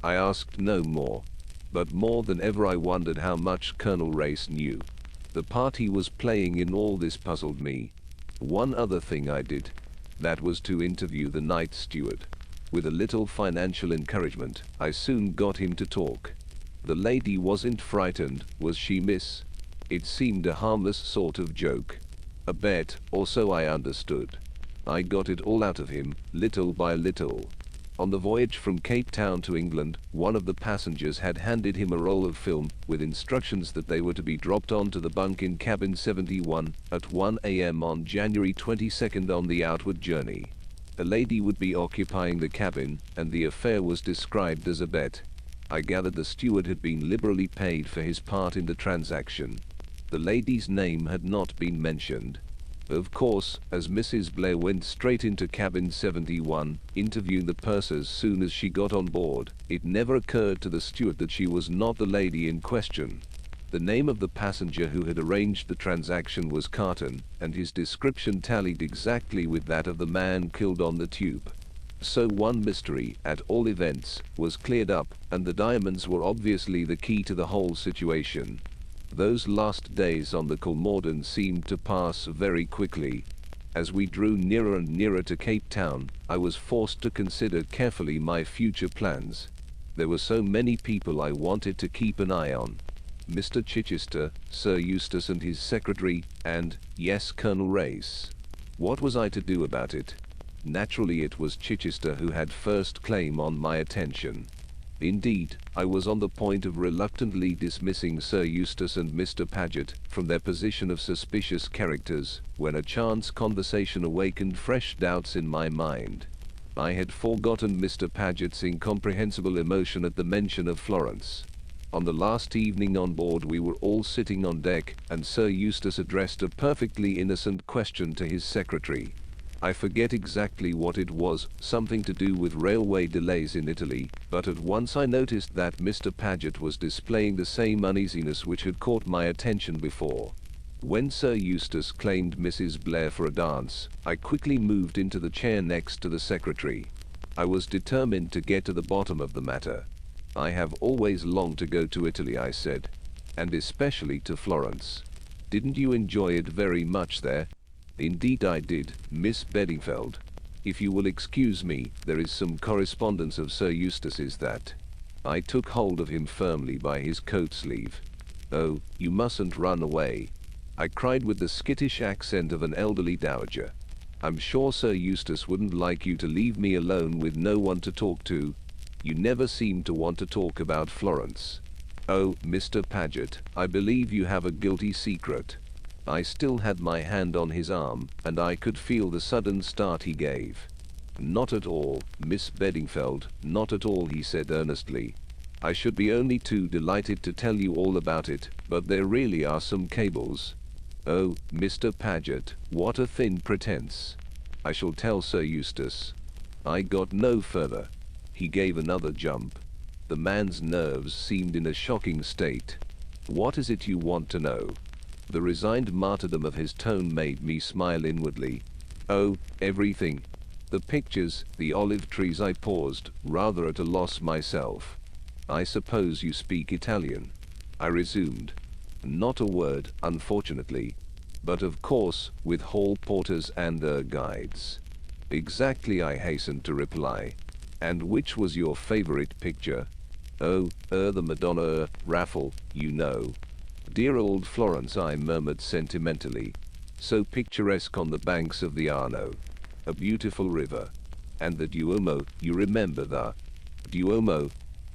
I asked no more. But more than ever I wondered how much Colonel Race knew. The part he was playing in all this puzzled me. One other thing I did. That was to interview the night steward. With a little financial encouragement, I soon got him to talk. The lady wasn't frightened, was she, miss? It seemed a harmless sort of joke. A bet, or so I understood. I got it all out of him, little by little. On the voyage from Cape Town to England, one of the passengers had handed him a roll of film, with instructions that they were to be dropped onto the bunk in cabin 71, at 1 a.m. on January 22nd on the outward journey. A lady would be occupying the cabin, and the affair was described as a bet. I gathered the steward had been liberally paid for his part in the transaction. The lady's name had not been mentioned. Of course, as Mrs. Blair went straight into cabin 71, interviewing the purser as soon as she got on board, it never occurred to the steward that she was not the lady in question. The name of the passenger who had arranged the transaction was Carton, and his description tallied exactly with that of the man killed on the tube. So one mystery, at all events, was cleared up, and the diamonds were obviously the key to the whole situation. Those last days on the Colmorden seemed to pass very quickly. As we drew nearer and nearer to Cape Town, I was forced to consider carefully my future plans. There were so many people I wanted to keep an eye on. Mr. Chichester, Sir Eustace and his secretary, and, yes, Colonel Race. What was I to do about it? Naturally it was Chichester who had first claim on my attention. Indeed, I was on the point of reluctantly dismissing Sir Eustace and Mr. Paget from their position of suspicious characters, when a chance conversation awakened fresh doubts in my mind. I had forgotten Mr. Paget's incomprehensible emotion at the mention of Florence. On the last evening on board we were all sitting on deck, and Sir Eustace addressed a perfectly innocent question to his secretary. I forget exactly what it was, something to do with railway delays in Italy, but at once I noticed that Mr. Paget was displaying the same uneasiness which had caught my attention before. When Sir Eustace claimed Mrs. Blair for a dance, I quickly moved into the chair next to the secretary. I was determined to get to the bottom of the matter. I have always longed to go to Italy, I said, and especially to Florence. Didn't you enjoy it very much there? Indeed I did, Miss Beddingfeld. If you will excuse me, there is some correspondence of Sir Eustace's that. I took hold of him firmly by his coat sleeve. Oh, you mustn't run away, I cried with the skittish accent of an elderly dowager. I'm sure Sir Eustace wouldn't like you to leave me alone with no one to talk to. You never seem to want to talk about Florence. Oh, Mr. Paget, I believe you have a guilty secret. I still had my hand on his arm, and I could feel the sudden start he gave. Not at all, Miss Beddingfeld, not at all, he said earnestly. I should be only too delighted to tell you all about it, but there really are some cables. Oh, Mr. Paget, what a thin pretense. I shall tell Sir Eustace. I got no further. He gave another jump. The man's nerves seemed in a shocking state. What is it you want to know? The resigned martyrdom of his tone made me smile inwardly. Oh, everything. The pictures, the olive trees. I paused, rather at a loss myself. I suppose you speak Italian? I resumed. Not a word, unfortunately. But of course, with hall porters and guides. Exactly, I hastened to reply. And which was your favorite picture? Oh, the Madonna, Raffle, you know. Dear old Florence, I murmured sentimentally. So picturesque on the banks of the Arno. A beautiful river. And the Duomo, you remember the Duomo?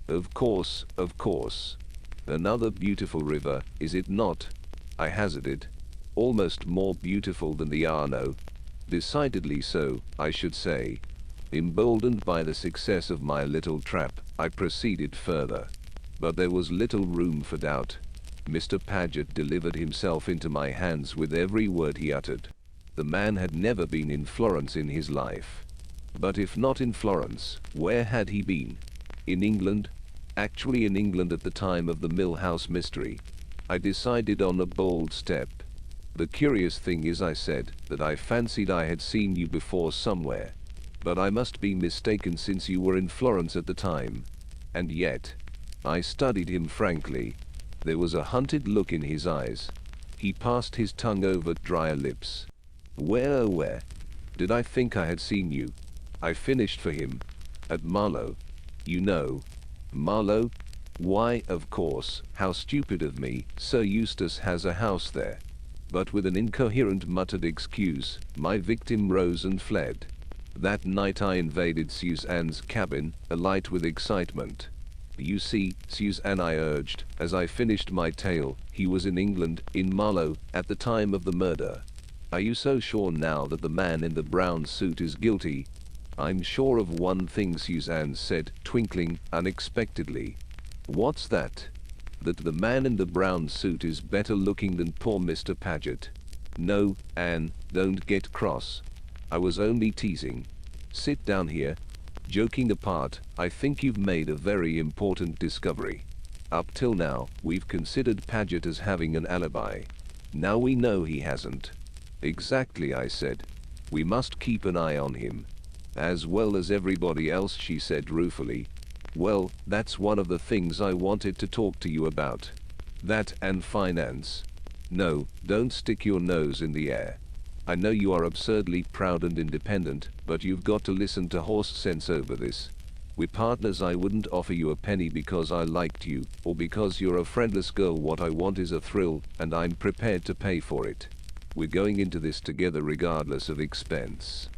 Of course, of course. Another beautiful river, is it not? I hazarded. Almost more beautiful than the Arno. Decidedly so, I should say. Emboldened by the success of my little trap, I proceeded further. But there was little room for doubt. Mr. Paget delivered himself into my hands with every word he uttered. The man had never been in Florence in his life. But if not in Florence, where had he been? In England? Actually in England at the time of the Mill House mystery. I decided on a bold step. The curious thing is, I said, that I fancied I had seen you before somewhere. But I must be mistaken, since you were in Florence at the time. And yet, I studied him frankly. There was a hunted look in his eyes. He passed his tongue over drier lips. Where, oh where? Did I think I had seen you? I finished for him. At Marlow. You know. Marlow? Why, of course, how stupid of me. Sir Eustace has a house there. But with an incoherent muttered excuse, my victim rose and fled. That night I invaded Suzanne's cabin, alight with excitement. You see, Suzanne, I urged, as I finished my tale, he was in England, in Marlow, at the time of the murder. Are you so sure now that the man in the brown suit is guilty? I'm sure of one thing, Suzanne said, twinkling unexpectedly. What's that? That the man in the brown suit is better looking than poor Mr. Paget. No, Anne, don't get cross. I was only teasing. Sit down here. Joking apart, I think you've made a very important discovery. Up till now, we've considered Paget as having an alibi. Now we know he hasn't. Exactly, I said. We must keep an eye on him. As well as everybody else, she said ruefully. Well, that's one of the things I wanted to talk to you about. That and finance. No, don't stick your nose in the air. I know you are absurdly proud and independent, but you've got to listen to horse sense over this. We're partners. I wouldn't offer you a penny because I liked you, or because you're a friendless girl. What I want is a thrill, and I'm prepared to pay for it. We're going into this together regardless of expense.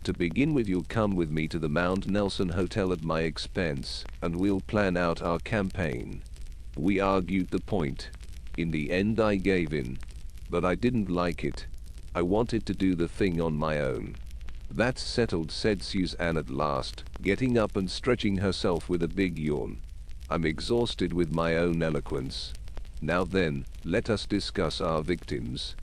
To begin with, you'll come with me to the Mount Nelson Hotel at my expense, and we'll plan out our campaign. We argued the point. In the end I gave in. But I didn't like it. I wanted to do the thing on my own. That's settled, said Suzanne at last, getting up and stretching herself with a big yawn. I'm exhausted with my own eloquence. Now then, let us discuss our victims.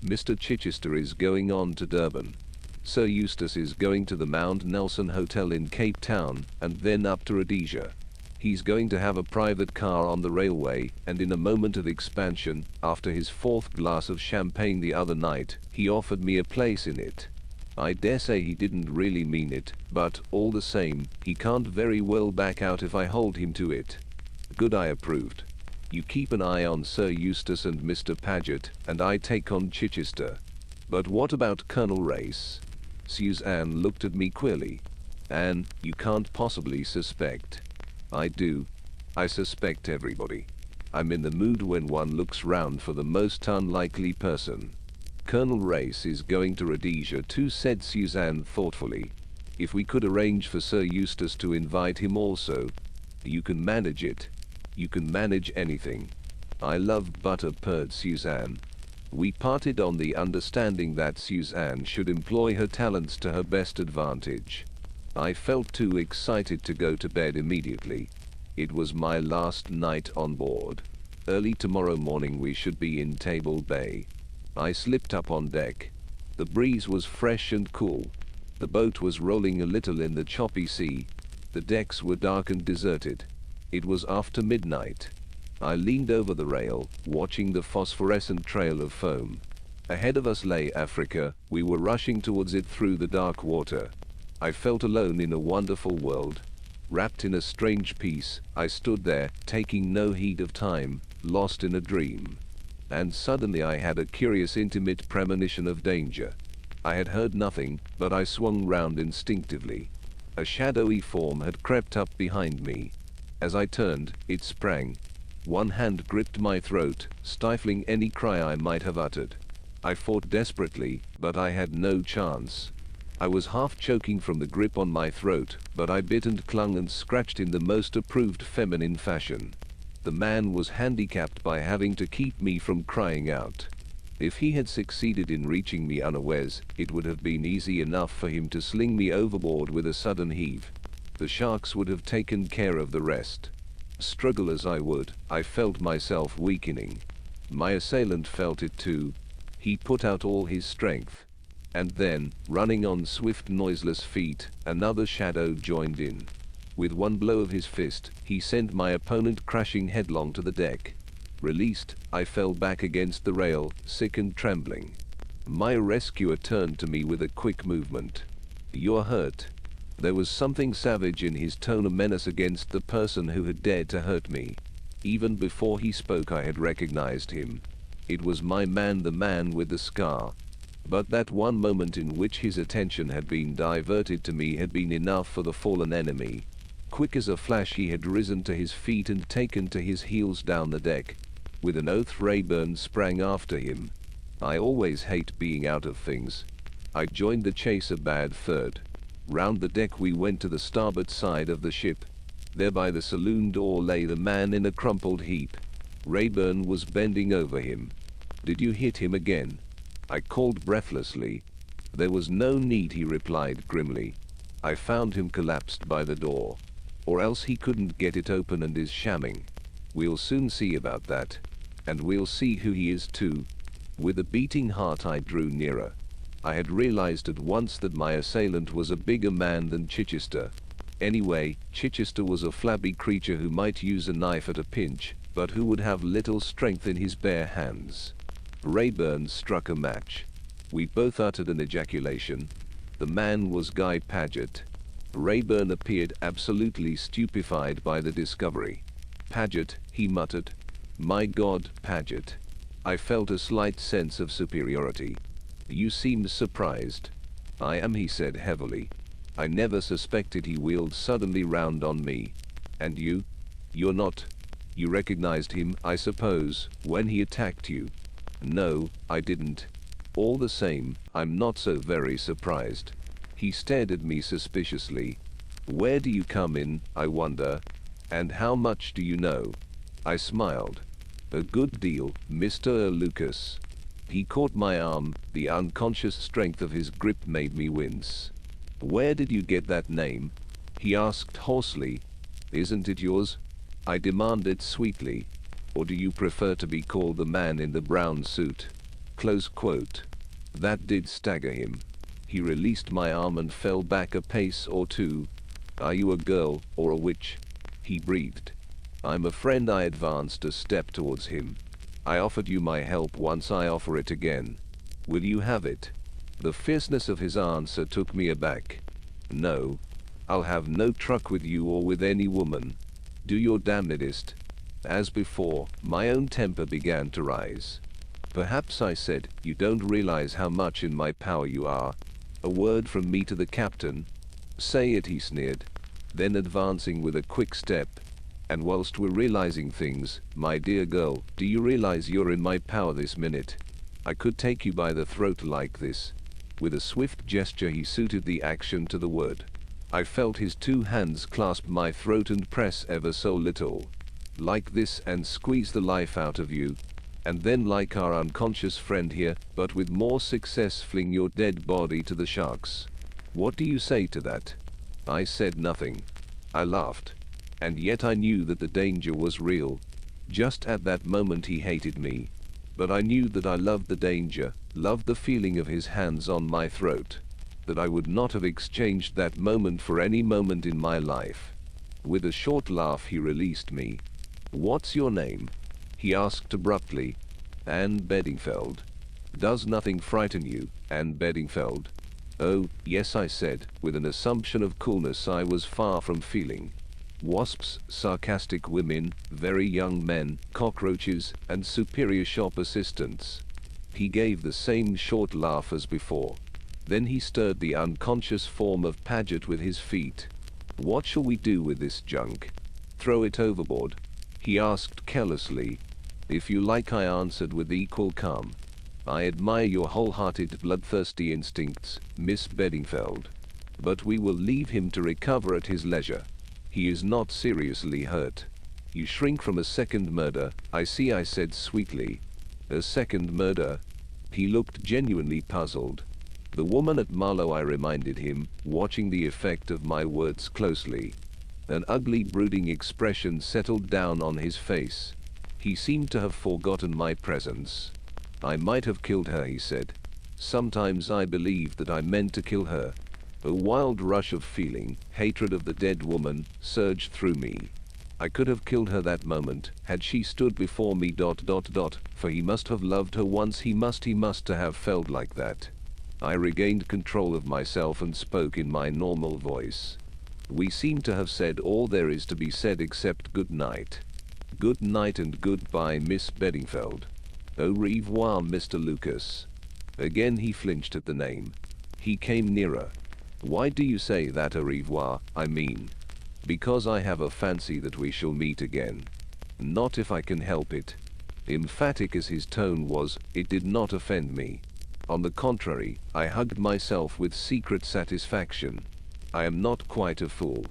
Mr. Chichester is going on to Durban. Sir Eustace is going to the Mount Nelson Hotel in Cape Town, and then up to Rhodesia. He's going to have a private car on the railway, and in a moment of expansion, after his fourth glass of champagne the other night, he offered me a place in it. I dare say he didn't really mean it, but, all the same, he can't very well back out if I hold him to it. Good, I approved. You keep an eye on Sir Eustace and Mr. Paget, and I take on Chichester. But what about Colonel Race? Suzanne looked at me queerly. Anne, you can't possibly suspect. I do. I suspect everybody. I'm in the mood when one looks round for the most unlikely person. Colonel Race is going to Rhodesia too, said Suzanne thoughtfully. If we could arrange for Sir Eustace to invite him also. You can manage it. You can manage anything. I love butter, purred Suzanne. We parted on the understanding that Suzanne should employ her talents to her best advantage. I felt too excited to go to bed immediately. It was my last night on board. Early tomorrow morning we should be in Table Bay. I slipped up on deck. The breeze was fresh and cool. The boat was rolling a little in the choppy sea. The decks were dark and deserted. It was after midnight. I leaned over the rail, watching the phosphorescent trail of foam. Ahead of us lay Africa. We were rushing towards it through the dark water. I felt alone in a wonderful world. Wrapped in a strange peace, I stood there, taking no heed of time, lost in a dream. And suddenly I had a curious intimate premonition of danger. I had heard nothing, but I swung round instinctively. A shadowy form had crept up behind me. As I turned, it sprang. One hand gripped my throat, stifling any cry I might have uttered. I fought desperately, but I had no chance. I was half choking from the grip on my throat, but I bit and clung and scratched in the most approved feminine fashion. The man was handicapped by having to keep me from crying out. If he had succeeded in reaching me unawares, it would have been easy enough for him to sling me overboard with a sudden heave. The sharks would have taken care of the rest. Struggle as I would, I felt myself weakening. My assailant felt it too. He put out all his strength. And then, running on swift, noiseless feet, another shadow joined in. With one blow of his fist, he sent my opponent crashing headlong to the deck. Released, I fell back against the rail, sick and trembling. My rescuer turned to me with a quick movement. "You're hurt." There was something savage in his tone, a menace against the person who had dared to hurt me. Even before he spoke I had recognized him. It was my man, the man with the scar. But that one moment in which his attention had been diverted to me had been enough for the fallen enemy. Quick as a flash he had risen to his feet and taken to his heels down the deck. With an oath Rayburn sprang after him. I always hate being out of things. I joined the chase a bad third. Round the deck we went to the starboard side of the ship. There by the saloon door lay the man in a crumpled heap. Rayburn was bending over him. "Did you hit him again?" I called breathlessly. "There was no need," he replied grimly. "I found him collapsed by the door. Or else he couldn't get it open and is shamming." We'll soon see about that. And we'll see who he is too. With a beating heart I drew nearer. I had realized at once that my assailant was a bigger man than Chichester. Anyway, Chichester was a flabby creature who might use a knife at a pinch, but who would have little strength in his bare hands. Rayburn struck a match. We both uttered an ejaculation. The man was Guy Paget. Rayburn appeared absolutely stupefied by the discovery. "Paget," he muttered. "My God, Paget." I felt a slight sense of superiority. "You seem surprised." "I am," he said heavily. I never suspected he wheeled suddenly round on me. "And you? You're not. You recognized him, I suppose, when he attacked you?" "No, I didn't." "All the same, I'm not so very surprised." He stared at me suspiciously. "Where do you come in, I wonder? And how much do you know?" I smiled. "A good deal, Mr. Lucas." He caught my arm. The unconscious strength of his grip made me wince. "Where did you get that name?" he asked hoarsely. "Isn't it yours?" I demanded sweetly. "Or do you prefer to be called the man in the brown suit?" Close quote. That did stagger him. He released my arm and fell back a pace or two. "Are you a girl or a witch?" he breathed. "I'm a friend." I advanced a step towards him. "I offered you my help once, I offer it again. Will you have it?" The fierceness of his answer took me aback. "No. I'll have no truck with you or with any woman. Do your damnedest." As before, my own temper began to rise. "Perhaps," I said, "you don't realize how much in my power you are. A word from me to the captain." "Say it," he sneered. Then advancing with a quick step, "And whilst we're realizing things, my dear girl, do you realize you're in my power this minute? I could take you by the throat like this." With a swift gesture he suited the action to the word. I felt his two hands clasp my throat and press ever so little. "Like this, and squeeze the life out of you. And then, like our unconscious friend here, but with more success, fling your dead body to the sharks. What do you say to that?" I said nothing. I laughed. And yet I knew that the danger was real. Just at that moment he hated me. But I knew that I loved the danger, loved the feeling of his hands on my throat. That I would not have exchanged that moment for any moment in my life. With a short laugh he released me. "What's your name?" he asked abruptly. "Anne Beddingfeld." "Does nothing frighten you, Anne Beddingfeld?" "Oh, yes," I said, with an assumption of coolness I was far from feeling. "Wasps, sarcastic women, very young men, cockroaches, and superior shop assistants." He gave the same short laugh as before. Then he stirred the unconscious form of Paget with his feet. "What shall we do with this junk? Throw it overboard?" he asked carelessly. "If you like," I answered with equal calm. "I admire your wholehearted, bloodthirsty instincts, Miss Beddingfeld. But we will leave him to recover at his leisure. He is not seriously hurt." "You shrink from a second murder, I see," I said sweetly. "A second murder?" He looked genuinely puzzled. "The woman at Marlow," I reminded him, watching the effect of my words closely. An ugly, brooding expression settled down on his face. He seemed to have forgotten my presence. "I might have killed her," he said. "Sometimes I believe that I meant to kill her." A wild rush of feeling, hatred of the dead woman, surged through me. I could have killed her that moment, had she stood before me ... For he must have loved her once, he must to have felt like that. I regained control of myself and spoke in my normal voice. "We seem to have said all there is to be said except good night." "Good night and goodbye, Miss Beddingfeld." "Au revoir, Mr. Lucas." Again he flinched at the name. He came nearer. "Why do you say that, au revoir, I mean?" "Because I have a fancy that we shall meet again." "Not if I can help it." Emphatic as his tone was, it did not offend me. On the contrary, I hugged myself with secret satisfaction. I am not quite a fool.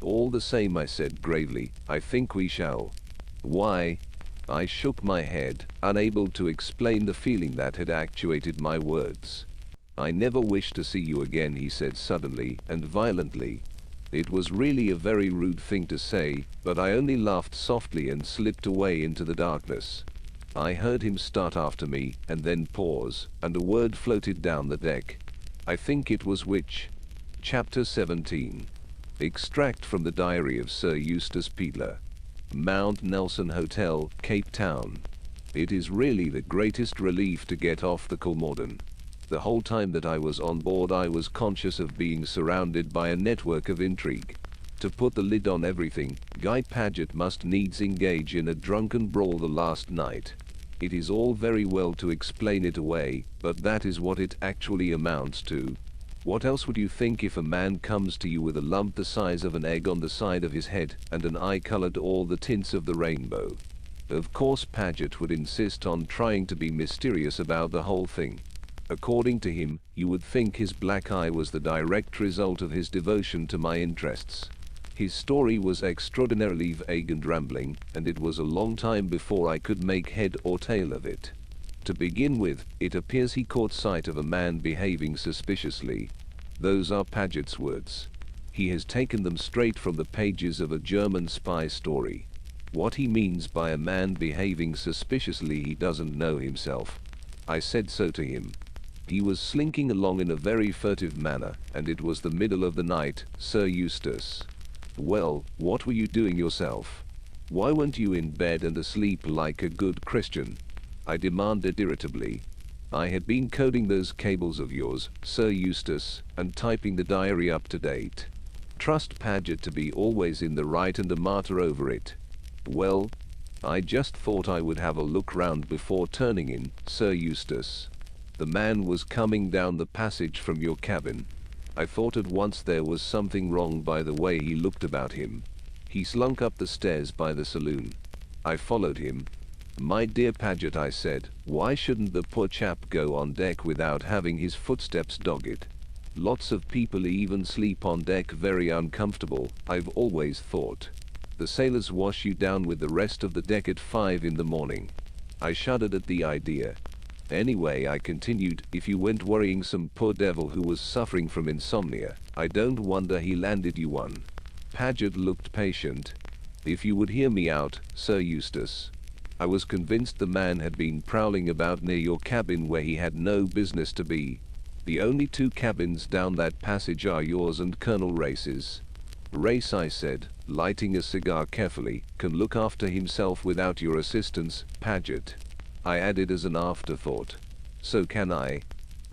"All the same," I said gravely, "I think we shall." "Why?" I shook my head, unable to explain the feeling that had actuated my words. "I never wish to see you again," he said suddenly and violently. It was really a very rude thing to say, but I only laughed softly and slipped away into the darkness. I heard him start after me, and then pause, and a word floated down the deck. I think it was witch. Chapter 17. Extract from the diary of Sir Eustace Peeler. Mount Nelson Hotel, Cape Town. It is really the greatest relief to get off the Colmorden. The whole time that I was on board I was conscious of being surrounded by a network of intrigue. To put the lid on everything, Guy Paget must needs engage in a drunken brawl the last night. It is all very well to explain it away, but that is what it actually amounts to. What else would you think if a man comes to you with a lump the size of an egg on the side of his head and an eye colored all the tints of the rainbow? Of course Paget would insist on trying to be mysterious about the whole thing. According to him, you would think his black eye was the direct result of his devotion to my interests. His story was extraordinarily vague and rambling, and it was a long time before I could make head or tail of it. To begin with, it appears he caught sight of a man behaving suspiciously. Those are Paget's words. He has taken them straight from the pages of a German spy story. What he means by a man behaving suspiciously he doesn't know himself. I said so to him. He was slinking along in a very furtive manner, and it was the middle of the night, Sir Eustace. Well, what were you doing yourself? Why weren't you in bed and asleep like a good Christian? I demanded irritably. I had been coding those cables of yours, Sir Eustace, and typing the diary up to date. Trust Paget to be always in the right and a martyr over it. Well, I just thought I would have a look round before turning in, Sir Eustace. The man was coming down the passage from your cabin. I thought at once there was something wrong by the way he looked about him. He slunk up the stairs by the saloon. I followed him. My dear Paget, I said, why shouldn't the poor chap go on deck without having his footsteps dogged? Lots of people even sleep on deck very uncomfortable, I've always thought. The sailors wash you down with the rest of the deck at 5 in the morning. I shuddered at the idea. Anyway, I continued, if you went worrying some poor devil who was suffering from insomnia, I don't wonder he landed you one. Paget looked patient. If you would hear me out, Sir Eustace. I was convinced the man had been prowling about near your cabin where he had no business to be. The only 2 cabins down that passage are yours and Colonel Race's. Race, I said, lighting a cigar carefully, can look after himself without your assistance, Paget. I added as an afterthought. So can I.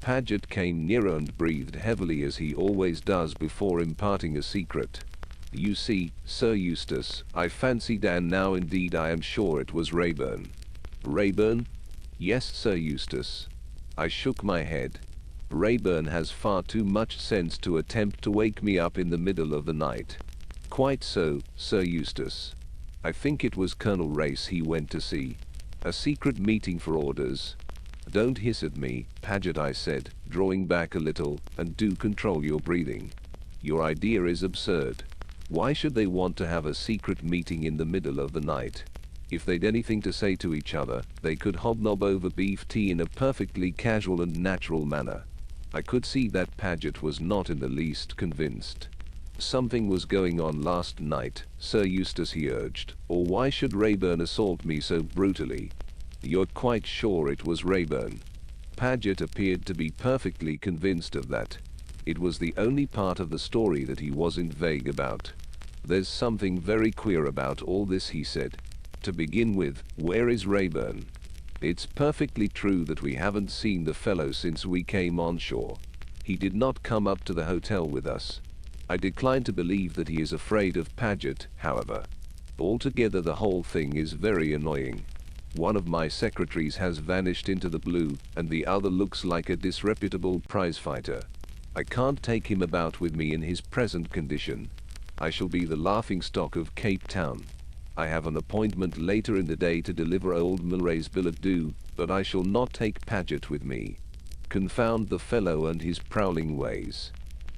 Paget came nearer and breathed heavily as he always does before imparting a secret. You see, Sir Eustace, I fancied and now indeed I am sure it was Rayburn. Rayburn? Yes, Sir Eustace. I shook my head. Rayburn has far too much sense to attempt to wake me up in the middle of the night. Quite so, Sir Eustace. I think it was Colonel Race he went to see. A secret meeting for orders. Don't hiss at me, Paget, I said, drawing back a little, and do control your breathing. Your idea is absurd. Why should they want to have a secret meeting in the middle of the night? If they'd anything to say to each other, they could hobnob over beef tea in a perfectly casual and natural manner. I could see that Paget was not in the least convinced. Something was going on last night, Sir Eustace, he urged, or why should Rayburn assault me so brutally? You're quite sure it was Rayburn? Paget appeared to be perfectly convinced of that. It was the only part of the story that he wasn't vague about. There's something very queer about all this, he said. To begin with, where is Rayburn? It's perfectly true that we haven't seen the fellow since we came on shore. He did not come up to the hotel with us. I decline to believe that he is afraid of Paget, however. Altogether the whole thing is very annoying. One of my secretaries has vanished into the blue, and the other looks like a disreputable prizefighter. I can't take him about with me in his present condition. I shall be the laughingstock of Cape Town. I have an appointment later in the day to deliver old Milray's billet doux, but I shall not take Paget with me. Confound the fellow and his prowling ways.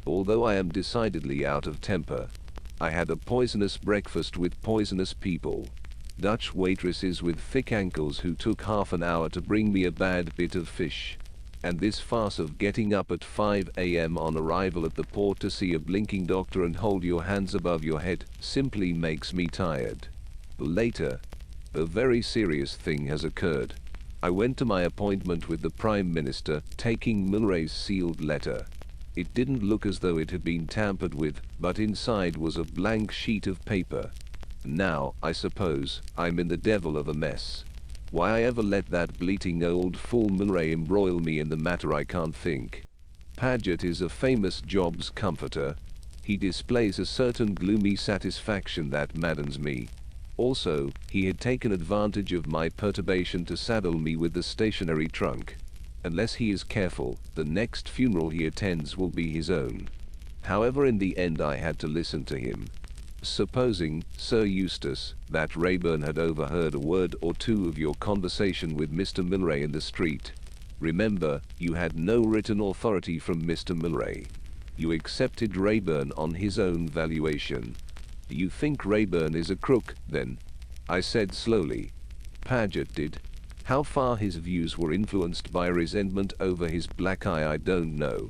Although I am decidedly out of temper, I had a poisonous breakfast with poisonous people. Dutch waitresses with thick ankles who took half an hour to bring me a bad bit of fish. And this farce of getting up at 5 a.m. on arrival at the port to see a blinking doctor and hold your hands above your head simply makes me tired. Later, a very serious thing has occurred. I went to my appointment with the Prime Minister, taking Milray's sealed letter. It didn't look as though it had been tampered with, but inside was a blank sheet of paper. Now, I suppose, I'm in the devil of a mess. Why I ever let that bleating old fool Milray embroil me in the matter I can't think. Paget is a famous jobs comforter. He displays a certain gloomy satisfaction that maddens me. Also, he had taken advantage of my perturbation to saddle me with the stationary trunk. Unless he is careful, the next funeral he attends will be his own. However, in the end I had to listen to him. Supposing, Sir Eustace, that Raeburn had overheard a word or two of your conversation with Mr. Milray in the street. Remember, you had no written authority from Mr. Milray. You accepted Raeburn on his own valuation. You think Raeburn is a crook, then? I said slowly. Paget did. How far his views were influenced by resentment over his black eye I don't know.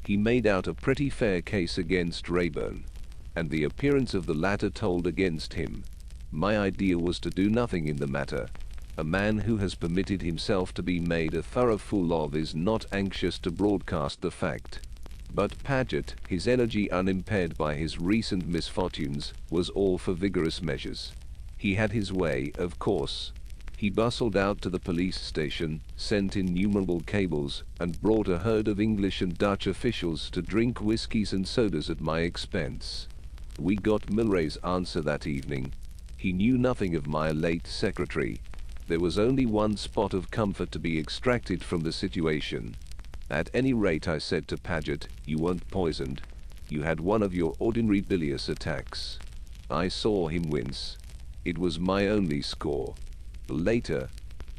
He made out a pretty fair case against Raeburn, and the appearance of the latter told against him. My idea was to do nothing in the matter. A man who has permitted himself to be made a thorough fool of is not anxious to broadcast the fact. But Paget, his energy unimpaired by his recent misfortunes, was all for vigorous measures. He had his way, of course. He bustled out to the police station, sent innumerable cables, and brought a herd of English and Dutch officials to drink whiskies and sodas at my expense. We got Milray's answer that evening. He knew nothing of my late secretary. There was only one spot of comfort to be extracted from the situation. At any rate, I said to Paget, you weren't poisoned. You had one of your ordinary bilious attacks. I saw him wince. It was my only score. Later,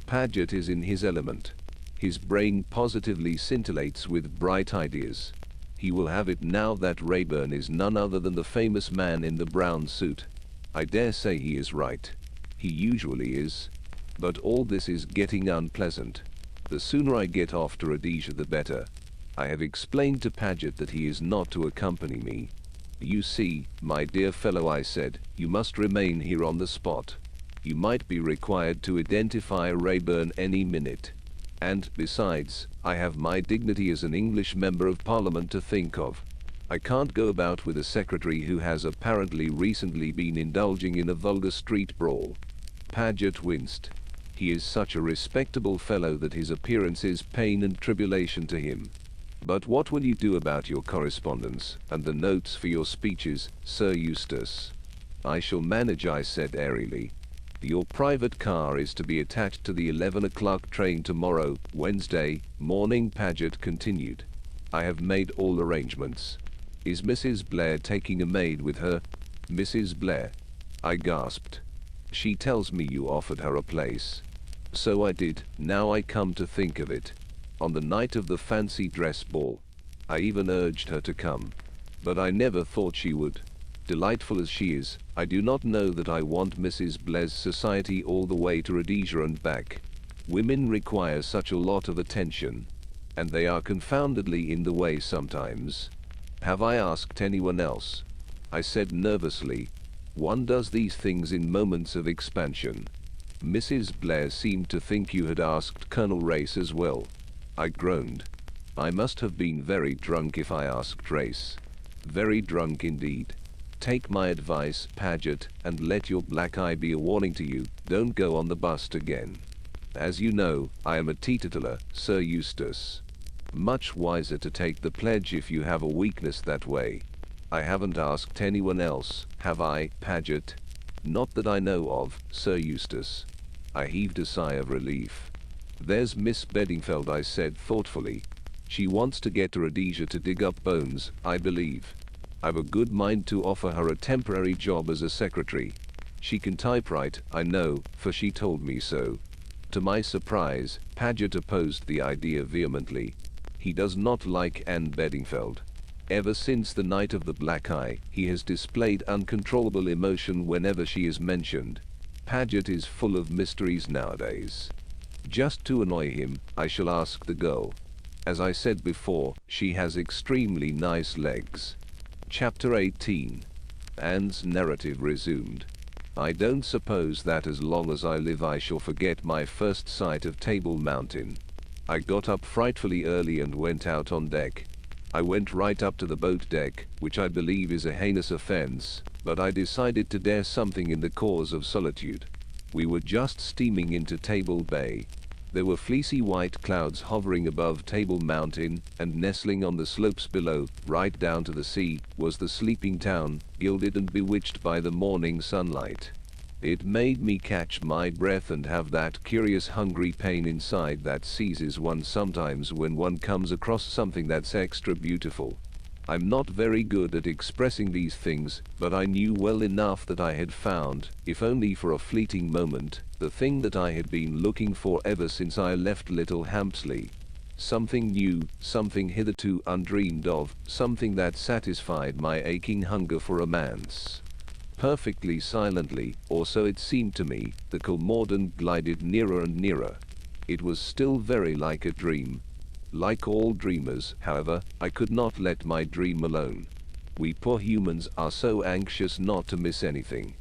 Paget is in his element. His brain positively scintillates with bright ideas. He will have it now that Raeburn is none other than the famous man in the brown suit. I dare say he is right. He usually is. But all this is getting unpleasant. The sooner I get off to Rhodesia the better. I have explained to Paget that he is not to accompany me. You see, my dear fellow, I said, you must remain here on the spot. You might be required to identify Raeburn any minute. And, besides, I have my dignity as an English member of Parliament to think of. I can't go about with a secretary who has apparently recently been indulging in a vulgar street brawl. Paget winced. He is such a respectable fellow that his appearance is pain and tribulation to him. But what will you do about your correspondence, and the notes for your speeches, Sir Eustace? I shall manage, I said airily. Your private car is to be attached to the 11 o'clock train tomorrow, Wednesday, morning, Paget continued. I have made all arrangements. Is Mrs. Blair taking a maid with her? Mrs. Blair? I gasped. She tells me you offered her a place. So I did, now I come to think of it. On the night of the fancy dress ball. I even urged her to come. But I never thought she would. Delightful as she is, I do not know that I want Mrs. Blair's society all the way to Rhodesia and back. Women require such a lot of attention. And they are confoundedly in the way sometimes. Have I asked anyone else? I said nervously. One does these things in moments of expansion. Mrs. Blair seemed to think you had asked Colonel Race as well. I groaned. I must have been very drunk if I asked Race. Very drunk indeed. Take my advice, Paget, and let your black eye be a warning to you. Don't go on the bust again. As you know, I am a teetotaler, Sir Eustace. Much wiser to take the pledge if you have a weakness that way. I haven't asked anyone else, have I, Paget? Not that I know of, Sir Eustace. I heaved a sigh of relief. There's Miss Beddingfeld, I said thoughtfully. She wants to get to Rhodesia to dig up bones, I believe. I've a good mind to offer her a temporary job as a secretary. She can typewrite, I know, for she told me so. To my surprise, Paget opposed the idea vehemently. He does not like Anne Beddingfeld. Ever since the night of the black eye, he has displayed uncontrollable emotion whenever she is mentioned. Paget is full of mysteries nowadays. Just to annoy him, I shall ask the girl. As I said before, she has extremely nice legs. Chapter 18. Anne's narrative resumed. I don't suppose that as long as I live I shall forget my first sight of Table Mountain. I got up frightfully early and went out on deck. I went right up to the boat deck, which I believe is a heinous offense, but I decided to dare something in the cause of solitude. We were just steaming into Table Bay. There were fleecy white clouds hovering above Table Mountain, and nestling on the slopes below, right down to the sea, was the sleeping town, gilded and bewitched by the morning sunlight. It made me catch my breath and have that curious hungry pain inside that seizes one sometimes when one comes across something that's extra beautiful. I'm not very good at expressing these things, but I knew well enough that I had found, if only for a fleeting moment, the thing that I had been looking for ever since I left Little Hampsley. Something new, something hitherto undreamed of, something that satisfied my aching hunger for romance. Perfectly silently, or so it seemed to me, the Colmorden glided nearer and nearer. It was still very like a dream. Like all dreamers, however, I could not let my dream alone. We poor humans are so anxious not to miss anything.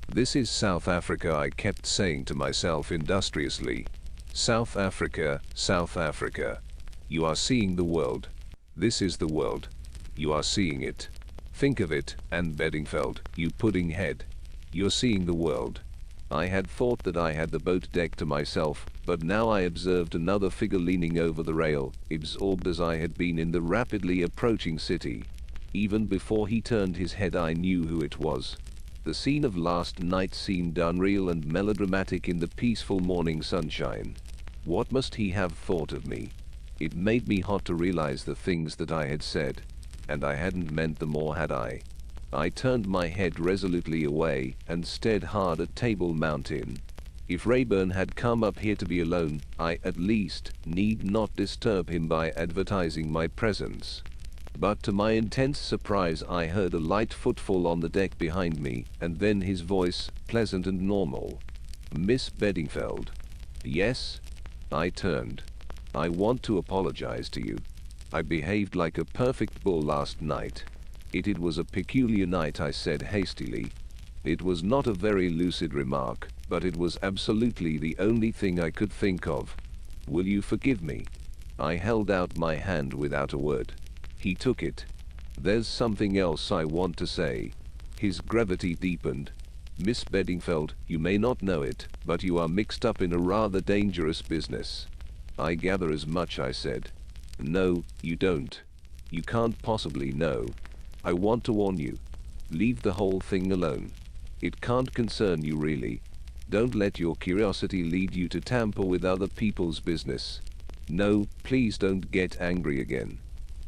This is South Africa, I kept saying to myself industriously. South Africa, South Africa. You are seeing the world. This is the world. You are seeing it. Think of it, Anne Beddingfeld, you pudding head. You're seeing the world. I had thought that I had the boat deck to myself, but now I observed another figure leaning over the rail, absorbed as I had been in the rapidly approaching city. Even before he turned his head I knew who it was. The scene of last night seemed unreal and melodramatic in the peaceful morning sunshine. What must he have thought of me? It made me hot to realize the things that I had said. And I hadn't meant them, or had I? I turned my head resolutely away and stared hard at Table Mountain. If Rayburn had come up here to be alone, I at least need not disturb him by advertising my presence. But to my intense surprise I heard a light footfall on the deck behind me, and then his voice, pleasant and normal. Miss Beddingfeld. Yes? I turned. I want to apologize to you. I behaved like a perfect bull last night. It was a peculiar night, I said hastily. It was not a very lucid remark, but it was absolutely the only thing I could think of. Will you forgive me? I held out my hand without a word. He took it. There's something else I want to say. His gravity deepened. Miss Beddingfeld, you may not know it, but you are mixed up in a rather dangerous business. I gather as much, I said. No, you don't. You can't possibly know. I want to warn you. Leave the whole thing alone. It can't concern you really. Don't let your curiosity lead you to tamper with other people's business. No, please don't get angry again.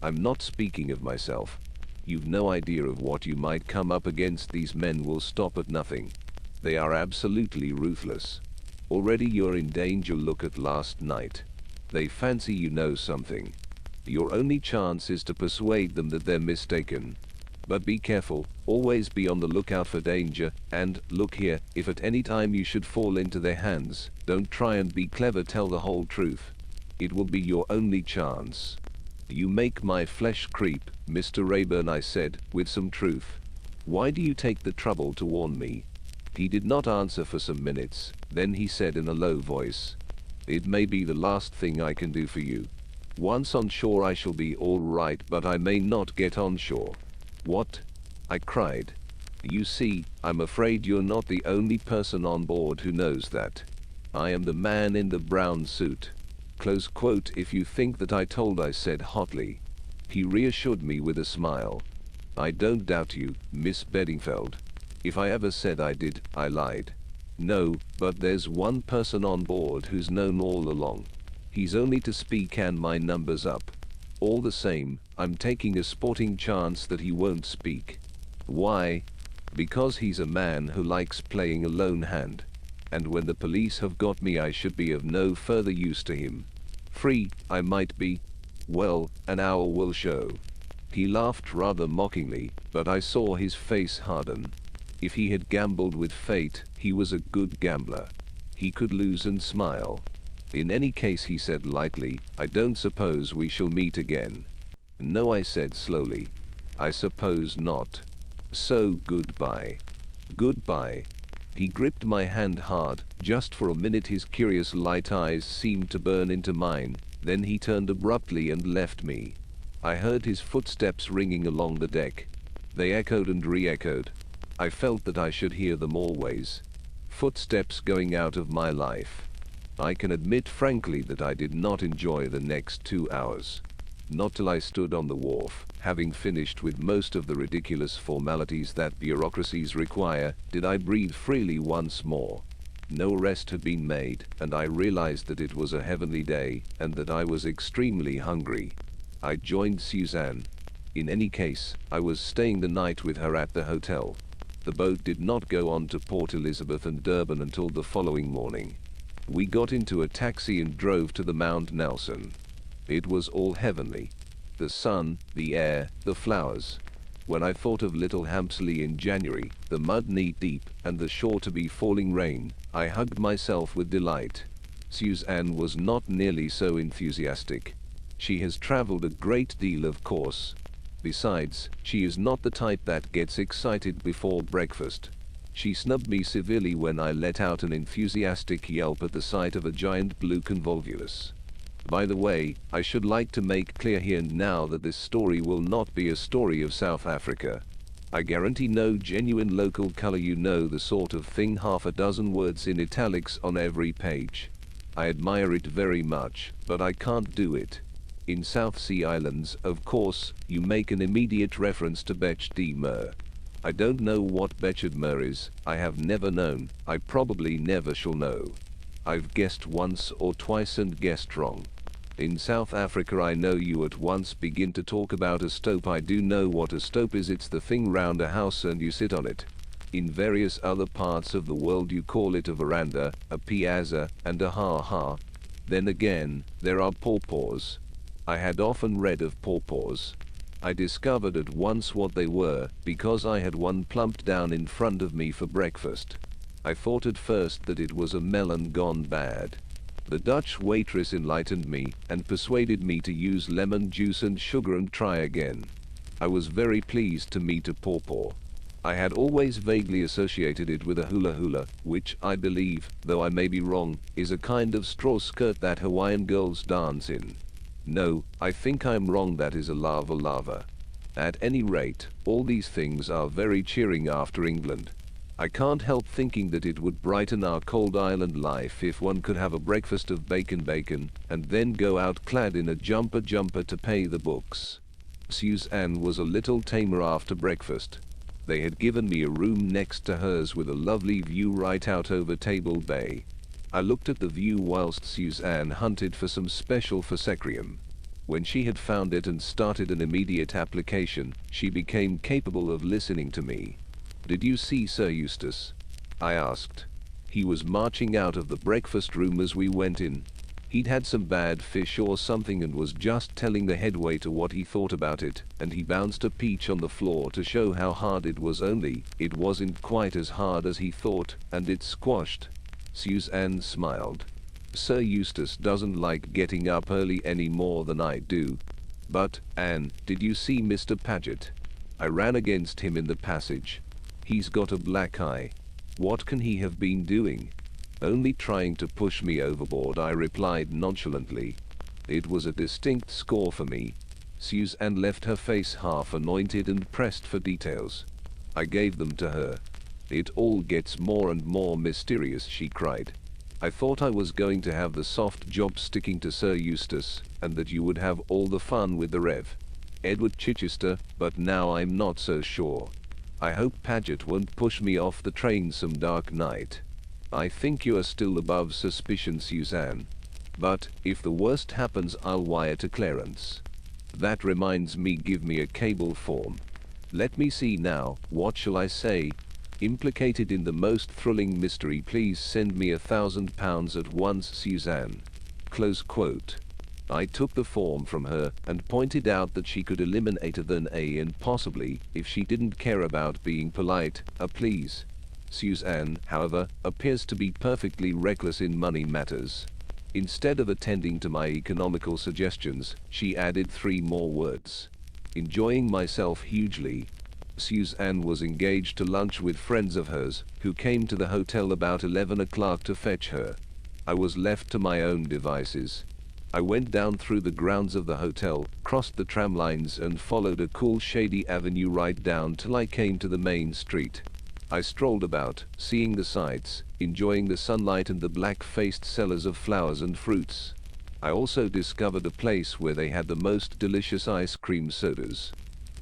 I'm not speaking of myself. You've no idea of what you might come up against. These men will stop at nothing. They are absolutely ruthless. Already you're in danger. Look at last night. They fancy you know something. Your only chance is to persuade them that they're mistaken. But be careful, always be on the lookout for danger, and, look here, if at any time you should fall into their hands, don't try and be clever, tell the whole truth. It will be your only chance. You make my flesh creep, Mr. Rayburn, I said, with some truth. Why do you take the trouble to warn me? He did not answer for some minutes, then he said in a low voice, It may be the last thing I can do for you. Once on shore I shall be all right, but I may not get on shore. What? I cried. You see, I'm afraid you're not the only person on board who knows that. I am the man in the brown suit. Close quote. If you think that I told, I said hotly. He reassured me with a smile. I don't doubt you, Miss Beddingfeld. If I ever said I did, I lied. No, but there's one person on board who's known all along. He's only to speak and my number's up. All the same, I'm taking a sporting chance that he won't speak. Why? Because he's a man who likes playing a lone hand. And when the police have got me, I should be of no further use to him. Free, I might be. Well, an hour will show. He laughed rather mockingly, but I saw his face harden. If he had gambled with fate, he was a good gambler. He could lose and smile. In any case, he said lightly, I don't suppose we shall meet again. No, I said slowly. I suppose not. So goodbye. Goodbye. He gripped my hand hard. Just for a minute his curious light eyes seemed to burn into mine. Then he turned abruptly and left me. I heard his footsteps ringing along the deck. They echoed and re-echoed. I felt that I should hear them always. Footsteps going out of my life. I can admit frankly that I did not enjoy the next 2 hours. Not till I stood on the wharf, having finished with most of the ridiculous formalities that bureaucracies require, did I breathe freely once more. No rest had been made, and I realized that it was a heavenly day, and that I was extremely hungry. I joined Suzanne. In any case, I was staying the night with her at the hotel. The boat did not go on to Port Elizabeth and Durban until the following morning. We got into a taxi and drove to the Mount Nelson. It was all heavenly. The sun, the air, the flowers. When I thought of Little Hampsley in January, the mud knee-deep, and the sure to be falling rain, I hugged myself with delight. Suzanne was not nearly so enthusiastic. She has traveled a great deal, of course. Besides, she is not the type that gets excited before breakfast. She snubbed me severely when I let out an enthusiastic yelp at the sight of a giant blue convolvulus. By the way, I should like to make clear here and now that this story will not be a story of South Africa. I guarantee no genuine local color, you know, the sort of thing, half a dozen words in italics on every page. I admire it very much, but I can't do it. In South Sea Islands, of course, you make an immediate reference to Bech de Mer. I don't know what Bech de Mer is, I have never known, I probably never shall know. I've guessed once or twice and guessed wrong. In South Africa I know you at once begin to talk about a stoep. I do know what a stoep is. It's the thing round a house and you sit on it. In various other parts of the world you call it a veranda, a piazza, and a ha-ha. Then again, there are pawpaws. I had often read of pawpaws. I discovered at once what they were, because I had one plumped down in front of me for breakfast. I thought at first that it was a melon gone bad. The Dutch waitress enlightened me, and persuaded me to use lemon juice and sugar and try again. I was very pleased to meet a pawpaw. I had always vaguely associated it with a hula hula, which I believe, though I may be wrong, is a kind of straw skirt that Hawaiian girls dance in. No, I think I'm wrong, that is a lava. At any rate, all these things are very cheering after England. I can't help thinking that it would brighten our cold island life if one could have a breakfast of bacon, and then go out clad in a jumper to pay the books. Suzanne was a little tamer after breakfast. They had given me a room next to hers with a lovely view right out over Table Bay. I looked at the view whilst Suzanne hunted for some special fossecrium. When she had found it and started an immediate application, she became capable of listening to me. "Did you see Sir Eustace?" I asked. He was marching out of the breakfast room as we went in. He'd had some bad fish or something and was just telling the head waiter what he thought about it, and he bounced a peach on the floor to show how hard it was, only it wasn't quite as hard as he thought, and it squashed. Suzanne smiled. "Sir Eustace doesn't like getting up early any more than I do. But, Anne, did you see Mr. Paget? I ran against him in the passage. He's got a black eye. What can he have been doing?" "Only trying to push me overboard," I replied nonchalantly. It was a distinct score for me. Suzanne left her face half anointed and pressed for details. I gave them to her. "It all gets more and more mysterious," she cried. "I thought I was going to have the soft job sticking to Sir Eustace, and that you would have all the fun with the Rev. Edward Chichester, but now I'm not so sure. I hope Paget won't push me off the train some dark night. I think you are still above suspicion, Suzanne. But, if the worst happens, I'll wire to Clarence. That reminds me, give me a cable form. Let me see now, what shall I say? Implicated in the most thrilling mystery, please send me £1,000 at once, Suzanne." Close quote. I took the form from her and pointed out that she could eliminate an A and possibly, if she didn't care about being polite, a please. Suzanne, however, appears to be perfectly reckless in money matters. Instead of attending to my economical suggestions, she added 3 more words. Enjoying myself hugely, Suzanne was engaged to lunch with friends of hers, who came to the hotel about 11 o'clock to fetch her. I was left to my own devices. I went down through the grounds of the hotel, crossed the tram lines and followed a cool shady avenue right down till I came to the main street. I strolled about, seeing the sights, enjoying the sunlight and the black-faced sellers of flowers and fruits. I also discovered a place where they had the most delicious ice cream sodas.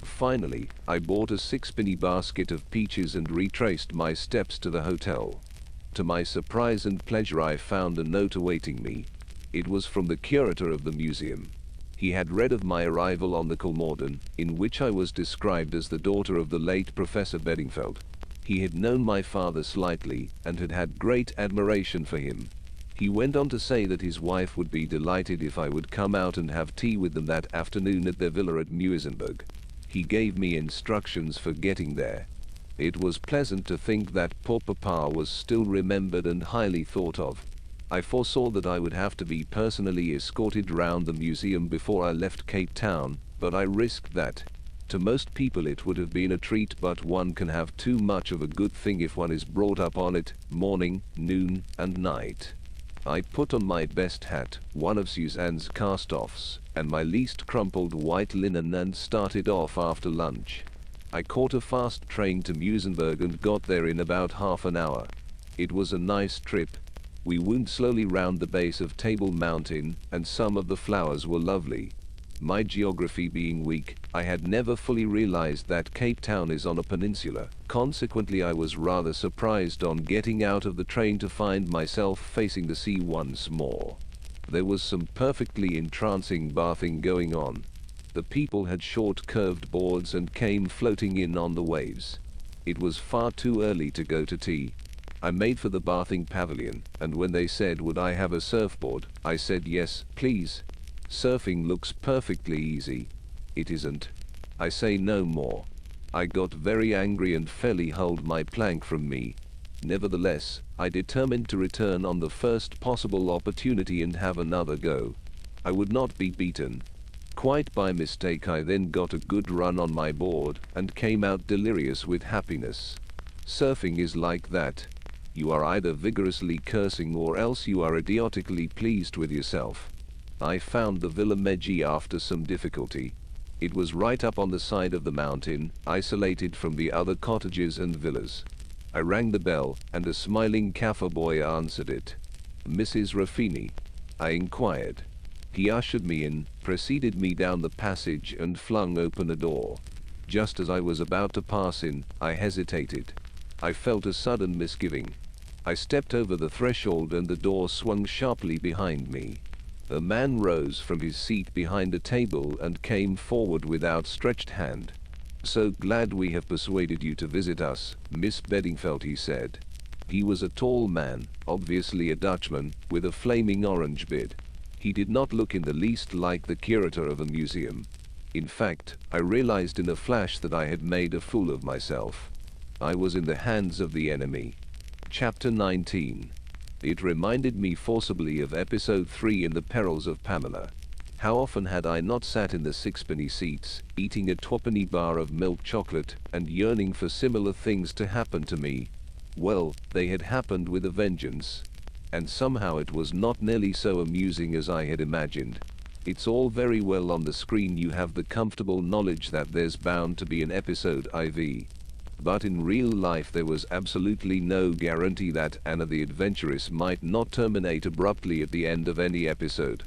Finally, I bought a 6-penny basket of peaches and retraced my steps to the hotel. To my surprise and pleasure, I found a note awaiting me. It was from the curator of the museum. He had read of my arrival on the Kolmorden, in which I was described as the daughter of the late Professor Beddingfeld. He had known my father slightly and had had great admiration for him. He went on to say that his wife would be delighted if I would come out and have tea with them that afternoon at their villa at Muizenberg. He gave me instructions for getting there. It was pleasant to think that poor Papa was still remembered and highly thought of. I foresaw that I would have to be personally escorted round the museum before I left Cape Town, but I risked that. To most people it would have been a treat, but one can have too much of a good thing if one is brought up on it, morning, noon, and night. I put on my best hat, one of Suzanne's cast-offs, and my least crumpled white linen and started off after lunch. I caught a fast train to Muizenberg and got there in about half an hour. It was a nice trip. We wound slowly round the base of Table Mountain, and some of the flowers were lovely. My geography being weak, I had never fully realized that Cape Town is on a peninsula. Consequently, I was rather surprised on getting out of the train to find myself facing the sea once more. There was some perfectly entrancing bathing going on. The people had short curved boards and came floating in on the waves. It was far too early to go to tea. I made for the bathing pavilion, and when they said would I have a surfboard, I said yes, please. Surfing looks perfectly easy. It isn't. I say no more. I got very angry and fairly hurled my plank from me. Nevertheless, I determined to return on the first possible opportunity and have another go. I would not be beaten. Quite by mistake, I then got a good run on my board and came out delirious with happiness. Surfing is like that. You are either vigorously cursing or else you are idiotically pleased with yourself. I found the Villa Meggi after some difficulty. It was right up on the side of the mountain, isolated from the other cottages and villas. I rang the bell, and a smiling Kaffir boy answered it. "Mrs. Ruffini?" I inquired. He ushered me in, preceded me down the passage and flung open a door. Just as I was about to pass in, I hesitated. I felt a sudden misgiving. I stepped over the threshold and the door swung sharply behind me. A man rose from his seat behind a table and came forward with outstretched hand. "So glad we have persuaded you to visit us, Miss Beddingfeld," he said. He was a tall man, obviously a Dutchman, with a flaming orange beard. He did not look in the least like the curator of a museum. In fact, I realized in a flash that I had made a fool of myself. I was in the hands of the enemy. Chapter 19. It reminded me forcibly of episode 3 in The Perils of Pamela. How often had I not sat in the 6-penny seats, eating a 2-penny bar of milk chocolate, and yearning for similar things to happen to me? Well, they had happened with a vengeance. And somehow it was not nearly so amusing as I had imagined. It's all very well on the screen, you have the comfortable knowledge that there's bound to be an episode IV. But in real life there was absolutely no guarantee that Anna the Adventuress might not terminate abruptly at the end of any episode.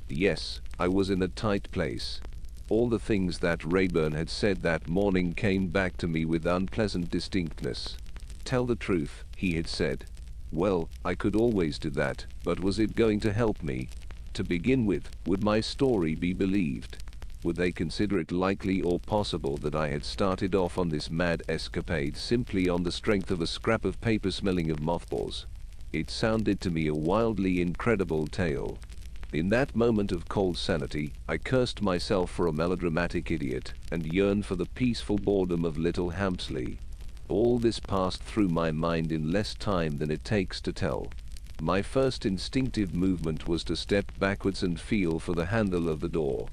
Yes, I was in a tight place. All the things that Rayburn had said that morning came back to me with unpleasant distinctness. "Tell the truth," he had said. Well, I could always do that, but was it going to help me? To begin with, would my story be believed? Would they consider it likely or possible that I had started off on this mad escapade simply on the strength of a scrap of paper smelling of mothballs? It sounded to me a wildly incredible tale. In that moment of cold sanity, I cursed myself for a melodramatic idiot, and yearned for the peaceful boredom of Little Hampsley. All this passed through my mind in less time than it takes to tell. My first instinctive movement was to step backwards and feel for the handle of the door.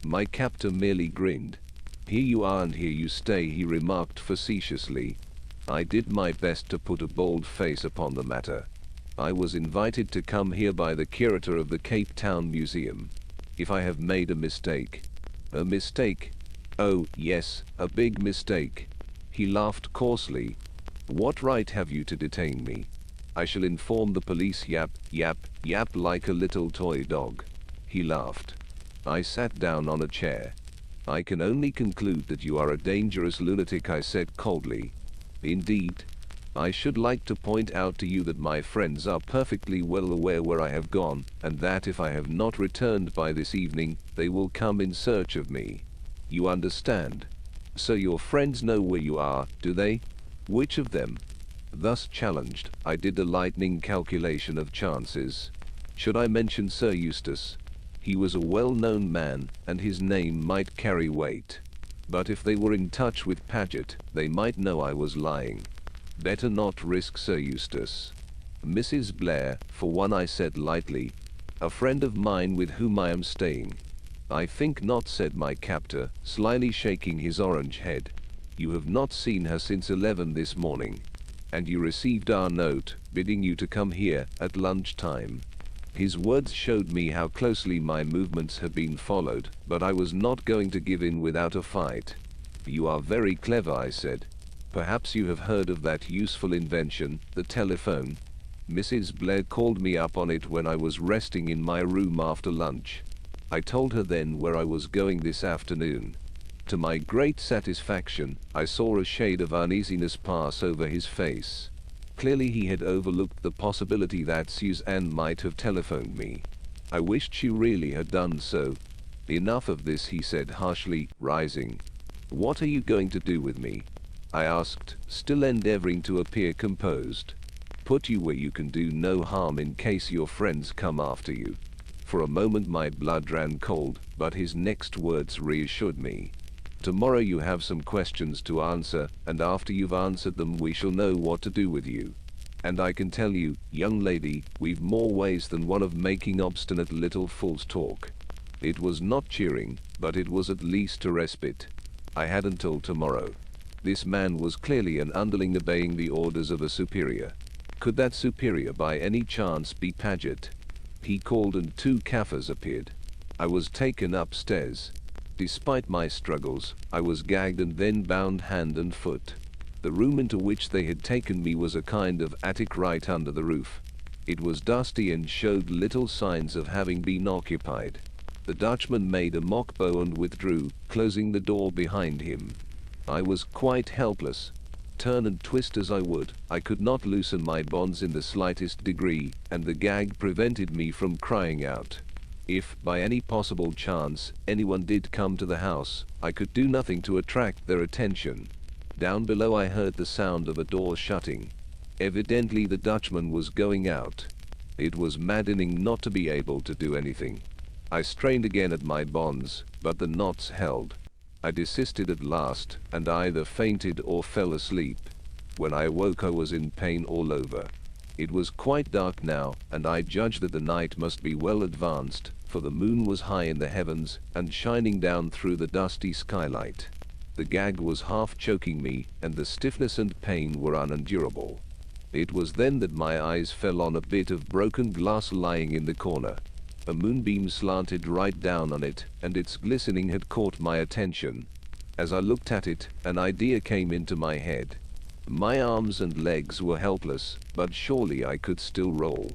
My captor merely grinned. "Here you are and here you stay," he remarked facetiously. I did my best to put a bold face upon the matter. I was invited to come here by the curator of the Cape Town Museum. If I have made a mistake. A mistake? Oh, yes, a big mistake. He laughed coarsely. "What right have you to detain me? I shall inform the police." Yap, yap, yap like a little toy dog. He laughed. I sat down on a chair. "I can only conclude that you are a dangerous lunatic," I said coldly. "Indeed. I should like to point out to you that my friends are perfectly well aware where I have gone, and that if I have not returned by this evening, they will come in search of me. You understand? So your friends know where you are, do they? Which of them?" Thus challenged, I did a lightning calculation of chances. Should I mention Sir Eustace? He was a well-known man, and his name might carry weight. But if they were in touch with Paget, they might know I was lying. Better not risk Sir Eustace. "Mrs. Blair, for one," I said lightly. "A friend of mine with whom I am staying." "I think not," said my captor, slyly shaking his orange head. "You have not seen her since 11 this morning. And you received our note, bidding you to come here, at lunchtime." His words showed me how closely my movements had been followed, but I was not going to give in without a fight. "You are very clever," I said. "Perhaps you have heard of that useful invention, the telephone. Mrs. Blair called me up on it when I was resting in my room after lunch. I told her then where I was going this afternoon. To my great satisfaction, I saw a shade of uneasiness pass over his face. Clearly he had overlooked the possibility that Suzanne might have telephoned me. I wished she really had done so. "Enough of this," he said harshly, rising. "What are you going to do with me?" I asked, still endeavoring to appear composed. "Put you where you can do no harm in case your friends come after you." For a moment my blood ran cold, but his next words reassured me. "Tomorrow you have some questions to answer, and after you've answered them we shall know what to do with you. And I can tell you, young lady, we've more ways than one of making obstinate little fools talk." It was not cheering, but it was at least a respite. I had until tomorrow. This man was clearly an underling obeying the orders of a superior. Could that superior by any chance be Paget? He called and 2 Kaffirs appeared. I was taken upstairs. Despite my struggles, I was gagged and then bound hand and foot. The room into which they had taken me was a kind of attic right under the roof. It was dusty and showed little signs of having been occupied. The Dutchman made a mock bow and withdrew, closing the door behind him. I was quite helpless. Turn and twist as I would, I could not loosen my bonds in the slightest degree, and the gag prevented me from crying out. If, by any possible chance, anyone did come to the house, I could do nothing to attract their attention. Down below I heard the sound of a door shutting. Evidently the Dutchman was going out. It was maddening not to be able to do anything. I strained again at my bonds, but the knots held. I desisted at last, and either fainted or fell asleep. When I awoke I was in pain all over. It was quite dark now, and I judged that the night must be well advanced, for the moon was high in the heavens, and shining down through the dusty skylight. The gag was half choking me, and the stiffness and pain were unendurable. It was then that my eyes fell on a bit of broken glass lying in the corner. A moonbeam slanted right down on it, and its glistening had caught my attention. As I looked at it, an idea came into my head. My arms and legs were helpless, but surely I could still roll.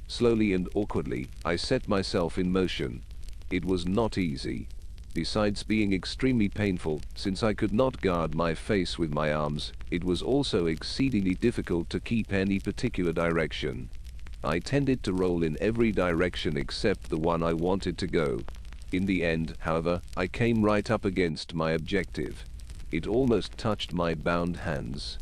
Slowly and awkwardly, I set myself in motion. It was not easy. Besides being extremely painful, since I could not guard my face with my arms, it was also exceedingly difficult to keep any particular direction. I tended to roll in every direction except the one I wanted to go. In the end, however, I came right up against my objective. It almost touched my bound hands.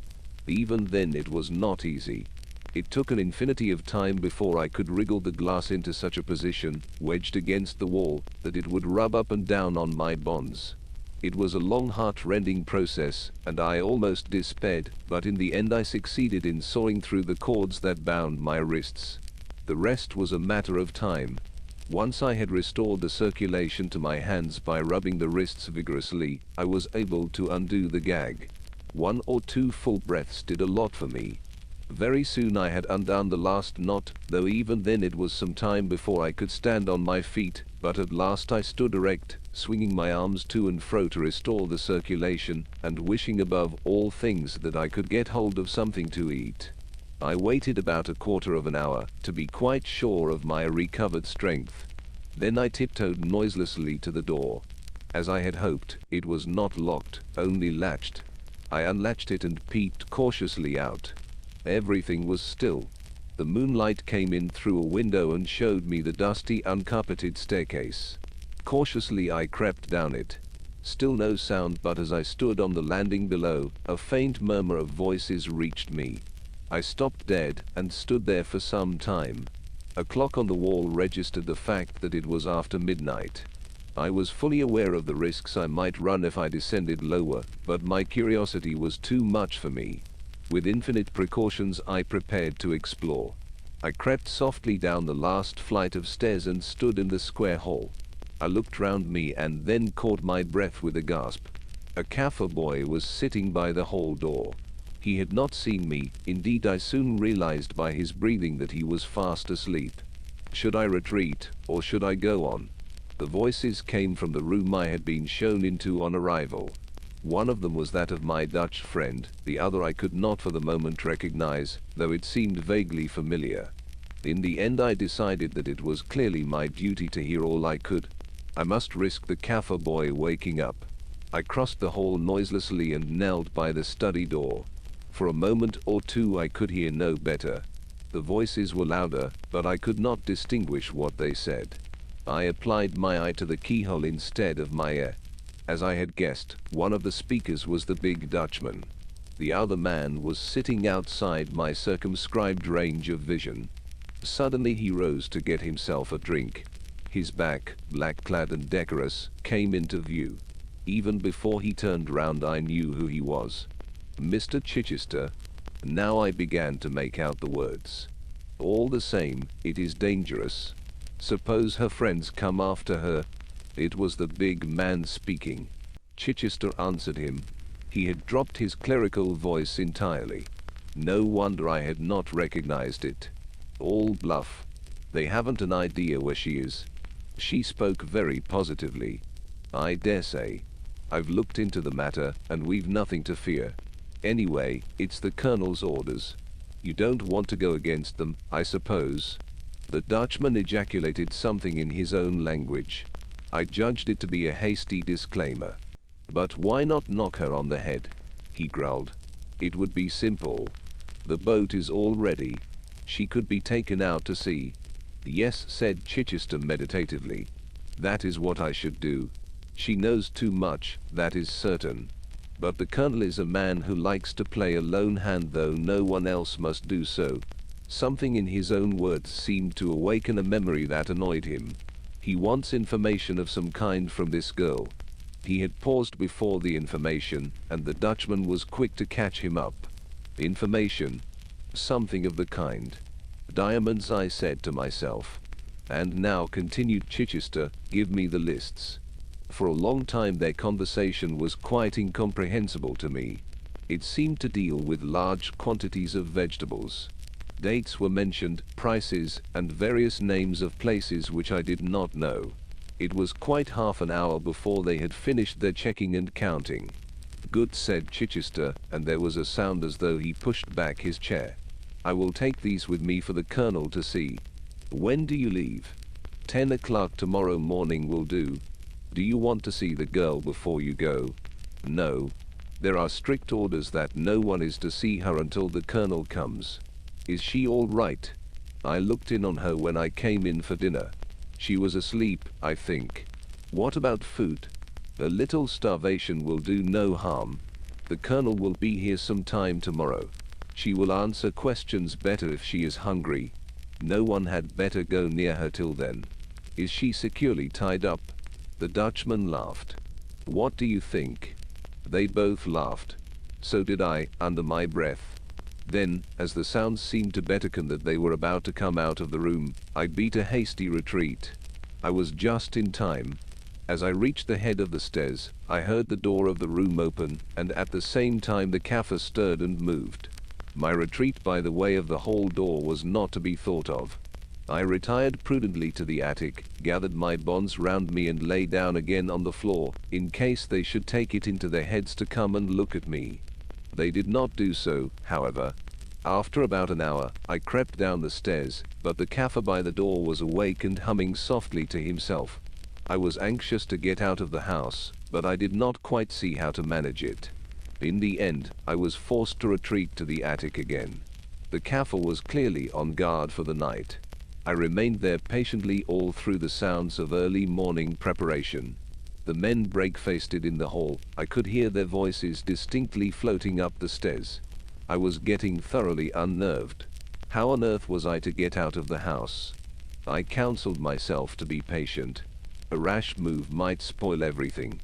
Even then it was not easy. It took an infinity of time before I could wriggle the glass into such a position, wedged against the wall, that it would rub up and down on my bonds. It was a long heart-rending process, and I almost despaired, but in the end I succeeded in sawing through the cords that bound my wrists. The rest was a matter of time. Once I had restored the circulation to my hands by rubbing the wrists vigorously, I was able to undo the gag. 1 or 2 full breaths did a lot for me. Very soon I had undone the last knot, though even then it was some time before I could stand on my feet, but at last I stood erect, swinging my arms to and fro to restore the circulation, and wishing above all things that I could get hold of something to eat. I waited about a quarter of an hour, to be quite sure of my recovered strength. Then I tiptoed noiselessly to the door. As I had hoped, it was not locked, only latched. I unlatched it and peeped cautiously out. Everything was still. The moonlight came in through a window and showed me the dusty, uncarpeted staircase. Cautiously I crept down it. Still no sound, but as I stood on the landing below, a faint murmur of voices reached me. I stopped dead and stood there for some time. A clock on the wall registered the fact that it was after midnight. I was fully aware of the risks I might run if I descended lower, but my curiosity was too much for me. With infinite precautions I prepared to explore. I crept softly down the last flight of stairs and stood in the square hall. I looked round me and then caught my breath with a gasp. A Kaffir boy was sitting by the hall door. He had not seen me, indeed I soon realized by his breathing that he was fast asleep. Should I retreat, or should I go on? The voices came from the room I had been shown into on arrival. One of them was that of my Dutch friend, the other I could not for the moment recognize, though it seemed vaguely familiar. In the end I decided that it was clearly my duty to hear all I could. I must risk the Kaffir boy waking up. I crossed the hall noiselessly and knelt by the study door. For a moment or two I could hear no better. The voices were louder, but I could not distinguish what they said. I applied my eye to the keyhole instead of my ear. As I had guessed, one of the speakers was the big Dutchman. The other man was sitting outside my circumscribed range of vision. Suddenly he rose to get himself a drink. His back, black-clad and decorous, came into view. Even before he turned round I knew who he was. Mr. Chichester. Now I began to make out the words. All the same, it is dangerous. Suppose her friends come after her. It was the big man speaking. Chichester answered him. He had dropped his clerical voice entirely. No wonder I had not recognized it. All bluff. They haven't an idea where she is. She spoke very positively. I dare say. I've looked into the matter, and we've nothing to fear. Anyway, it's the Colonel's orders. You don't want to go against them, I suppose. The Dutchman ejaculated something in his own language. I judged it to be a hasty disclaimer. But why not knock her on the head? He growled. It would be simple. The boat is all ready. She could be taken out to sea. Yes, said Chichester meditatively. That is what I should do. She knows too much, that is certain. But the Colonel is a man who likes to play a lone hand, though no one else must do so. Something in his own words seemed to awaken a memory that annoyed him. He wants information of some kind from this girl. He had paused before the information, and the Dutchman was quick to catch him up. Information. Something of the kind. Diamonds, I said to myself. And now, continued Chichester, give me the lists. For a long time their conversation was quite incomprehensible to me. It seemed to deal with large quantities of vegetables. Dates were mentioned, prices, and various names of places which I did not know. It was quite half an hour before they had finished their checking and counting. Good, said Chichester, and there was a sound as though he pushed back his chair. I will take these with me for the Colonel to see. When do you leave? 10 o'clock tomorrow morning will do. Do you want to see the girl before you go? No. There are strict orders that no one is to see her until the Colonel comes. Is she all right? I looked in on her when I came in for dinner. She was asleep, I think. What about food? A little starvation will do no harm. The Colonel will be here some time tomorrow. She will answer questions better if she is hungry. No one had better go near her till then. Is she securely tied up? The Dutchman laughed. What do you think? They both laughed. So did I, under my breath. Then, as the sounds seemed to beckon that they were about to come out of the room, I beat a hasty retreat. I was just in time. As I reached the head of the stairs, I heard the door of the room open, and at the same time the Kaffir stirred and moved. My retreat by the way of the hall door was not to be thought of. I retired prudently to the attic, gathered my bonds round me and lay down again on the floor, in case they should take it into their heads to come and look at me. They did not do so, however. After about an hour, I crept down the stairs, but the Kaffir by the door was awake and humming softly to himself. I was anxious to get out of the house, but I did not quite see how to manage it. In the end, I was forced to retreat to the attic again. The Kaffir was clearly on guard for the night. I remained there patiently all through the sounds of early morning preparation. The men breakfasted in the hall. I could hear their voices distinctly floating up the stairs. I was getting thoroughly unnerved. How on earth was I to get out of the house? I counseled myself to be patient. A rash move might spoil everything.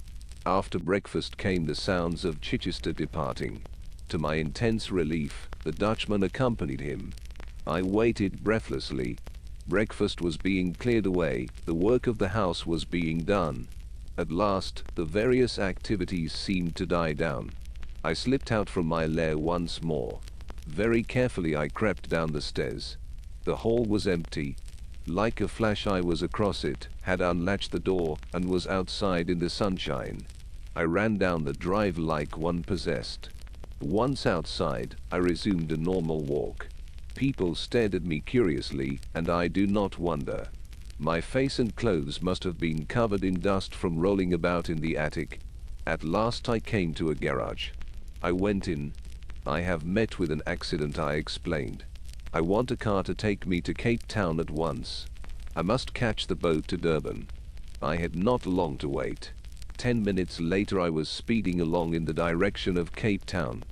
After breakfast came the sounds of Chichester departing. To my intense relief, the Dutchman accompanied him. I waited breathlessly. Breakfast was being cleared away, the work of the house was being done. At last, the various activities seemed to die down. I slipped out from my lair once more. Very carefully I crept down the stairs. The hall was empty. Like a flash I was across it, had unlatched the door, and was outside in the sunshine. I ran down the drive like one possessed. Once outside, I resumed a normal walk. People stared at me curiously, and I do not wonder. My face and clothes must have been covered in dust from rolling about in the attic. At last I came to a garage. I went in. I have met with an accident, I explained. I want a car to take me to Cape Town at once. I must catch the boat to Durban. I had not long to wait. 10 minutes later I was speeding along in the direction of Cape Town.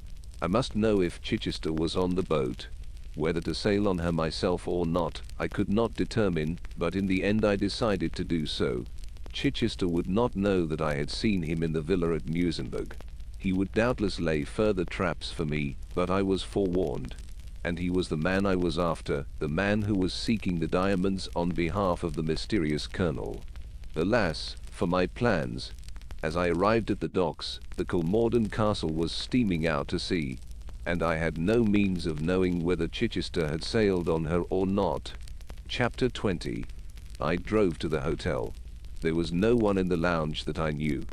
I must know if Chichester was on the boat. Whether to sail on her myself or not, I could not determine, but in the end I decided to do so. Chichester would not know that I had seen him in the villa at Muizenberg. He would doubtless lay further traps for me, but I was forewarned. And he was the man I was after, the man who was seeking the diamonds on behalf of the mysterious colonel. Alas, for my plans. As I arrived at the docks, the Kolmorden castle was steaming out to sea, and I had no means of knowing whether Chichester had sailed on her or not. Chapter 20. I drove to the hotel. There was no one in the lounge that I knew.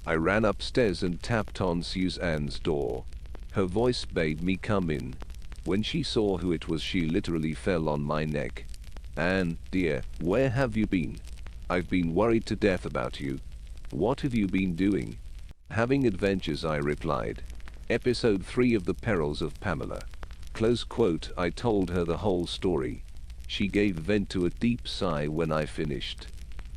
I ran upstairs and tapped on Suzanne's door. Her voice bade me come in. When she saw who it was, she literally fell on my neck. "Anne, dear, where have you been? I've been worried to death about you. What have you been doing?" "Having adventures," I replied. Episode 3 of The Perils of Pamela. Close quote. I told her the whole story. She gave vent to a deep sigh when I finished.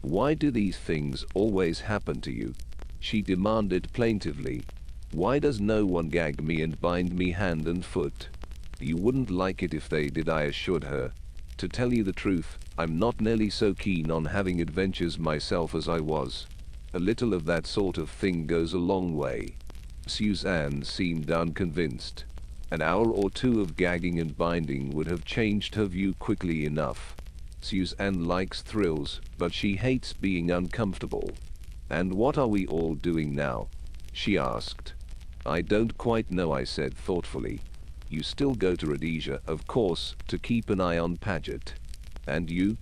"Why do these things always happen to you?" she demanded plaintively. "Why does no one gag me and bind me hand and foot?" "You wouldn't like it if they did," I assured her. "To tell you the truth, I'm not nearly so keen on having adventures myself as I was. A little of that sort of thing goes a long way." Suzanne seemed unconvinced. An hour or two of gagging and binding would have changed her view quickly enough. Suzanne likes thrills, but she hates being uncomfortable. "And what are we all doing now?" she asked. "I don't quite know," I said thoughtfully. "You still go to Rhodesia, of course, to keep an eye on Paget. And you?"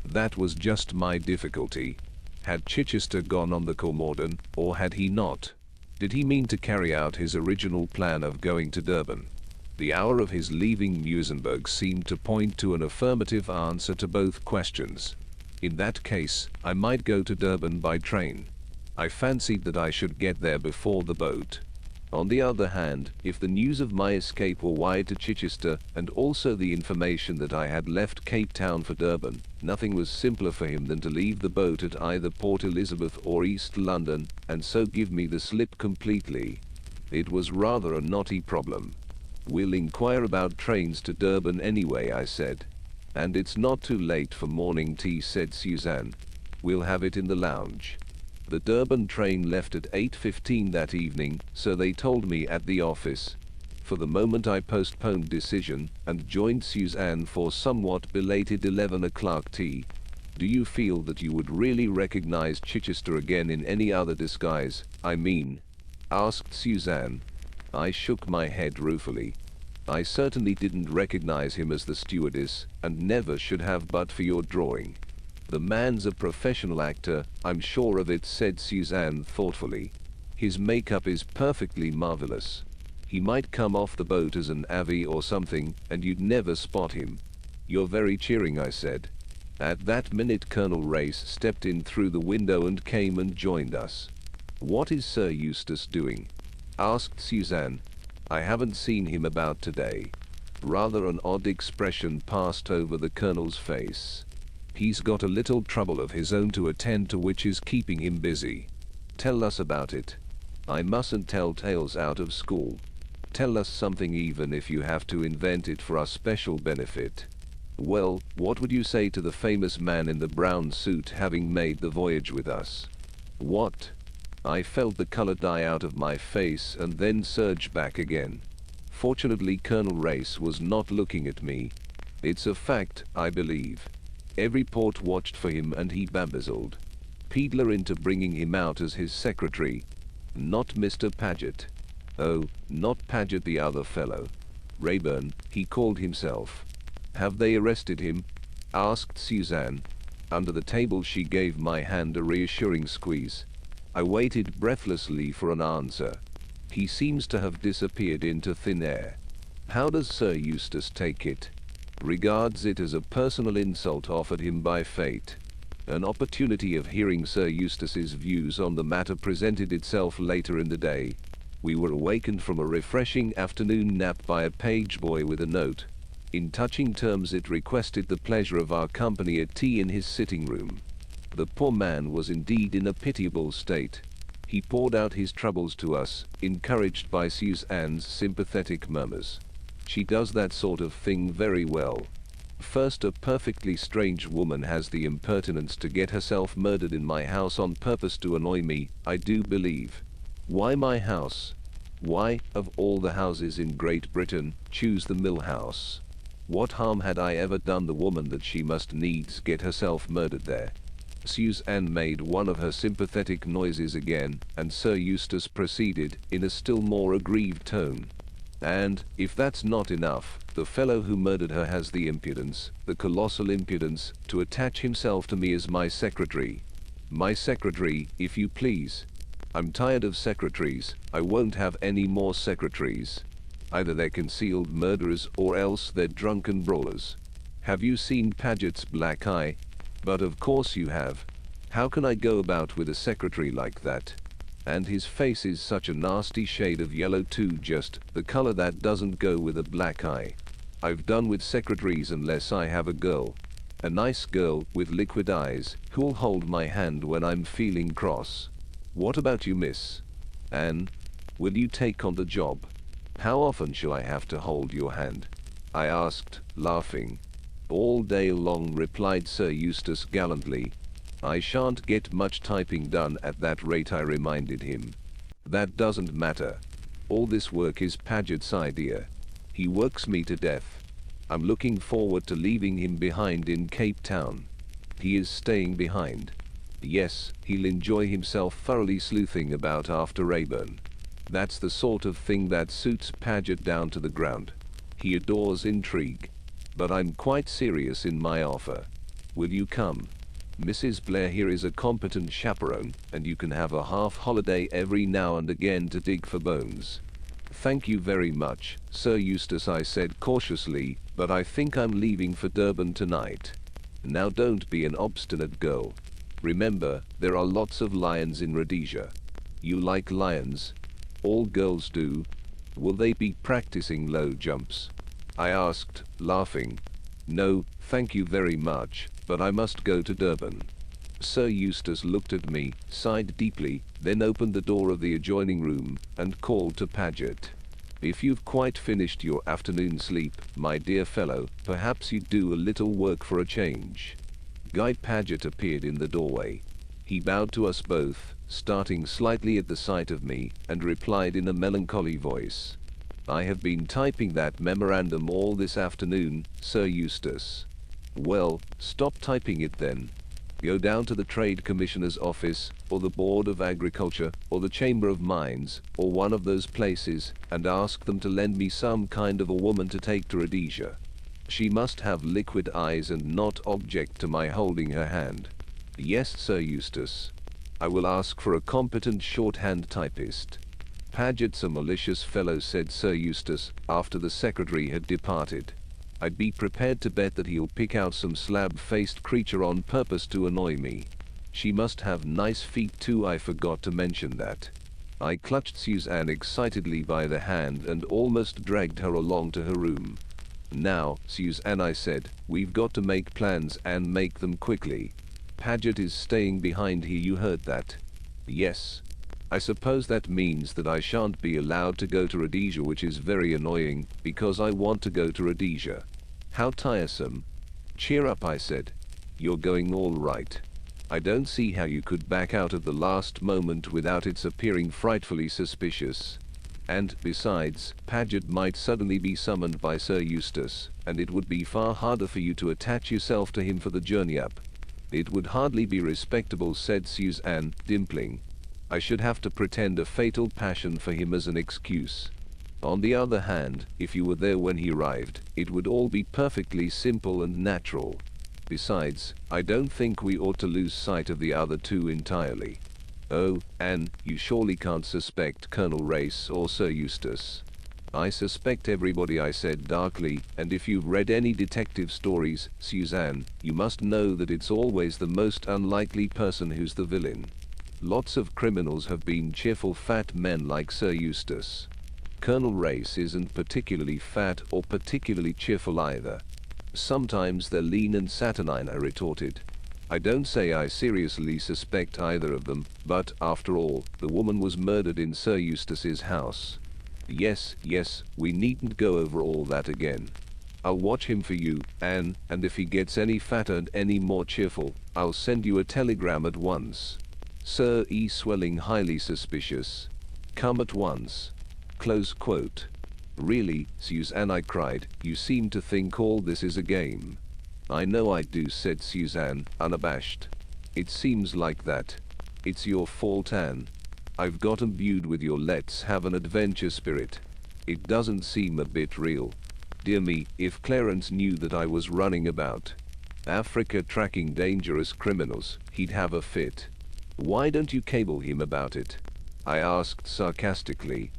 That was just my difficulty. Had Chichester gone on the Kolmorden, or had he not? Did he mean to carry out his original plan of going to Durban? The hour of his leaving Muizenberg seemed to point to an affirmative answer to both questions. In that case, I might go to Durban by train. I fancied that I should get there before the boat. On the other hand, if the news of my escape were wired to Chichester, and also the information that I had left Cape Town for Durban, nothing was simpler for him than to leave the boat at either Port Elizabeth or East London, and so give me the slip completely. It was rather a knotty problem. "We'll inquire about trains to Durban anyway," I said. "And it's not too late for morning tea," said Suzanne. "We'll have it in the lounge." The Durban train left at 8:15 that evening, so they told me at the office. For the moment I postponed decision, and joined Suzanne for somewhat belated 11 o'clock tea. Do you feel that you would really recognize Chichester again in any other disguise, I mean? Asked Suzanne. I shook my head ruefully. I certainly didn't recognize him as the stewardess, and never should have but for your drawing. The man's a professional actor, I'm sure of it, said Suzanne thoughtfully. His makeup is perfectly marvelous. He might come off the boat as an avvy or something, and you'd never spot him. You're very cheering, I said. At that minute Colonel Race stepped in through the window and came and joined us. What is Sir Eustace doing? Asked Suzanne. I haven't seen him about today. Rather an odd expression passed over the Colonel's face. He's got a little trouble of his own to attend to which is keeping him busy. Tell us about it. I mustn't tell tales out of school. Tell us something even if you have to invent it for our special benefit. Well, what would you say to the famous man in the brown suit having made the voyage with us? What? I felt the color die out of my face and then surge back again. Fortunately Colonel Race was not looking at me. It's a fact, I believe. Every port watched for him and he bamboozled Peedler into bringing him out as his secretary. Not Mr. Paget. Oh, not Paget, the other fellow. Rayburn, he called himself. Have they arrested him? Asked Suzanne. Under the table she gave my hand a reassuring squeeze. I waited breathlessly for an answer. He seems to have disappeared into thin air. How does Sir Eustace take it? Regards it as a personal insult offered him by fate. An opportunity of hearing Sir Eustace's views on the matter presented itself later in the day. We were awakened from a refreshing afternoon nap by a page boy with a note. In touching terms it requested the pleasure of our company at tea in his sitting room. The poor man was indeed in a pitiable state. He poured out his troubles to us, encouraged by Suzanne's sympathetic murmurs. She does that sort of thing very well. First, a perfectly strange woman has the impertinence to get herself murdered in my house on purpose to annoy me, I do believe. Why my house? Why, of all the houses in Great Britain, choose the Mill House? What harm had I ever done the woman that she must needs get herself murdered there? Suzanne made one of her sympathetic noises again, and Sir Eustace proceeded, in a still more aggrieved tone. And, if that's not enough, the fellow who murdered her has the impudence, the colossal impudence, to attach himself to me as my secretary. My secretary, if you please. I'm tired of secretaries, I won't have any more secretaries. Either they're concealed murderers or else they're drunken brawlers. Have you seen Paget's black eye? But of course you have. How can I go about with a secretary like that? And his face is such a nasty shade of yellow too, just the color that doesn't go with a black eye. I've done with secretaries unless I have a girl. A nice girl with liquid eyes who'll hold my hand when I'm feeling cross. What about you, miss? Anne? Will you take on the job? How often shall I have to hold your hand? I asked, laughing. All day long, replied Sir Eustace gallantly. I shan't get much typing done at that rate, I reminded him. That doesn't matter. All this work is Paget's idea. He works me to death. I'm looking forward to leaving him behind in Cape Town. He is staying behind. Yes, he'll enjoy himself thoroughly sleuthing about after Rayburn. That's the sort of thing that suits Paget down to the ground. He adores intrigue. But I'm quite serious in my offer. Will you come? Mrs. Blair here is a competent chaperone, and you can have a half holiday every now and again to dig for bones. Thank you very much, Sir Eustace, I said cautiously, but I think I'm leaving for Durban tonight. Now don't be an obstinate girl. Remember, there are lots of lions in Rhodesia. You like lions? All girls do. Will they be practicing low jumps? I asked, laughing. No, thank you very much, but I must go to Durban. Sir Eustace looked at me, sighed deeply, then opened the door of the adjoining room, and called to Paget. If you've quite finished your afternoon sleep, my dear fellow, perhaps you'd do a little work for a change. Guy Paget appeared in the doorway. He bowed to us both, starting slightly at the sight of me, and replied in a melancholy voice. I have been typing that memorandum all this afternoon, Sir Eustace. Well, stop typing it then. Go down to the Trade Commissioner's office, or the Board of Agriculture, or the Chamber of Mines, or one of those places, and ask them to lend me some kind of a woman to take to Rhodesia. She must have liquid eyes and not object to my holding her hand. Yes, Sir Eustace. I will ask for a competent shorthand typist. Paget's a malicious fellow, said Sir Eustace, after the secretary had departed. I'd be prepared to bet that he'll pick out some slab-faced creature on purpose to annoy me. She must have nice feet too, I forgot to mention that. I clutched Suzanne excitedly by the hand and almost dragged her along to her room. Now, Suzanne, I said, we've got to make plans and make them quickly. Paget is staying behind here, you heard that? Yes. I suppose that means that I shan't be allowed to go to Rhodesia, which is very annoying, because I want to go to Rhodesia. How tiresome. Cheer up, I said. You're going all right. I don't see how you could back out at the last moment without its appearing frightfully suspicious. And, besides, Paget might suddenly be summoned by Sir Eustace, and it would be far harder for you to attach yourself to him for the journey up. It would hardly be respectable, said Suzanne, dimpling. I should have to pretend a fatal passion for him as an excuse. On the other hand, if you were there when he arrived, it would all be perfectly simple and natural. Besides, I don't think we ought to lose sight of the other two entirely. Oh, Anne, you surely can't suspect Colonel Race or Sir Eustace. I suspect everybody, I said darkly, and if you've read any detective stories, Suzanne, you must know that it's always the most unlikely person who's the villain. Lots of criminals have been cheerful fat men like Sir Eustace. Colonel Race isn't particularly fat or particularly cheerful either. Sometimes they're lean and saturnine, I retorted. I don't say I seriously suspect either of them, but, after all, the woman was murdered in Sir Eustace's house. Yes, we needn't go over all that again. I'll watch him for you, Anne, and if he gets any fatter and any more cheerful, I'll send you a telegram at once. Sir E. Swelling highly suspicious. Come at once. Close quote. Really, Suzanne, I cried, you seem to think all this is a game. I know I do, said Suzanne, unabashed. It seems like that. It's your fault, Anne. I've got imbued with your let's have an adventure spirit. It doesn't seem a bit real. Dear me, if Clarence knew that I was running about Africa tracking dangerous criminals, he'd have a fit. Why don't you cable him about it? I asked sarcastically.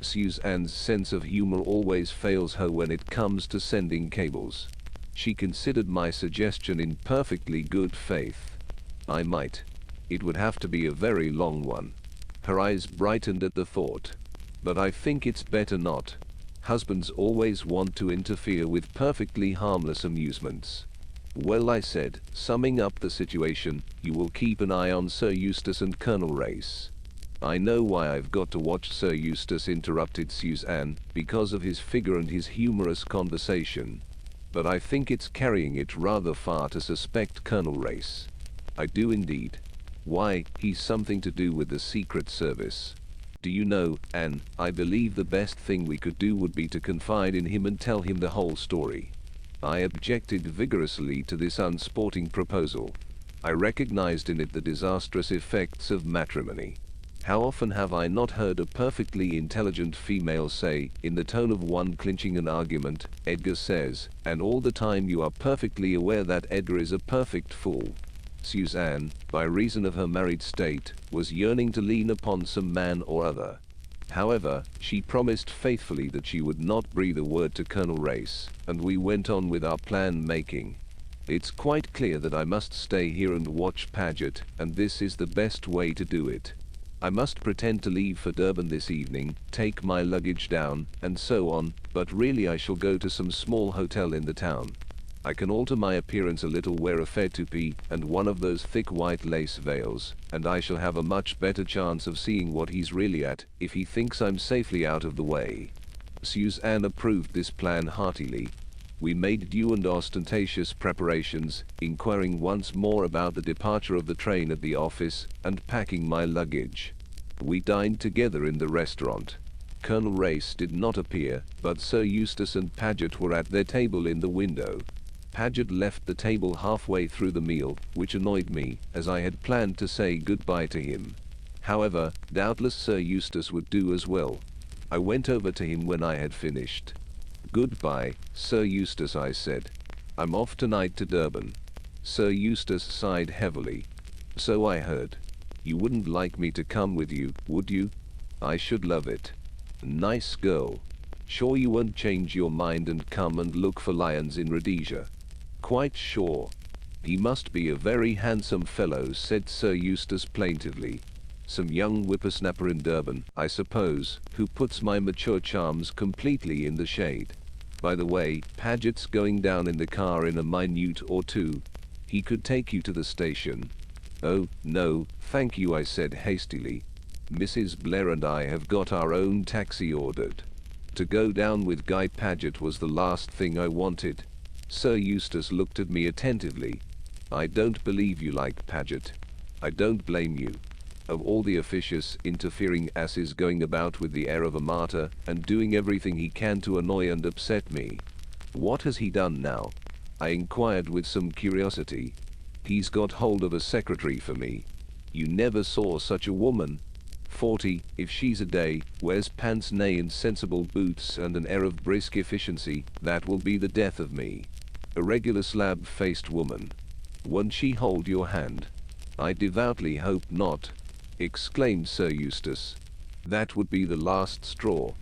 Suzanne's sense of humor always fails her when it comes to sending cables. She considered my suggestion in perfectly good faith. I might. It would have to be a very long one. Her eyes brightened at the thought. But I think it's better not. Husbands always want to interfere with perfectly harmless amusements. Well, I said, summing up the situation, you will keep an eye on Sir Eustace and Colonel Race. I know why I've got to watch Sir Eustace, interrupted Suzanne, because of his figure and his humorous conversation. But I think it's carrying it rather far to suspect Colonel Race. I do indeed. Why, he's something to do with the Secret Service. Do you know, Anne, I believe the best thing we could do would be to confide in him and tell him the whole story. I objected vigorously to this unsporting proposal. I recognized in it the disastrous effects of matrimony. How often have I not heard a perfectly intelligent female say, in the tone of one clinching an argument, Edgar says, and all the time you are perfectly aware that Edgar is a perfect fool. Suzanne, by reason of her married state, was yearning to lean upon some man or other. However, she promised faithfully that she would not breathe a word to Colonel Race, and we went on with our plan making. It's quite clear that I must stay here and watch Paget, and this is the best way to do it. I must pretend to leave for Durban this evening, take my luggage down, and so on, but really I shall go to some small hotel in the town. I can alter my appearance a little, wear a fair toupee and one of those thick white lace veils, and I shall have a much better chance of seeing what he's really at, if he thinks I'm safely out of the way. Suzanne approved this plan heartily. We made due and ostentatious preparations, inquiring once more about the departure of the train at the office, and packing my luggage. We dined together in the restaurant. Colonel Race did not appear, but Sir Eustace and Paget were at their table in the window. Paget left the table halfway through the meal, which annoyed me, as I had planned to say goodbye to him. However, doubtless Sir Eustace would do as well. I went over to him when I had finished. "Goodbye, Sir Eustace," I said. "I'm off tonight to Durban." Sir Eustace sighed heavily. "So I heard. You wouldn't like me to come with you, would you?" "I should love it." "Nice girl. Sure you won't change your mind and come and look for lions in Rhodesia?" "Quite sure." "He must be a very handsome fellow," said Sir Eustace plaintively. "Some young whippersnapper in Durban, I suppose, who puts my mature charms completely in the shade. By the way, Paget's going down in the car in a minute or two. He could take you to the station." "Oh, no, thank you," I said hastily. "Mrs. Blair and I have got our own taxi ordered. To go down with Guy Paget was the last thing I wanted." Sir Eustace looked at me attentively. "I don't believe you like Paget. I don't blame you. Of all the officious, interfering asses going about with the air of a martyr, and doing everything he can to annoy and upset me." "What has he done now?" I inquired with some curiosity. "He's got hold of a secretary for me. You never saw such a woman. 40, if she's a day, wears pince-nez and sensible boots and an air of brisk efficiency, that will be the death of me. A regular slab-faced woman. Won't she hold your hand?" "I devoutly hope not," exclaimed Sir Eustace. "That would be the last straw.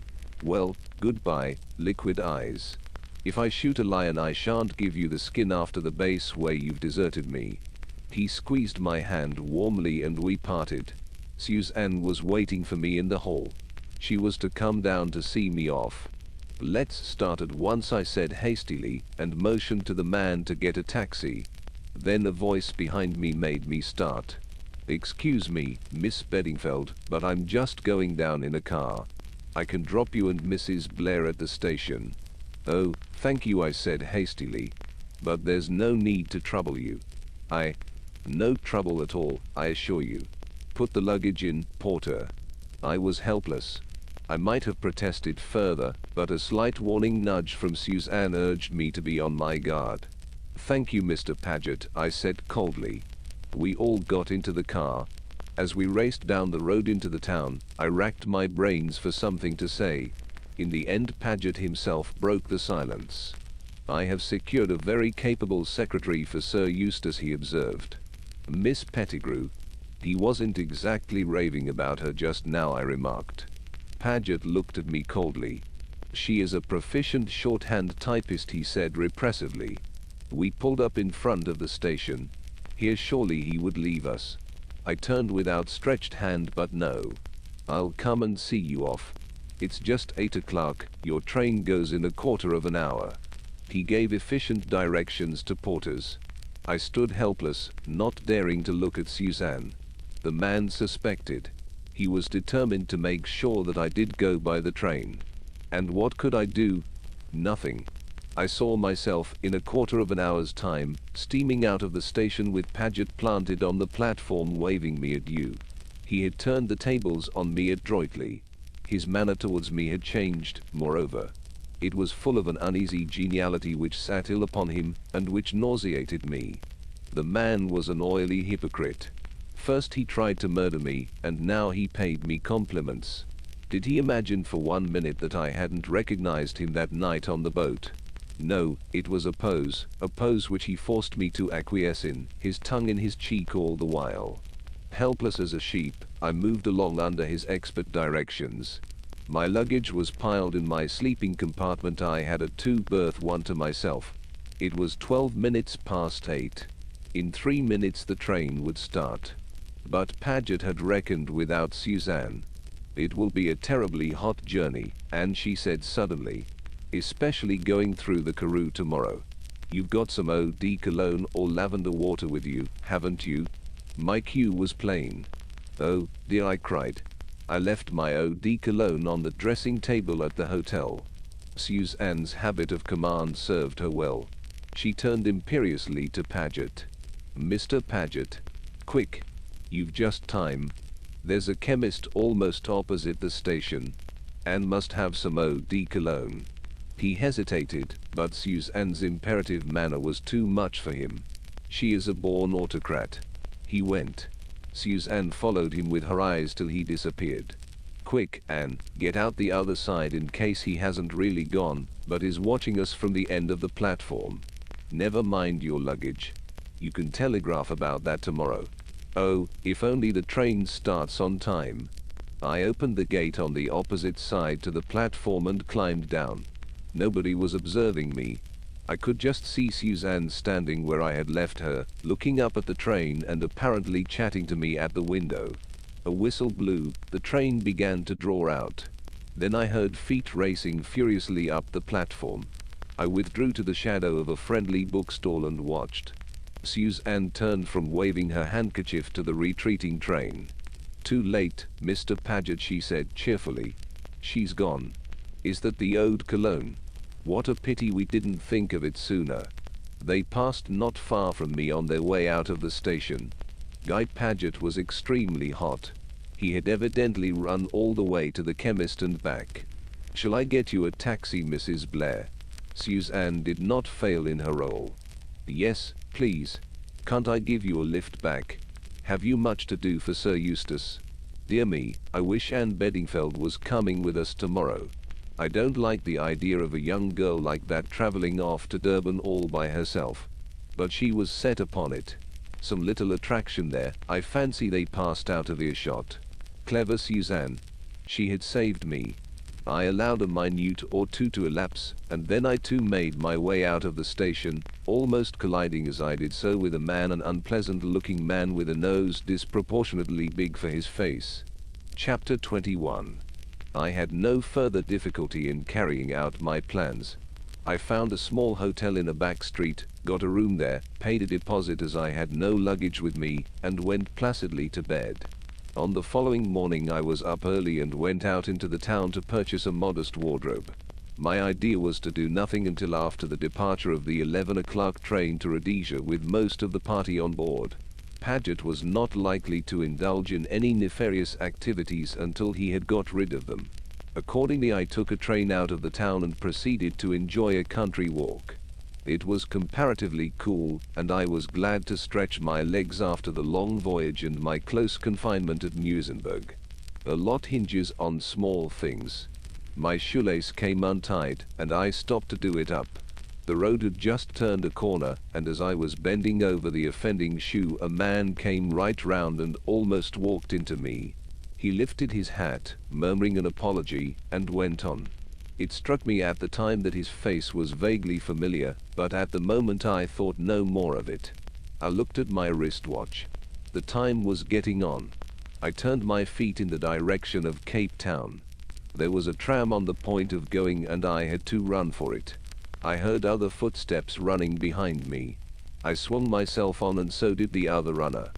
Well, goodbye, liquid eyes. If I shoot a lion I shan't give you the skin after the base way you've deserted me." He squeezed my hand warmly and we parted. Suzanne was waiting for me in the hall. She was to come down to see me off. "Let's start at once," I said hastily, and motioned to the man to get a taxi. Then a voice behind me made me start. "Excuse me, Miss Beddingfeld, but I'm just going down in a car. I can drop you and Mrs. Blair at the station." "Oh, thank you," I said hastily. "But there's no need to trouble you." No trouble at all, I assure you. Put the luggage in, porter." I was helpless. I might have protested further, but a slight warning nudge from Suzanne urged me to be on my guard. "Thank you, Mr. Paget," I said coldly. We all got into the car. As we raced down the road into the town, I racked my brains for something to say. In the end, Paget himself broke the silence. "I have secured a very capable secretary for Sir Eustace," he observed. "Miss Pettigrew." "He wasn't exactly raving about her just now," I remarked. Paget looked at me coldly. "She is a proficient shorthand typist," he said repressively. We pulled up in front of the station. Here surely he would leave us. I turned with outstretched hand, but no. "I'll come and see you off. It's just 8 o'clock, your train goes in a quarter of an hour." He gave efficient directions to porters. I stood helpless, not daring to look at Suzanne. The man suspected. He was determined to make sure that I did go by the train. And what could I do? Nothing. I saw myself, in a quarter of an hour's time, steaming out of the station with Paget planted on the platform waving me adieu. He had turned the tables on me adroitly. His manner towards me had changed, moreover. It was full of an uneasy geniality which sat ill upon him, and which nauseated me. The man was an oily hypocrite. First he tried to murder me, and now he paid me compliments. Did he imagine for 1 minute that I hadn't recognized him that night on the boat? No, it was a pose which he forced me to acquiesce in, his tongue in his cheek all the while. Helpless as a sheep, I moved along under his expert directions. My luggage was piled in my sleeping compartment. I had a 2-berth one to myself. It was 12 minutes past 8. In 3 minutes the train would start. But Paget had reckoned without Suzanne. "It will be a terribly hot journey," and she said suddenly. "Especially going through the Karoo tomorrow. You've got some eau de cologne or lavender water with you, haven't you?" My cue was plain. "Oh, dear," I cried. I left my eau de cologne on the dressing table at the hotel. Suzanne's habit of command served her well. She turned imperiously to Paget. "Mr. Paget. Quick. You've just time. There's a chemist almost opposite the station." Anne must have some eau de cologne. He hesitated, but Suzanne's imperative manner was too much for him. She is a born autocrat. He went. Suzanne followed him with her eyes till he disappeared. Quick, Anne, get out the other side in case he hasn't really gone, but is watching us from the end of the platform. Never mind your luggage. You can telegraph about that tomorrow. Oh, if only the train starts on time. I opened the gate on the opposite side to the platform and climbed down. Nobody was observing me. I could just see Suzanne standing where I had left her, looking up at the train and apparently chatting to me at the window. A whistle blew, the train began to draw out. Then I heard feet racing furiously up the platform. I withdrew to the shadow of a friendly bookstall and watched. Suzanne turned from waving her handkerchief to the retreating train. "Too late, Mr. Paget," she said cheerfully. "She's gone. Is that the eau de cologne? What a pity we didn't think of it sooner." They passed not far from me on their way out of the station. Guy Paget was extremely hot. He had evidently run all the way to the chemist and back. "Shall I get you a taxi, Mrs. Blair?" Suzanne did not fail in her role. "Yes, please. Can't I give you a lift back? Have you much to do for Sir Eustace? Dear me, I wish Anne Beddingfeld was coming with us tomorrow. I don't like the idea of a young girl like that traveling off to Durban all by herself." But she was set upon it. Some little attraction there. I fancy they passed out of earshot. Clever Suzanne. She had saved me. I allowed a minute or two to elapse, and then I too made my way out of the station, almost colliding as I did so with a man, an unpleasant-looking man with a nose disproportionately big for his face. Chapter 21. I had no further difficulty in carrying out my plans. I found a small hotel in a back street, got a room there, paid a deposit as I had no luggage with me, and went placidly to bed. On the following morning I was up early and went out into the town to purchase a modest wardrobe. My idea was to do nothing until after the departure of the 11 o'clock train to Rhodesia with most of the party on board. Paget was not likely to indulge in any nefarious activities until he had got rid of them. Accordingly I took a train out of the town and proceeded to enjoy a country walk. It was comparatively cool, and I was glad to stretch my legs after the long voyage and my close confinement at Muizenberg. A lot hinges on small things. My shoelace came untied, and I stopped to do it up. The road had just turned a corner, and as I was bending over the offending shoe, a man came right round and almost walked into me. He lifted his hat, murmuring an apology, and went on. It struck me at the time that his face was vaguely familiar, but at the moment I thought no more of it. I looked at my wristwatch. The time was getting on. I turned my feet in the direction of Cape Town. There was a tram on the point of going, and I had to run for it. I heard other footsteps running behind me. I swung myself on, and so did the other runner.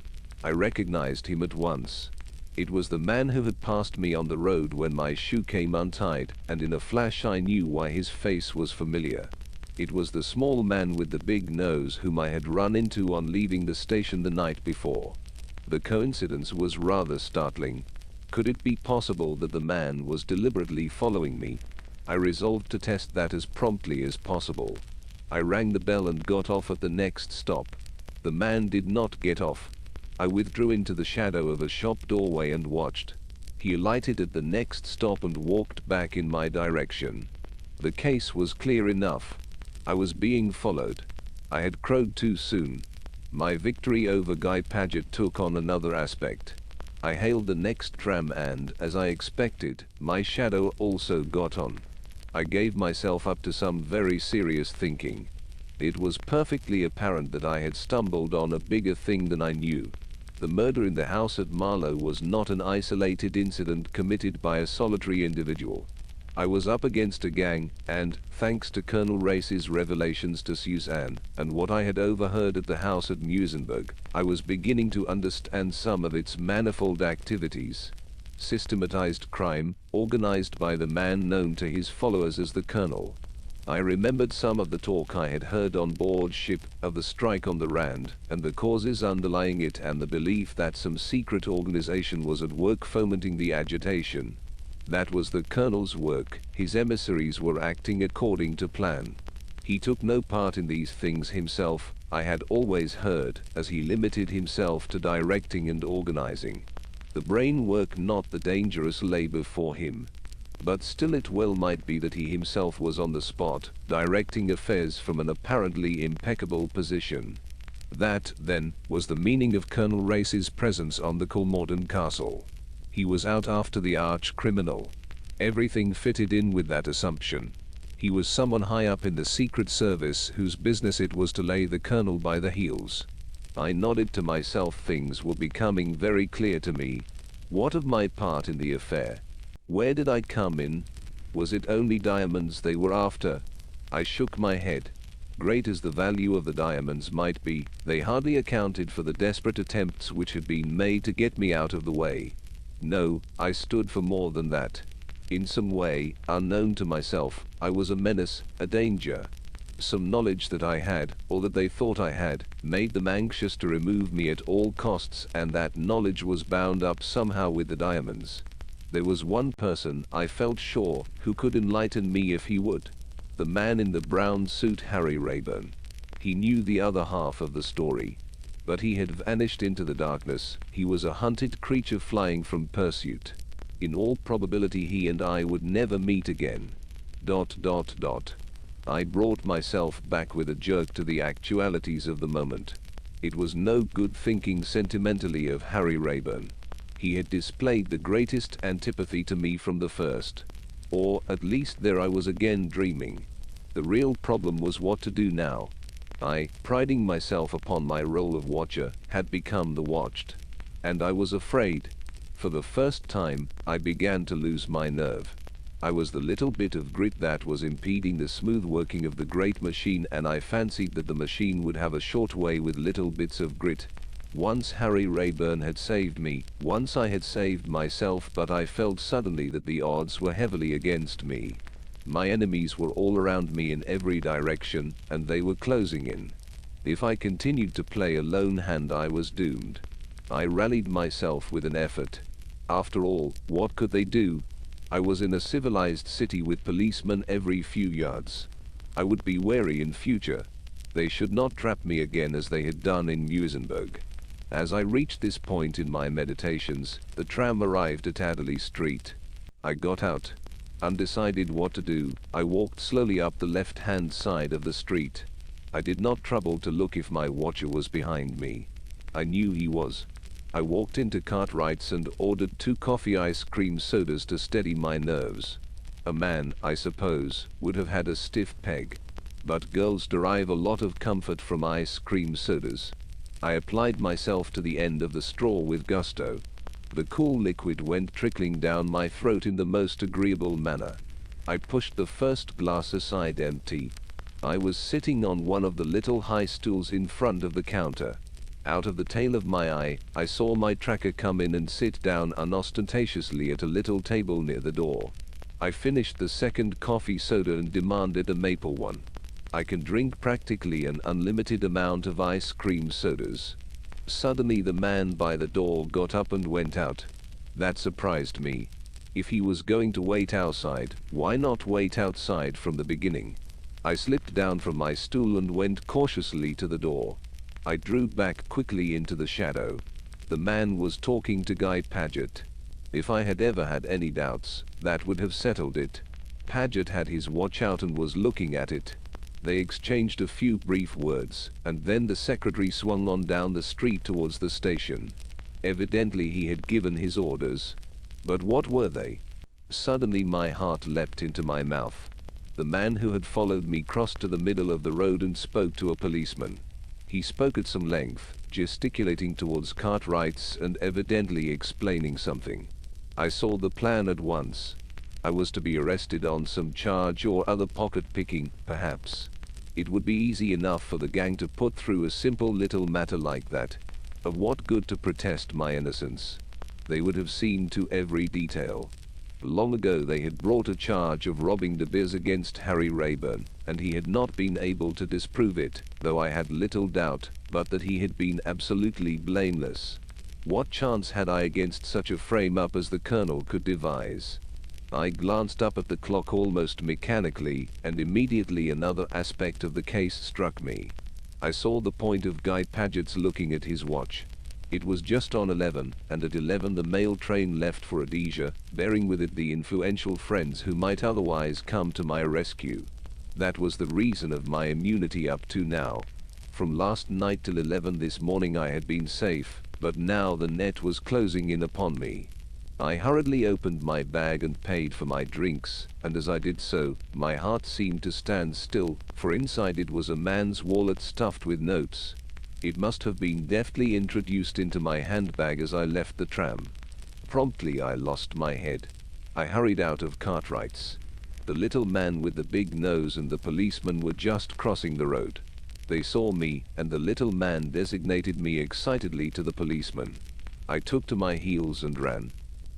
I recognized him at once. It was the man who had passed me on the road when my shoe came untied, and in a flash I knew why his face was familiar. It was the small man with the big nose whom I had run into on leaving the station the night before. The coincidence was rather startling. Could it be possible that the man was deliberately following me? I resolved to test that as promptly as possible. I rang the bell and got off at the next stop. The man did not get off. I withdrew into the shadow of a shop doorway and watched. He alighted at the next stop and walked back in my direction. The case was clear enough. I was being followed. I had crowed too soon. My victory over Guy Paget took on another aspect. I hailed the next tram and, as I expected, my shadow also got on. I gave myself up to some very serious thinking. It was perfectly apparent that I had stumbled on a bigger thing than I knew. The murder in the house at Marlow was not an isolated incident committed by a solitary individual. I was up against a gang, and, thanks to Colonel Race's revelations to Suzanne, and what I had overheard at the house at Muizenberg, I was beginning to understand some of its manifold activities. Systematized crime, organized by the man known to his followers as the Colonel. I remembered some of the talk I had heard on board ship, of the strike on the Rand, and the causes underlying it, and the belief that some secret organization was at work fomenting the agitation. That was the Colonel's work. His emissaries were acting according to plan. He took no part in these things himself, I had always heard, as he limited himself to directing and organizing. The brain work, not the dangerous labor for him. But still it well might be that he himself was on the spot, directing affairs from an apparently impeccable position. That, then, was the meaning of Colonel Race's presence on the Colmorden Castle. He was out after the arch-criminal. Everything fitted in with that assumption. He was someone high up in the Secret Service whose business it was to lay the Colonel by the heels. I nodded to myself. Things were becoming very clear to me. What of my part in the affair? Where did I come in? Was it only diamonds they were after? I shook my head. Great as the value of the diamonds might be, they hardly accounted for the desperate attempts which had been made to get me out of the way. No, I stood for more than that. In some way, unknown to myself, I was a menace, a danger. Some knowledge that I had, or that they thought I had, made them anxious to remove me at all costs, and that knowledge was bound up somehow with the diamonds. There was one person, I felt sure, who could enlighten me if he would. The man in the brown suit, Harry Rayburn. He knew the other half of the story. But he had vanished into the darkness. He was a hunted creature flying from pursuit. In all probability he and I would never meet again. ... I brought myself back with a jerk to the actualities of the moment. It was no good thinking sentimentally of Harry Rayburn. He had displayed the greatest antipathy to me from the first. Or, at least, there I was again dreaming. The real problem was what to do now. I, priding myself upon my role of watcher, had become the watched. And I was afraid. For the first time, I began to lose my nerve. I was the little bit of grit that was impeding the smooth working of the great machine, and I fancied that the machine would have a short way with little bits of grit. Once Harry Rayburn had saved me, once I had saved myself, but I felt suddenly that the odds were heavily against me. My enemies were all around me in every direction, and they were closing in. If I continued to play a lone hand, I was doomed. I rallied myself with an effort. After all, what could they do? I was in a civilized city with policemen every few yards. I would be wary in future. They should not trap me again as they had done in Muizenberg. As I reached this point in my meditations, the tram arrived at Adderley Street. I got out. Undecided what to do, I walked slowly up the left-hand side of the street. I did not trouble to look if my watcher was behind me. I knew he was. I walked into Cartwright's and ordered 2 coffee ice cream sodas to steady my nerves. A man, I suppose, would have had a stiff peg. But girls derive a lot of comfort from ice cream sodas. I applied myself to the end of the straw with gusto. The cool liquid went trickling down my throat in the most agreeable manner. I pushed the first glass aside empty. I was sitting on one of the little high stools in front of the counter. Out of the tail of my eye, I saw my tracker come in and sit down unostentatiously at a little table near the door. I finished the second coffee soda and demanded a maple one. I can drink practically an unlimited amount of ice cream sodas. Suddenly the man by the door got up and went out. That surprised me. If he was going to wait outside, why not wait outside from the beginning? I slipped down from my stool and went cautiously to the door. I drew back quickly into the shadow. The man was talking to Guy Paget. If I had ever had any doubts, that would have settled it. Paget had his watch out and was looking at it. They exchanged a few brief words, and then the secretary swung on down the street towards the station. Evidently he had given his orders. But what were they? Suddenly my heart leapt into my mouth. The man who had followed me crossed to the middle of the road and spoke to a policeman. He spoke at some length, gesticulating towards Cartwright's and evidently explaining something. I saw the plan at once. I was to be arrested on some charge or other, pocket picking, perhaps. It would be easy enough for the gang to put through a simple little matter like that. Of what good to protest my innocence? They would have seen to every detail. Long ago they had brought a charge of robbing De Beers against Harry Rayburn, and he had not been able to disprove it, though I had little doubt but that he had been absolutely blameless. What chance had I against such a frame-up as the Colonel could devise? I glanced up at the clock almost mechanically, and immediately another aspect of the case struck me. I saw the point of Guy Paget's looking at his watch. It was just on 11, and at 11 the mail train left for Rhodesia, bearing with it the influential friends who might otherwise come to my rescue. That was the reason of my immunity up to now. From last night till 11 this morning I had been safe, but now the net was closing in upon me. I hurriedly opened my bag and paid for my drinks, and as I did so, my heart seemed to stand still, for inside it was a man's wallet stuffed with notes. It must have been deftly introduced into my handbag as I left the tram. Promptly I lost my head. I hurried out of Cartwright's. The little man with the big nose and the policeman were just crossing the road. They saw me, and the little man designated me excitedly to the policeman. I took to my heels and ran.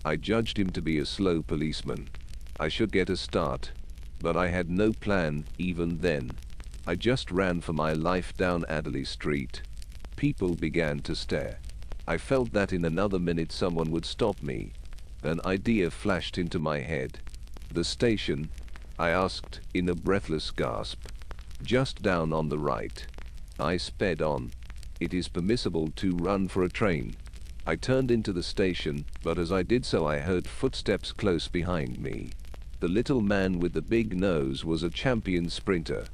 I judged him to be a slow policeman. I should get a start. But I had no plan, even then. I just ran for my life down Adderley Street. People began to stare. I felt that in another minute someone would stop me. An idea flashed into my head. "The station?" I asked, in a breathless gasp. "Just down on the right." I sped on. It is permissible to run for a train. I turned into the station, but as I did so I heard footsteps close behind me. The little man with the big nose was a champion sprinter.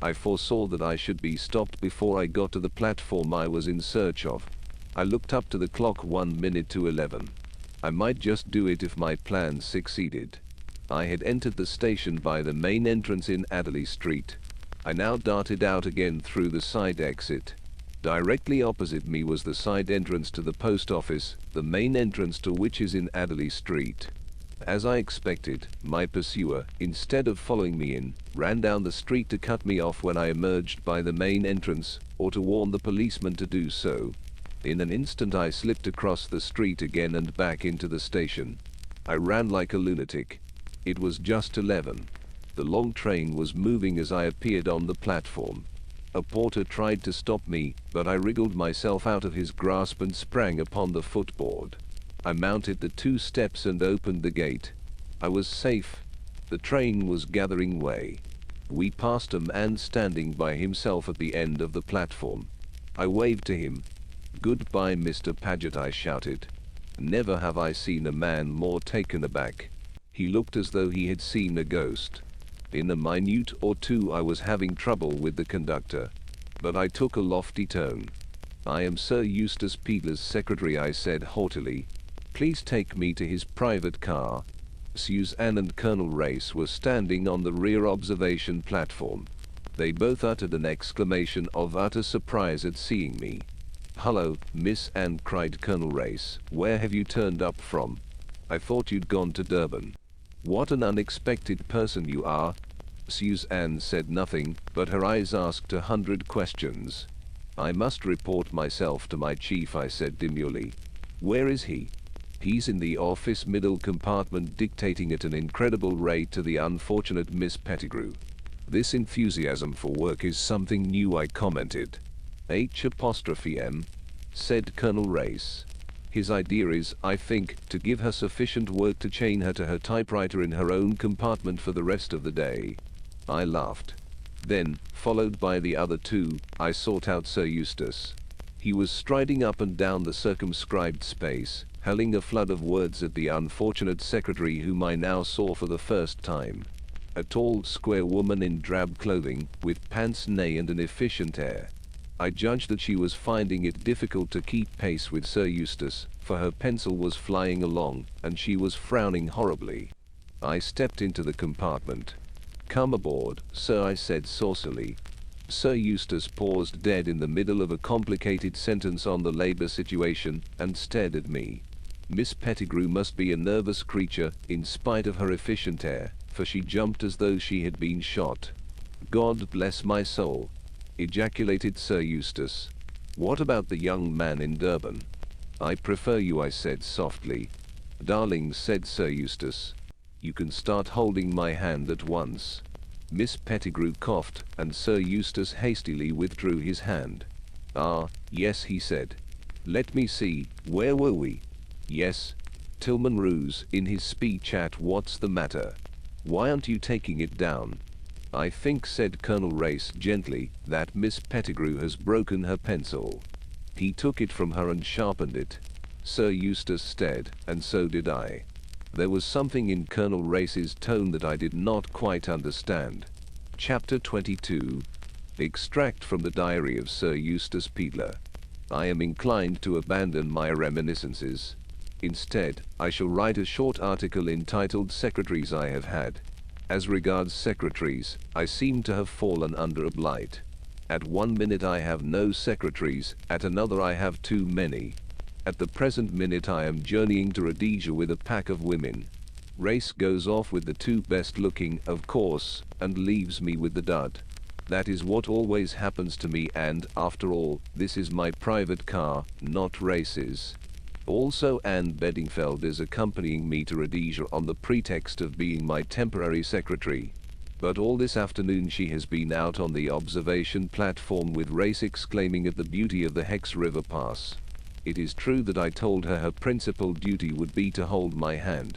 I foresaw that I should be stopped before I got to the platform I was in search of. I looked up to the clock 1 minute to 11. I might just do it if my plan succeeded. I had entered the station by the main entrance in Adderley Street. I now darted out again through the side exit. Directly opposite me was the side entrance to the post office, the main entrance to which is in Adderley Street. As I expected, my pursuer, instead of following me in, ran down the street to cut me off when I emerged by the main entrance, or to warn the policeman to do so. In an instant I slipped across the street again and back into the station. I ran like a lunatic. It was just 11. The long train was moving as I appeared on the platform. A porter tried to stop me, but I wriggled myself out of his grasp and sprang upon the footboard. I mounted the 2 steps and opened the gate. I was safe. The train was gathering way. We passed a man standing by himself at the end of the platform. I waved to him. "Goodbye, Mr. Paget," I shouted. Never have I seen a man more taken aback. He looked as though he had seen a ghost. In a minute or two I was having trouble with the conductor, but I took a lofty tone. "I am Sir Eustace Peeler's secretary," I said haughtily. "Please take me to his private car." Suzanne and Colonel Race were standing on the rear observation platform. They both uttered an exclamation of utter surprise at seeing me. "Hullo, Miss Anne," cried Colonel Race. "Where have you turned up from? I thought you'd gone to Durban." "What an unexpected person you are." Suzanne said nothing, but her eyes asked 100 questions. "I must report myself to my chief," I said demurely. "Where is he?" "He's in the office middle compartment dictating at an incredible rate to the unfortunate Miss Pettigrew." "This enthusiasm for work is something new," I commented. "H''M," said Colonel Race. "His idea is, I think, to give her sufficient work to chain her to her typewriter in her own compartment for the rest of the day." I laughed. Then, followed by the other 2, I sought out Sir Eustace. He was striding up and down the circumscribed space, hurling a flood of words at the unfortunate secretary whom I now saw for the first time. A tall, square woman in drab clothing, with pince-nez and an efficient air. I judged that she was finding it difficult to keep pace with Sir Eustace, for her pencil was flying along, and she was frowning horribly. I stepped into the compartment. "Come aboard, sir," I said saucily. Sir Eustace paused dead in the middle of a complicated sentence on the labor situation, and stared at me. Miss Pettigrew must be a nervous creature, in spite of her efficient air, for she jumped as though she had been shot. "God bless my soul!" ejaculated Sir Eustace. "What about the young man in Durban?" "I prefer you," I said softly. "Darling," said Sir Eustace, "you can start holding my hand at once." Miss Pettigrew coughed, and Sir Eustace hastily withdrew his hand. "Ah, yes," he said. "Let me see, where were we? Yes, Tilman Roos in his speech at What's the Matter? Why aren't you taking it down? I think, said Colonel Race gently, that Miss Pettigrew has broken her pencil. He took it from her and sharpened it. Sir Eustace stared, and so did I. There was something in Colonel Race's tone that I did not quite understand. Chapter 22. Extract from the Diary of Sir Eustace Peeler. I am inclined to abandon my reminiscences. Instead, I shall write a short article entitled Secretaries I Have Had. As regards secretaries, I seem to have fallen under a blight. At one minute I have no secretaries, at another I have too many. At the present minute I am journeying to Rhodesia with a pack of women. Race goes off with the two best looking, of course, and leaves me with the dud. That is what always happens to me, and, after all, this is my private car, not Race's. Also, Anne Beddingfeld is accompanying me to Rhodesia on the pretext of being my temporary secretary. But all this afternoon she has been out on the observation platform with Race exclaiming at the beauty of the Hex River Pass. It is true that I told her her principal duty would be to hold my hand.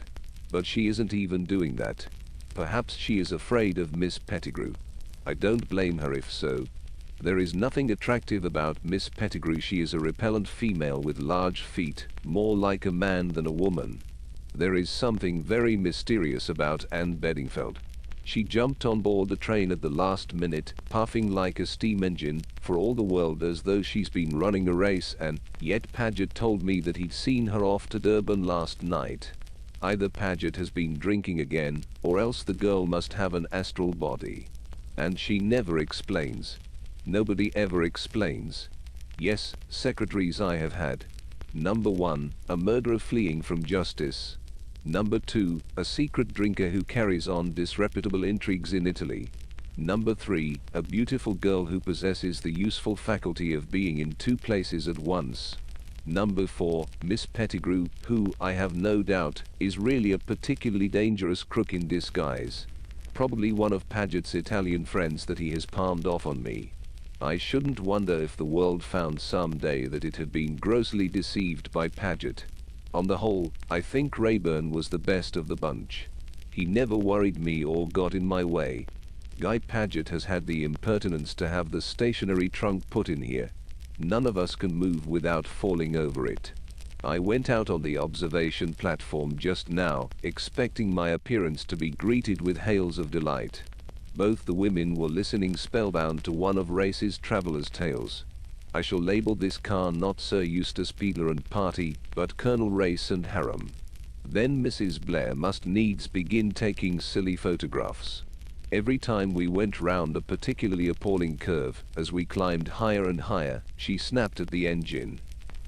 But she isn't even doing that. Perhaps she is afraid of Miss Pettigrew. I don't blame her if so. There is nothing attractive about Miss Pettigrew. She is a repellent female with large feet, more like a man than a woman. There is something very mysterious about Anne Beddingfeld. She jumped on board the train at the last minute, puffing like a steam engine, for all the world as though she's been running a race, and yet Paget told me that he'd seen her off to Durban last night. Either Paget has been drinking again, or else the girl must have an astral body. And she never explains. Nobody ever explains. Yes, secretaries I have had. Number 1, a murderer fleeing from justice. Number 2, a secret drinker who carries on disreputable intrigues in Italy. Number 3, a beautiful girl who possesses the useful faculty of being in two places at once. Number 4, Miss Pettigrew, who, I have no doubt, is really a particularly dangerous crook in disguise. Probably one of Paget's Italian friends that he has palmed off on me. I shouldn't wonder if the world found some day that it had been grossly deceived by Paget. On the whole, I think Rayburn was the best of the bunch. He never worried me or got in my way. Guy Paget has had the impertinence to have the stationary trunk put in here. None of us can move without falling over it. I went out on the observation platform just now, expecting my appearance to be greeted with hails of delight. Both the women were listening spellbound to one of Race's traveller's tales. I shall label this car not Sir Eustace Peeler and Party, but Colonel Race and Harem. Then Mrs. Blair must needs begin taking silly photographs. Every time we went round a particularly appalling curve, as we climbed higher and higher, she snapped at the engine.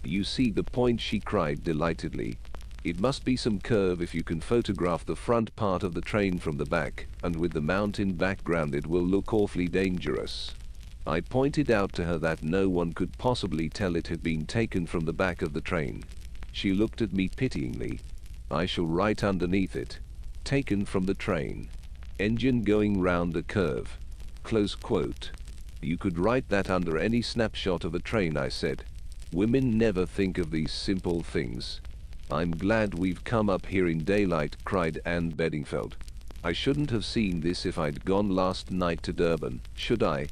You see the point, she cried delightedly. It must be some curve if you can photograph the front part of the train from the back, and with the mountain background it will look awfully dangerous. I pointed out to her that no one could possibly tell it had been taken from the back of the train. She looked at me pityingly. I shall write underneath it, taken from the train. Engine going round a curve. Close quote. You could write that under any snapshot of a train, I said. Women never think of these simple things. I'm glad we've come up here in daylight, cried Anne Beddingfeld. I shouldn't have seen this if I'd gone last night to Durban, should I?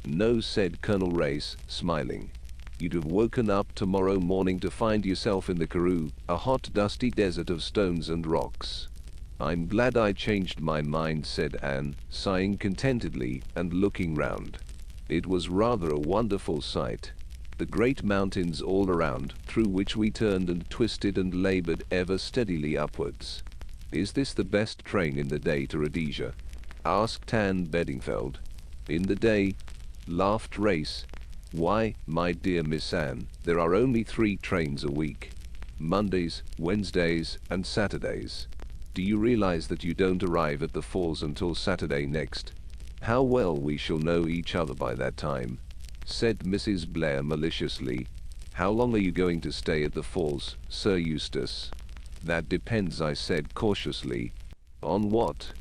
No, said Colonel Race, smiling. You'd have woken up tomorrow morning to find yourself in the Karoo, a hot dusty desert of stones and rocks. I'm glad I changed my mind, said Anne, sighing contentedly and looking round. It was rather a wonderful sight. The great mountains all around, through which we turned and twisted and labored ever steadily upwards. Is this the best train in the day to Rhodesia? Asked Anne Beddingfeld. In the day? Laughed Race. Why, my dear Miss Anne, there are only 3 trains a week. Mondays, Wednesdays, and Saturdays. Do you realize that you don't arrive at the falls until Saturday next? How well we shall know each other by that time, said Mrs. Blair maliciously. How long are you going to stay at the falls, Sir Eustace? That depends, I said cautiously. On what?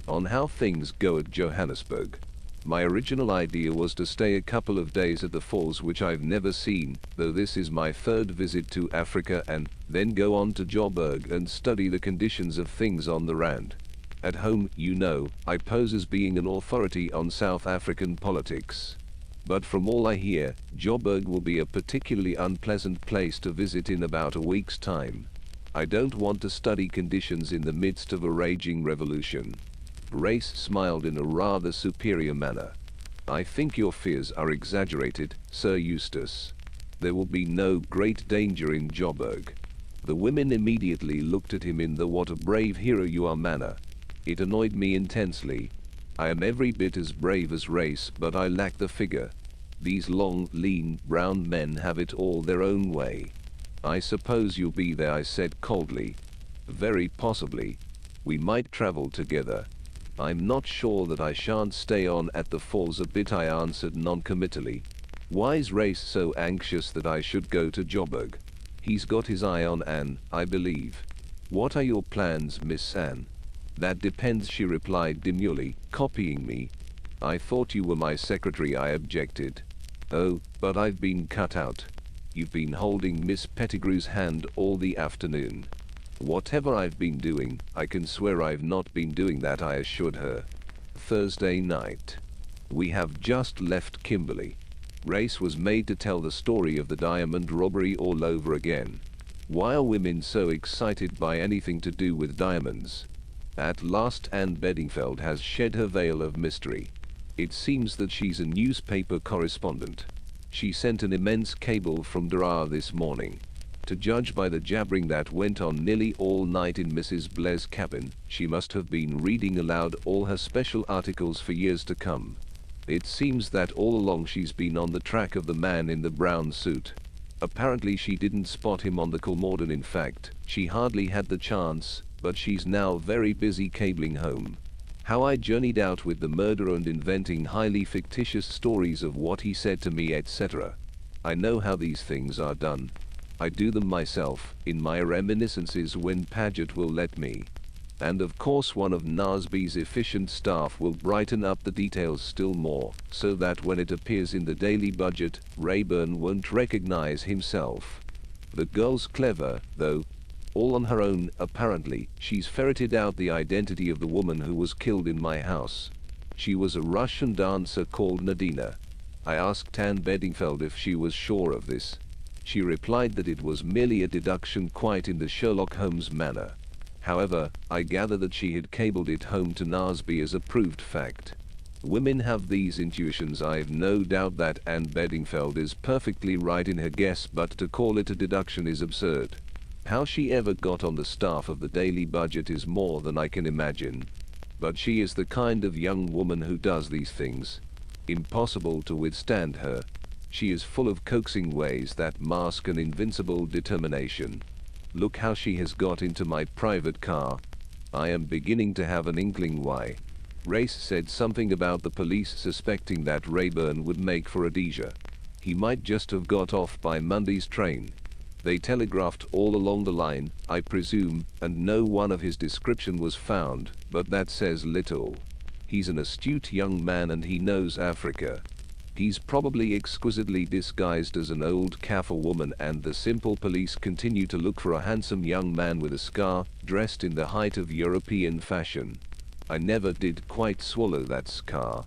On how things go at Johannesburg. My original idea was to stay a couple of days at the falls, which I've never seen, though this is my 3rd visit to Africa, and Then go on to Joburg and study the conditions of things on the Rand. At home, you know, I pose as being an authority on South African politics. But from all I hear, Joburg will be a particularly unpleasant place to visit in about a week's time. I don't want to study conditions in the midst of a raging revolution. Race smiled in a rather superior manner. I think your fears are exaggerated, Sir Eustace. There will be no great danger in Joburg. The women immediately looked at him in the "what a brave hero you are" manner. It annoyed me intensely. I am every bit as brave as Race, but I lack the figure. These long, lean, brown men have it all their own way. I suppose you'll be there, I said coldly. Very possibly. We might travel together. I'm not sure that I shan't stay on at the falls a bit, I answered non-committally. Why's Race so anxious that I should go to Joburg? He's got his eye on Anne, I believe. What are your plans, Miss Anne? That depends, she replied demurely, copying me. I thought you were my secretary, I objected. Oh, but I've been cut out. You've been holding Miss Pettigrew's hand all the afternoon. Whatever I've been doing, I can swear I've not been doing that, I assured her. Thursday night. We have just left Kimberley. Race was made to tell the story of the diamond robbery all over again. Why are women so excited by anything to do with diamonds? At last Anne Beddingfeld has shed her veil of mystery. It seems that she's a newspaper correspondent. She sent an immense cable from Dakar this morning. To judge by the jabbering that went on nearly all night in Mrs. Blair's cabin, she must have been reading aloud all her special articles for years to come. It seems that all along she's been on the track of the man in the brown suit. Apparently she didn't spot him on the Colmorden. In fact, she hardly had the chance, but she's now very busy cabling home. How I journeyed out with the murderer and inventing highly fictitious stories of what he said to me, etc. I know how these things are done. I do them myself, in my reminiscences when Paget will let me. And of course one of Nasby's efficient staff will brighten up the details still more, so that when it appears in the Daily Budget, Rayburn won't recognize himself. The girl's clever, though. All on her own, apparently. She's ferreted out the identity of the woman who was killed in my house. She was a Russian dancer called Nadina. I asked Anne Beddingfeld if she was sure of this. She replied that it was merely a deduction, quite in the Sherlock Holmes manner. However, I gather that she had cabled it home to Nasby as a proved fact. Women have these intuitions. I've no doubt that Anne Beddingfeld is perfectly right in her guess, but to call it a deduction is absurd. How she ever got on the staff of the Daily Budget is more than I can imagine. But she is the kind of young woman who does these things. Impossible to withstand her. She is full of coaxing ways that mask an invincible determination. Look how she has got into my private car. I am beginning to have an inkling why. Race said something about the police suspecting that Rayburn would make for Rhodesia. He might just have got off by Monday's train. They telegraphed all along the line, I presume, and no one of his description was found, but that says little. He's an astute young man and he knows Africa. He's probably exquisitely disguised as an old Kaffir woman, and the simple police continue to look for a handsome young man with a scar, dressed in the height of European fashion. I never did quite swallow that scar.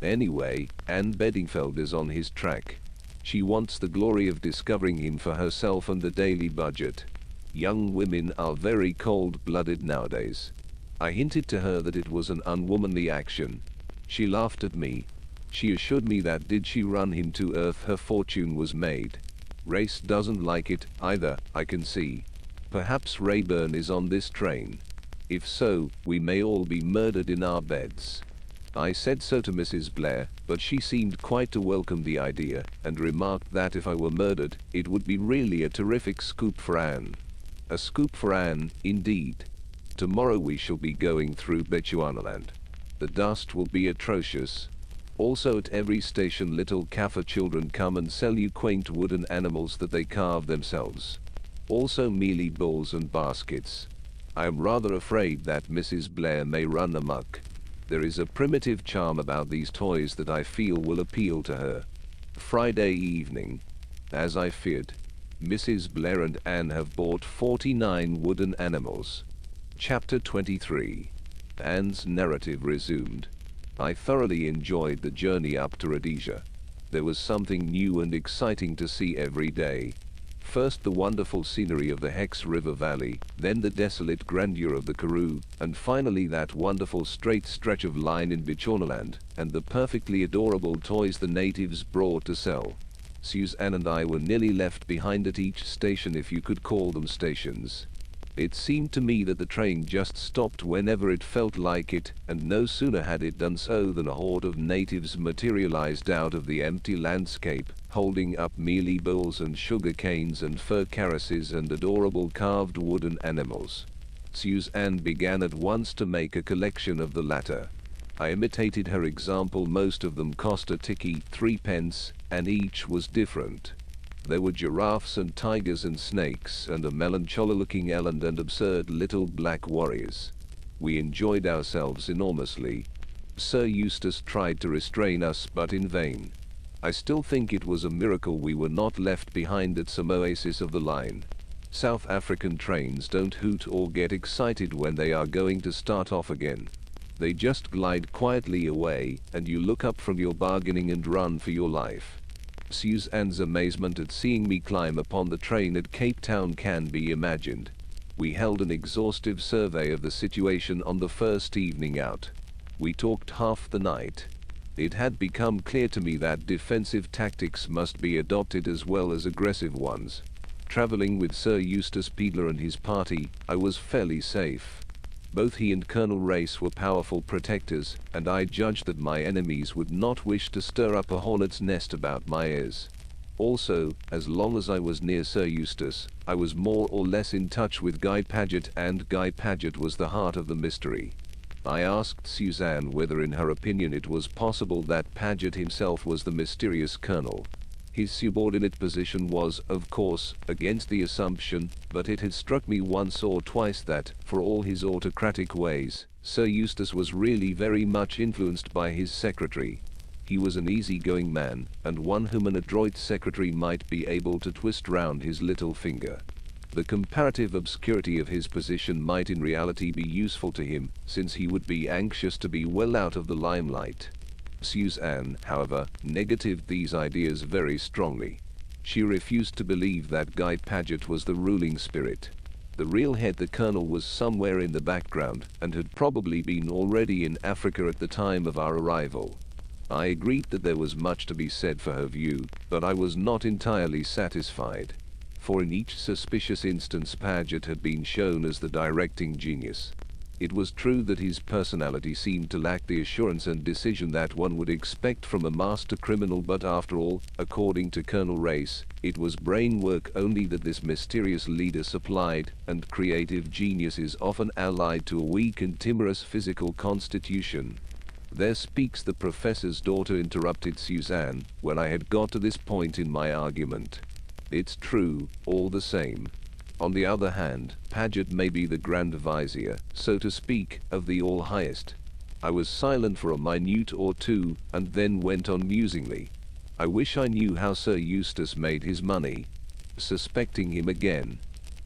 Anyway, Anne Beddingfeld is on his track. She wants the glory of discovering him for herself and the Daily Budget. Young women are very cold-blooded nowadays. I hinted to her that it was an unwomanly action. She laughed at me. She assured me that did she run him to earth her fortune was made. Race doesn't like it either, I can see. Perhaps Rayburn is on this train. If so, we may all be murdered in our beds. I said so to Mrs. Blair, but she seemed quite to welcome the idea, and remarked that if I were murdered, it would be really a terrific scoop for Anne. A scoop for Anne, indeed. Tomorrow we shall be going through Bechuanaland. The dust will be atrocious. Also at every station little Kaffir children come and sell you quaint wooden animals that they carve themselves. Also mealie bowls and baskets. I am rather afraid that Mrs. Blair may run amok. There is a primitive charm about these toys that I feel will appeal to her. Friday evening. As I feared. Mrs. Blair and Anne have bought 49 wooden animals. Chapter 23. Anne's narrative resumed. I thoroughly enjoyed the journey up to Rhodesia. There was something new and exciting to see every day. First the wonderful scenery of the Hex River Valley, then the desolate grandeur of the Karoo, and finally that wonderful straight stretch of line in Bechuanaland, and the perfectly adorable toys the natives brought to sell. Suzanne and I were nearly left behind at each station, if you could call them stations. It seemed to me that the train just stopped whenever it felt like it, and no sooner had it done so than a horde of natives materialized out of the empty landscape, holding up mealie bowls and sugar canes and fur caresses and adorable carved wooden animals. Suzanne began at once to make a collection of the latter. I imitated her example. Most of them cost a ticky 3 pence, and each was different. There were giraffes and tigers and snakes and a melancholy-looking eland and absurd little black warriors. We enjoyed ourselves enormously. Sir Eustace tried to restrain us, but in vain. I still think it was a miracle we were not left behind at some oasis of the line. South African trains don't hoot or get excited when they are going to start off again. They just glide quietly away, and you look up from your bargaining and run for your life. Suzanne's amazement at seeing me climb upon the train at Cape Town can be imagined. We held an exhaustive survey of the situation on the first evening out. We talked half the night. It had become clear to me that defensive tactics must be adopted as well as aggressive ones. Traveling with Sir Eustace Peedler and his party, I was fairly safe. Both he and Colonel Race were powerful protectors, and I judged that my enemies would not wish to stir up a hornet's nest about my ears. Also, as long as I was near Sir Eustace, I was more or less in touch with Guy Paget, and Guy Paget was the heart of the mystery. I asked Suzanne whether in her opinion it was possible that Paget himself was the mysterious colonel. His subordinate position was, of course, against the assumption, but it had struck me once or twice that, for all his autocratic ways, Sir Eustace was really very much influenced by his secretary. He was an easy-going man, and one whom an adroit secretary might be able to twist round his little finger. The comparative obscurity of his position might in reality be useful to him, since he would be anxious to be well out of the limelight. Suzanne, however, negatived these ideas very strongly. She refused to believe that Guy Paget was the ruling spirit. The real head, the colonel, was somewhere in the background, and had probably been already in Africa at the time of our arrival. I agreed that there was much to be said for her view, but I was not entirely satisfied. For in each suspicious instance Paget had been shown as the directing genius. It was true that his personality seemed to lack the assurance and decision that one would expect from a master criminal, but after all, according to Colonel Race, it was brain work only that this mysterious leader supplied, and creative genius is often allied to a weak and timorous physical constitution. "There speaks the professor's daughter," interrupted Suzanne, when I had got to this point in my argument. "It's true, all the same. On the other hand, Paget may be the Grand Vizier, so to speak, of the All-Highest." I was silent for a minute or two, and then went on musingly. "I wish I knew how Sir Eustace made his money." Suspecting him again.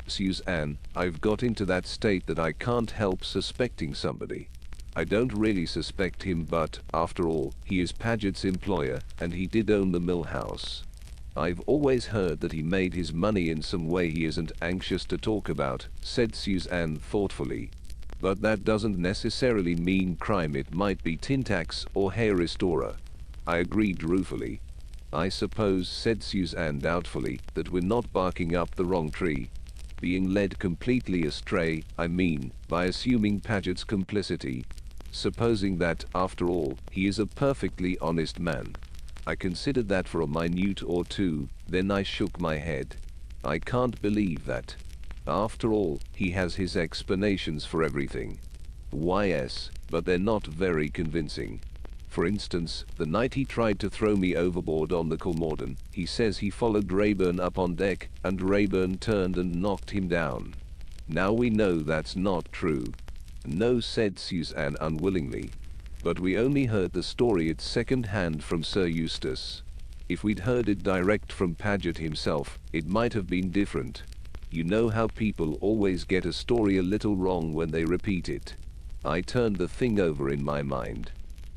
"Suzanne, I've got into that state that I can't help suspecting somebody. I don't really suspect him, but, after all, he is Paget's employer, and he did own the mill house. I've always heard that he made his money in some way he isn't anxious to talk about," said Suzanne thoughtfully. "But that doesn't necessarily mean crime. It might be tin tax or hair restorer." I agreed ruefully. "I suppose," said Suzanne doubtfully, "that we're not barking up the wrong tree. Being led completely astray, I mean, by assuming Paget's complicity. Supposing that, after all, he is a perfectly honest man." I considered that for a minute or two, then I shook my head. "I can't believe that. After all, he has his explanations for everything." "Why, yes, but they're not very convincing. For instance, the night he tried to throw me overboard on the Colmorden, he says he followed Rayburn up on deck, and Rayburn turned and knocked him down. Now we know that's not true." "No," said Suzanne unwillingly. "But we only heard the story at second hand from Sir Eustace." If we'd heard it direct from Paget himself, it might have been different. You know how people always get a story a little wrong when they repeat it. I turned the thing over in my mind.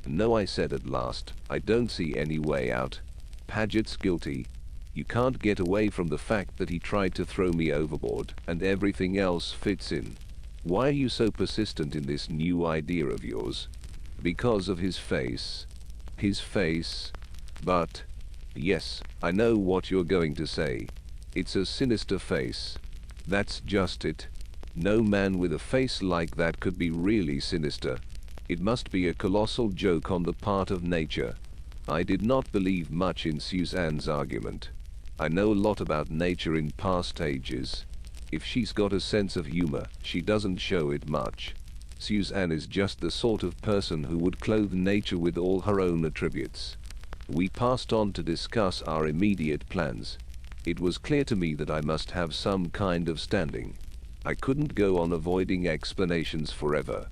No, I said at last, I don't see any way out. Paget's guilty. You can't get away from the fact that he tried to throw me overboard, and everything else fits in. Why are you so persistent in this new idea of yours? Because of his face. His face? But... Yes, I know what you're going to say. It's a sinister face. That's just it. No man with a face like that could be really sinister. It must be a colossal joke on the part of nature. I did not believe much in Suzanne's argument. I know a lot about nature in past ages. If she's got a sense of humor, she doesn't show it much. Suzanne is just the sort of person who would clothe nature with all her own attributes. We passed on to discuss our immediate plans. It was clear to me that I must have some kind of standing. I couldn't go on avoiding explanations forever.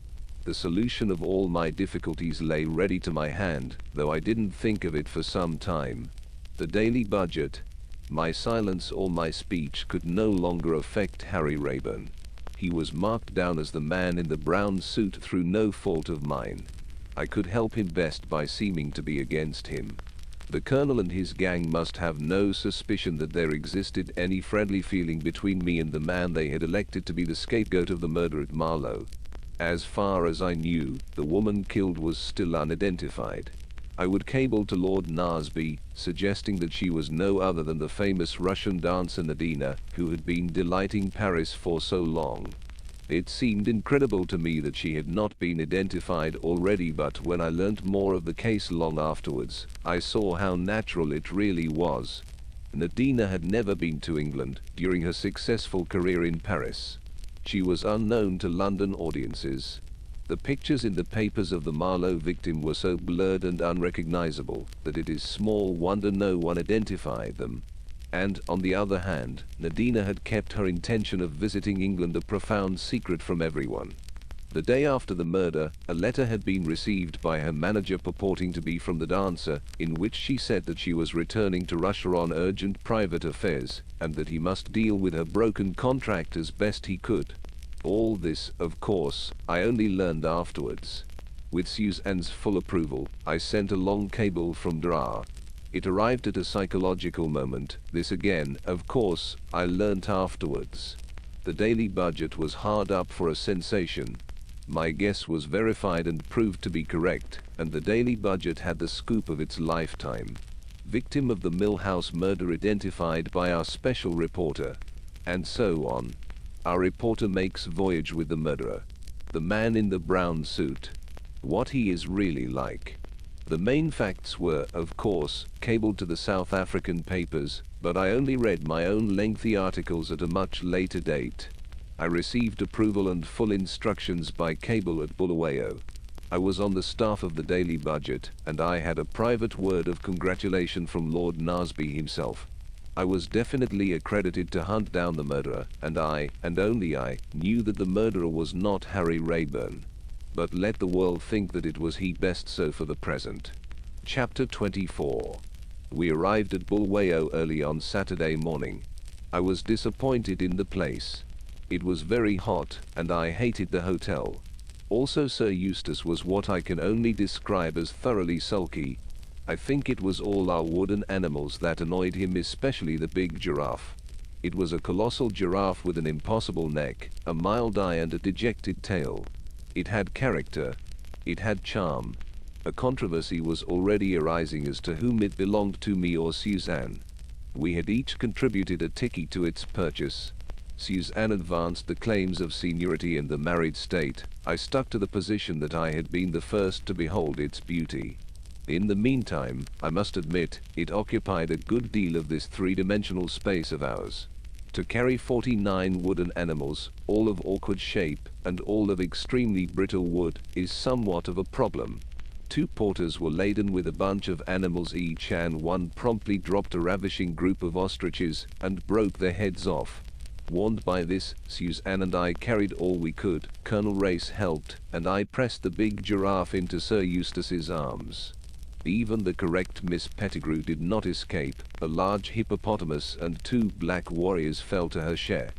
The solution of all my difficulties lay ready to my hand, though I didn't think of it for some time. The daily budget. My silence or my speech could no longer affect Harry Rayburn. He was marked down as the man in the brown suit through no fault of mine. I could help him best by seeming to be against him. The colonel and his gang must have no suspicion that there existed any friendly feeling between me and the man they had elected to be the scapegoat of the murder at Marlow. As far as I knew, the woman killed was still unidentified. I would cable to Lord Naseby, suggesting that she was no other than the famous Russian dancer Nadina, who had been delighting Paris for so long. It seemed incredible to me that she had not been identified already, but when I learnt more of the case long afterwards, I saw how natural it really was. Nadina had never been to England during her successful career in Paris. She was unknown to London audiences. The pictures in the papers of the Marlow victim were so blurred and unrecognizable that it is small wonder no one identified them. And, on the other hand, Nadina had kept her intention of visiting England a profound secret from everyone. The day after the murder, a letter had been received by her manager purporting to be from the dancer, in which she said that she was returning to Russia on urgent private affairs, and that he must deal with her broken contract as best he could. All this, of course, I only learned afterwards. With Suzanne's full approval, I sent a long cable from Dra. It arrived at a psychological moment. This again, of course, I learnt afterwards. The daily budget was hard up for a sensation. My guess was verified and proved to be correct, and the daily budget had the scoop of its lifetime. Victim of the Mill House murder identified by our special reporter. And so on. Our reporter makes voyage with the murderer. The man in the brown suit. What he is really like. The main facts were, of course, cabled to the South African papers, but I only read my own lengthy articles at a much later date. I received approval and full instructions by cable at Bulawayo. I was on the staff of the Daily Budget, and I had a private word of congratulation from Lord Naseby himself. I was definitely accredited to hunt down the murderer, and I, and only I, knew that the murderer was not Harry Rayburn. But let the world think that it was he, best so for the present. Chapter 24. We arrived at Bulawayo early on Saturday morning. I was disappointed in the place. It was very hot, and I hated the hotel. Also Sir Eustace was what I can only describe as thoroughly sulky. I think it was all our wooden animals that annoyed him, especially the big giraffe. It was a colossal giraffe with an impossible neck, a mild eye and a dejected tail. It had character. It had charm. A controversy was already arising as to whom it belonged to, me or Suzanne. We had each contributed a ticky to its purchase. Suzanne advanced the claims of seniority in the married state. I stuck to the position that I had been the first to behold its beauty. In the meantime, I must admit, it occupied a good deal of this three-dimensional space of ours. To carry 49 wooden animals, all of awkward shape, and all of extremely brittle wood, is somewhat of a problem. 2 porters were laden with a bunch of animals each, and one promptly dropped a ravishing group of ostriches, and broke their heads off. Warned by this, Suzanne and I carried all we could. Colonel Race helped, and I pressed the big giraffe into Sir Eustace's arms. Even the correct Miss Pettigrew did not escape. A large hippopotamus and 2 black warriors fell to her share.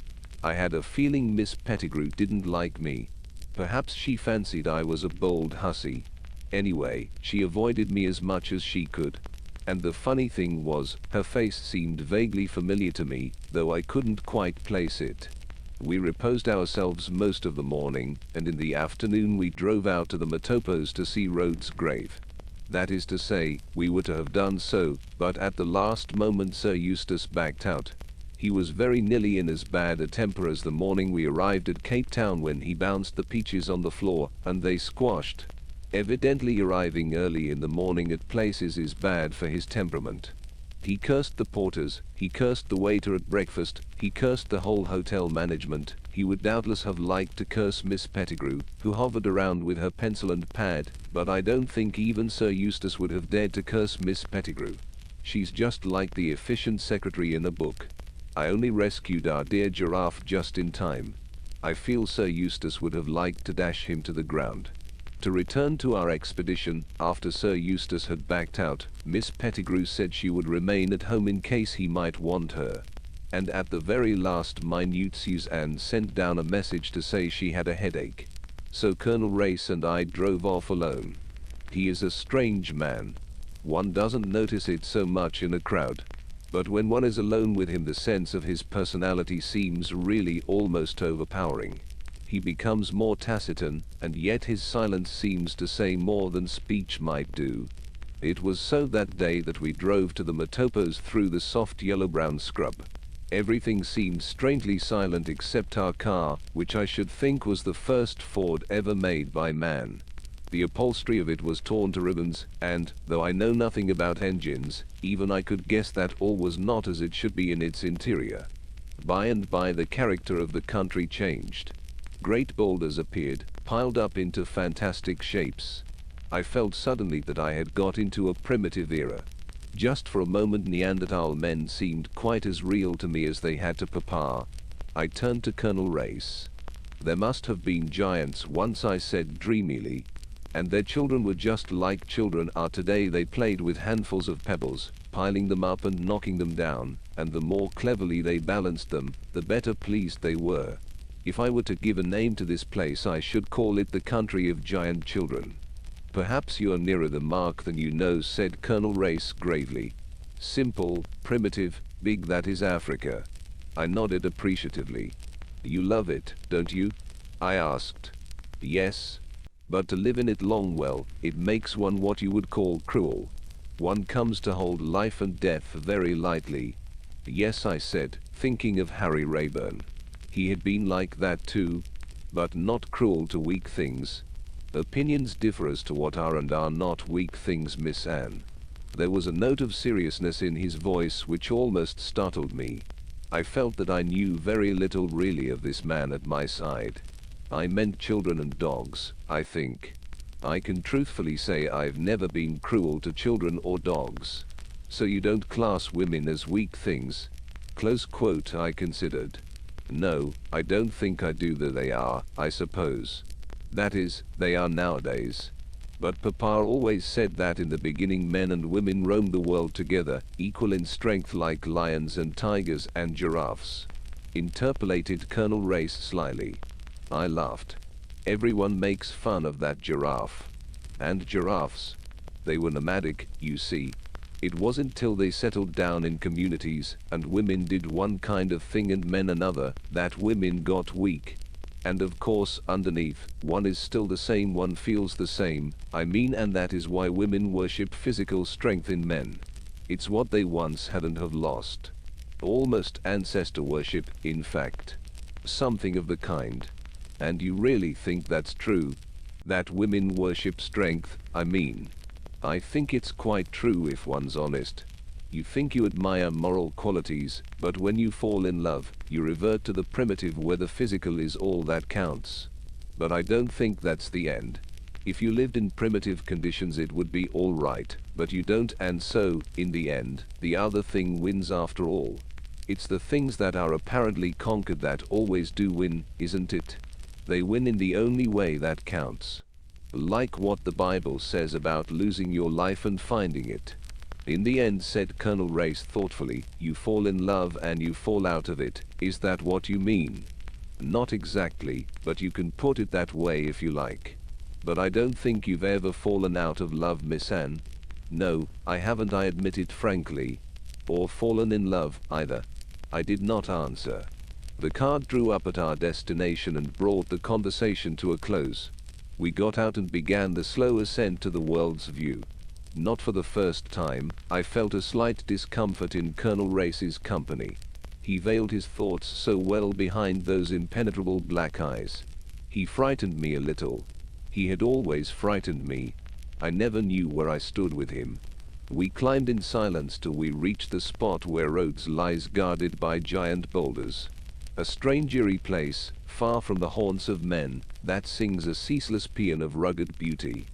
I had a feeling Miss Pettigrew didn't like me. Perhaps she fancied I was a bold hussy. Anyway, she avoided me as much as she could. And the funny thing was, her face seemed vaguely familiar to me, though I couldn't quite place it. We reposed ourselves most of the morning, and in the afternoon we drove out to the Matopos to see Rhodes' grave. That is to say, we were to have done so, but at the last moment Sir Eustace backed out. He was very nearly in as bad a temper as the morning we arrived at Cape Town when he bounced the peaches on the floor, and they squashed. Evidently arriving early in the morning at places is bad for his temperament. He cursed the porters, he cursed the waiter at breakfast, he cursed the whole hotel management. He would doubtless have liked to curse Miss Pettigrew, who hovered around with her pencil and pad, but I don't think even Sir Eustace would have dared to curse Miss Pettigrew. She's just like the efficient secretary in a book. I only rescued our dear giraffe just in time. I feel Sir Eustace would have liked to dash him to the ground. To return to our expedition, after Sir Eustace had backed out, Miss Pettigrew said she would remain at home in case he might want her. And at the very last minute Suzanne sent down a message to say she had a headache. So Colonel Race and I drove off alone. He is a strange man. One doesn't notice it so much in a crowd. But when one is alone with him, the sense of his personality seems really almost overpowering. He becomes more taciturn, and yet his silence seems to say more than speech might do. It was so that day that we drove to the Matopos through the soft yellow-brown scrub. Everything seemed strangely silent except our car, which I should think was the first Ford ever made by man. The upholstery of it was torn to ribbons, and, though I know nothing about engines, even I could guess that all was not as it should be in its interior. By and by the character of the country changed. Great boulders appeared, piled up into fantastic shapes. I felt suddenly that I had got into a primitive era. Just for a moment Neanderthal men seemed quite as real to me as they had to Papa. I turned to Colonel Race. There must have been giants once, I said dreamily. And their children were just like children are today. They played with handfuls of pebbles, piling them up and knocking them down, and the more cleverly they balanced them, the better pleased they were. If I were to give a name to this place, I should call it the country of giant children. Perhaps you are nearer the mark than you know, said Colonel Race gravely. Simple, primitive, big, that is Africa. I nodded appreciatively. You love it, don't you? I asked. Yes. But to live in it long, well, it makes one what you would call cruel. One comes to hold life and death very lightly. Yes, I said, thinking of Harry Rayburn. He had been like that too, but not cruel to weak things. Opinions differ as to what are and are not weak things, Miss Anne. There was a note of seriousness in his voice which almost startled me. I felt that I knew very little really of this man at my side. I meant children and dogs, I think. I can truthfully say I've never been cruel to children or dogs. So you don't class women as weak things? Close quote, I considered. No, I don't think I do, though they are, I suppose. That is, they are nowadays. But Papa always said that in the beginning men and women roamed the world together, equal in strength like lions and tigers and giraffes. Interpolated Colonel Race slyly. I laughed. Everyone makes fun of that giraffe. And giraffes. They were nomadic, you see. It wasn't till they settled down in communities, and women did one kind of thing and men another, that women got weak. And of course, underneath, one is still the same, one feels the same, I mean, and that is why women worship physical strength in men. It's what they once hadn't have lost. Almost ancestor worship, in fact. Something of the kind. And you really think that's true? That women worship strength, I mean? I think it's quite true if one's honest. You think you admire moral qualities, but when you fall in love, you revert to the primitive where the physical is all that counts. But I don't think that's the end. If you lived in primitive conditions it would be all right, but you don't, and so, in the end, the other thing wins after all. It's the things that are apparently conquered that always do win, isn't it? They win in the only way that counts. Like what the Bible says about losing your life and finding it. In the end, said Colonel Race thoughtfully, you fall in love and you fall out of it. Is that what you mean? Not exactly, but you can put it that way if you like. But I don't think you've ever fallen out of love, Miss Anne. No, I haven't, I admitted frankly. Or fallen in love, either. I did not answer. The car drew up at our destination and brought the conversation to a close. We got out and began the slow ascent to the world's view. Not for the first time, I felt a slight discomfort in Colonel Race's company. He veiled his thoughts so well behind those impenetrable black eyes. He frightened me a little. He had always frightened me. I never knew where I stood with him. We climbed in silence till we reached the spot where Rhodes lies guarded by giant boulders. A strange eerie place, far from the haunts of men, that sings a ceaseless paean of rugged beauty.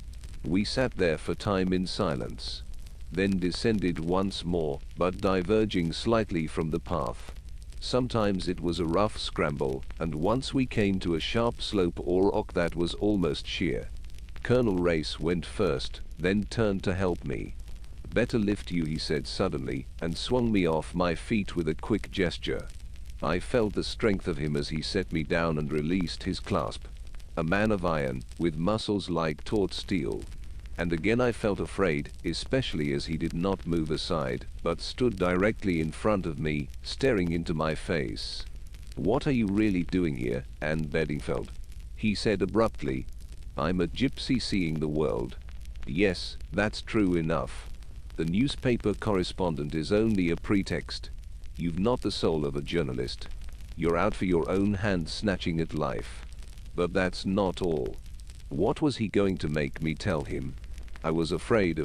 We sat there for time in silence, then descended once more, but diverging slightly from the path. Sometimes it was a rough scramble, and once we came to a sharp slope or rock that was almost sheer. Colonel Race went first, then turned to help me. Better lift you, he said suddenly, and swung me off my feet with a quick gesture. I felt the strength of him as he set me down and released his clasp. A man of iron, with muscles like taut steel. And again I felt afraid, especially as he did not move aside, but stood directly in front of me, staring into my face. What are you really doing here, Anne Beddingfeld? He said abruptly. I'm a gypsy seeing the world. Yes, that's true enough. The newspaper correspondent is only a pretext. You've not the soul of a journalist. You're out for your own hand snatching at life. But that's not all. What was he going to make me tell him? I was afraid.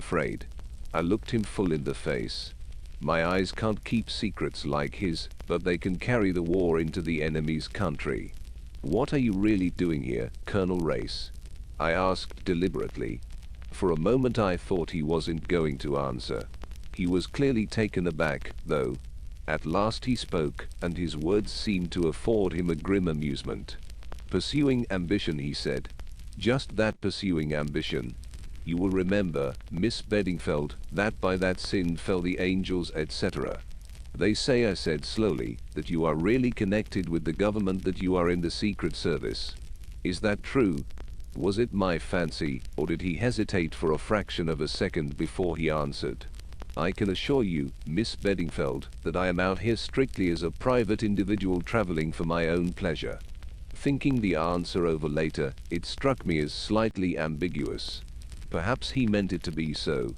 I looked him full in the face. My eyes can't keep secrets like his, but they can carry the war into the enemy's country. What are you really doing here, Colonel Race? I asked deliberately. For a moment I thought he wasn't going to answer. He was clearly taken aback, though. At last he spoke, and his words seemed to afford him a grim amusement. Pursuing ambition, he said. Just that, pursuing ambition. You will remember, Miss Beddingfeld, that by that sin fell the angels, etc. They say, I said slowly, that you are really connected with the government, that you are in the Secret Service. Is that true? Was it my fancy, or did he hesitate for a fraction of a second before he answered? I can assure you, Miss Beddingfeld, that I am out here strictly as a private individual traveling for my own pleasure. Thinking the answer over later, it struck me as slightly ambiguous. Perhaps he meant it to be so.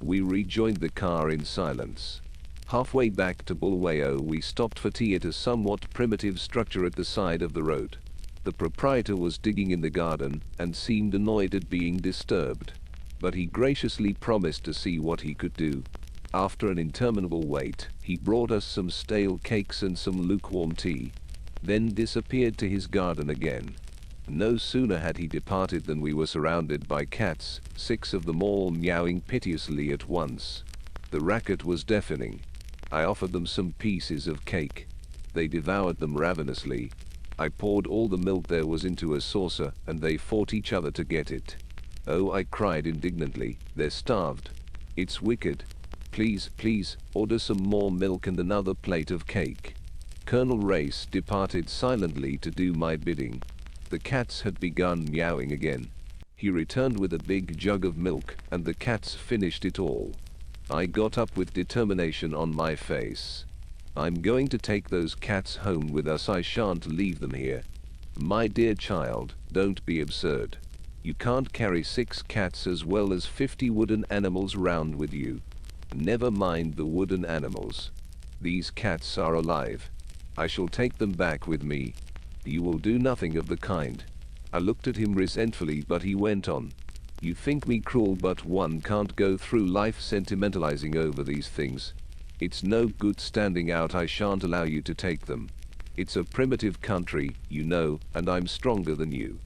We rejoined the car in silence. Halfway back to Bulawayo, we stopped for tea at a somewhat primitive structure at the side of the road. The proprietor was digging in the garden and seemed annoyed at being disturbed, but he graciously promised to see what he could do. After an interminable wait, he brought us some stale cakes and some lukewarm tea, then disappeared to his garden again. No sooner had he departed than we were surrounded by cats, 6 of them all meowing piteously at once. The racket was deafening. I offered them some pieces of cake. They devoured them ravenously. I poured all the milk there was into a saucer, and they fought each other to get it. Oh, I cried indignantly, they're starved. It's wicked. Please, order some more milk and another plate of cake. Colonel Race departed silently to do my bidding. The cats had begun meowing again. He returned with a big jug of milk, and the cats finished it all. I got up with determination on my face. I'm going to take those cats home with us. I shan't leave them here. My dear child, don't be absurd. You can't carry 6 cats as well as 50 wooden animals round with you. Never mind the wooden animals. These cats are alive. I shall take them back with me. You will do nothing of the kind. I looked at him resentfully, but he went on. You think me cruel, but one can't go through life sentimentalizing over these things. It's no good standing out. I shan't allow you to take them. It's a primitive country, you know, and I'm stronger than you.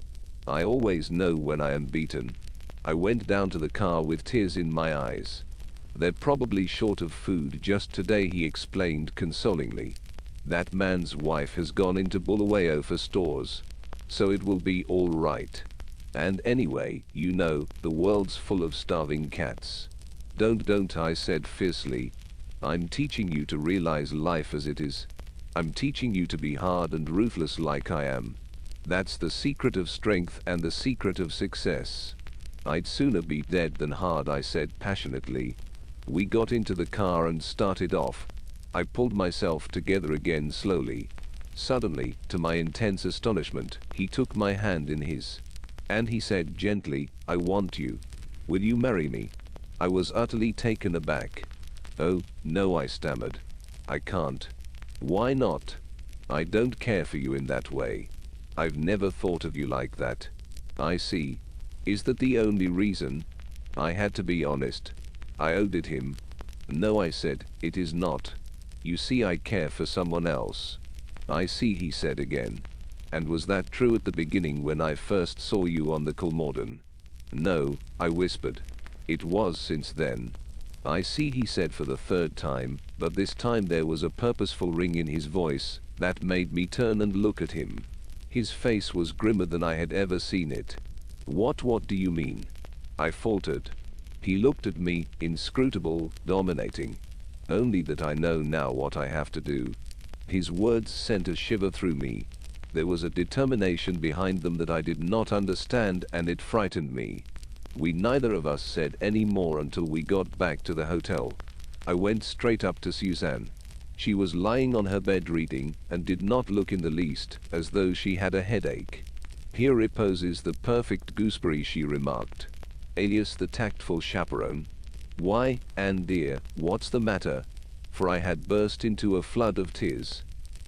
I always know when I am beaten. I went down to the car with tears in my eyes. They're probably short of food just today, he explained consolingly. That man's wife has gone into Bulawayo for stores, so it will be all right. And anyway, you know, the world's full of starving cats. Don't, I said fiercely. I'm teaching you to realize life as it is. I'm teaching you to be hard and ruthless like I am. That's the secret of strength and the secret of success. I'd sooner be dead than hard, I said passionately. We got into the car and started off. I pulled myself together again slowly. Suddenly, to my intense astonishment, he took my hand in his. And he said gently, I want you. Will you marry me? I was utterly taken aback. Oh, no, I stammered. I can't. Why not? I don't care for you in that way. I've never thought of you like that. I see. Is that the only reason? I had to be honest. I owed it him. No, I said, it is not. You see, I care for someone else. I see, he said again. And was that true at the beginning when I first saw you on the Culmorden? No, I whispered. It was since then. I see, he said for the third time, but this time there was a purposeful ring in his voice that made me turn and look at him. His face was grimmer than I had ever seen it. What do you mean? I faltered. He looked at me, inscrutable, dominating. Only that I know now what I have to do. His words sent a shiver through me. There was a determination behind them that I did not understand, and it frightened me. We neither of us said any more until we got back to the hotel. I went straight up to Suzanne. She was lying on her bed reading, and did not look in the least as though she had a headache. Here reposes the perfect gooseberry, she remarked, alias the tactful chaperone. Why, Anne dear, what's the matter? For I had burst into a flood of tears.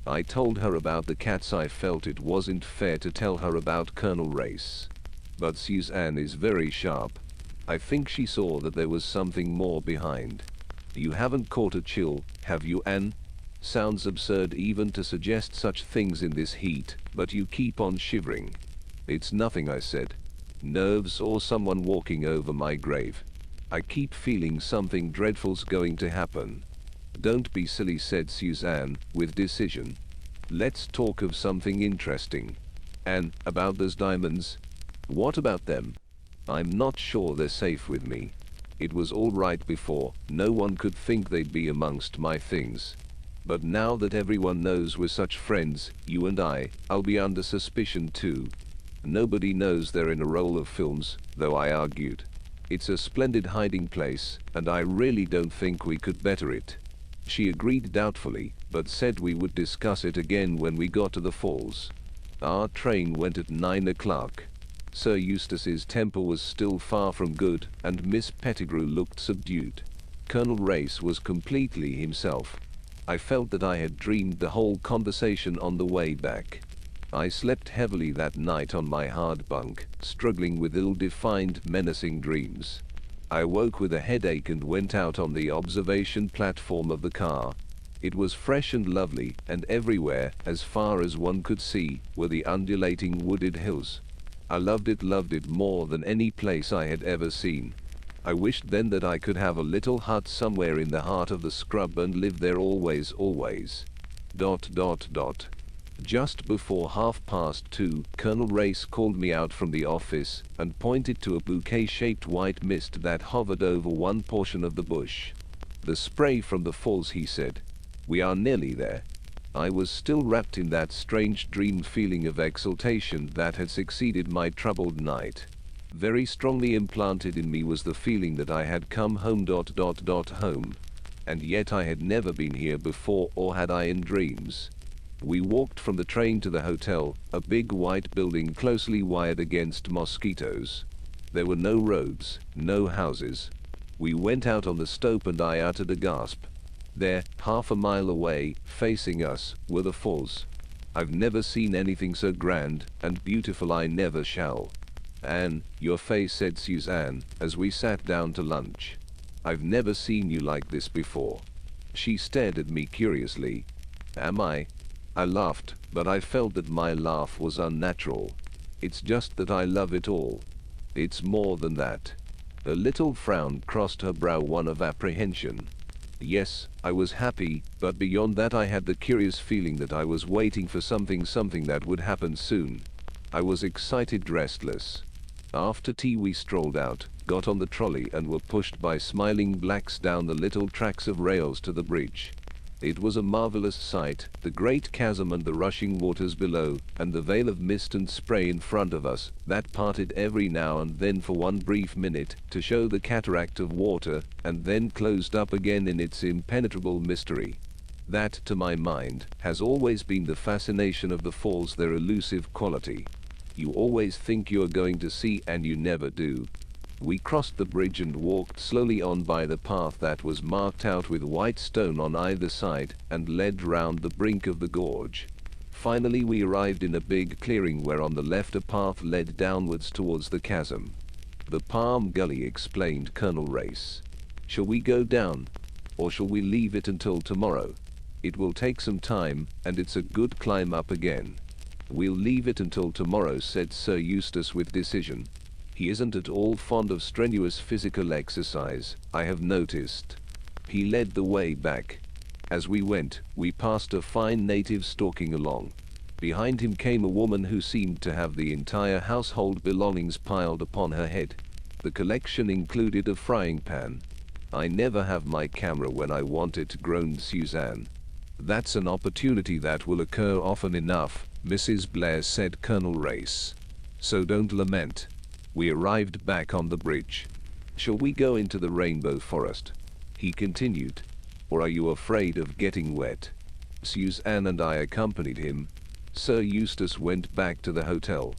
I told her about the cats. I felt it wasn't fair to tell her about Colonel Race. But Suzanne is very sharp. I think she saw that there was something more behind. You haven't caught a chill, have you, Anne? Sounds absurd even to suggest such things in this heat, but you keep on shivering. It's nothing, I said. Nerves or someone walking over my grave. I keep feeling something dreadful's going to happen. Don't be silly, said Suzanne, with decision. Let's talk of something interesting. And about those diamonds? What about them? I'm not sure they're safe with me. It was all right before, no one could think they'd be amongst my things. But now that everyone knows we're such friends, you and I'll be under suspicion too. Nobody knows they're in a roll of films, though I argued. It's a splendid hiding place, and I really don't think we could better it. She agreed doubtfully, but said we would discuss it again when we got to the falls. Our train went at 9 o'clock. Sir Eustace's temper was still far from good, and Miss Pettigrew looked subdued. Colonel Race was completely himself. I felt that I had dreamed the whole conversation on the way back. I slept heavily that night on my hard bunk, struggling with ill-defined, menacing dreams. I woke with a headache and went out on the observation platform of the car. It was fresh and lovely, and everywhere, as far as one could see, were the undulating wooded hills. I loved it more than any place I had ever seen. I wished then that I could have a little hut somewhere in the heart of the scrub and live there always. Just before 2:30, Colonel Race called me out from the office and pointed to a bouquet-shaped white mist that hovered over one portion of the bush. The spray from the falls, he said. We are nearly there. I was still wrapped in that strange dream feeling of exultation that had succeeded my troubled night. Very strongly implanted in me was the feeling that I had come home. Home. And yet I had never been here before, or had I in dreams. We walked from the train to the hotel, a big white building closely wired against mosquitoes. There were no roads, no houses. We went out on the stoep and I uttered a gasp. There, half a mile away, facing us, were the falls. I've never seen anything so grand and beautiful. I never shall. Anne, your face, said Suzanne, as we sat down to lunch. I've never seen you like this before. She stared at me curiously. Am I? I laughed, but I felt that my laugh was unnatural. It's just that I love it all. It's more than that. A little frown crossed her brow, one of apprehension. Yes, I was happy, but beyond that I had the curious feeling that I was waiting for something that would happen soon. I was excited, restless. After tea we strolled out, got on the trolley and were pushed by smiling blacks down the little tracks of rails to the bridge. It was a marvelous sight, the great chasm and the rushing waters below, and the veil of mist and spray in front of us, that parted every now and then for one brief minute, to show the cataract of water, and then closed up again in its impenetrable mystery. That, to my mind, has always been the fascination of the falls, their elusive quality. You always think you are going to see, and you never do. We crossed the bridge and walked slowly on by the path that was marked out with white stone on either side, and led round the brink of the gorge. Finally we arrived in a big clearing where on the left a path led downwards towards the chasm. "The Palm Gully," explained Colonel Race. "Shall we go down, or shall we leave it until tomorrow? It will take some time, and it's a good climb up again." "We'll leave it until tomorrow," said Sir Eustace with decision. "He isn't at all fond of strenuous physical exercise, I have noticed." He led the way back. As we went, we passed a fine native stalking along. Behind him came a woman who seemed to have the entire household belongings piled upon her head. The collection included a frying pan. "I never have my camera when I want it," groaned Suzanne. "That's an opportunity that will occur often enough," Mrs. Blair said Colonel Race. "So don't lament." We arrived back on the bridge. "Shall we go into the rainbow forest?" he continued. "Or are you afraid of getting wet?" Suzanne and I accompanied him. Sir Eustace went back to the hotel.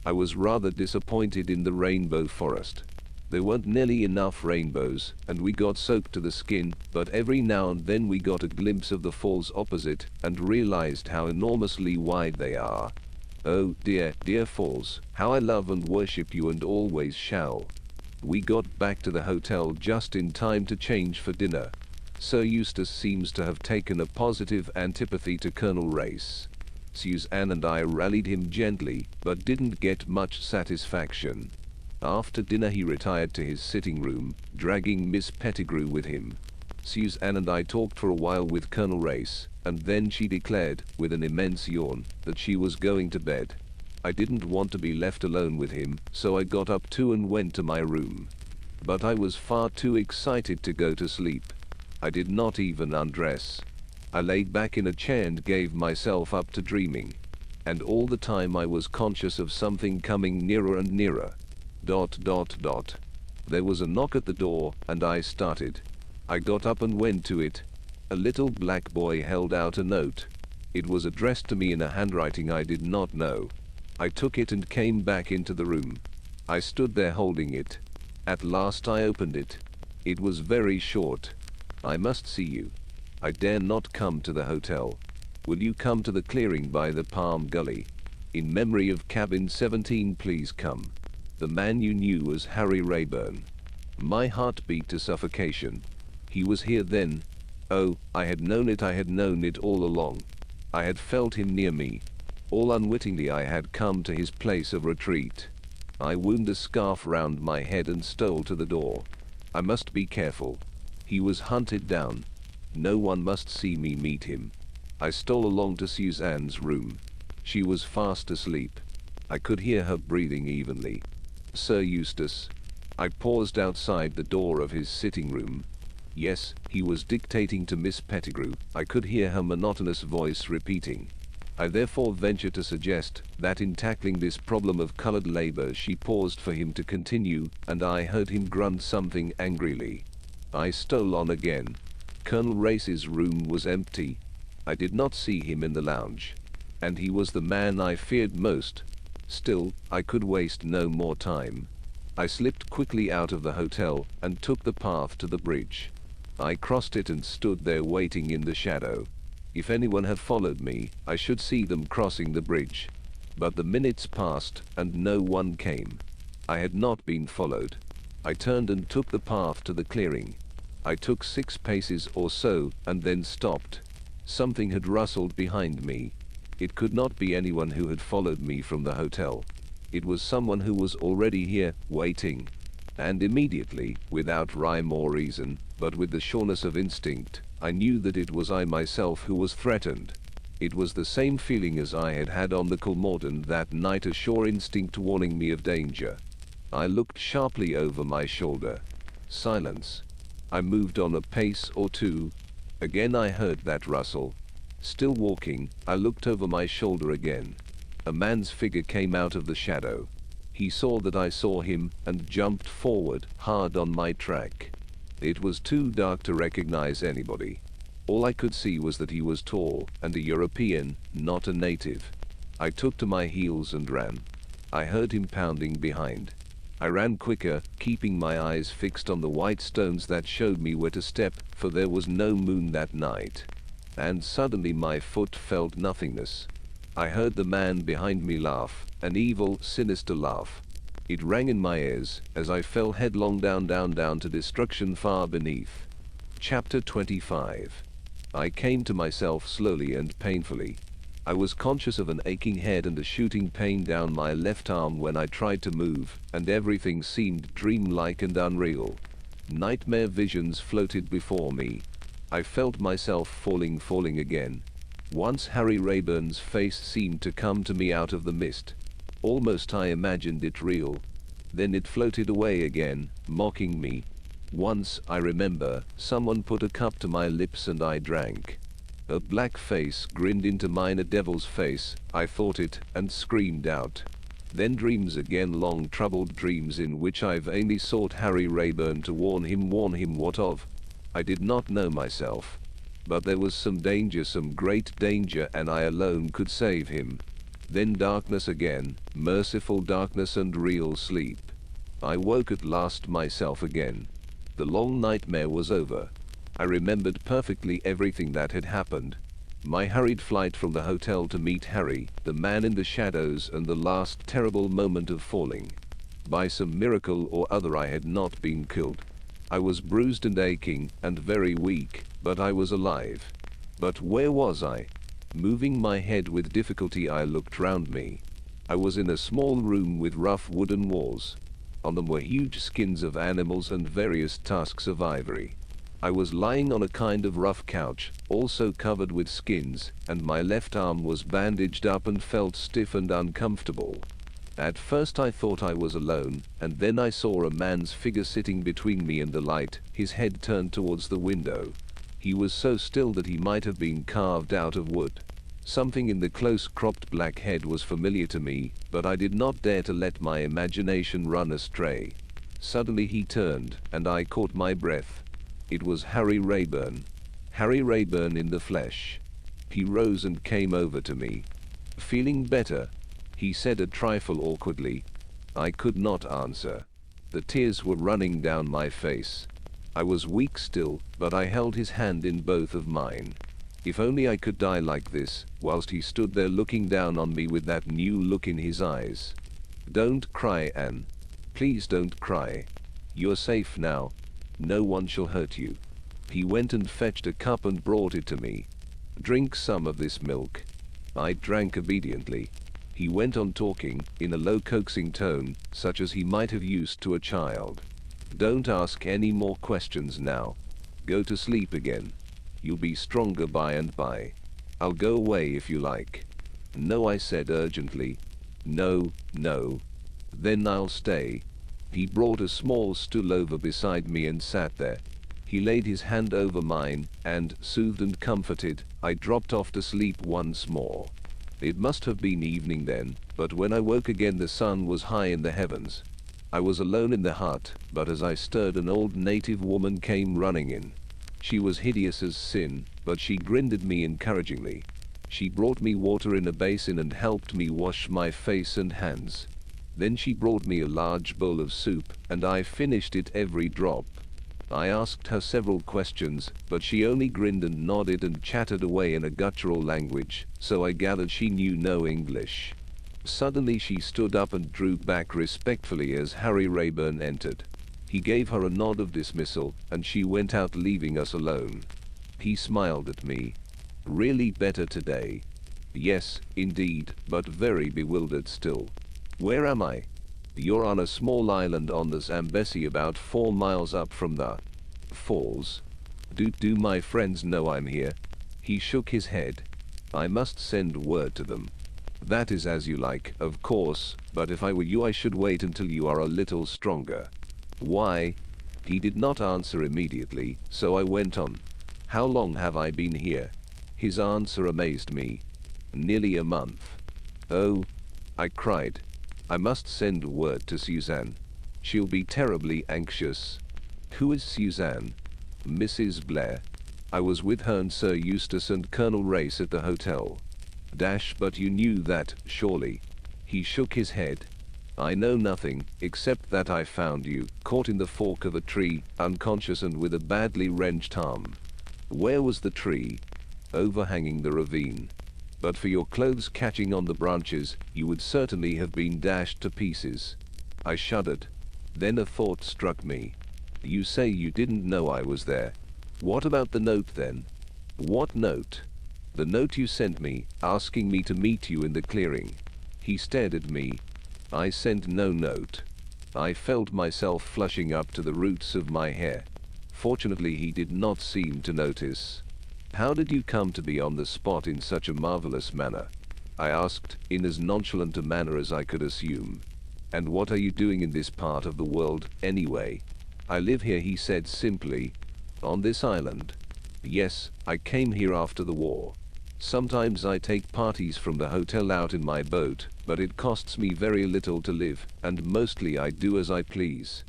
I was rather disappointed in the rainbow forest. There weren't nearly enough rainbows, and we got soaked to the skin, but every now and then we got a glimpse of the falls opposite, and realized how enormously wide they are. "Oh dear, dear falls, how I love and worship you and always shall." We got back to the hotel just in time to change for dinner. Sir Eustace seems to have taken a positive antipathy to Colonel Race. Suzanne and I rallied him gently, but didn't get much satisfaction. After dinner he retired to his sitting room, dragging Miss Pettigrew with him. Suzanne and I talked for a while with Colonel Race, and then she declared, with an immense yawn, that she was going to bed. I didn't want to be left alone with him, so I got up too and went to my room. But I was far too excited to go to sleep. I did not even undress. I laid back in a chair and gave myself up to dreaming. And all the time I was conscious of something coming nearer and nearer. ... There was a knock at the door, and I started. I got up and went to it. A little black boy held out a note. It was addressed to me in a handwriting I did not know. I took it and came back into the room. I stood there holding it. At last I opened it. It was very short. "I must see you. I dare not come to the hotel. Will you come to the clearing by the Palm Gully? In memory of cabin 17, please come. The man you knew was Harry Rayburn." My heart beat to suffocation. He was here then. Oh, I had known it all along. I had felt him near me. All unwittingly I had come to his place of retreat. I wound a scarf round my head and stole to the door. I must be careful. He was hunted down. No one must see me meet him. I stole along to Suzanne's room. She was fast asleep. I could hear her breathing evenly. "Sir Eustace." I paused outside the door of his sitting room. Yes, he was dictating to Miss Pettigrew. I could hear her monotonous voice repeating. I therefore ventured to suggest that in tackling this problem of colored labor she paused for him to continue, and I heard him grunt something angrily. I stole on again. Colonel Race's room was empty. I did not see him in the lounge. And he was the man I feared most. Still, I could waste no more time. I slipped quickly out of the hotel and took the path to the bridge. I crossed it and stood there waiting in the shadow. If anyone had followed me, I should see them crossing the bridge. But the minutes passed and no one came. I had not been followed. I turned and took the path to the clearing. I took 6 paces or so and then stopped. Something had rustled behind me. It could not be anyone who had followed me from the hotel. It was someone who was already here, waiting. And immediately, without rhyme or reason, but with the sureness of instinct, I knew that it was I myself who was threatened. It was the same feeling as I had had on the Colmorden that night, a sure instinct warning me of danger. I looked sharply over my shoulder. Silence. I moved on a pace or two. Again I heard that rustle. Still walking, I looked over my shoulder again. A man's figure came out of the shadow. He saw that I saw him and jumped forward, hard on my track. It was too dark to recognize anybody. All I could see was that he was tall and a European, not a native. I took to my heels and ran. I heard him pounding behind. I ran quicker, keeping my eyes fixed on the white stones that showed me where to step, for there was no moon that night. And suddenly my foot felt nothingness. I heard the man behind me laugh, an evil, sinister laugh. It rang in my ears as I fell headlong down to destruction far beneath. Chapter 25. I came to myself slowly and painfully. I was conscious of an aching head and a shooting pain down my left arm when I tried to move, and everything seemed dreamlike and unreal. Nightmare visions floated before me. I felt myself falling again. Once Harry Rayburn's face seemed to come to me out of the mist. Almost I imagined it real. Then it floated away again, mocking me. Once, I remember, someone put a cup to my lips and I drank. A black face grinned into mine, a devil's face, I thought it, and screamed out. Then dreams again, long troubled dreams in which I vainly sought Harry Rayburn to warn him what of? I did not know myself. But there was some danger, some great danger, and I alone could save him. Then darkness again, merciful darkness and real sleep. I woke at last myself again. The long nightmare was over. I remembered perfectly everything that had happened. My hurried flight from the hotel to meet Harry, the man in the shadows, and the last terrible moment of falling. By some miracle or other I had not been killed. I was bruised and aching, and very weak, but I was alive. But where was I? Moving my head with difficulty, I looked round me. I was in a small room with rough wooden walls. On them were huge skins of animals and various tusks of ivory. I was lying on a kind of rough couch, also covered with skins, and my left arm was bandaged up and felt stiff and uncomfortable. At first I thought I was alone, and then I saw a man's figure sitting between me and the light, his head turned towards the window. He was so still that he might have been carved out of wood. Something in the close-cropped black head was familiar to me, but I did not dare to let my imagination run astray. Suddenly he turned, and I caught my breath. It was Harry Rayburn. Harry Rayburn in the flesh. He rose and came over to me. "Feeling better?" he said a trifle awkwardly. I could not answer. The tears were running down my face. I was weak still, but I held his hand in both of mine. If only I could die like this, whilst he stood there looking down on me with that new look in his eyes. "Don't cry, Anne. Please don't cry. You're safe now. No one shall hurt you." He went and fetched a cup and brought it to me. "Drink some of this milk." I drank obediently. He went on talking, in a low coaxing tone, such as he might have used to a child. "Don't ask any more questions now. Go to sleep again. You'll be stronger by and by. I'll go away if you like." "No," I said urgently. No. "Then I'll stay." He brought a small stool over beside me and sat there. He laid his hand over mine, and, soothed and comforted, I dropped off to sleep once more. It must have been evening then, but when I woke again the sun was high in the heavens. I was alone in the hut, but as I stirred an old native woman came running in. She was hideous as sin, but she grinned at me encouragingly. She brought me water in a basin and helped me wash my face and hands. Then she brought me a large bowl of soup, and I finished it every drop. I asked her several questions, but she only grinned and nodded and chattered away in a guttural language, so I gathered she knew no English. Suddenly she stood up and drew back respectfully as Harry Rayburn entered. He gave her a nod of dismissal, and she went out, leaving us alone. He smiled at me. "Really better today?" "Yes, indeed, but very bewildered still." "Where am I?" "You're on a small island on the Zambesi about 4 miles up from the falls. Do my friends know I'm here?" He shook his head. "I must send word to them." That is as you like, of course, but if I were you I should wait until you are a little stronger. Why? He did not answer immediately, so I went on. How long have I been here? His answer amazed me. Nearly a month. Oh, I cried. I must send word to Suzanne. She'll be terribly anxious. Who is Suzanne? Mrs. Blair. I was with her and Sir Eustace and Colonel Race at the hotel. But you knew that, surely. He shook his head. I know nothing, except that I found you, caught in the fork of a tree, unconscious and with a badly wrenched arm. Where was the tree? Overhanging the ravine. But for your clothes catching on the branches, you would certainly have been dashed to pieces. I shuddered. Then a thought struck me. You say you didn't know I was there. What about the note then? What note? The note you sent me, asking me to meet you in the clearing. He stared at me. I sent no note. I felt myself flushing up to the roots of my hair. Fortunately, he did not seem to notice. How did you come to be on the spot in such a marvelous manner? I asked, in as nonchalant a manner as I could assume. And what are you doing in this part of the world, anyway? I live here, he said simply. On this island. Yes, I came here after the war. Sometimes I take parties from the hotel out in my boat, but it costs me very little to live, and mostly I do as I please.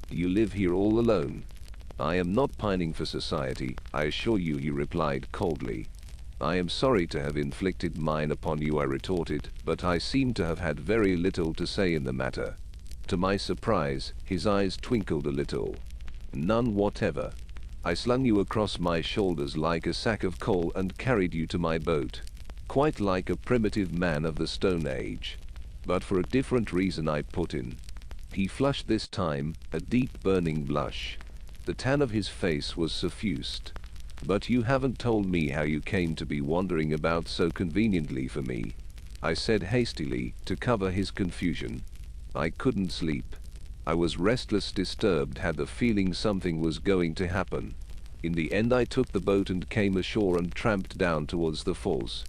You live here all alone? I am not pining for society, I assure you, he replied coldly. I am sorry to have inflicted mine upon you, I retorted, but I seem to have had very little to say in the matter. To my surprise, his eyes twinkled a little. None whatever. I slung you across my shoulders like a sack of coal and carried you to my boat. Quite like a primitive man of the Stone Age. But for a different reason, I put in. He flushed this time, a deep burning blush. The tan of his face was suffused. But you haven't told me how you came to be wandering about so conveniently for me, I said hastily, to cover his confusion. I couldn't sleep. I was restless, disturbed, had the feeling something was going to happen. In the end I took the boat and came ashore and tramped down towards the falls.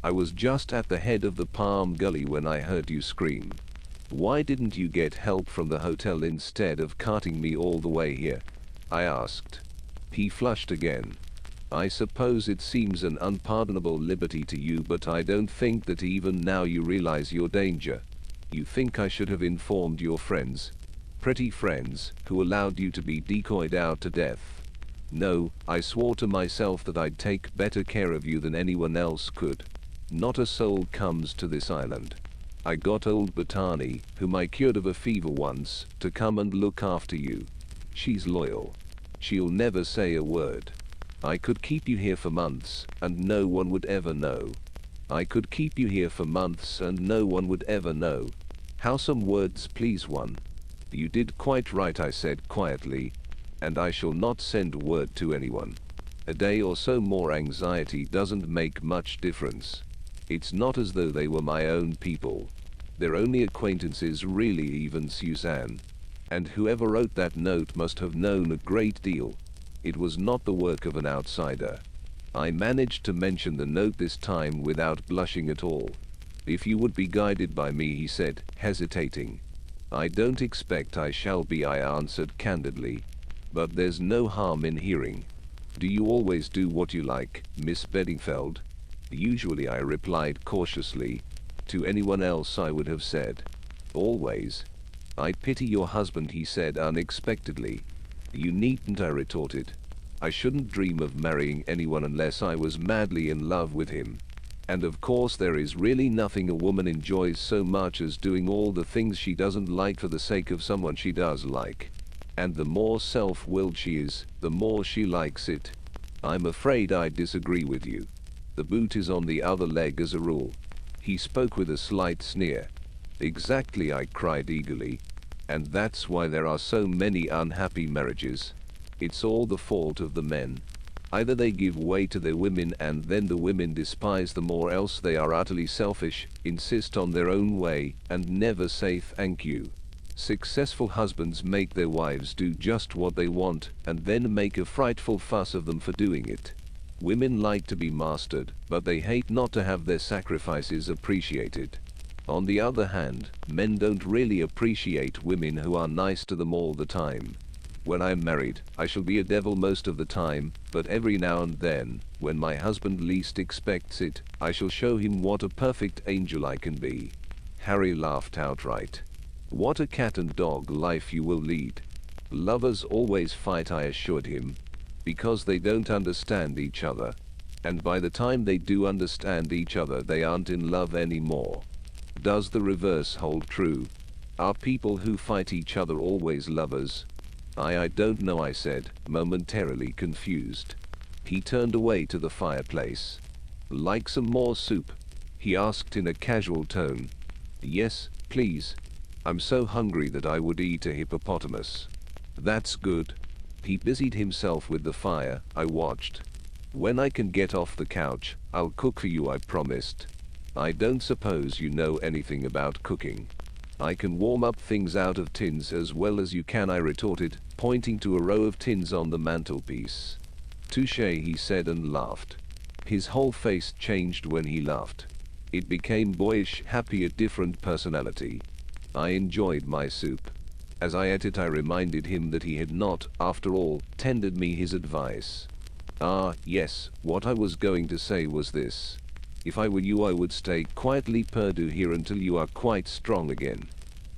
I was just at the head of the Palm Gully when I heard you scream. Why didn't you get help from the hotel instead of carting me all the way here? I asked. He flushed again. I suppose it seems an unpardonable liberty to you, but I don't think that even now you realize your danger. You think I should have informed your friends, pretty friends, who allowed you to be decoyed out to death. No, I swore to myself that I'd take better care of you than anyone else could. Not a soul comes to this island. I got old Botany, whom I cured of a fever once, to come and look after you. She's loyal. She'll never say a word. I could keep you here for months, and no one would ever know. I could keep you here for months, and no one would ever know. How some words please one. You did quite right, I said quietly, and I shall not send word to anyone. A day or so more anxiety doesn't make much difference. It's not as though they were my own people. They're only acquaintances, really, even Suzanne. And whoever wrote that note must have known a great deal. It was not the work of an outsider. I managed to mention the note this time without blushing at all. If you would be guided by me, he said, hesitating. I don't expect I shall be, I answered candidly. But there's no harm in hearing. Do you always do what you like, Miss Beddingfeld? Usually, I replied cautiously. To anyone else I would have said, always. I pity your husband, he said unexpectedly. You needn't, I retorted. I shouldn't dream of marrying anyone unless I was madly in love with him. And of course there is really nothing a woman enjoys so much as doing all the things she doesn't like for the sake of someone she does like. And the more self-willed she is, the more she likes it. I'm afraid I disagree with you. The boot is on the other leg as a rule. He spoke with a slight sneer. Exactly, I cried eagerly. And that's why there are so many unhappy marriages. It's all the fault of the men. Either they give way to their women and then the women despise them, or else they are utterly selfish, insist on their own way, and never say thank you. Successful husbands make their wives do just what they want, and then make a frightful fuss of them for doing it. Women like to be mastered, but they hate not to have their sacrifices appreciated. On the other hand, men don't really appreciate women who are nice to them all the time. When I'm married, I shall be a devil most of the time, but every now and then, when my husband least expects it, I shall show him what a perfect angel I can be." Harry laughed outright. "What a cat and dog life you will lead." "Lovers always fight," I assured him, "because they don't understand each other. And by the time they do understand each other, they aren't in love anymore." "Does the reverse hold true? Are people who fight each other always lovers?" I don't know," I said, momentarily confused. He turned away to the fireplace. "Like some more soup?" he asked in a casual tone. "Yes, please. I'm so hungry that I would eat a hippopotamus." "That's good." He busied himself with the fire. I watched. "When I can get off the couch, I'll cook for you," I promised. "I don't suppose you know anything about cooking." "I can warm up things out of tins as well as you can," I retorted, pointing to a row of tins on the mantelpiece. "Touché," he said and laughed. His whole face changed when he laughed. It became boyish, happy, a different personality. I enjoyed my soup. As I ate it, I reminded him that he had not, after all, tendered me his advice. "Ah, yes, what I was going to say was this. If I were you, I would stay quietly perdu here until you are quite strong again.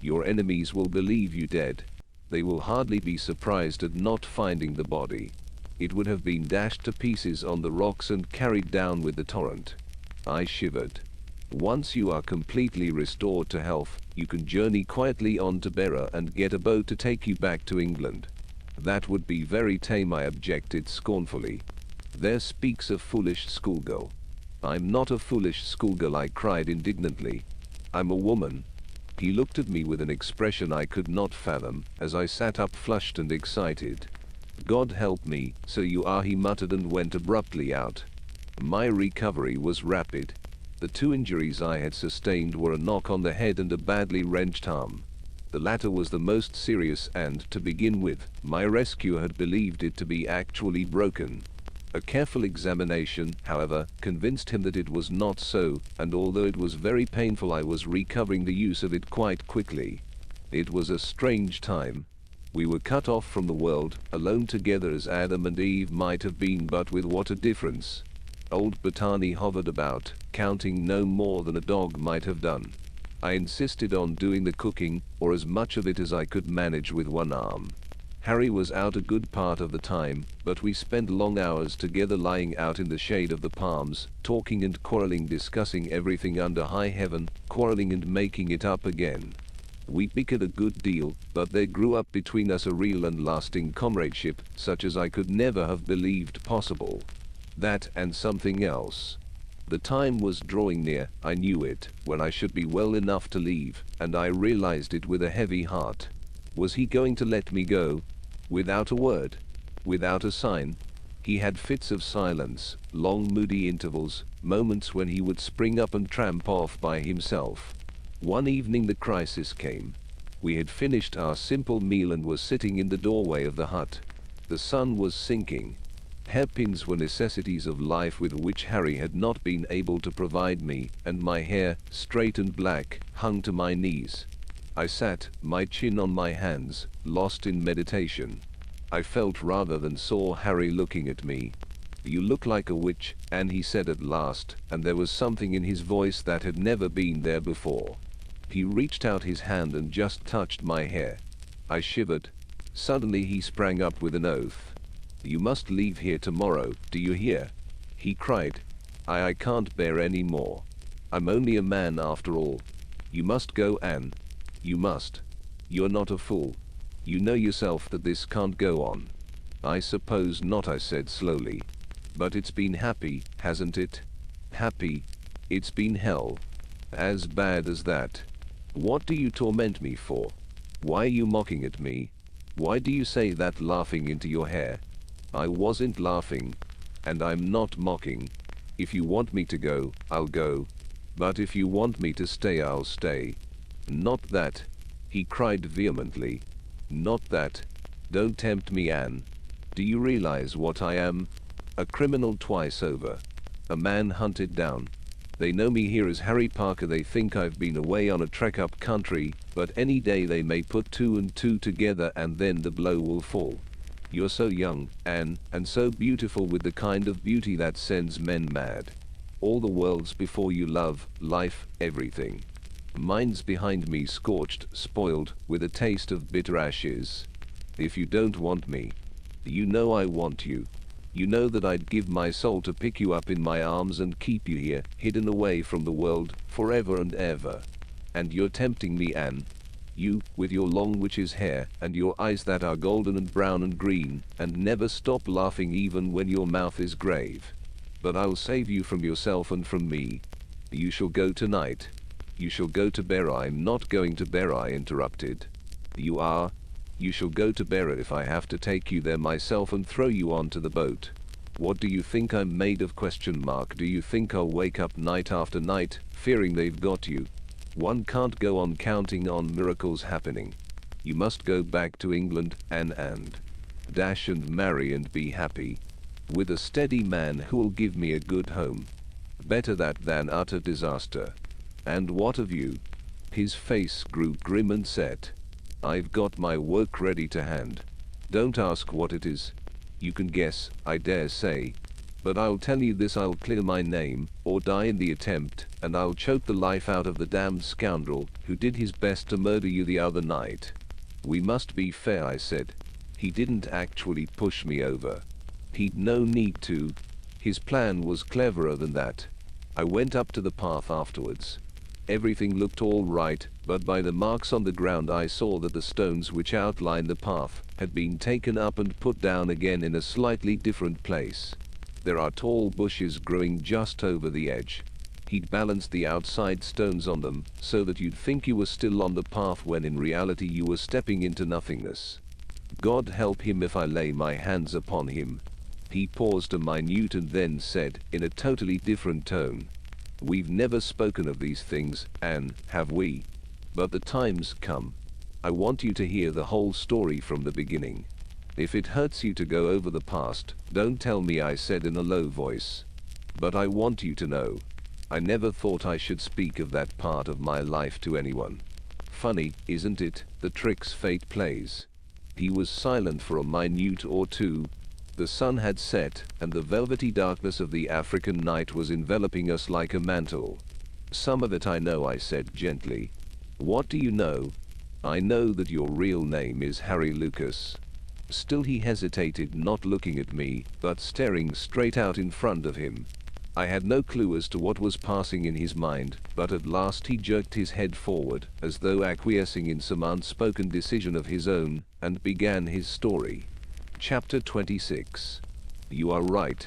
Your enemies will believe you dead. They will hardly be surprised at not finding the body. It would have been dashed to pieces on the rocks and carried down with the torrent." I shivered. "Once you are completely restored to health, you can journey quietly on to Beira and get a boat to take you back to England." "That would be very tame," I objected scornfully. "There speaks a foolish schoolgirl." "I'm not a foolish schoolgirl," I cried indignantly. "I'm a woman." He looked at me with an expression I could not fathom, as I sat up flushed and excited. "God help me, so you are," he muttered and went abruptly out. My recovery was rapid. The two injuries I had sustained were a knock on the head and a badly wrenched arm. The latter was the most serious and, to begin with, my rescuer had believed it to be actually broken. A careful examination, however, convinced him that it was not so, and although it was very painful, I was recovering the use of it quite quickly. It was a strange time. We were cut off from the world, alone together as Adam and Eve might have been, but with what a difference. Old Botany hovered about, counting no more than a dog might have done. I insisted on doing the cooking, or as much of it as I could manage with one arm. Harry was out a good part of the time, but we spent long hours together lying out in the shade of the palms, talking and quarreling, discussing everything under high heaven, quarreling and making it up again. We bickered a good deal, but there grew up between us a real and lasting comradeship, such as I could never have believed possible. That and something else. The time was drawing near, I knew it, when I should be well enough to leave, and I realized it with a heavy heart. Was he going to let me go? Without a word? Without a sign? He had fits of silence, long moody intervals, moments when he would spring up and tramp off by himself. One evening the crisis came. We had finished our simple meal and were sitting in the doorway of the hut. The sun was sinking. Hairpins were necessities of life with which Harry had not been able to provide me, and my hair, straight and black, hung to my knees. I sat, my chin on my hands, lost in meditation. I felt rather than saw Harry looking at me. "You look like a witch," Anne, he said at last, and there was something in his voice that had never been there before. He reached out his hand and just touched my hair. I shivered. Suddenly he sprang up with an oath. "You must leave here tomorrow, do you hear?" he cried. I can't bear any more. I'm only a man after all. You must go, Anne. You must. You're not a fool. You know yourself that this can't go on." "I suppose not," I said slowly. "But it's been happy, hasn't it?" "Happy? It's been hell." "As bad as that? What do you torment me for? Why are you mocking at me? Why do you say that laughing into your hair?" "I wasn't laughing. And I'm not mocking. If you want me to go, I'll go. But if you want me to stay, I'll stay." "Not that," he cried vehemently. "Not that. Don't tempt me, Anne. Do you realize what I am? A criminal twice over. A man hunted down. They know me here as Harry Parker. They think I've been away on a trek up country, but any day they may put two and two together and then the blow will fall. You're so young, Anne, and so beautiful with the kind of beauty that sends men mad. All the world's before you, love, life, everything. Mine's behind me, scorched, spoiled, with a taste of bitter ashes. If you don't want me, you know I want you. You know that I'd give my soul to pick you up in my arms and keep you here, hidden away from the world, forever and ever. And you're tempting me, Anne. You, with your long witch's hair, and your eyes that are golden and brown and green, and never stop laughing even when your mouth is grave. But I'll save you from yourself and from me. You shall go tonight. You shall go to Bear. I'm not going to Bear, I interrupted. You are. You shall go to Bear if I have to take you there myself and throw you onto the boat. What do you think I'm made of? ? Do you think I'll wake up night after night, fearing they've got you? One can't go on counting on miracles happening. You must go back to England, and dash and marry and be happy. With a steady man who'll give me a good home. Better that than utter disaster. And what of you? His face grew grim and set. I've got my work ready to hand. Don't ask what it is. You can guess, I dare say. But I'll tell you this, I'll clear my name, or die in the attempt, and I'll choke the life out of the damned scoundrel who did his best to murder you the other night. We must be fair, I said. He didn't actually push me over. He'd no need to. His plan was cleverer than that. I went up to the path afterwards. Everything looked all right, but by the marks on the ground I saw that the stones which outlined the path had been taken up and put down again in a slightly different place. There are tall bushes growing just over the edge. He'd balanced the outside stones on them so that you'd think you were still on the path when in reality you were stepping into nothingness. God help him if I lay my hands upon him. He paused a minute and then said, in a totally different tone, "We've never spoken of these things, Anne, have we? But the time's come. I want you to hear the whole story from the beginning. If it hurts you to go over the past, don't tell me," I said in a low voice. "But I want you to know. I never thought I should speak of that part of my life to anyone. Funny, isn't it, the tricks fate plays?" He was silent for a minute or two. The sun had set, and the velvety darkness of the African night was enveloping us like a mantle. "Some of it I know," I said gently. "What do you know?" "I know that your real name is Harry Lucas." Still he hesitated, not looking at me, but staring straight out in front of him. I had no clue as to what was passing in his mind, but at last he jerked his head forward, as though acquiescing in some unspoken decision of his own, and began his story. Chapter 26. You are right.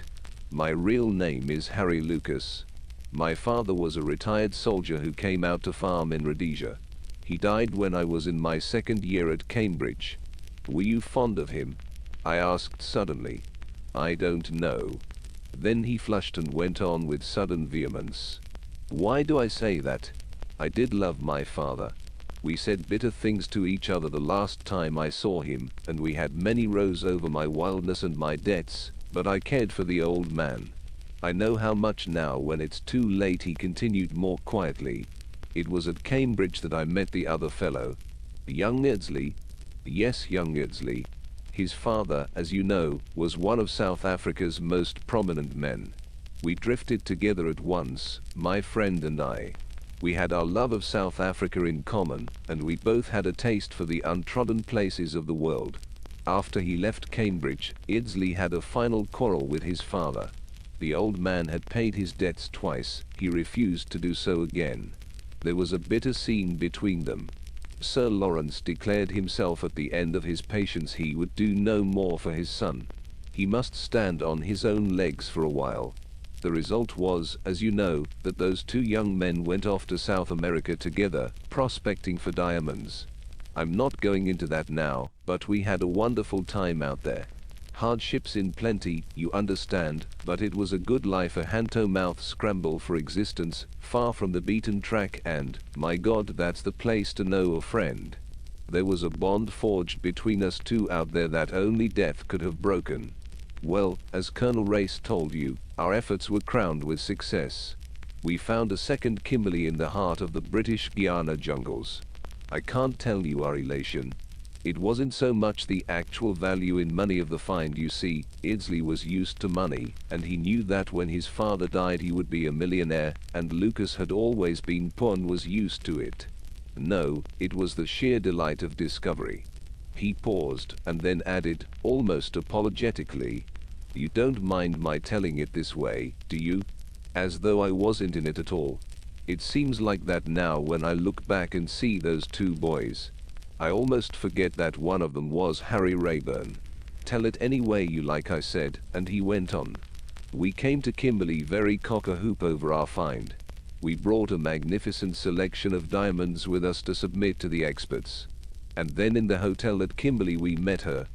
My real name is Harry Lucas. My father was a retired soldier who came out to farm in Rhodesia. He died when I was in my second year at Cambridge. Were you fond of him? I asked suddenly. I don't know. Then he flushed and went on with sudden vehemence. Why do I say that? I did love my father. We said bitter things to each other the last time I saw him, and we had many rows over my wildness and my debts, but I cared for the old man. I know how much now when it's too late," he continued more quietly. "It was at Cambridge that I met the other fellow. Young Eardsley." "Yes, young Eardsley. His father, as you know, was one of South Africa's most prominent men. We drifted together at once, my friend and I. We had our love of South Africa in common, and we both had a taste for the untrodden places of the world. After he left Cambridge, Eardsley had a final quarrel with his father. The old man had paid his debts twice. He refused to do so again. There was a bitter scene between them. Sir Lawrence declared himself at the end of his patience. He would do no more for his son. He must stand on his own legs for a while. The result was, as you know, that those two young men went off to South America together, prospecting for diamonds. I'm not going into that now, but we had a wonderful time out there. Hardships in plenty, you understand, but it was a good life, a hand-to-mouth scramble for existence, far from the beaten track, and, my God, that's the place to know a friend. There was a bond forged between us two out there that only death could have broken. Well, as Colonel Race told you, our efforts were crowned with success. We found a second Kimberley in the heart of the British Guiana jungles. I can't tell you our elation. It wasn't so much the actual value in money of the find, you see. Iddesleigh was used to money, and he knew that when his father died he would be a millionaire, and Lucas had always been poor and was used to it. No, it was the sheer delight of discovery. He paused, and then added, almost apologetically, "You don't mind my telling it this way, do you?" As though I wasn't in it at all. It seems like that now when I look back and see those two boys. I almost forget that one of them was Harry Rayburn. "Tell it any way you like," I said, and he went on. "We came to Kimberley very cock-a-hoop over our find. We brought a magnificent selection of diamonds with us to submit to the experts. And then in the hotel at Kimberley we met her."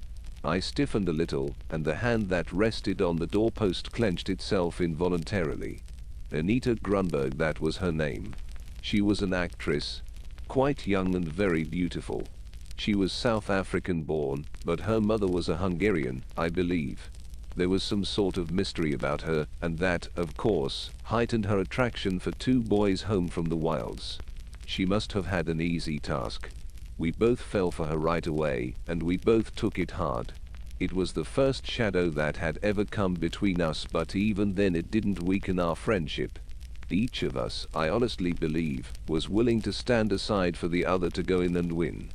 I stiffened a little, and the hand that rested on the doorpost clenched itself involuntarily. Anita Grunberg, that was her name. She was an actress, quite young and very beautiful. She was South African born, but her mother was a Hungarian, I believe. There was some sort of mystery about her, and that, of course, heightened her attraction for two boys home from the wilds. She must have had an easy task. We both fell for her right away, and we both took it hard. It was the first shadow that had ever come between us, but even then it didn't weaken our friendship. Each of us, I honestly believe, was willing to stand aside for the other to go in and win.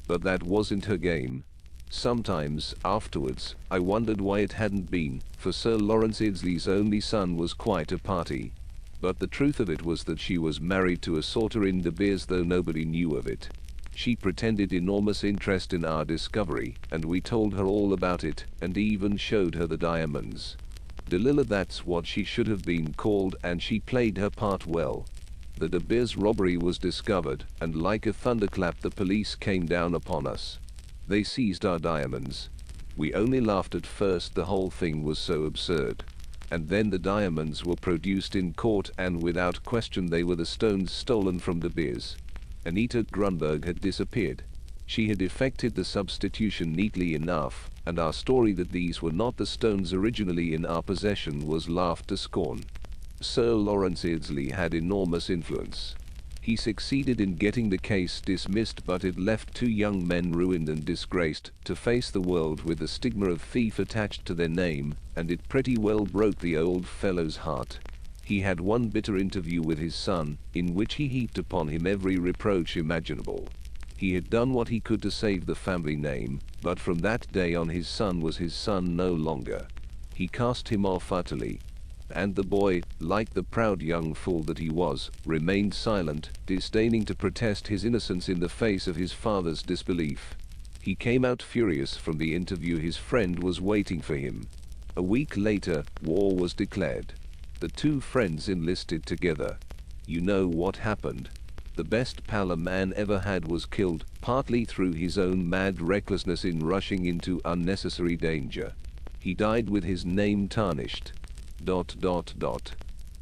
But that wasn't her game. Sometimes, afterwards, I wondered why it hadn't been, for Sir Lawrence Iddesleigh's only son was quite a party. But the truth of it was that she was married to a sorter in De Beers, though nobody knew of it. She pretended enormous interest in our discovery, and we told her all about it, and even showed her the diamonds. Delilah, that's what she should have been called, and she played her part well. The De Beers robbery was discovered, and like a thunderclap the police came down upon us. They seized our diamonds. We only laughed at first, the whole thing was so absurd. And then the diamonds were produced in court, and without question they were the stones stolen from De Beers. Anita Grunberg had disappeared. She had effected the substitution neatly enough, and our story that these were not the stones originally in our possession was laughed to scorn. Sir Lawrence Iddesleigh had enormous influence. He succeeded in getting the case dismissed, but it left two young men ruined and disgraced to face the world with the stigma of thief attached to their name, and it pretty well broke the old fellow's heart. He had one bitter interview with his son, in which he heaped upon him every reproach imaginable. He had done what he could to save the family name, but from that day on his son was his son no longer. He cast him off utterly. And the boy, like the proud young fool that he was, remained silent, disdaining to protest his innocence in the face of his father's disbelief. He came out furious from the interview. His friend was waiting for him. A week later, war was declared. The two friends enlisted together. You know what happened. The best pal a man ever had was killed, partly through his own mad recklessness in rushing into unnecessary danger. He died with his name tarnished. ...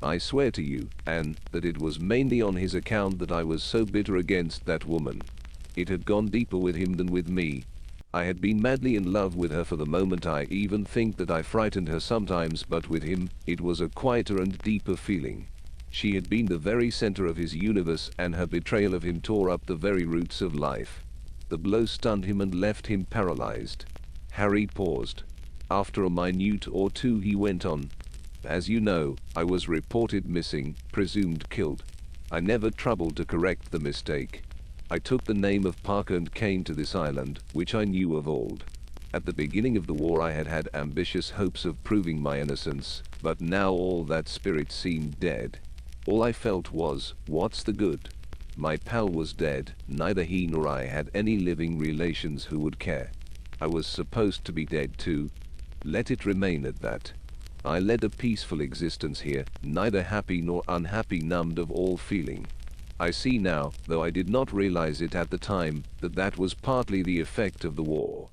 I swear to you, Anne, that it was mainly on his account that I was so bitter against that woman. It had gone deeper with him than with me. I had been madly in love with her for the moment. I even think that I frightened her sometimes, but with him, it was a quieter and deeper feeling. She had been the very center of his universe, and her betrayal of him tore up the very roots of life. The blow stunned him and left him paralyzed. Harry paused. After a minute or two he went on. As you know, I was reported missing, presumed killed. I never troubled to correct the mistake. I took the name of Parker and came to this island, which I knew of old. At the beginning of the war I had had ambitious hopes of proving my innocence, but now all that spirit seemed dead. All I felt was, what's the good? My pal was dead, neither he nor I had any living relations who would care. I was supposed to be dead too. Let it remain at that. I led a peaceful existence here, neither happy nor unhappy, numbed of all feeling. I see now, though I did not realize it at the time, that that was partly the effect of the war.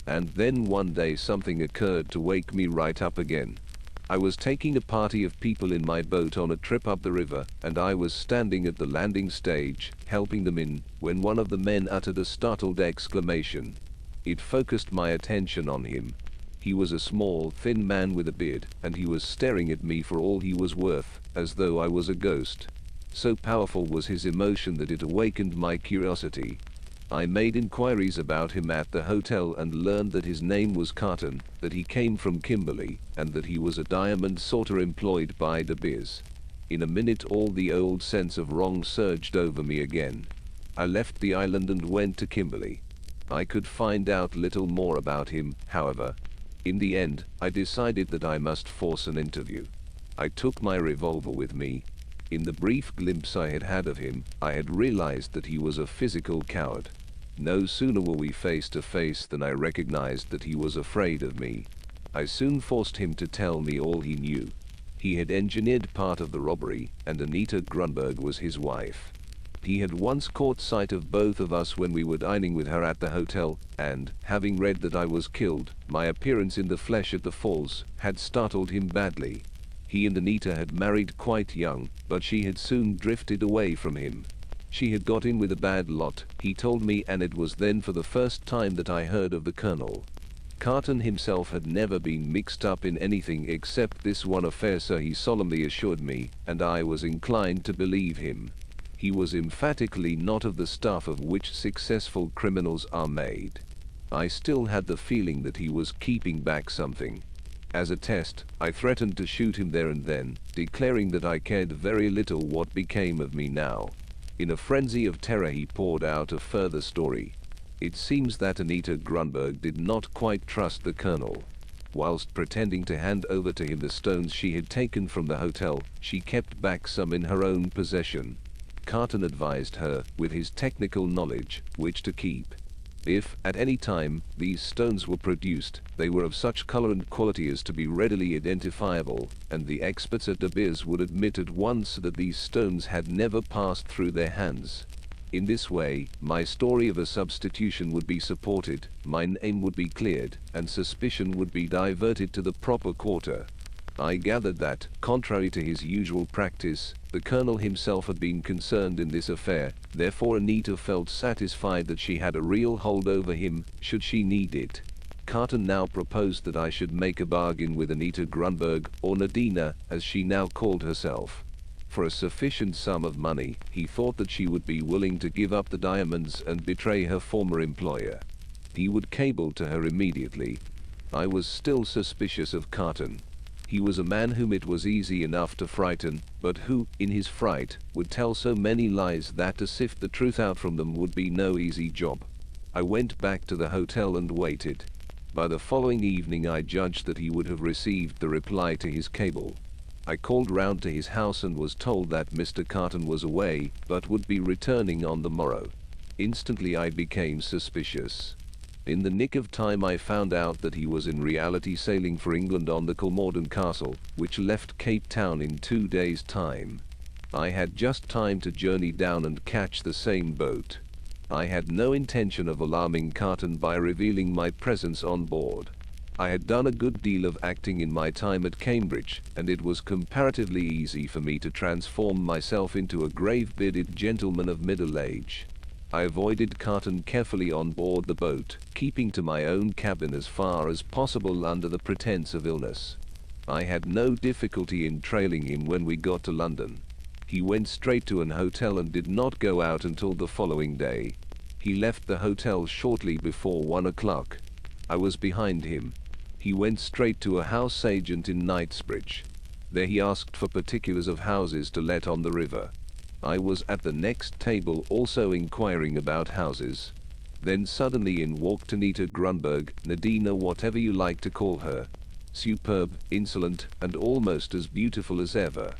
And then one day something occurred to wake me right up again. I was taking a party of people in my boat on a trip up the river, and I was standing at the landing stage, helping them in, when one of the men uttered a startled exclamation. It focused my attention on him. He was a small, thin man with a beard, and he was staring at me for all he was worth, as though I was a ghost. So powerful was his emotion that it awakened my curiosity. I made inquiries about him at the hotel and learned that his name was Carton, that he came from Kimberley, and that he was a diamond sorter employed by De Beers. In a minute all the old sense of wrong surged over me again. I left the island and went to Kimberley. I could find out little more about him, however. In the end, I decided that I must force an interview. I took my revolver with me. In the brief glimpse I had had of him, I had realized that he was a physical coward. No sooner were we face to face than I recognized that he was afraid of me. I soon forced him to tell me all he knew. He had engineered part of the robbery, and Anita Grunberg was his wife. He had once caught sight of both of us when we were dining with her at the hotel, and, having read that I was killed, my appearance in the flesh at the falls had startled him badly. He and Anita had married quite young, but she had soon drifted away from him. She had got in with a bad lot, he told me, and it was then for the first time that I heard of the Colonel. Carton himself had never been mixed up in anything except this one affair, so he solemnly assured me, and I was inclined to believe him. He was emphatically not of the stuff of which successful criminals are made. I still had the feeling that he was keeping back something. As a test, I threatened to shoot him there and then, declaring that I cared very little what became of me now. In a frenzy of terror he poured out a further story. It seems that Anita Grunberg did not quite trust the Colonel. Whilst pretending to hand over to him the stones she had taken from the hotel, she kept back some in her own possession. Carton advised her, with his technical knowledge, which to keep. If, at any time, these stones were produced, they were of such color and quality as to be readily identifiable, and the experts at De Beers would admit at once that these stones had never passed through their hands. In this way, my story of a substitution would be supported, my name would be cleared, and suspicion would be diverted to the proper quarter. I gathered that, contrary to his usual practice, the Colonel himself had been concerned in this affair, therefore Anita felt satisfied that she had a real hold over him, should she need it. Carton now proposed that I should make a bargain with Anita Grunberg, or Nadina, as she now called herself. For a sufficient sum of money, he thought that she would be willing to give up the diamonds and betray her former employer. He would cable to her immediately. I was still suspicious of Carton. He was a man whom it was easy enough to frighten, but who, in his fright, would tell so many lies that to sift the truth out from them would be no easy job. I went back to the hotel and waited. By the following evening I judged that he would have received the reply to his cable. I called round to his house and was told that Mr. Carton was away, but would be returning on the morrow. Instantly I became suspicious. In the nick of time I found out that he was in reality sailing for England on the Colmorden Castle, which left Cape Town in 2 days' time. I had just time to journey down and catch the same boat. I had no intention of alarming Carton by revealing my presence on board. I had done a good deal of acting in my time at Cambridge, and it was comparatively easy for me to transform myself into a grave-bearded gentleman of middle age. I avoided Carton carefully on board the boat, keeping to my own cabin as far as possible under the pretense of illness. I had no difficulty in trailing him when we got to London. He went straight to an hotel and did not go out until the following day. He left the hotel shortly before 1 o'clock. I was behind him. He went straight to a house agent in Knightsbridge. There he asked for particulars of houses to let on the river. I was at the next table also inquiring about houses. Then suddenly in walked Anita Grunberg, Nadina, whatever you like to call her. Superb, insolent, and almost as beautiful as ever.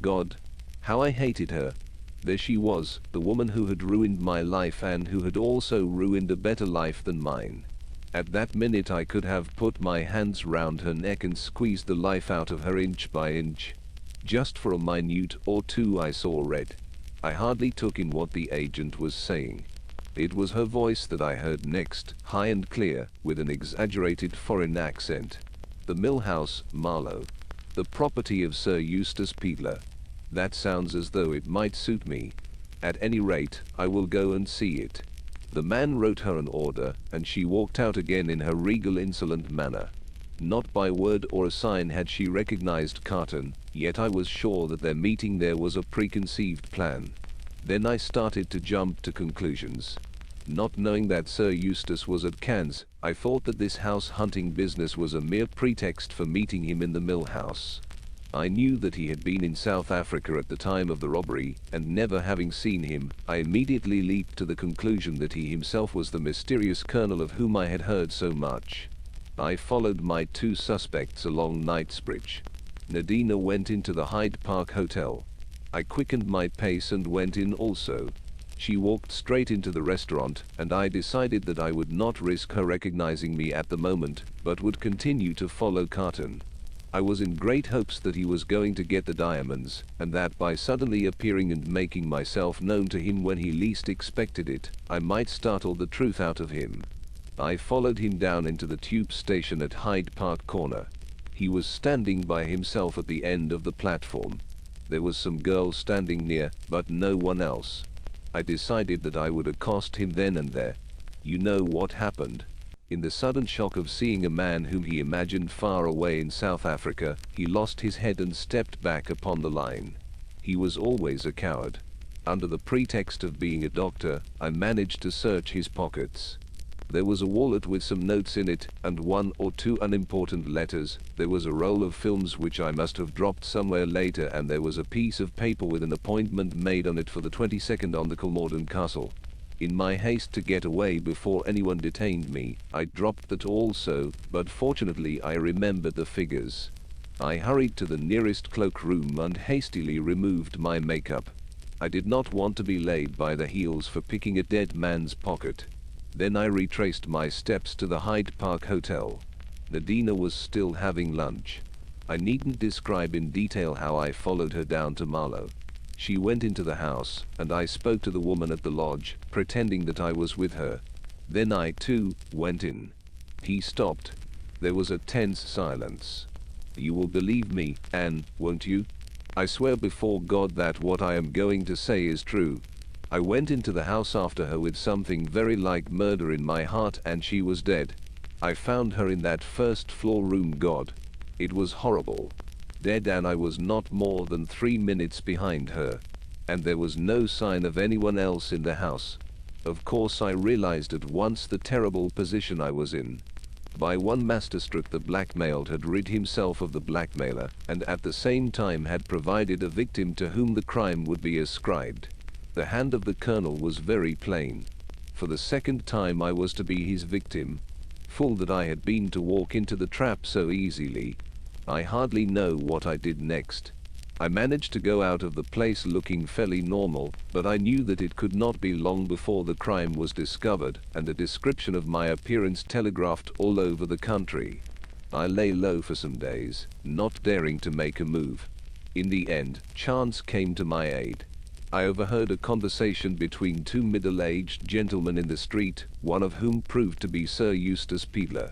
God, how I hated her. There she was, the woman who had ruined my life and who had also ruined a better life than mine. At that minute I could have put my hands round her neck and squeezed the life out of her inch by inch. Just for a minute or two I saw red. I hardly took in what the agent was saying. It was her voice that I heard next, high and clear, with an exaggerated foreign accent. The Mill House, Marlow. The property of Sir Eustace Peedler. That sounds as though it might suit me. At any rate, I will go and see it. The man wrote her an order, and she walked out again in her regal insolent manner. Not by word or a sign had she recognized Carton, yet I was sure that their meeting there was a preconceived plan. Then I started to jump to conclusions. Not knowing that Sir Eustace was at Cannes, I thought that this house hunting business was a mere pretext for meeting him in the mill house. I knew that he had been in South Africa at the time of the robbery, and never having seen him, I immediately leaped to the conclusion that he himself was the mysterious colonel of whom I had heard so much. I followed my two suspects along Knightsbridge. Nadina went into the Hyde Park Hotel. I quickened my pace and went in also. She walked straight into the restaurant, and I decided that I would not risk her recognizing me at the moment, but would continue to follow Carton. I was in great hopes that he was going to get the diamonds, and that by suddenly appearing and making myself known to him when he least expected it, I might startle the truth out of him. I followed him down into the tube station at Hyde Park Corner. He was standing by himself at the end of the platform. There was some girl standing near, but no one else. I decided that I would accost him then and there. You know what happened. In the sudden shock of seeing a man whom he imagined far away in South Africa, he lost his head and stepped back upon the line. He was always a coward. Under the pretext of being a doctor, I managed to search his pockets. There was a wallet with some notes in it, and one or two unimportant letters. There was a roll of films which I must have dropped somewhere later, and there was a piece of paper with an appointment made on it for the 22nd on the Kilmorden Castle. In my haste to get away before anyone detained me, I dropped that also, but fortunately I remembered the figures. I hurried to the nearest cloakroom and hastily removed my makeup. I did not want to be laid by the heels for picking a dead man's pocket. Then I retraced my steps to the Hyde Park Hotel. Nadina was still having lunch. I needn't describe in detail how I followed her down to Marlow. She went into the house, and I spoke to the woman at the lodge, pretending that I was with her. Then I, too, went in. He stopped. There was a tense silence. You will believe me, Anne, won't you? I swear before God that what I am going to say is true. I went into the house after her with something very like murder in my heart, and she was dead. I found her in that first-floor room. God, it was horrible. Dead, and I was not more than 3 minutes behind her. And there was no sign of anyone else in the house. Of course I realized at once the terrible position I was in. By one masterstroke the blackmailed had rid himself of the blackmailer, and at the same time had provided a victim to whom the crime would be ascribed. The hand of the colonel was very plain. For the second time I was to be his victim. Fool that I had been to walk into the trap so easily. I hardly know what I did next. I managed to go out of the place looking fairly normal, but I knew that it could not be long before the crime was discovered, and a description of my appearance telegraphed all over the country. I lay low for some days, not daring to make a move. In the end, chance came to my aid. I overheard a conversation between two middle-aged gentlemen in the street, one of whom proved to be Sir Eustace Peeler.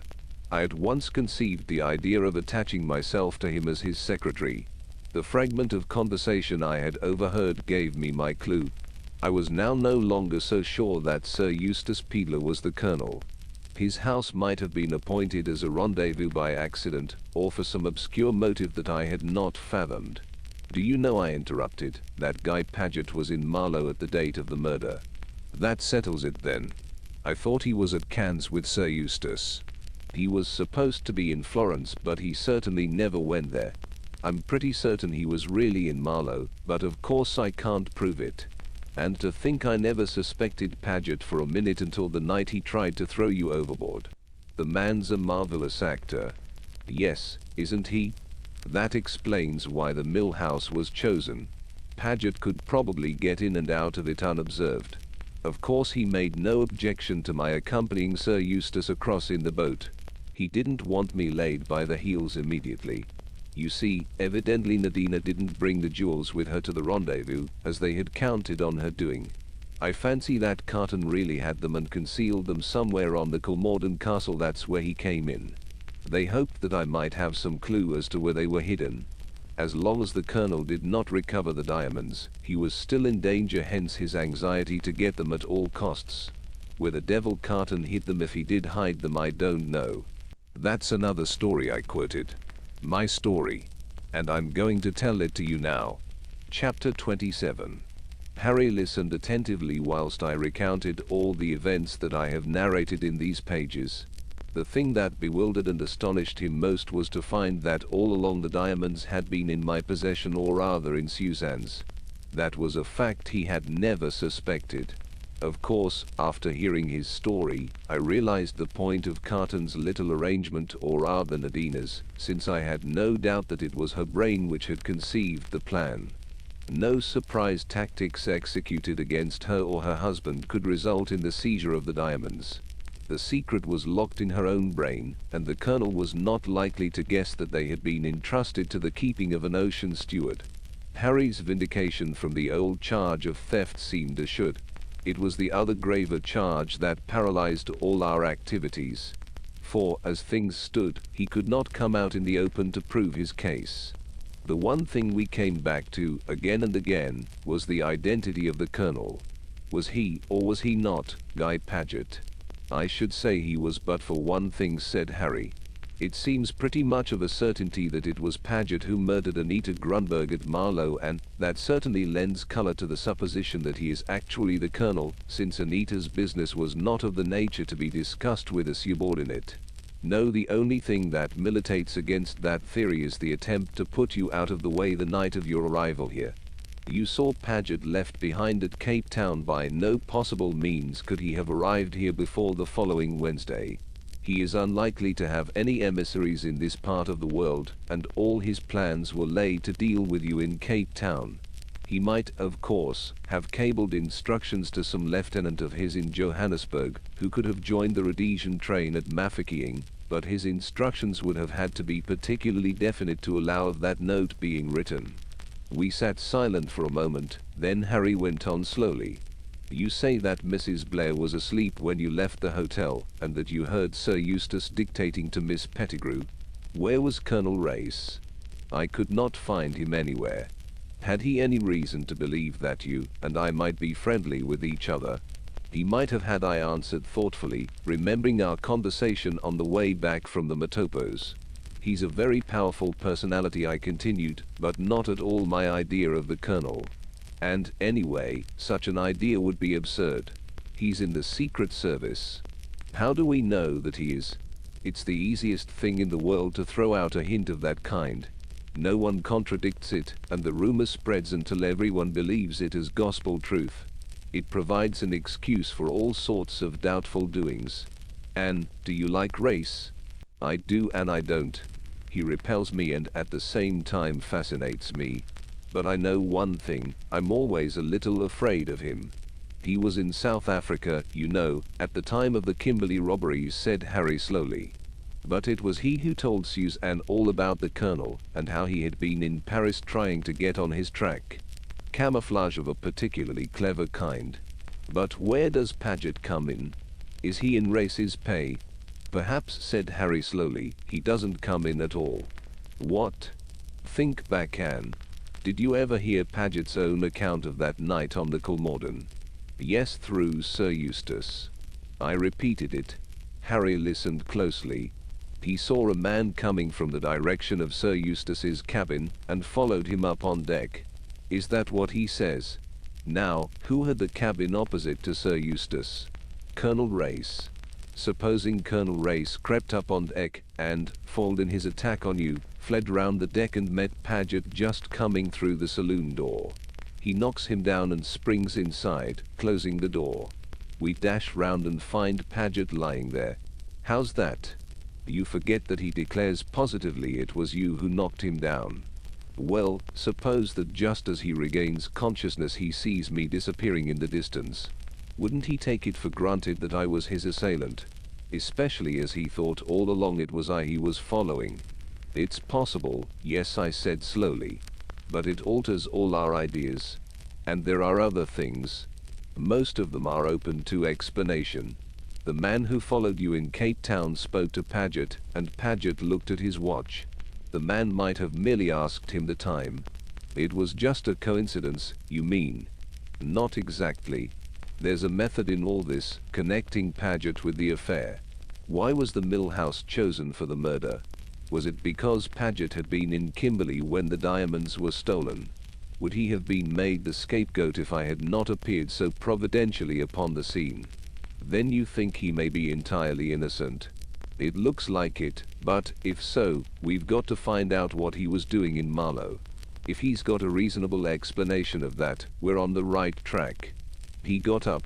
I at once conceived the idea of attaching myself to him as his secretary. The fragment of conversation I had overheard gave me my clue. I was now no longer so sure that Sir Eustace Peeler was the colonel. His house might have been appointed as a rendezvous by accident, or for some obscure motive that I had not fathomed. Do you know, I interrupted, that Guy Paget was in Marlow at the date of the murder? That settles it then. I thought he was at Cannes with Sir Eustace. He was supposed to be in Florence, but he certainly never went there. I'm pretty certain he was really in Marlow, but of course I can't prove it. And to think I never suspected Paget for a minute until the night he tried to throw you overboard. The man's a marvelous actor. Yes, isn't he? That explains why the mill house was chosen. Paget could probably get in and out of it unobserved. Of course he made no objection to my accompanying Sir Eustace across in the boat. He didn't want me laid by the heels immediately. You see, evidently Nadina didn't bring the jewels with her to the rendezvous, as they had counted on her doing. I fancy that Carton really had them and concealed them somewhere on the Kilmorden Castle. That's where he came in. They hoped that I might have some clue as to where they were hidden. As long as the colonel did not recover the diamonds, he was still in danger, hence his anxiety to get them at all costs. Where the devil Carton hid them, if he did hide them, I don't know. That's another story I quoted. My story. And I'm going to tell it to you now. Chapter 27. Harry listened attentively whilst I recounted all the events that I have narrated in these pages. The thing that bewildered and astonished him most was to find that all along the diamonds had been in my possession, or rather in Suzanne's. That was a fact he had never suspected. Of course, after hearing his story, I realized the point of Carton's little arrangement, or rather Nadina's, since I had no doubt that it was her brain which had conceived the plan. No surprise tactics executed against her or her husband could result in the seizure of the diamonds. The secret was locked in her own brain, and the Colonel was not likely to guess that they had been entrusted to the keeping of an ocean steward. Harry's vindication from the old charge of theft seemed assured. It was the other graver charge that paralyzed all our activities. For, as things stood, he could not come out in the open to prove his case. The one thing we came back to, again and again, was the identity of the Colonel. Was he, or was he not, Guy Paget? I should say he was, but for one thing, said Harry. It seems pretty much of a certainty that it was Paget who murdered Anita Grunberg at Marlow, and that certainly lends color to the supposition that he is actually the Colonel, since Anita's business was not of the nature to be discussed with a subordinate. No, the only thing that militates against that theory is the attempt to put you out of the way the night of your arrival here. You saw Paget left behind at Cape Town. By no possible means could he have arrived here before the following Wednesday. He is unlikely to have any emissaries in this part of the world, and all his plans were laid to deal with you in Cape Town. He might, of course, have cabled instructions to some lieutenant of his in Johannesburg, who could have joined the Rhodesian train at Mafeking, but his instructions would have had to be particularly definite to allow of that note being written. We sat silent for a moment, then Harry went on slowly. You say that Mrs. Blair was asleep when you left the hotel, and that you heard Sir Eustace dictating to Miss Pettigrew. Where was Colonel Race? I could not find him anywhere. Had he any reason to believe that you and I might be friendly with each other? He might have had, I answered thoughtfully, remembering our conversation on the way back from the Matopos. He's a very powerful personality, I continued, but not at all my idea of the Colonel. And, anyway, such an idea would be absurd. He's in the Secret Service. How do we know that he is? It's the easiest thing in the world to throw out a hint of that kind. No one contradicts it, and the rumor spreads until everyone believes it as gospel truth. It provides an excuse for all sorts of doubtful doings. Anne, do you like Race? I do and I don't. He repels me and at the same time fascinates me. But I know one thing, I'm always a little afraid of him. He was in South Africa, you know, at the time of the Kimberley robberies, said Harry slowly. But it was he who told Suzanne all about the Colonel, and how he had been in Paris trying to get on his track. Camouflage of a particularly clever kind. But where does Paget come in? Is he in Race's pay? Perhaps, said Harry slowly, he doesn't come in at all. What? Think back, Anne. Did you ever hear Paget's own account of that night on the Colmorden? Yes, through Sir Eustace. I repeated it. Harry listened closely. He saw a man coming from the direction of Sir Eustace's cabin, and followed him up on deck. Is that what he says? Now, who had the cabin opposite to Sir Eustace? Colonel Race. Supposing Colonel Race crept up on deck, and, foiled in his attack on you, fled round the deck and met Paget just coming through the saloon door. He knocks him down and springs inside, closing the door. We dash round and find Paget lying there. How's that? You forget that he declares positively it was you who knocked him down. Well, suppose that just as he regains consciousness he sees me disappearing in the distance. Wouldn't he take it for granted that I was his assailant? Especially as he thought all along it was I he was following. It's possible, yes, I said slowly. But it alters all our ideas. And there are other things. Most of them are open to explanation. The man who followed you in Cape Town spoke to Paget, and Paget looked at his watch. The man might have merely asked him the time. It was just a coincidence, you mean? Not exactly. There's a method in all this, connecting Paget with the affair. Why was the mill house chosen for the murder? Was it because Paget had been in Kimberley when the diamonds were stolen? Would he have been made the scapegoat if I had not appeared so providentially upon the scene? Then you think he may be entirely innocent. It looks like it, but if so, we've got to find out what he was doing in Marlow. If he's got a reasonable explanation of that, we're on the right track. He got up.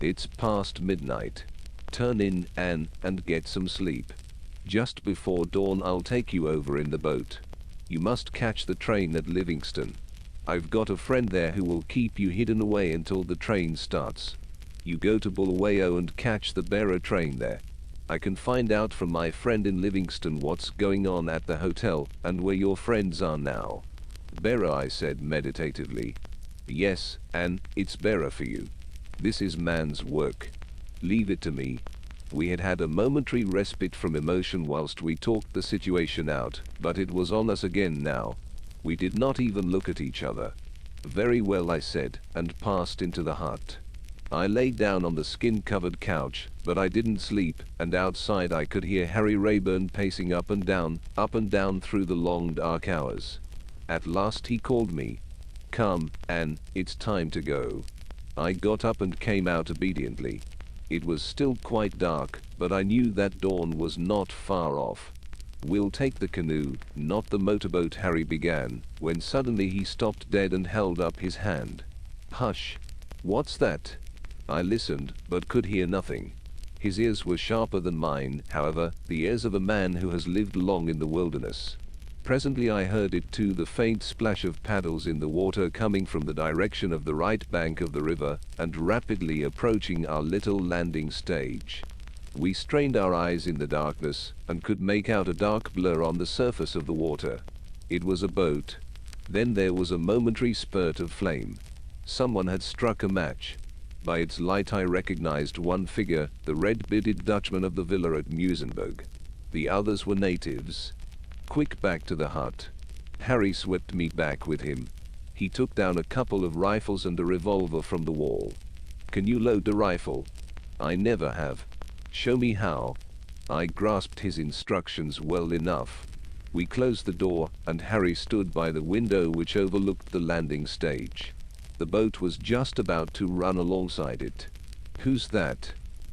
It's past midnight. Turn in, Anne, and get some sleep. Just before dawn I'll take you over in the boat. You must catch the train at Livingston. I've got a friend there who will keep you hidden away until the train starts. You go to Bulawayo and catch the bearer train there. I can find out from my friend in Livingston what's going on at the hotel and where your friends are now. Bearer, I said meditatively. Yes, Anne, it's bearer for you. This is man's work. Leave it to me. We had had a momentary respite from emotion whilst we talked the situation out, but it was on us again now. We did not even look at each other. Very well, I said, and passed into the hut. I lay down on the skin-covered couch, but I didn't sleep, and outside I could hear Harry Rayburn pacing up and down through the long dark hours. At last he called me. Come, Anne, it's time to go. I got up and came out obediently. It was still quite dark, but I knew that dawn was not far off. We'll take the canoe, not the motorboat, Harry began, when suddenly he stopped dead and held up his hand. Hush! What's that? I listened, but could hear nothing. His ears were sharper than mine, however, the ears of a man who has lived long in the wilderness. Presently I heard it too, the faint splash of paddles in the water coming from the direction of the right bank of the river, and rapidly approaching our little landing stage. We strained our eyes in the darkness, and could make out a dark blur on the surface of the water. It was a boat. Then there was a momentary spurt of flame. Someone had struck a match. By its light I recognized one figure, the red-bearded Dutchman of the villa at Muizenberg. The others were natives. Quick, back to the hut. Harry swept me back with him. He took down a couple of rifles and a revolver from the wall. Can you load a rifle? I never have. Show me how. I grasped his instructions well enough. We closed the door, and Harry stood by the window which overlooked the landing stage. The boat was just about to run alongside it. Who's that?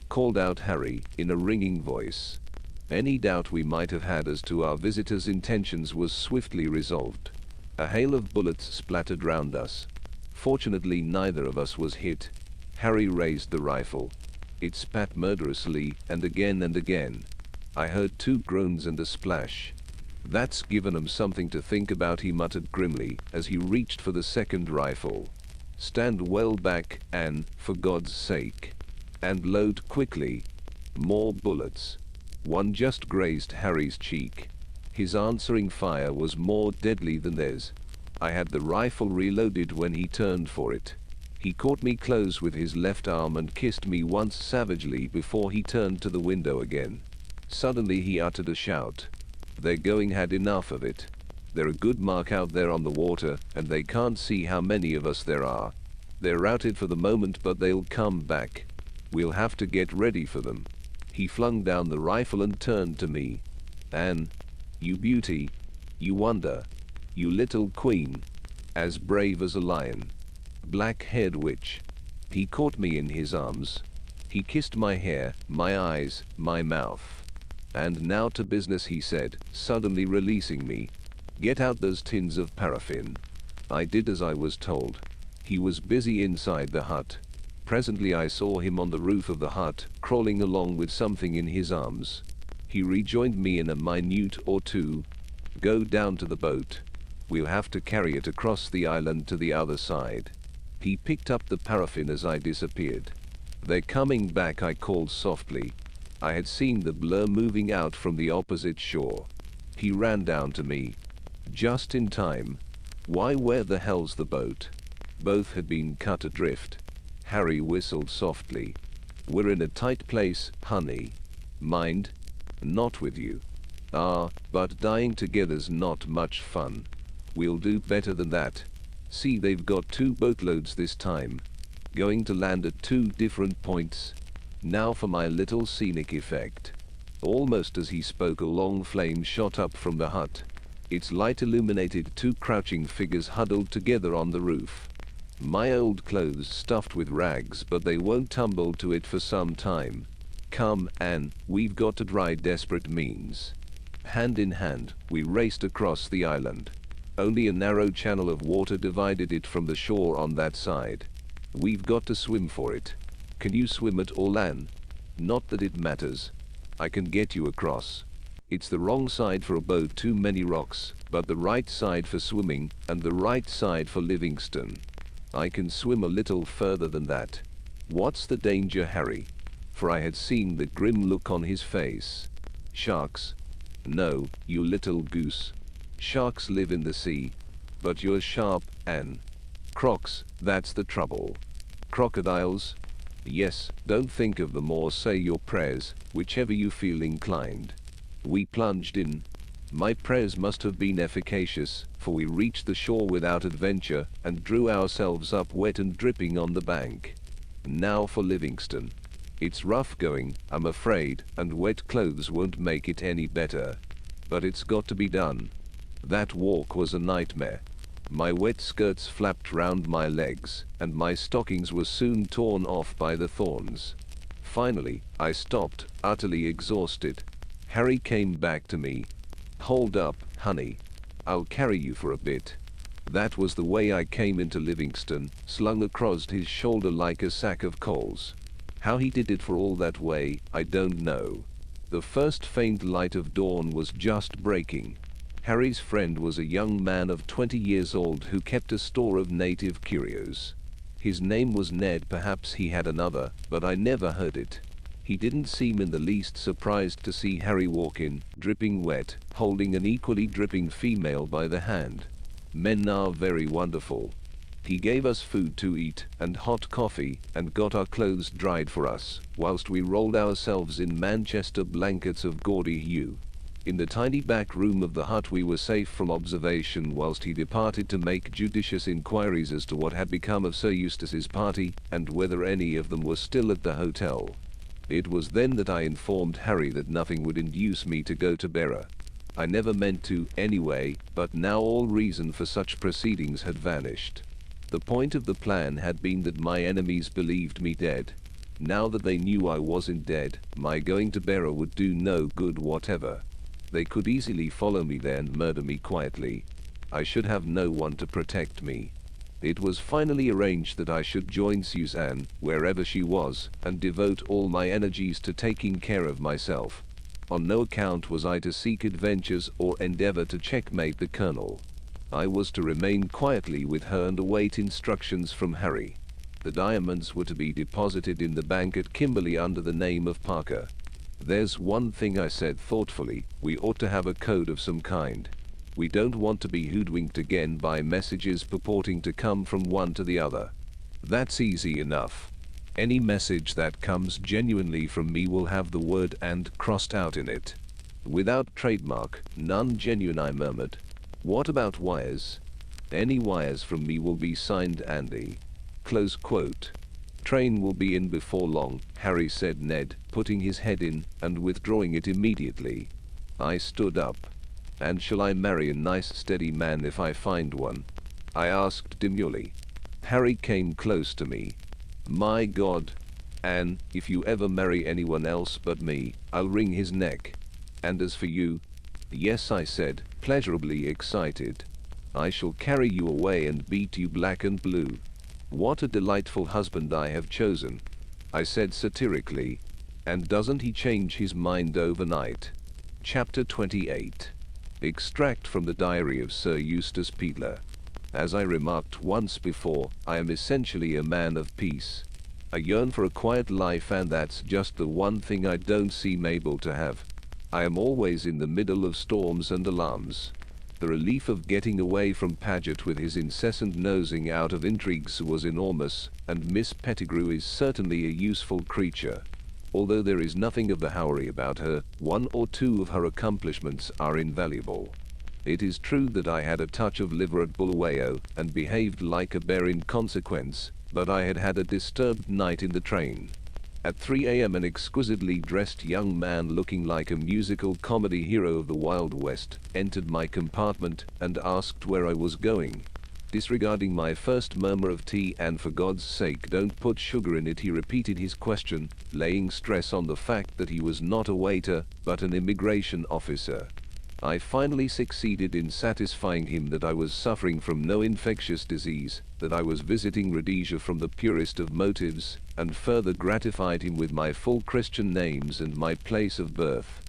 Called out Harry, in a ringing voice. Any doubt we might have had as to our visitor's intentions was swiftly resolved. A hail of bullets splattered round us. Fortunately neither of us was hit. Harry raised the rifle. It spat murderously, and again and again. I heard two groans and a splash. That's given 'em something to think about, he muttered grimly, as he reached for the second rifle. Stand well back, Anne, for God's sake. And load quickly. More bullets. One just grazed Harry's cheek. His answering fire was more deadly than theirs. I had the rifle reloaded when he turned for it. He caught me close with his left arm and kissed me once savagely before he turned to the window again. Suddenly he uttered a shout. They're going, had enough of it. They're a good mark out there on the water, and they can't see how many of us there are. They're routed for the moment, but they'll come back. We'll have to get ready for them. He flung down the rifle and turned to me. Anne, you beauty, you wonder, you little queen, as brave as a lion. Black-haired witch. He caught me in his arms. He kissed my hair, my eyes, my mouth. And now to business, he said, suddenly releasing me. Get out those tins of paraffin. I did as I was told. He was busy inside the hut. Presently I saw him on the roof of the hut, crawling along with something in his arms. He rejoined me in a minute or two. Go down to the boat. We'll have to carry it across the island to the other side. He picked up the paraffin as I disappeared. They're coming back, I called softly. I had seen the blur moving out from the opposite shore. He ran down to me. Just in time. Why, where the hell's the boat? Both had been cut adrift. Harry whistled softly. We're in a tight place, honey. Mind? Not with you. Ah, but dying together's not much fun. We'll do better than that. See, they've got 2 boatloads this time. Going to land at 2 different points. Now for my little scenic effect. Almost as he spoke, a long flame shot up from the hut. Its light illuminated two crouching figures huddled together on the roof. My old clothes stuffed with rags, but they won't tumble to it for some time. Come, Anne, we've got to try desperate means. Hand in hand, we raced across the island. Only a narrow channel of water divided it from the shore on that side. We've got to swim for it. Can you swim at all, Anne? Not that it matters. I can get you across. It's the wrong side for a boat, too many rocks, but the right side for swimming, and the right side for Livingston. I can swim a little further than that. What's the danger, Harry? For I had seen the grim look on his face. Sharks? No, you little goose. Sharks live in the sea. But you're sharp, Anne. Crocs, that's the trouble. Crocodiles? Yes, don't think of them or say your prayers, whichever you feel inclined. We plunged in. My prayers must have been efficacious, for we reached the shore without adventure and drew ourselves up wet and dripping on the bank. Now for Livingston. It's rough going, I'm afraid, and wet clothes won't make it any better. But it's got to be done. That walk was a nightmare. My wet skirts flapped round my legs, and my stockings were soon torn off by the thorns. Finally, I stopped, utterly exhausted. Harry came back to me. Hold up, honey. I'll carry you for a bit. That was the way I came into Livingston, slung across his shoulder like a sack of coals. How he did it for all that way, I don't know. The first faint light of dawn was just breaking. Harry's friend was a young man of 20 years old who kept a store of native curios. His name was Ned, perhaps he had another, but I never heard it. He didn't seem in the least surprised to see Harry walk in, dripping wet, holding an equally dripping female by the hand. Men are very wonderful. He gave us food to eat, and hot coffee, and got our clothes dried for us, whilst we rolled ourselves in Manchester blankets of gaudy hue. In the tiny back room of the hut we were safe from observation whilst he departed to make judicious inquiries as to what had become of Sir Eustace's party, and whether any of them were still at the hotel. It was then that I informed Harry that nothing would induce me to go to Berra. I never meant to, anyway, but now all reason for such proceedings had vanished. The point of the plan had been that my enemies believed me dead. Now that they knew I wasn't dead, my going to Berra would do no good whatever. They could easily follow me there and murder me quietly. I should have no one to protect me. It was finally arranged that I should join Suzanne, wherever she was, and devote all my energies to taking care of myself. On no account was I to seek adventures or endeavor to checkmate the Colonel. I was to remain quietly with her and await instructions from Harry. The diamonds were to be deposited in the bank at Kimberley under the name of Parker. There's one thing, I said thoughtfully, we ought to have a code of some kind. We don't want to be hoodwinked again by messages purporting to come from one to the other. That's easy enough. Any message that comes genuinely from me will have the word "and" crossed out in it. Without trademark, none genuine, I murmured. What about wires? Any wires from me will be signed Andy. Close quote. Train will be in before long, Harry said, Ned, putting his head in and withdrawing it immediately. I stood up. And shall I marry a nice steady man if I find one? I asked demurely. Harry came close to me. My God, Anne, if you ever marry anyone else but me, I'll wring his neck. And as for you? Yes, I said, pleasurably excited. I shall carry you away and beat you black and blue. What a delightful husband I have chosen, I said satirically. And doesn't he change his mind overnight? Chapter 28. Extract from the diary of Sir Eustace Peatler. As I remarked once before, I am essentially a man of peace. I yearn for a quiet life, and that's just the one thing I don't seem able to have. I am always in the middle of storms and alarms. The relief of getting away from Paget with his incessant nosing out of intrigues was enormous, and Miss Pettigrew is certainly a useful creature. Although there is nothing of the Howery about her, one or two of her accomplishments are invaluable. It is true that I had a touch of liver at Bulawayo, and behaved like a bear in consequence, but I had had a disturbed night in the train. At 3 a.m. an exquisitely dressed young man looking like a musical comedy hero of the Wild West entered my compartment and asked where I was going. Disregarding my first murmur of tea and for God's sake don't put sugar in it, he repeated his question, laying stress on the fact that he was not a waiter but an immigration officer. I finally succeeded in satisfying him that I was suffering from no infectious disease, that I was visiting Rhodesia from the purest of motives, and further gratified him with my full Christian names and my place of birth.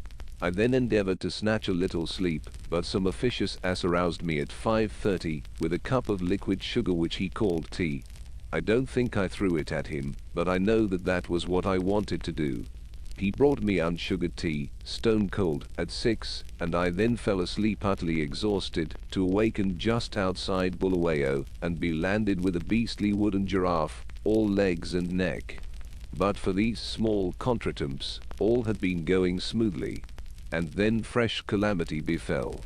I then endeavored to snatch a little sleep, but some officious ass aroused me at 5:30 with a cup of liquid sugar which he called tea. I don't think I threw it at him, but I know that that was what I wanted to do. He brought me unsugared tea, stone cold, at 6, and I then fell asleep utterly exhausted, to awaken just outside Bulawayo and be landed with a beastly wooden giraffe, all legs and neck. But for these small contretemps, all had been going smoothly. And then fresh calamity befell.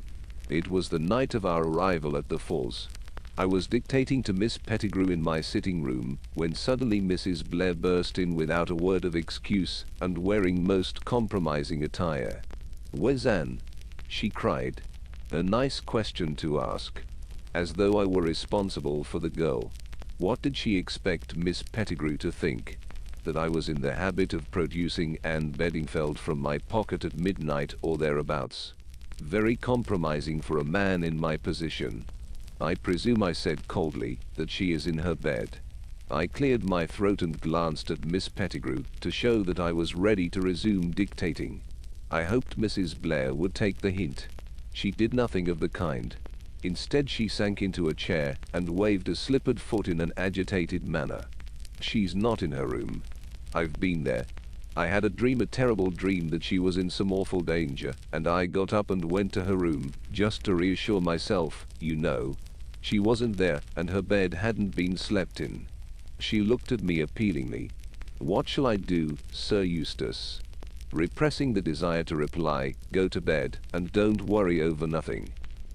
It was the night of our arrival at the falls. I was dictating to Miss Pettigrew in my sitting room, when suddenly Mrs. Blair burst in without a word of excuse, and wearing most compromising attire. "Where's Anne?" she cried. A nice question to ask. As though I were responsible for the girl. What did she expect Miss Pettigrew to think? That I was in the habit of producing Anne Beddingfeld from my pocket at midnight or thereabouts. Very compromising for a man in my position. I presume I said coldly that she is in her bed. I cleared my throat and glanced at Miss Pettigrew to show that I was ready to resume dictating. I hoped Mrs. Blair would take the hint. She did nothing of the kind. Instead she sank into a chair and waved a slippered foot in an agitated manner. "She's not in her room. I've been there. I had a terrible dream that she was in some awful danger, and I got up and went to her room, just to reassure myself, you know. She wasn't there, and her bed hadn't been slept in." She looked at me appealingly. "What shall I do, Sir Eustace?" Repressing the desire to reply, "Go to bed, and don't worry over nothing.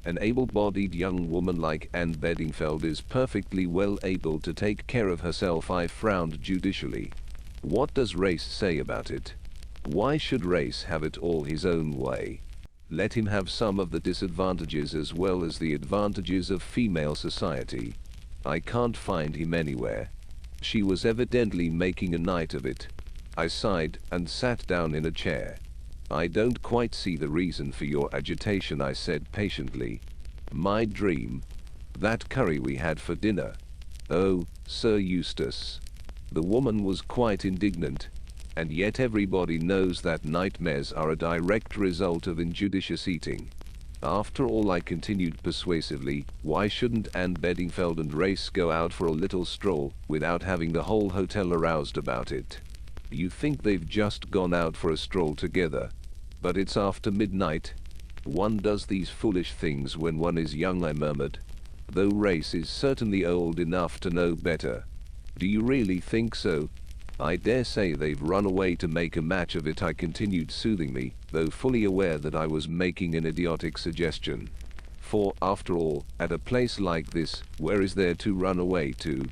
An able-bodied young woman like Anne Beddingfeld is perfectly well able to take care of herself." I frowned judicially. What does Race say about it? Why should Race have it all his own way? Let him have some of the disadvantages as well as the advantages of female society. I can't find him anywhere. She was evidently making a night of it. I sighed and sat down in a chair. "I don't quite see the reason for your agitation," I said patiently. "My dream? That curry we had for dinner." "Oh, Sir Eustace." The woman was quite indignant. "And yet everybody knows that nightmares are a direct result of injudicious eating. After all," I continued persuasively, "why shouldn't Anne Beddingfeld and Race go out for a little stroll, without having the whole hotel aroused about it? You think they've just gone out for a stroll together? But it's after midnight. One does these foolish things when one is young," I murmured. "Though Race is certainly old enough to know better." "Do you really think so?" "I dare say they've run away to make a match of it," I continued soothingly, though fully aware that I was making an idiotic suggestion. For, after all, at a place like this, where is there to run away to?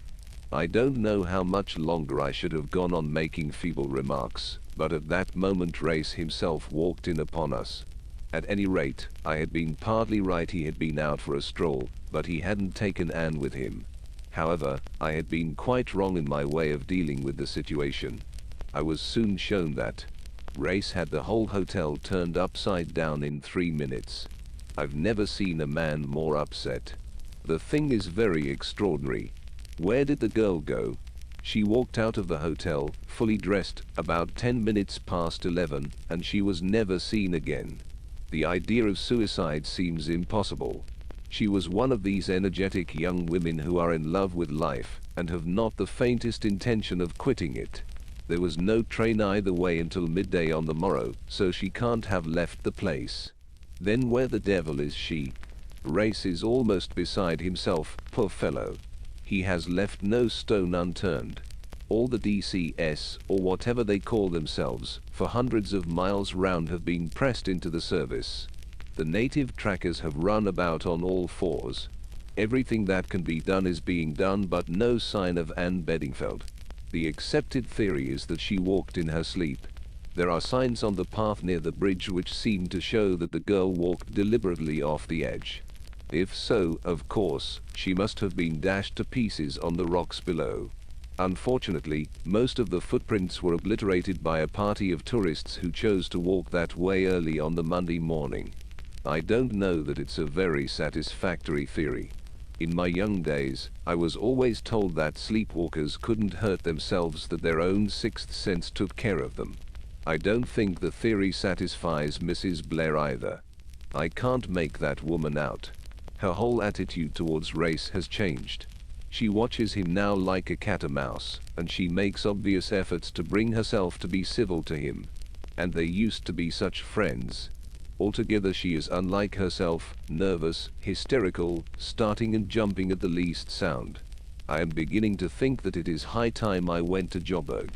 I don't know how much longer I should have gone on making feeble remarks, but at that moment Race himself walked in upon us. At any rate, I had been partly right. He had been out for a stroll, but he hadn't taken Anne with him. However, I had been quite wrong in my way of dealing with the situation. I was soon shown that Race had the whole hotel turned upside down in 3 minutes. I've never seen a man more upset. The thing is very extraordinary. Where did the girl go? She walked out of the hotel, fully dressed, about 10 minutes past 11, and she was never seen again. The idea of suicide seems impossible. She was one of these energetic young women who are in love with life, and have not the faintest intention of quitting it. There was no train either way until midday on the morrow, so she can't have left the place. Then where the devil is she? Race is almost beside himself, poor fellow. He has left no stone unturned. All the DCS, or whatever they call themselves, for hundreds of miles round have been pressed into the service. The native trackers have run about on all fours. Everything that can be done is being done, but no sign of Anne Beddingfeld. The accepted theory is that she walked in her sleep. There are signs on the path near the bridge which seem to show that the girl walked deliberately off the edge. If so, of course, she must have been dashed to pieces on the rocks below. Unfortunately, most of the footprints were obliterated by a party of tourists who chose to walk that way early on the Monday morning. I don't know that it's a very satisfactory theory. In my young days, I was always told that sleepwalkers couldn't hurt themselves, that their own sixth sense took care of them. I don't think the theory satisfies Mrs. Blair either. I can't make that woman out. Her whole attitude towards Race has changed. She watches him now like a cat or mouse, and she makes obvious efforts to bring herself to be civil to him. And they used to be such friends. Altogether she is unlike herself, nervous, hysterical, starting and jumping at the least sound. I am beginning to think that it is high time I went to Joburg.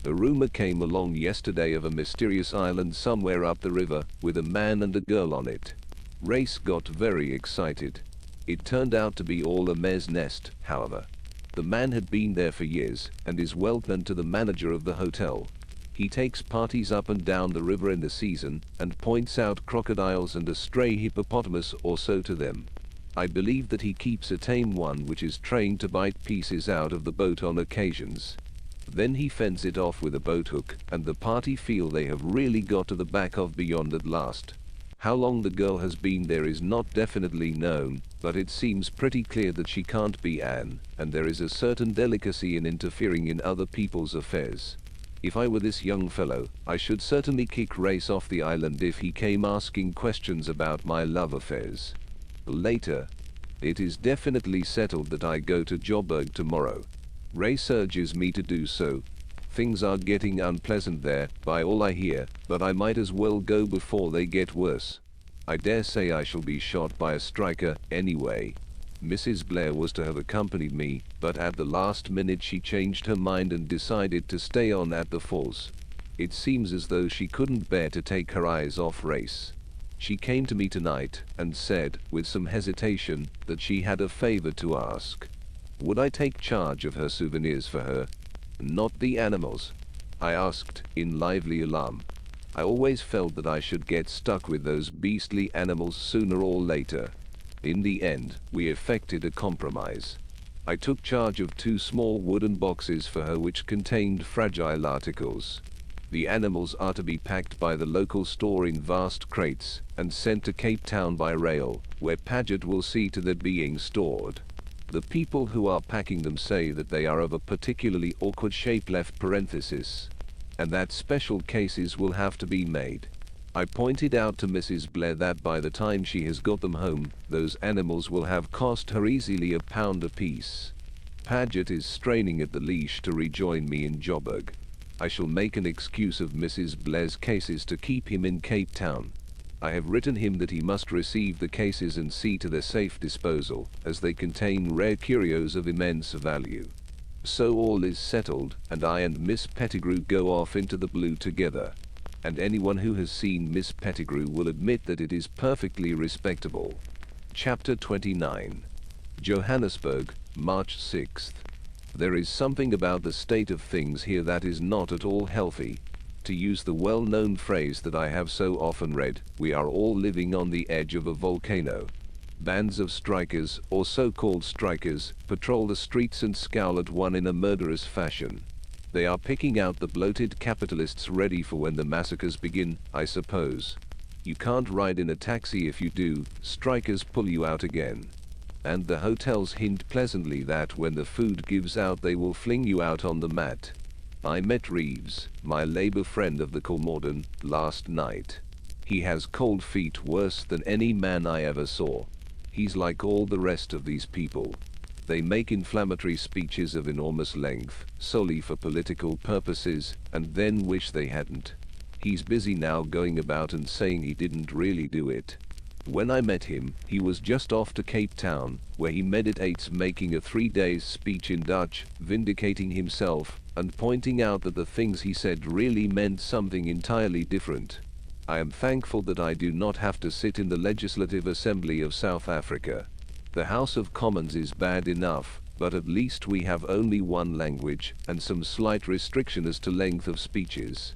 A rumor came along yesterday of a mysterious island somewhere up the river, with a man and a girl on it. Race got very excited. It turned out to be all a mare's nest, however. The man had been there for years, and is well known to the manager of the hotel. He takes parties up and down the river in the season, and points out crocodiles and a stray hippopotamus or so to them. I believe that he keeps a tame one which is trained to bite pieces out of the boat on occasions. Then he fends it off with a boat hook, and the party feel they have really got to the back of beyond at last. How long the girl has been there is not definitely known, but it seems pretty clear that she can't be Anne, and there is a certain delicacy in interfering in other people's affairs. If I were this young fellow, I should certainly kick Race off the island if he came asking questions about my love affairs. Later. It is definitely settled that I go to Joburg tomorrow. Race urges me to do so. Things are getting unpleasant there, by all I hear, but I might as well go before they get worse. I dare say I shall be shot by a striker anyway. Mrs. Blair was to have accompanied me, but at the last minute she changed her mind and decided to stay on at the falls. It seems as though she couldn't bear to take her eyes off Race. She came to me tonight and said, with some hesitation, that she had a favor to ask. Would I take charge of her souvenirs for her? Not the animals, I asked, in lively alarm. I always felt that I should get stuck with those beastly animals sooner or later. In the end, we effected a compromise. I took charge of 2 small wooden boxes for her which contained fragile articles. The animals are to be packed by the local store in vast crates and sent to Cape Town by rail, where Paget will see to their being stored. The people who are packing them say that they are of a particularly awkward shape left parenthesis, and that special cases will have to be made. I pointed out to Mrs. Blair that by the time she has got them home, those animals will have cost her easily £1 apiece. Paget is straining at the leash to rejoin me in Joburg. I shall make an excuse of Mrs. Blair's cases to keep him in Cape Town. I have written him that he must receive the cases and see to their safe disposal, as they contain rare curios of immense value. So all is settled, and I and Miss Pettigrew go off into the blue together. And anyone who has seen Miss Pettigrew will admit that it is perfectly respectable. Chapter 29. Johannesburg, March 6th. There is something about the state of things here that is not at all healthy. To use the well-known phrase that I have so often read, we are all living on the edge of a volcano. Bands of strikers, or so-called strikers, patrol the streets and scowl at one in a murderous fashion. They are picking out the bloated capitalists ready for when the massacres begin, I suppose. You can't ride in a taxi if you do, strikers pull you out again. And the hotels hint pleasantly that when the food gives out they will fling you out on the mat. I met Reeves, my labor friend of the Colmorden, last night. He has cold feet worse than any man I ever saw. He's like all the rest of these people. They make inflammatory speeches of enormous length, solely for political purposes, and then wish they hadn't. He's busy now going about and saying he didn't really do it. When I met him, he was just off to Cape Town, where he meditates making a 3-day speech in Dutch, vindicating himself, and pointing out that the things he said really meant something entirely different. I am thankful that I do not have to sit in the Legislative Assembly of South Africa. The House of Commons is bad enough, But at least we have only one language and some slight restriction as to length of speeches.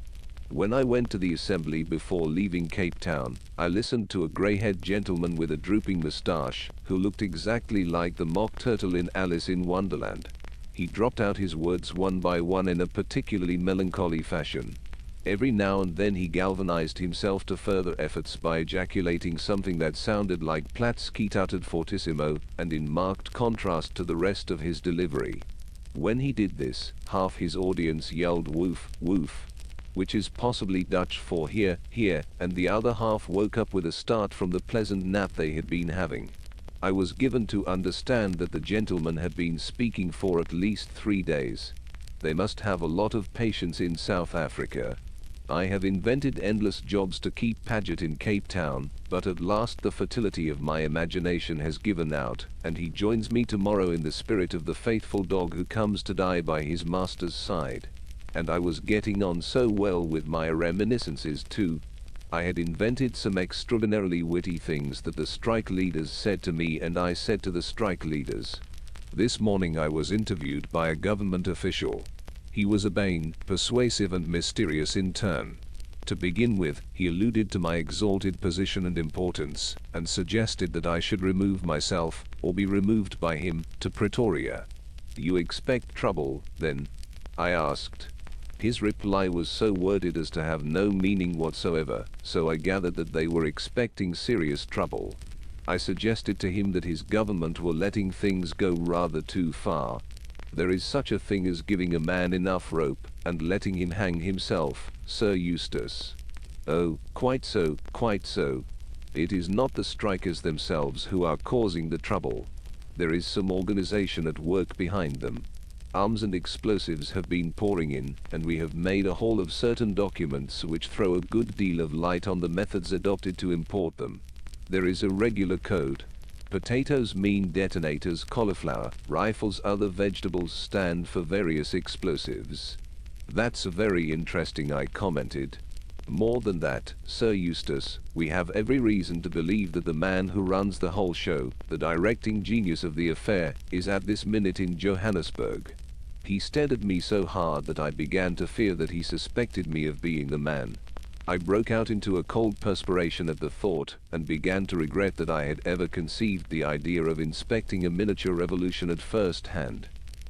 When I went to the assembly before leaving Cape Town, I listened to a grey-haired gentleman with a drooping moustache, who looked exactly like the mock turtle in Alice in Wonderland. He dropped out his words one by one in a particularly melancholy fashion. Every now and then he galvanized himself to further efforts by ejaculating something that sounded like Platskeet uttered fortissimo and in marked contrast to the rest of his delivery. When he did this, half his audience yelled woof, woof, which is possibly Dutch for here, here, and the other half woke up with a start from the pleasant nap they had been having. I was given to understand that the gentleman had been speaking for at least 3 days. They must have a lot of patience in South Africa. I have invented endless jobs to keep Paget in Cape Town, but at last the fertility of my imagination has given out, and he joins me tomorrow in the spirit of the faithful dog who comes to die by his master's side. And I was getting on so well with my reminiscences too. I had invented some extraordinarily witty things that the strike leaders said to me and I said to the strike leaders. This morning I was interviewed by a government official. He was urbane, persuasive and mysterious in turn. To begin with, he alluded to my exalted position and importance, and suggested that I should remove myself, or be removed by him, to Pretoria. "You expect trouble, then?" I asked. His reply was so worded as to have no meaning whatsoever, so I gathered that they were expecting serious trouble. I suggested to him that his government were letting things go rather too far. There is such a thing as giving a man enough rope, and letting him hang himself, Sir Eustace. Oh, quite so, quite so. It is not the strikers themselves who are causing the trouble. There is some organization at work behind them. Arms and explosives have been pouring in, and we have made a haul of certain documents which throw a good deal of light on the methods adopted to import them. There is a regular code. Potatoes mean detonators, cauliflower, rifles, other vegetables stand for various explosives. That's very interesting, I commented. More than that, Sir Eustace, we have every reason to believe that the man who runs the whole show, the directing genius of the affair, is at this minute in Johannesburg. He stared at me so hard that I began to fear that he suspected me of being the man. I broke out into a cold perspiration at the thought, and began to regret that I had ever conceived the idea of inspecting a miniature revolution at first hand.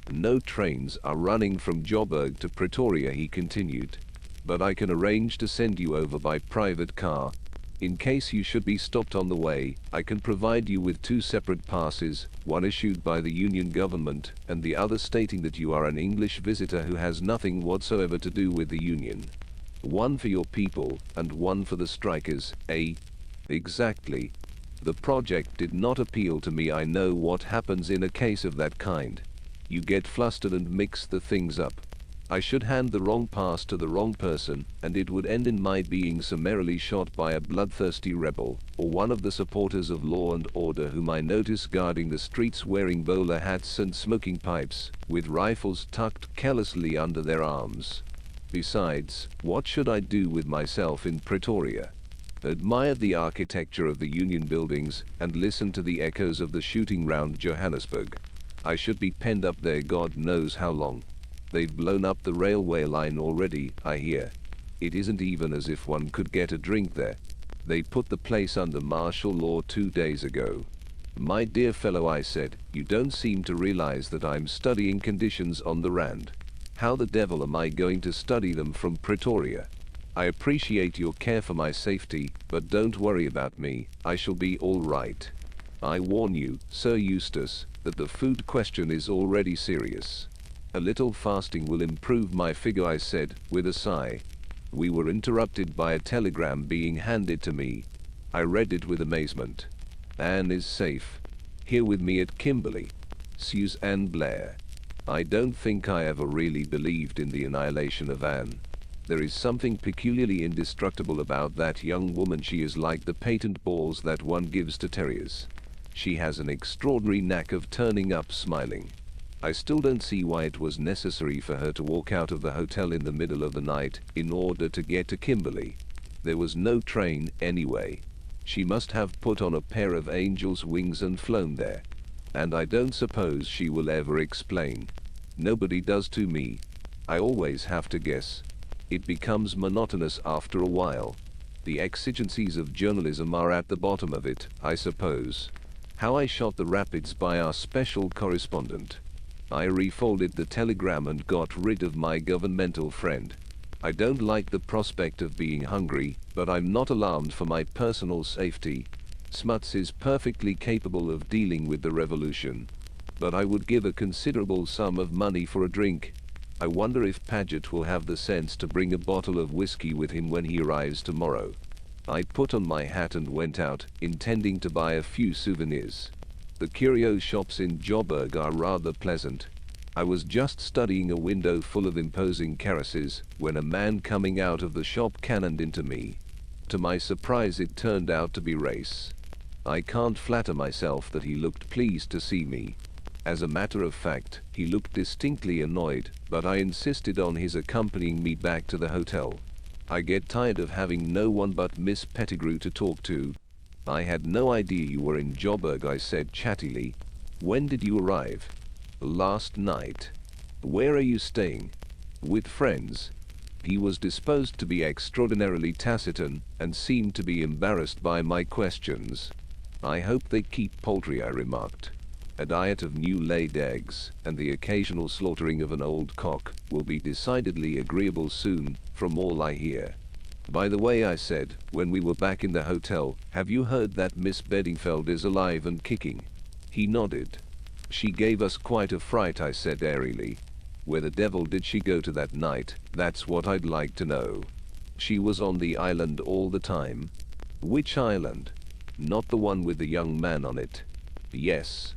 No trains are running from Joburg to Pretoria, he continued. But I can arrange to send you over by private car. In case you should be stopped on the way, I can provide you with 2 separate passes, one issued by the Union government, and the other stating that you are an English visitor who has nothing whatsoever to do with the Union. One for your people, and one for the strikers, eh? Exactly. The project did not appeal to me. I know what happens in a case of that kind. You get flustered and mix the things up. I should hand the wrong pass to the wrong person, and it would end in my being summarily shot by a bloodthirsty rebel, or one of the supporters of law and order whom I notice guarding the streets wearing bowler hats and smoking pipes, with rifles tucked carelessly under their arms. Besides, what should I do with myself in Pretoria? Admire the architecture of the Union buildings, and listen to the echoes of the shooting round Johannesburg. I should be penned up there God knows how long. They've blown up the railway line already, I hear. It isn't even as if one could get a drink there. They put the place under martial law 2 days ago. My dear fellow, I said, you don't seem to realize that I'm studying conditions on the Rand. How the devil am I going to study them from Pretoria? I appreciate your care for my safety, but don't worry about me, I shall be all right. I warn you, Sir Eustace, that the food question is already serious. A little fasting will improve my figure, I said, with a sigh. We were interrupted by a telegram being handed to me. I read it with amazement. Anne is safe. Here with me at Kimberley. Suzanne Blair. I don't think I ever really believed in the annihilation of Anne. There is something peculiarly indestructible about that young woman. She is like the patent balls that one gives to terriers. She has an extraordinary knack of turning up smiling. I still don't see why it was necessary for her to walk out of the hotel in the middle of the night in order to get to Kimberley. There was no train anyway. She must have put on a pair of angel's wings and flown there. And I don't suppose she will ever explain. Nobody does to me. I always have to guess. It becomes monotonous after a while. The exigencies of journalism are at the bottom of it, I suppose. How I shot the rapids by our special correspondent. I refolded the telegram and got rid of my governmental friend. I don't like the prospect of being hungry, but I'm not alarmed for my personal safety. Smuts is perfectly capable of dealing with the revolution. But I would give a considerable sum of money for a drink. I wonder if Paget will have the sense to bring a bottle of whiskey with him when he arrives tomorrow. I put on my hat and went out, intending to buy a few souvenirs. The curio shops in Joburg are rather pleasant. I was just studying a window full of imposing caresses when a man coming out of the shop cannoned into me. To my surprise, it turned out to be Race. I can't flatter myself that he looked pleased to see me. As a matter of fact, he looked distinctly annoyed, but I insisted on his accompanying me back to the hotel. I get tired of having no one but Miss Pettigrew to talk to. I had no idea you were in Joburg, I said chattily. When did you arrive? Last night. Where are you staying? With friends. He was disposed to be extraordinarily taciturn, and seemed to be embarrassed by my questions. I hope they keep poultry, I remarked. A diet of new-laid eggs, and the occasional slaughtering of an old cock, will be decidedly agreeable soon, from all I hear. By the way, I said, when we were back in the hotel, have you heard that Miss Beddingfeld is alive and kicking? He nodded. She gave us quite a fright, I said airily. Where the devil did she go to that night? That's what I'd like to know. She was on the island all the time. Which island? Not the one with the young man on it. Yes.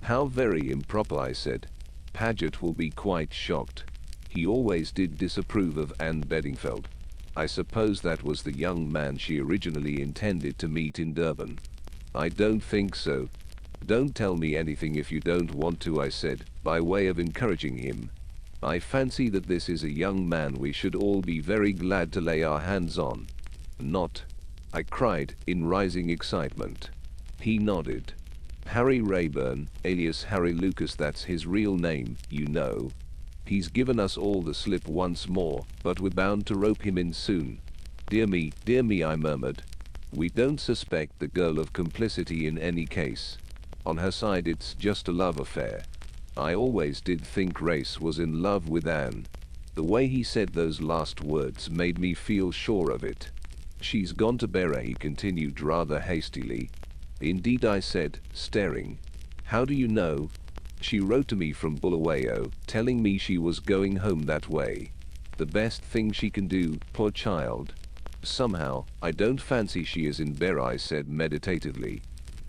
How very improper, I said. Paget will be quite shocked. He always did disapprove of Anne Beddingfeld. I suppose that was the young man she originally intended to meet in Durban. I don't think so. Don't tell me anything if you don't want to, I said, by way of encouraging him. I fancy that this is a young man we should all be very glad to lay our hands on. Not, I cried, in rising excitement. He nodded. Harry Rayburn, alias Harry Lucas, that's his real name, you know. He's given us all the slip once more, but we're bound to rope him in soon. Dear me, I murmured. We don't suspect the girl of complicity in any case. On her side it's just a love affair. I always did think Race was in love with Anne. The way he said those last words made me feel sure of it. She's gone to Beira, he continued rather hastily. Indeed, I said, staring. How do you know? She wrote to me from Bulawayo, telling me she was going home that way. The best thing she can do, poor child. Somehow, I don't fancy she is in Beira, I said meditatively.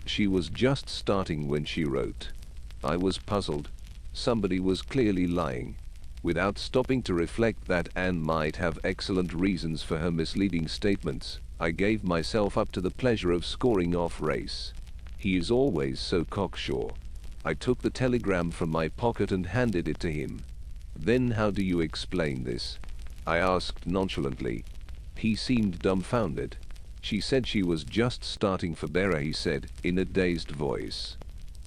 She was just starting when she wrote. I was puzzled. Somebody was clearly lying. Without stopping to reflect that Anne might have excellent reasons for her misleading statements, I gave myself up to the pleasure of scoring off Race. He is always so cocksure. I took the telegram from my pocket and handed it to him. Then how do you explain this? I asked nonchalantly. He seemed dumbfounded. She said she was just starting for Beira, he said, in a dazed voice.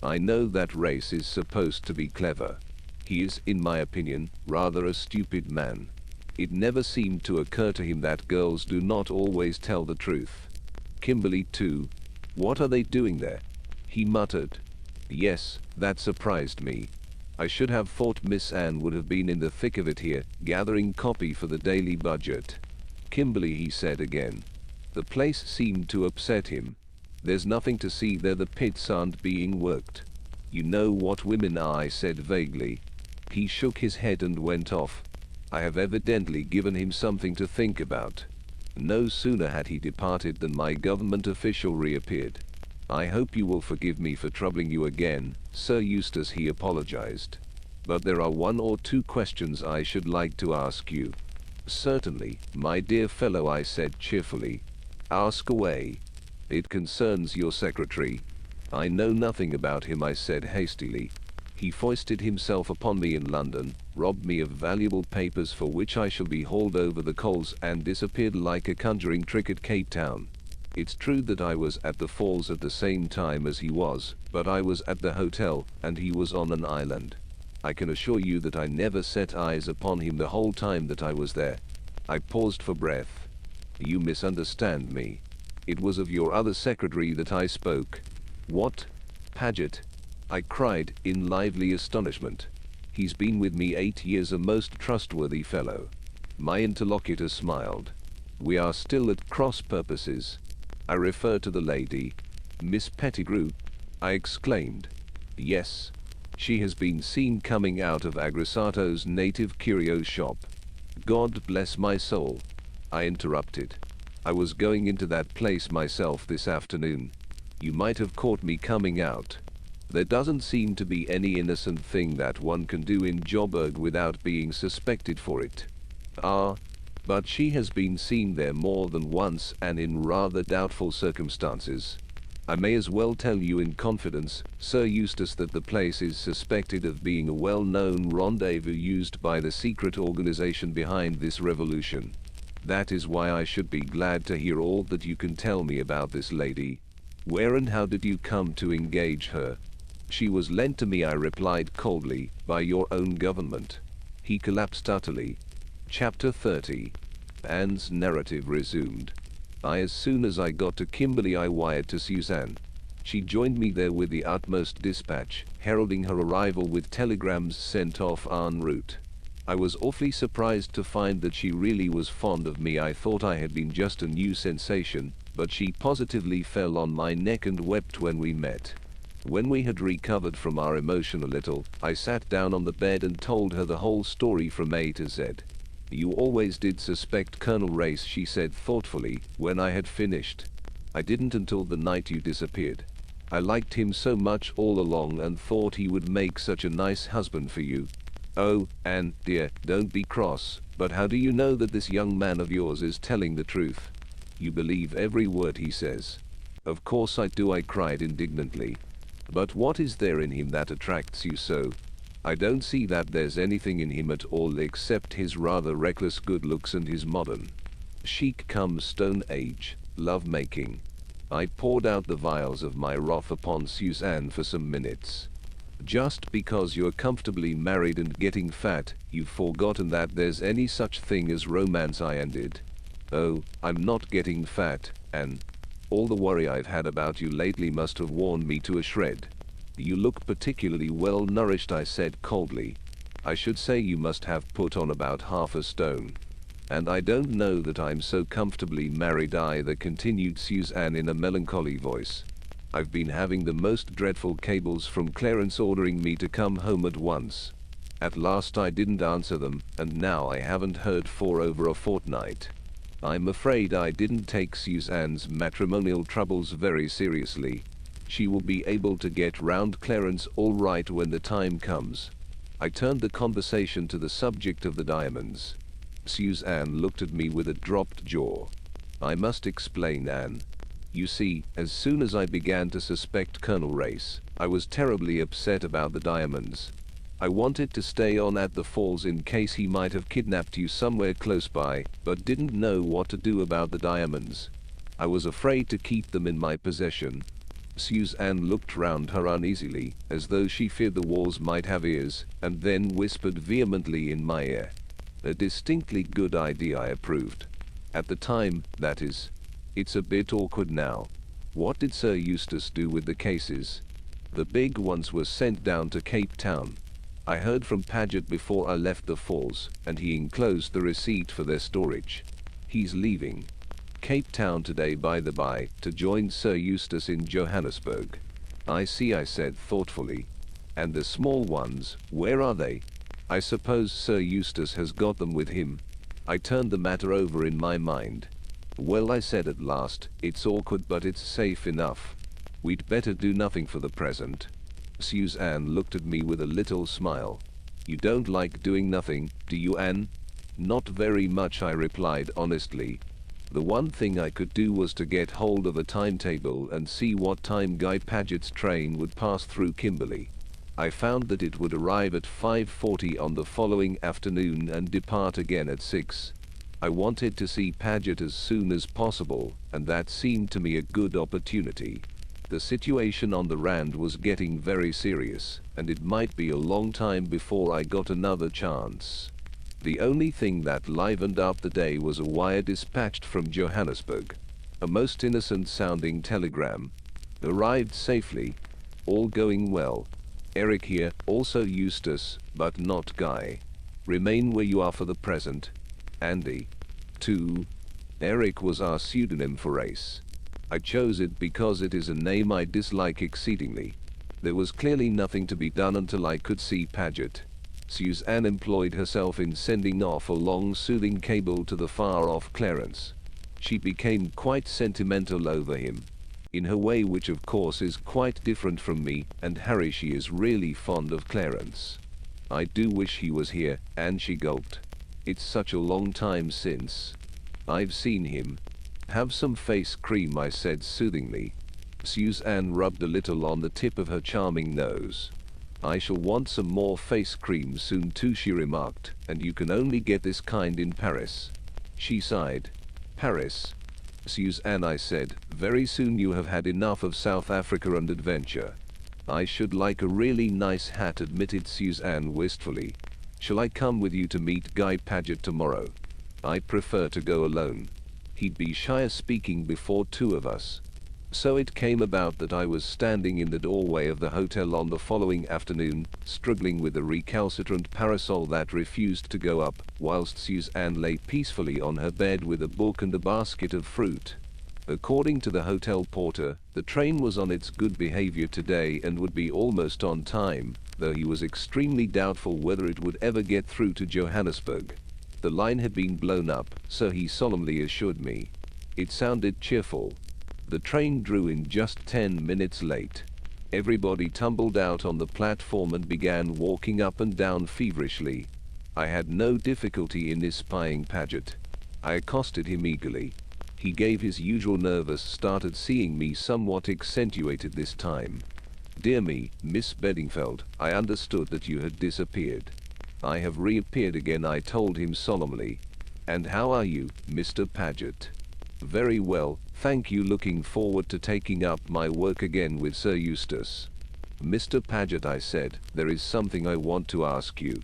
I know that Race is supposed to be clever. He is, in my opinion, rather a stupid man. It never seemed to occur to him that girls do not always tell the truth. Kimberly too. What are they doing there? He muttered. Yes, that surprised me. I should have thought Miss Anne would have been in the thick of it here, gathering copy for the daily budget. Kimberly, he said again. The place seemed to upset him. There's nothing to see there, the pits aren't being worked. You know what women are, I said vaguely. He shook his head and went off. I have evidently given him something to think about. No sooner had he departed than my government official reappeared. I hope you will forgive me for troubling you again, Sir Eustace, he apologized. But there are one or two questions I should like to ask you. Certainly, my dear fellow, I said cheerfully. Ask away. It concerns your secretary. I know nothing about him, I said hastily. He foisted himself upon me in London, robbed me of valuable papers for which I shall be hauled over the coals, and disappeared like a conjuring trick at Cape Town. It's true that I was at the falls at the same time as he was, but I was at the hotel, and he was on an island. I can assure you that I never set eyes upon him the whole time that I was there. I paused for breath. You misunderstand me. It was of your other secretary that I spoke. What? Paget? I cried, in lively astonishment. He's been with me 8 years, a most trustworthy fellow. My interlocutor smiled. We are still at cross purposes. I refer to the lady, Miss Pettigrew, I exclaimed. Yes. She has been seen coming out of Aggressato's native curio shop. God bless my soul, I interrupted. I was going into that place myself this afternoon. You might have caught me coming out. There doesn't seem to be any innocent thing that one can do in Joburg without being suspected for it. Ah, but she has been seen there more than once and in rather doubtful circumstances. I may as well tell you in confidence, Sir Eustace, that the place is suspected of being a well-known rendezvous used by the secret organization behind this revolution. That is why I should be glad to hear all that you can tell me about this lady. Where and how did you come to engage her? She was lent to me, I replied coldly, by your own government. He collapsed utterly. Chapter 30. Anne's narrative resumed. As soon as I got to Kimberley, I wired to Suzanne. She joined me there with the utmost dispatch, heralding her arrival with telegrams sent off en route. I was awfully surprised to find that she really was fond of me. I thought I had been just a new sensation, but she positively fell on my neck and wept when we met. When we had recovered from our emotion a little, I sat down on the bed and told her the whole story from A to Z. You always did suspect Colonel Race, she said thoughtfully, when I had finished. I didn't until the night you disappeared. I liked him so much all along and thought he would make such a nice husband for you. Oh, Anne, dear, don't be cross, but how do you know that this young man of yours is telling the truth? You believe every word he says. Of course I do, I cried indignantly. But what is there in him that attracts you so? I don't see that there's anything in him at all except his rather reckless good looks and his modern, chic come Stone Age, love-making. I poured out the vials of my wrath upon Suzanne for some minutes. Just because you're comfortably married and getting fat, you've forgotten that there's any such thing as romance, I ended. Oh, I'm not getting fat, Anne. All the worry I've had about you lately must have worn me to a shred. You look particularly well nourished, I said coldly. I should say you must have put on about half a stone. And I don't know that I'm so comfortably married either, continued Suzanne in a melancholy voice. I've been having the most dreadful cables from Clarence ordering me to come home at once. At last I didn't answer them, and now I haven't heard for over a fortnight. I'm afraid I didn't take Suzanne's matrimonial troubles very seriously. She will be able to get round Clarence all right when the time comes. I turned the conversation to the subject of the diamonds. Suzanne looked at me with a dropped jaw. I must explain, Anne. You see, as soon as I began to suspect Colonel Race, I was terribly upset about the diamonds. I wanted to stay on at the falls in case he might have kidnapped you somewhere close by, but didn't know what to do about the diamonds. I was afraid to keep them in my possession. Suzanne looked round her uneasily, as though she feared the walls might have ears, and then whispered vehemently in my ear. A distinctly good idea, I approved. At the time, that is. It's a bit awkward now. What did Sir Eustace do with the cases? The big ones were sent down to Cape Town. I heard from Paget before I left the falls, and he enclosed the receipt for their storage. He's leaving Cape Town today, by the by, to join Sir Eustace in Johannesburg. I see, I said thoughtfully. And the small ones, where are they? I suppose Sir Eustace has got them with him. I turned the matter over in my mind. Well, I said at last, it's awkward but it's safe enough. We'd better do nothing for the present. Suzanne looked at me with a little smile. You don't like doing nothing, do you, Anne? Not very much, I replied honestly. The one thing I could do was to get hold of a timetable and see what time Guy Paget's train would pass through Kimberley. I found that it would arrive at 5:40 on the following afternoon and depart again at 6. I wanted to see Paget as soon as possible, and that seemed to me a good opportunity. The situation on the Rand was getting very serious, and it might be a long time before I got another chance. The only thing that livened up the day was a wire dispatched from Johannesburg. A most innocent-sounding telegram. Arrived safely. All going well. Eric here, also Eustace, but not Guy. Remain where you are for the present. Andy. 2. Eric was our pseudonym for Ace. I chose it because it is a name I dislike exceedingly. There was clearly nothing to be done until I could see Paget. Suzanne employed herself in sending off a long soothing cable to the far-off Clarence. She became quite sentimental over him. In her way, which of course is quite different from me and Harry. She is really fond of Clarence. I do wish he was here, and she gulped. It's such a long time since I've seen him. Have some face cream, I said soothingly. Suzanne rubbed a little on the tip of her charming nose. I shall want some more face cream soon too, she remarked, and you can only get this kind in Paris. She sighed. Paris? Suzanne, I said, very soon you have had enough of South Africa and adventure. I should like a really nice hat, admitted Suzanne wistfully. Shall I come with you to meet Guy Paget tomorrow? I prefer to go alone. He'd be shy of speaking before two of us. So it came about that I was standing in the doorway of the hotel on the following afternoon, struggling with a recalcitrant parasol that refused to go up, whilst Suzanne lay peacefully on her bed with a book and a basket of fruit. According to the hotel porter, the train was on its good behavior today and would be almost on time, though he was extremely doubtful whether it would ever get through to Johannesburg. The line had been blown up, so he solemnly assured me. It sounded cheerful. The train drew in just 10 minutes late. Everybody tumbled out on the platform and began walking up and down feverishly. I had no difficulty in espying Paget. I accosted him eagerly. He gave his usual nervous start at seeing me, somewhat accentuated this time. Dear me, Miss Beddingfeld, I understood that you had disappeared. I have reappeared again, I told him solemnly. And how are you, Mr. Paget? Very well, thank you, looking forward to taking up my work again with Sir Eustace. Mr. Paget, I said, there is something I want to ask you.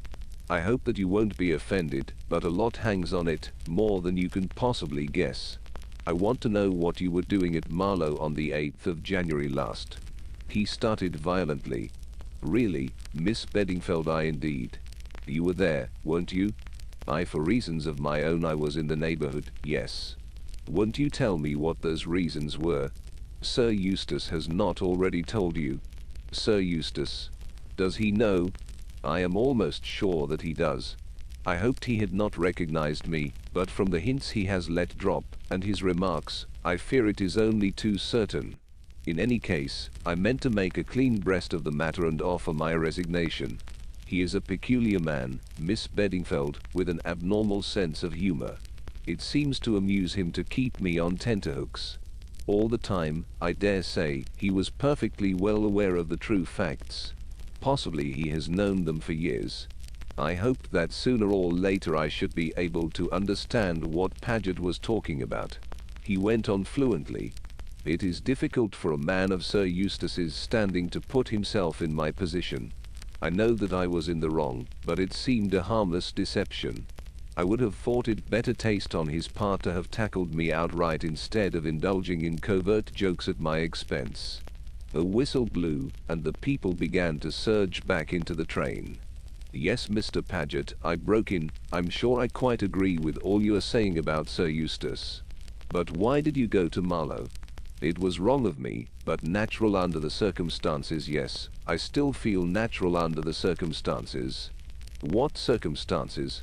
I hope that you won't be offended, but a lot hangs on it, more than you can possibly guess. I want to know what you were doing at Marlow on the 8th of January last. He started violently. Really, Miss Beddingfeld, I indeed. You were there, weren't you? For reasons of my own I was in the neighborhood, yes. Won't you tell me what those reasons were? Sir Eustace has not already told you. Sir Eustace? Does he know? I am almost sure that he does. I hoped he had not recognized me, but from the hints he has let drop, and his remarks, I fear it is only too certain. In any case, I meant to make a clean breast of the matter and offer my resignation. He is a peculiar man, Miss Beddingfeld, with an abnormal sense of humor. It seems to amuse him to keep me on tenterhooks. All the time, I dare say, he was perfectly well aware of the true facts. Possibly he has known them for years. I hoped that sooner or later I should be able to understand what Paget was talking about. He went on fluently. It is difficult for a man of Sir Eustace's standing to put himself in my position. I know that I was in the wrong, but it seemed a harmless deception. I would have thought it better taste on his part to have tackled me outright instead of indulging in covert jokes at my expense. A whistle blew, and the people began to surge back into the train. Yes, Mr. Paget, I broke in, I'm sure I quite agree with all you are saying about Sir Eustace. But why did you go to Marlow? It was wrong of me, but natural under the circumstances. Yes, I still feel natural under the circumstances. What circumstances?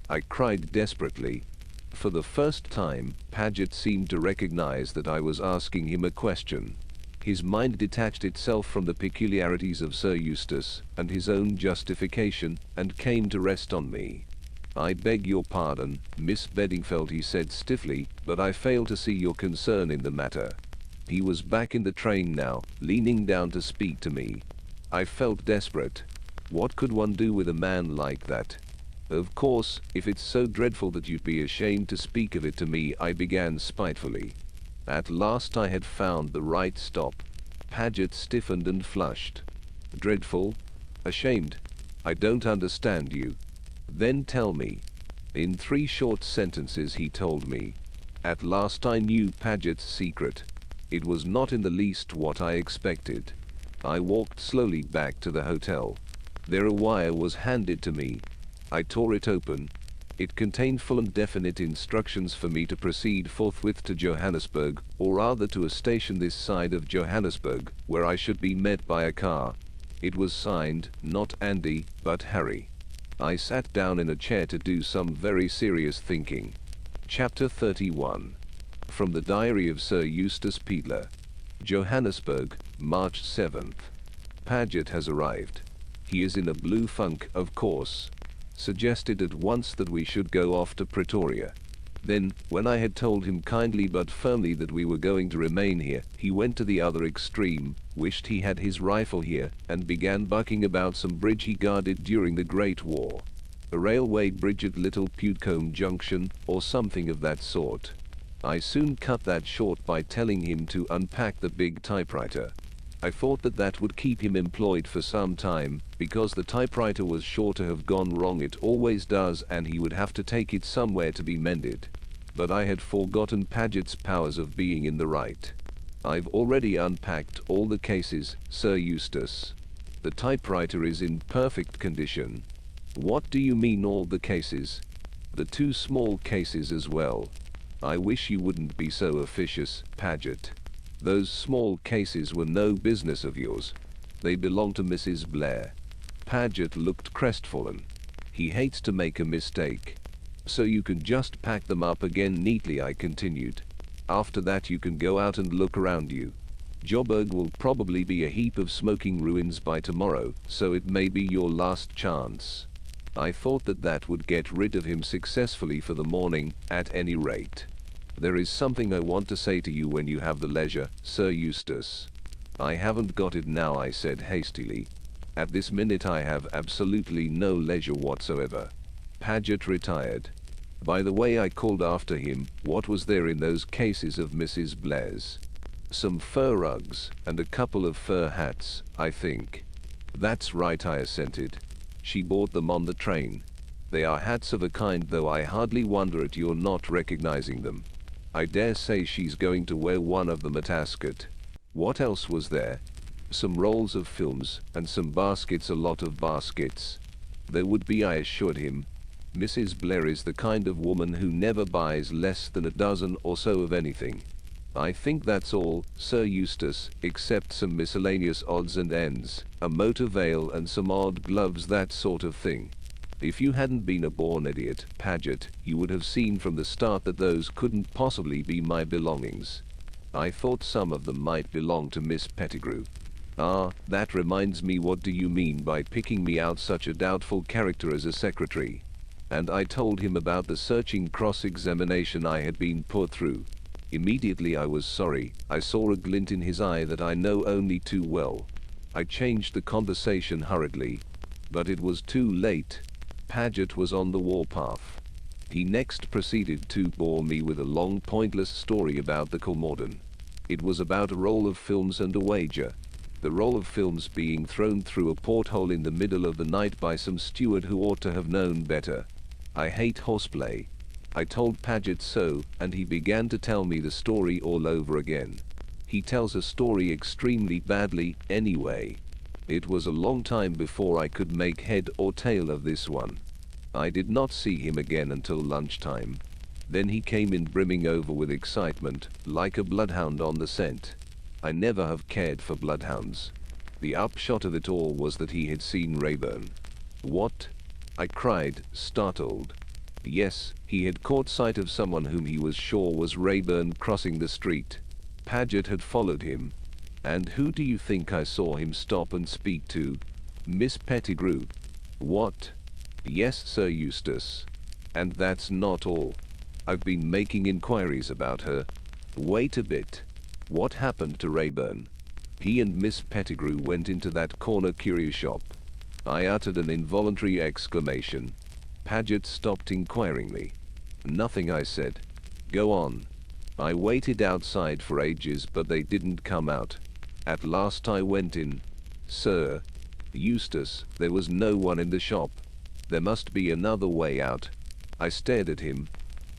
I cried desperately. For the first time, Paget seemed to recognize that I was asking him a question. His mind detached itself from the peculiarities of Sir Eustace and his own justification, and came to rest on me. I beg your pardon, Miss Beddingfeld, he said stiffly, but I fail to see your concern in the matter. He was back in the train now, leaning down to speak to me. I felt desperate. What could one do with a man like that? Of course, if it's so dreadful that you'd be ashamed to speak of it to me, I began spitefully. At last I had found the right stop. Paget stiffened and flushed. Dreadful? Ashamed? I don't understand you. Then tell me. In 3 short sentences he told me. At last I knew Paget's secret. It was not in the least what I expected. I walked slowly back to the hotel. There a wire was handed to me. I tore it open. It contained full and definite instructions for me to proceed forthwith to Johannesburg, or rather to a station this side of Johannesburg, where I should be met by a car. It was signed, not Andy, but Harry. I sat down in a chair to do some very serious thinking. Chapter 31. From the Diary of Sir Eustace Peedler. Johannesburg, March 7th. Paget has arrived. He is in a blue funk, of course. Suggested at once that we should go off to Pretoria. Then, when I had told him kindly but firmly that we were going to remain here, he went to the other extreme, wished he had his rifle here, and began bucking about some bridge he guarded during the Great War. A railway bridge at Little Pewcombe Junction, or something of that sort. I soon cut that short by telling him to unpack the big typewriter. I thought that would keep him employed for some time, because the typewriter was sure to have gone wrong, it always does, and he would have to take it somewhere to be mended. But I had forgotten Paget's powers of being in the right. I've already unpacked all the cases, Sir Eustace. The typewriter is in perfect condition. What do you mean all the cases? The 2 small cases as well. I wish you wouldn't be so officious, Paget. Those small cases were no business of yours. They belong to Mrs. Blair. Paget looked crestfallen. He hates to make a mistake. So you can just pack them up again neatly, I continued. After that you can go out and look around you. Joburg will probably be a heap of smoking ruins by tomorrow, so it may be your last chance. I thought that would get rid of him successfully for the morning, at any rate. There is something I want to say to you when you have the leisure, Sir Eustace. I haven't got it now, I said hastily. At this minute I have absolutely no leisure whatsoever. Paget retired. By the way, I called after him, what was there in those cases of Mrs. Blair's? Some fur rugs, and a couple of fur hats, I think. That's right, I assented. She bought them on the train. They are hats of a kind, though I hardly wonder at your not recognizing them. I dare say she's going to wear one of them at Ascot. What else was there? Some rolls of films, and some baskets, a lot of baskets. There would be, I assured him. Mrs. Blair is the kind of woman who never buys less than a dozen or so of anything. I think that's all, Sir Eustace, except some miscellaneous odds and ends, a motor veil and some odd gloves, that sort of thing. If you hadn't been a born idiot, Paget, you would have seen from the start that those couldn't possibly be my belongings. I thought some of them might belong to Miss Pettigrew. Ah, that reminds me, what do you mean by picking me out such a doubtful character as a secretary? And I told him about the searching cross-examination I had been put through. Immediately I was sorry. I saw a glint in his eye that I know only too well. I changed the conversation hurriedly. But it was too late. Paget was on the warpath. He next proceeded to bore me with a long pointless story about the Kolmorden. It was about a roll of films and a wager. The roll of films being thrown through a porthole in the middle of the night by some steward who ought to have known better. I hate horseplay. I told Paget so, and he began to tell me the story all over again. He tells a story extremely badly, anyway. It was a long time before I could make head or tail of this one. I did not see him again until lunchtime. Then he came in brimming over with excitement, like a bloodhound on the scent. I never have cared for bloodhounds. The upshot of it all was that he had seen Rayburn. What? I cried, startled. Yes, he had caught sight of someone whom he was sure was Rayburn crossing the street. Paget had followed him. And who do you think I saw him stop and speak to? Miss Pettigrew. What? Yes, Sir Eustace. And that's not all. I've been making inquiries about her. Wait a bit. What happened to Rayburn? He and Miss Pettigrew went into that corner curio shop. I uttered an involuntary exclamation. Paget stopped inquiring me. Nothing, I said. Go on. I waited outside for ages, but they didn't come out. At last I went in. Sir Eustace, there was no one in the shop. There must be another way out. I stared at him.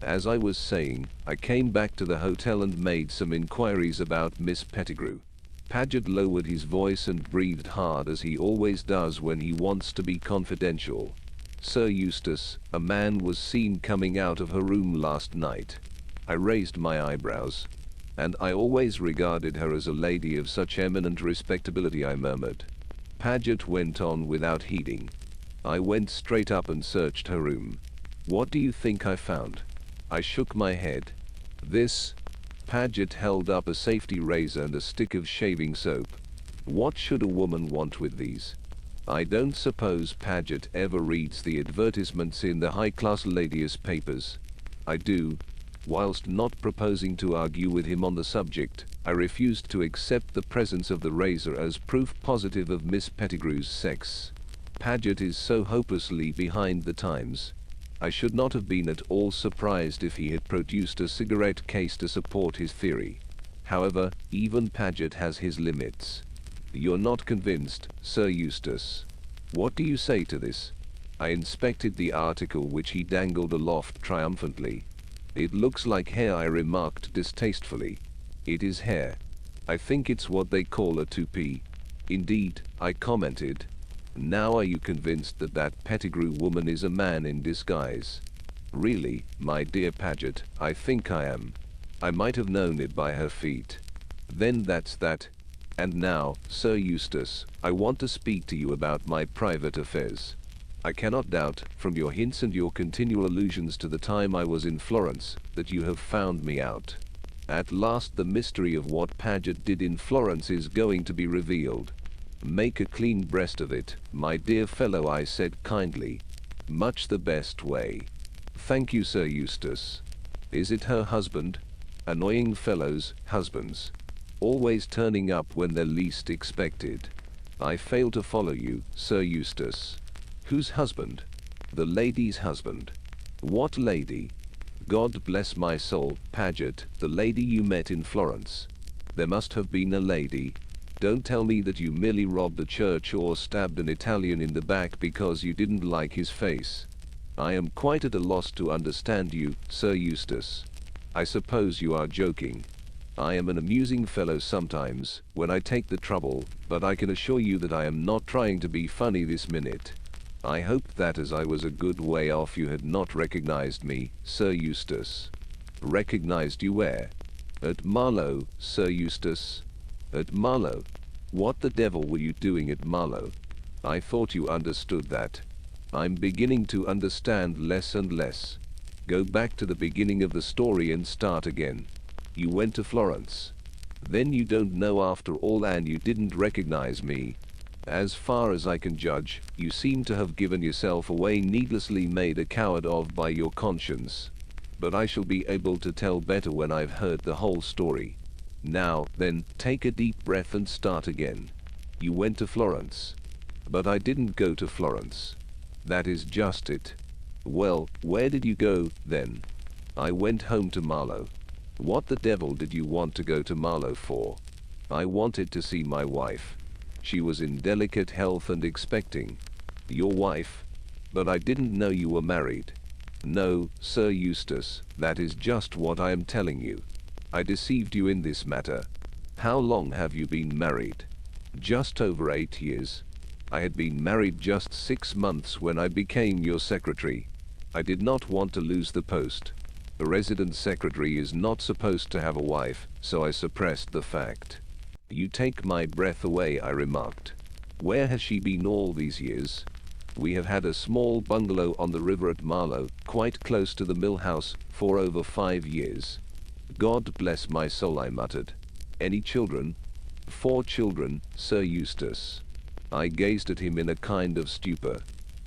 As I was saying, I came back to the hotel and made some inquiries about Miss Pettigrew. Paget lowered his voice and breathed hard, as he always does when he wants to be confidential. Sir Eustace, a man was seen coming out of her room last night. I raised my eyebrows. And I always regarded her as a lady of such eminent respectability, I murmured. Paget went on without heeding. I went straight up and searched her room. What do you think I found? I shook my head. This. Paget held up a safety razor and a stick of shaving soap. What should a woman want with these? I don't suppose Paget ever reads the advertisements in the high-class ladies' papers. I do. Whilst not proposing to argue with him on the subject, I refused to accept the presence of the razor as proof positive of Miss Pettigrew's sex. Paget is so hopelessly behind the times. I should not have been at all surprised if he had produced a cigarette case to support his theory. However, even Paget has his limits. You're not convinced, Sir Eustace. What do you say to this? I inspected the article which he dangled aloft triumphantly. It looks like hair, I remarked distastefully. It is hair. I think it's what they call a toupee. Indeed, I commented. Now are you convinced that that Pettigrew woman is a man in disguise? Really, my dear Paget, I think I am. I might have known it by her feet. Then that's that. And now, Sir Eustace, I want to speak to you about my private affairs. I cannot doubt, from your hints and your continual allusions to the time I was in Florence, that you have found me out. At last the mystery of what Paget did in Florence is going to be revealed. Make a clean breast of it, my dear fellow, I said kindly. Much the best way. Thank you, Sir Eustace. Is it her husband? Annoying fellows, husbands. Always turning up when they're least expected. I fail to follow you, Sir Eustace. Whose husband? The lady's husband. What lady? God bless my soul, Paget, the lady you met in Florence. There must have been a lady. Don't tell me that you merely robbed a church or stabbed an Italian in the back because you didn't like his face. I am quite at a loss to understand you, Sir Eustace. I suppose you are joking. I am an amusing fellow sometimes, when I take the trouble, but I can assure you that I am not trying to be funny this minute. I hoped that as I was a good way off you had not recognized me, Sir Eustace. Recognized you where? At Marlow, Sir Eustace. At Marlow? What the devil were you doing at Marlow? I thought you understood that. I'm beginning to understand less and less. Go back to the beginning of the story and start again. You went to Florence. Then you don't know after all, and you didn't recognize me. As far as I can judge, you seem to have given yourself away, needlessly made a coward of by your conscience. But I shall be able to tell better when I've heard the whole story. Now, then, take a deep breath and start again. You went to Florence. But I didn't go to Florence. That is just it. Well, where did you go, then? I went home to Marlow. What the devil did you want to go to Marlow for? I wanted to see my wife. She was in delicate health and expecting. Your wife? But I didn't know you were married. No, Sir Eustace, that is just what I am telling you. I deceived you in this matter. How long have you been married? Just over 8 years. I had been married just 6 months when I became your secretary. I did not want to lose the post. A resident secretary is not supposed to have a wife, so I suppressed the fact. You take my breath away, I remarked. Where has she been all these years? We have had a small bungalow on the river at Marlow, quite close to the mill house, for over 5 years. God bless my soul, I muttered. Any children? 4 children, Sir Eustace. I gazed at him in a kind of stupor.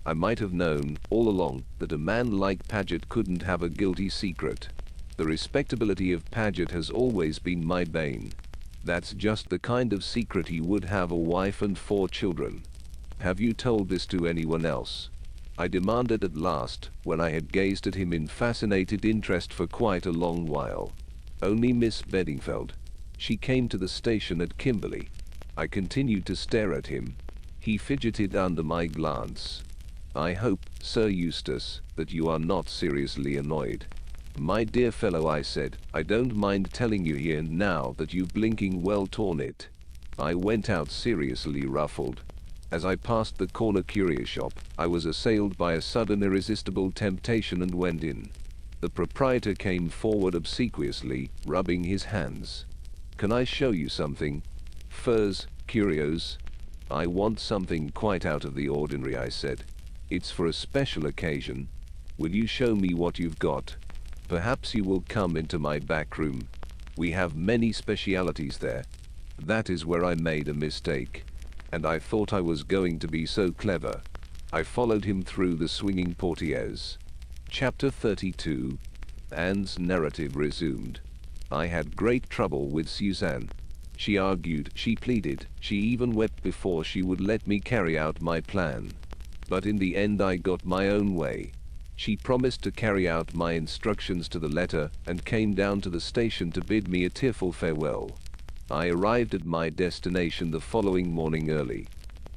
I might have known, all along, that a man like Paget couldn't have a guilty secret. The respectability of Paget has always been my bane. That's just the kind of secret he would have, a wife and 4 children. Have you told this to anyone else? I demanded at last, when I had gazed at him in fascinated interest for quite a long while. Only Miss Beddingfeld. She came to the station at Kimberley. I continued to stare at him. He fidgeted under my glance. I hope, Sir Eustace, that you are not seriously annoyed. My dear fellow, I said, I don't mind telling you here and now that you've blinking well torn it. I went out seriously ruffled. As I passed the corner curio shop, I was assailed by a sudden irresistible temptation and went in. The proprietor came forward obsequiously, rubbing his hands. Can I show you something? Furs, curios? I want something quite out of the ordinary, I said. It's for a special occasion. Will you show me what you've got? Perhaps you will come into my back room. We have many specialities there. That is where I made a mistake. And I thought I was going to be so clever. I followed him through the swinging portieres. Chapter 32. Anne's narrative resumed. I had great trouble with Suzanne. She argued, she pleaded, she even wept before she would let me carry out my plan. But in the end I got my own way. She promised to carry out my instructions to the letter and came down to the station to bid me a tearful farewell. I arrived at my destination the following morning early.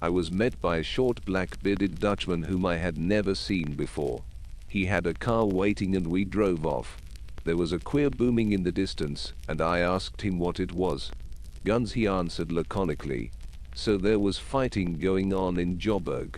I was met by a short black-bearded Dutchman whom I had never seen before. He had a car waiting and we drove off. There was a queer booming in the distance, and I asked him what it was. Guns, he answered laconically. So there was fighting going on in Joburg.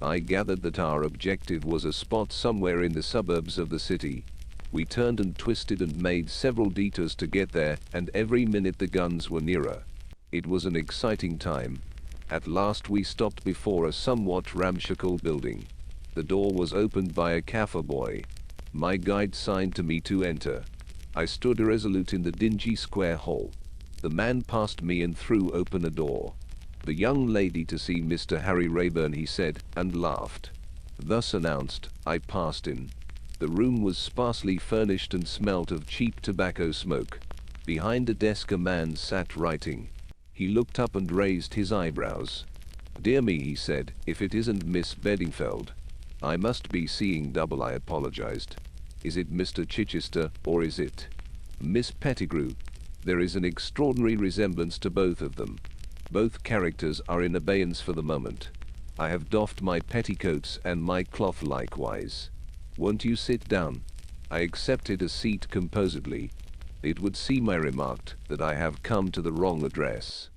I gathered that our objective was a spot somewhere in the suburbs of the city. We turned and twisted and made several detours to get there, and every minute the guns were nearer. It was an exciting time. At last we stopped before a somewhat ramshackle building. The door was opened by a Kaffir boy. My guide signed to me to enter. I stood irresolute in the dingy square hall. The man passed me and threw open a door. The young lady to see Mr. Harry Rayburn, he said, and laughed. Thus announced, I passed in. The room was sparsely furnished and smelt of cheap tobacco smoke. Behind a desk a man sat writing. He looked up and raised his eyebrows. Dear me, he said, if it isn't Miss Beddingfeld. I must be seeing double, I apologized. Is it Mr. Chichester, or is it Miss Pettigrew? There is an extraordinary resemblance to both of them. Both characters are in abeyance for the moment. I have doffed my petticoats and my cloth likewise. Won't you sit down? I accepted a seat composedly. It would seem, I remarked, that I have come to the wrong address.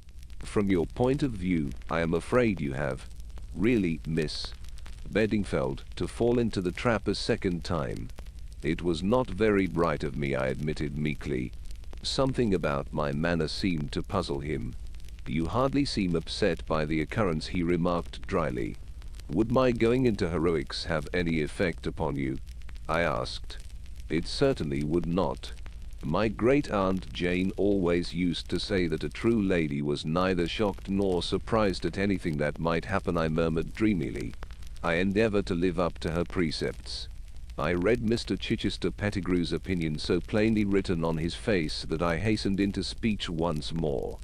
From your point of view, I am afraid you have. Really, Miss Beddingfeld, to fall into the trap a second time. It was not very bright of me, I admitted meekly. Something about my manner seemed to puzzle him. You hardly seem upset by the occurrence, he remarked dryly. Would my going into heroics have any effect upon you? I asked. It certainly would not. My great-aunt Jane always used to say that a true lady was neither shocked nor surprised at anything that might happen, I murmured dreamily. I endeavour to live up to her precepts. I read Mr. Chichester Pettigrew's opinion so plainly written on his face that I hastened into speech once more.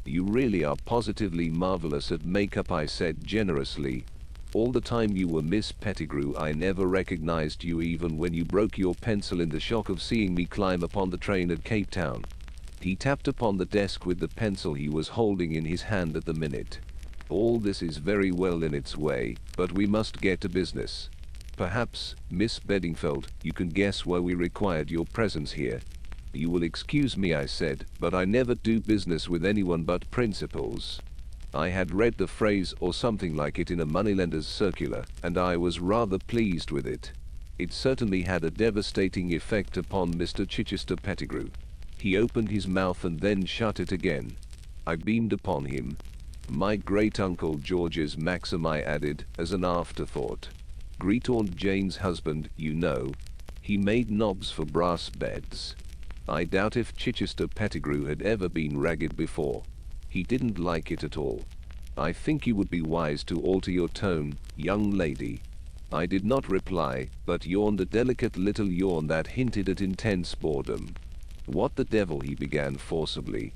You really are positively marvelous at make-up, I said generously. All the time you were Miss Pettigrew, I never recognized you, even when you broke your pencil in the shock of seeing me climb upon the train at Cape Town. He tapped upon the desk with the pencil he was holding in his hand at the minute. All this is very well in its way, but we must get to business. Perhaps, Miss Beddingfeld, you can guess why we required your presence here. You will excuse me, I said, but I never do business with anyone but principals. I had read the phrase or something like it in a moneylender's circular, and I was rather pleased with it. It certainly had a devastating effect upon Mr. Chichester Pettigrew. He opened his mouth and then shut it again. I beamed upon him. My great-uncle George's maxim, I added, as an afterthought. Great-aunt Jane's husband, you know. He made knobs for brass beds. I doubt if Chichester Pettigrew had ever been ragged before. He didn't like it at all. I think you would be wise to alter your tone, young lady. I did not reply, but yawned a delicate little yawn that hinted at intense boredom. What the devil, he began forcibly.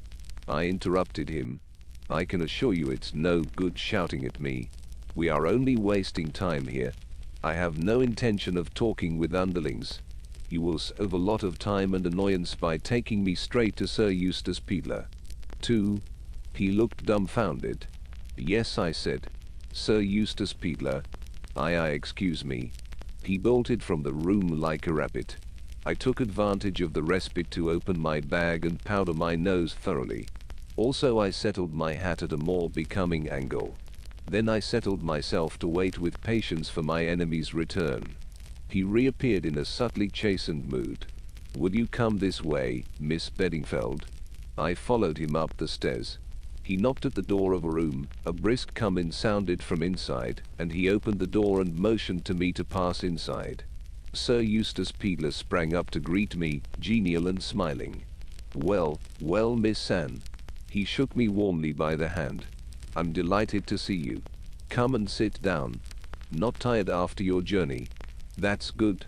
I interrupted him. I can assure you it's no good shouting at me. We are only wasting time here. I have no intention of talking with underlings. You will save a lot of time and annoyance by taking me straight to Sir Eustace Peeler. 2. He looked dumbfounded. Yes, I said. Sir Eustace Peeler. Aye, excuse me. He bolted from the room like a rabbit. I took advantage of the respite to open my bag and powder my nose thoroughly. Also, I settled my hat at a more becoming angle. Then I settled myself to wait with patience for my enemy's return. He reappeared in a subtly chastened mood. Would you come this way, Miss Beddingfeld? I followed him up the stairs. He knocked at the door of a room, a brisk come-in sounded from inside, and he opened the door and motioned to me to pass inside. Sir Eustace Peeler sprang up to greet me, genial and smiling. Well, Miss Anne. He shook me warmly by the hand. I'm delighted to see you. Come and sit down. Not tired after your journey? That's good.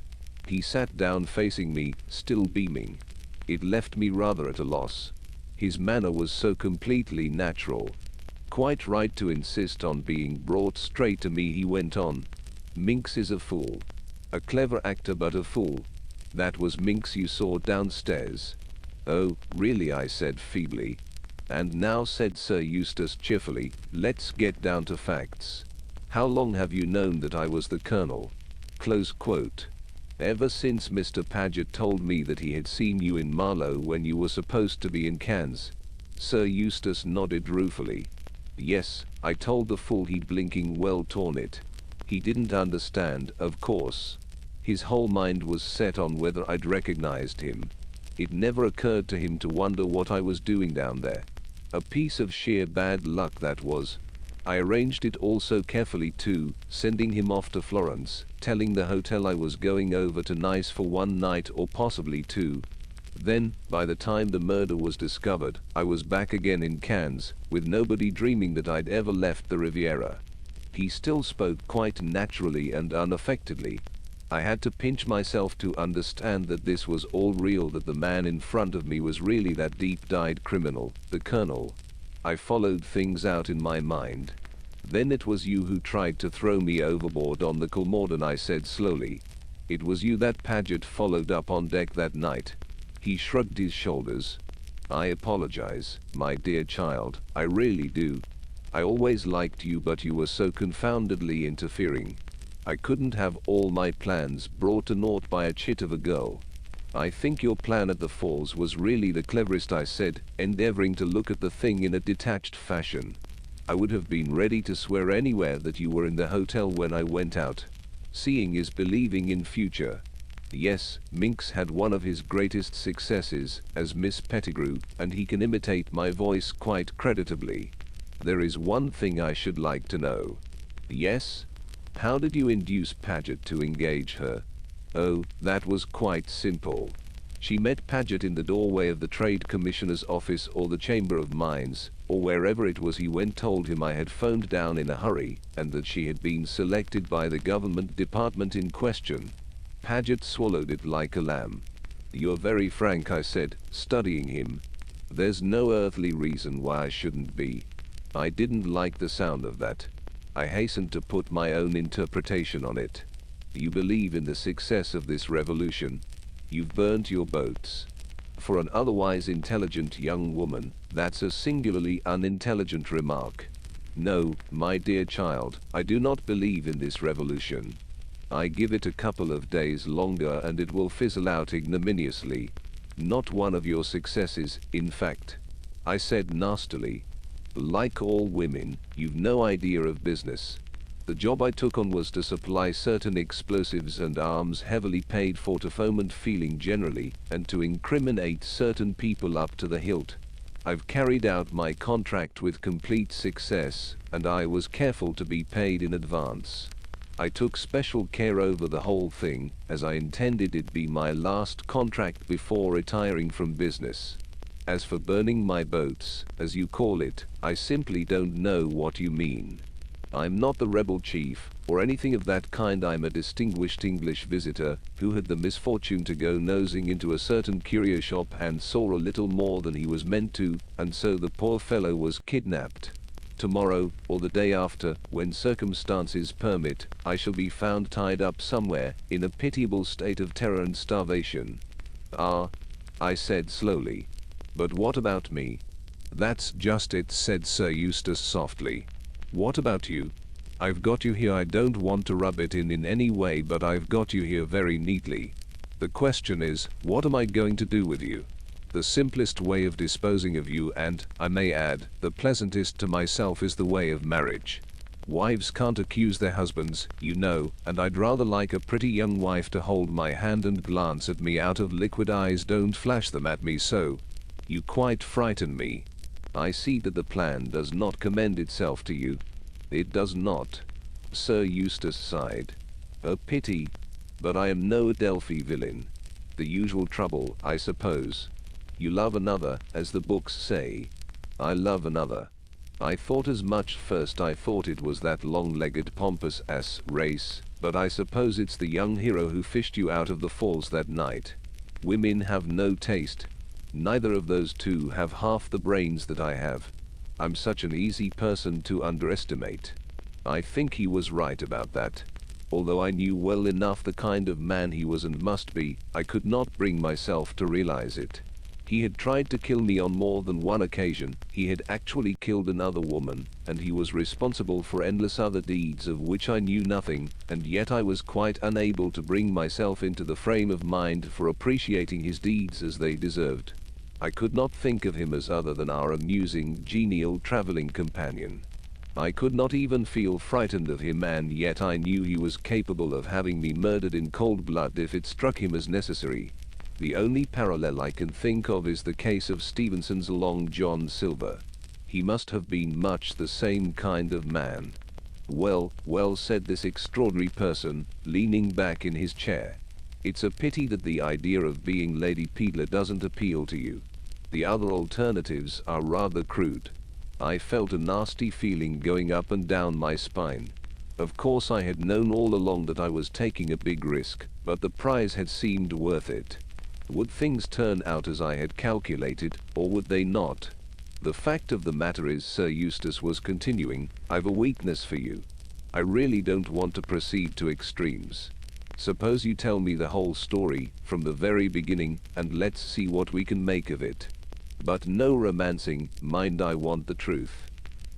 He sat down facing me, still beaming. It left me rather at a loss. His manner was so completely natural. Quite right to insist on being brought straight to me, he went on. Minx is a fool. A clever actor but a fool. That was Minx you saw downstairs. Oh, really, I said feebly. And now, said Sir Eustace cheerfully, let's get down to facts. How long have you known that I was the Colonel? Close quote. Ever since Mr. Paget told me that he had seen you in Marlow when you were supposed to be in Cannes. Sir Eustace nodded ruefully. Yes, I told the fool he'd blinking well torn it. He didn't understand, of course. His whole mind was set on whether I'd recognized him. It never occurred to him to wonder what I was doing down there. A piece of sheer bad luck that was. I arranged it all so carefully too, sending him off to Florence, telling the hotel I was going over to Nice for one night or possibly two. Then, by the time the murder was discovered, I was back again in Cannes, with nobody dreaming that I'd ever left the Riviera. He still spoke quite naturally and unaffectedly. I had to pinch myself to understand that this was all real, that the man in front of me was really that deep-dyed criminal, the Colonel. I followed things out in my mind. Then it was you who tried to throw me overboard on the Colmorden, I said slowly. It was you that Paget followed up on deck that night. He shrugged his shoulders. I apologize, my dear child, I really do. I always liked you, but you were so confoundedly interfering. I couldn't have all my plans brought to naught by a chit of a girl. I think your plan at the falls was really the cleverest, I said, endeavoring to look at the thing in a detached fashion. I would have been ready to swear anywhere that you were in the hotel when I went out. Seeing is believing in future. Yes, Minx had one of his greatest successes as Miss Pettigrew, and he can imitate my voice quite creditably. There is one thing I should like to know. Yes? How did you induce Paget to engage her? Oh, that was quite simple. She met Paget in the doorway of the Trade Commissioner's office or the Chamber of Mines, or wherever it was he went, told him I had phoned down in a hurry, and that she had been selected by the government department in question. Paget swallowed it like a lamb. You're very frank, I said, studying him. There's no earthly reason why I shouldn't be. I didn't like the sound of that. I hastened to put my own interpretation on it. You believe in the success of this revolution. You've burnt your boats. For an otherwise intelligent young woman, that's a singularly unintelligent remark. No, my dear child, I do not believe in this revolution. I give it a couple of days longer and it will fizzle out ignominiously. Not one of your successes, in fact. I said nastily. Like all women, you've no idea of business. The job I took on was to supply certain explosives and arms heavily paid for to foment feeling generally, and to incriminate certain people up to the hilt. I've carried out my contract with complete success, and I was careful to be paid in advance. I took special care over the whole thing, as I intended it be my last contract before retiring from business. As for burning my boats, as you call it, I simply don't know what you mean. I'm not the rebel chief, or anything of that kind. I'm a distinguished English visitor, who had the misfortune to go nosing into a certain curio shop and saw a little more than he was meant to, and so the poor fellow was kidnapped. tomorrow, or the day after, when circumstances permit, I shall be found tied up somewhere, in a pitiable state of terror and starvation. Ah, I said slowly. But what about me? That's just it, said Sir Eustace softly. What about you? I've got you here. I don't want to rub it in any way, but I've got you here very neatly. The question is, what am I going to do with you? The simplest way of disposing of you, and, I may add, the pleasantest to myself, is the way of marriage. Wives can't accuse their husbands, you know, and I'd rather like a pretty young wife to hold my hand and glance at me out of liquid eyes. Don't flash them at me so. You quite frighten me. I see that the plan does not commend itself to you. It does not. Sir Eustace sighed. A pity. But I am no Adelphi villain. The usual trouble, I suppose. You love another, as the books say. I love another. I thought as much first. I thought it was that long-legged pompous ass, Race, but I suppose it's the young hero who fished you out of the falls that night. Women have no taste. Neither of those two have half the brains that I have. I'm such an easy person to underestimate. I think he was right about that. Although I knew well enough the kind of man he was and must be, I could not bring myself to realize it. He had tried to kill me on more than one occasion. He had actually killed another woman, and he was responsible for endless other deeds of which I knew nothing, and yet I was quite unable to bring myself into the frame of mind for appreciating his deeds as they deserved. I could not think of him as other than our amusing, genial traveling companion. I could not even feel frightened of him, and yet I knew he was capable of having me murdered in cold blood if it struck him as necessary. The only parallel I can think of is the case of Stevenson's Long John Silver. He must have been much the same kind of man. Well, well, said this extraordinary person, leaning back in his chair. It's a pity that the idea of being Lady Peedler doesn't appeal to you. The other alternatives are rather crude. I felt a nasty feeling going up and down my spine. Of course I had known all along that I was taking a big risk, but the prize had seemed worth it. Would things turn out as I had calculated, or would they not? The fact of the matter is, Sir Eustace was continuing, I've a weakness for you. I really don't want to proceed to extremes. Suppose you tell me the whole story, from the very beginning, and let's see what we can make of it. But no romancing, mind, I want the truth.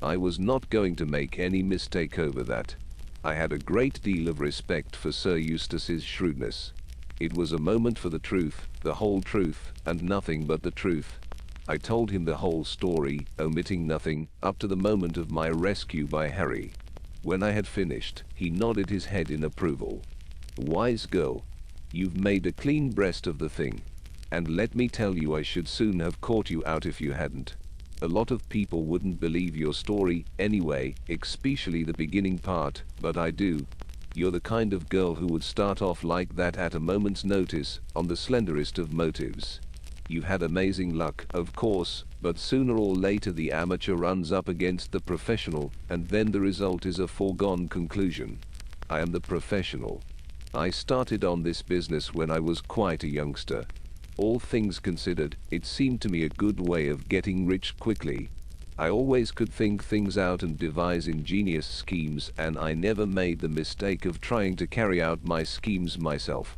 I was not going to make any mistake over that. I had a great deal of respect for Sir Eustace's shrewdness. It was a moment for the truth, the whole truth, and nothing but the truth. I told him the whole story, omitting nothing, up to the moment of my rescue by Harry. When I had finished, he nodded his head in approval. Wise girl. You've made a clean breast of the thing. And let me tell you, I should soon have caught you out if you hadn't. A lot of people wouldn't believe your story anyway, especially the beginning part, but I do. You're the kind of girl who would start off like that at a moment's notice, on the slenderest of motives. You've had amazing luck, of course, but sooner or later the amateur runs up against the professional, and then the result is a foregone conclusion. I am the professional. I started on this business when I was quite a youngster. All things considered, it seemed to me a good way of getting rich quickly. I always could think things out and devise ingenious schemes, and I never made the mistake of trying to carry out my schemes myself.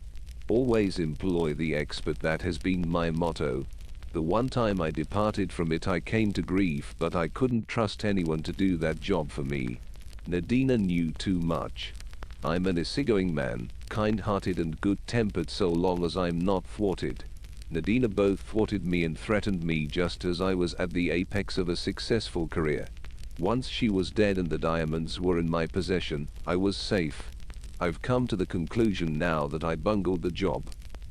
Always employ the expert, that has been my motto. The one time I departed from it I came to grief, but I couldn't trust anyone to do that job for me. Nadina knew too much. I'm an easygoing man, kind-hearted and good-tempered so long as I'm not thwarted. Nadina both thwarted me and threatened me just as I was at the apex of a successful career. Once she was dead and the diamonds were in my possession, I was safe. I've come to the conclusion now that I bungled the job.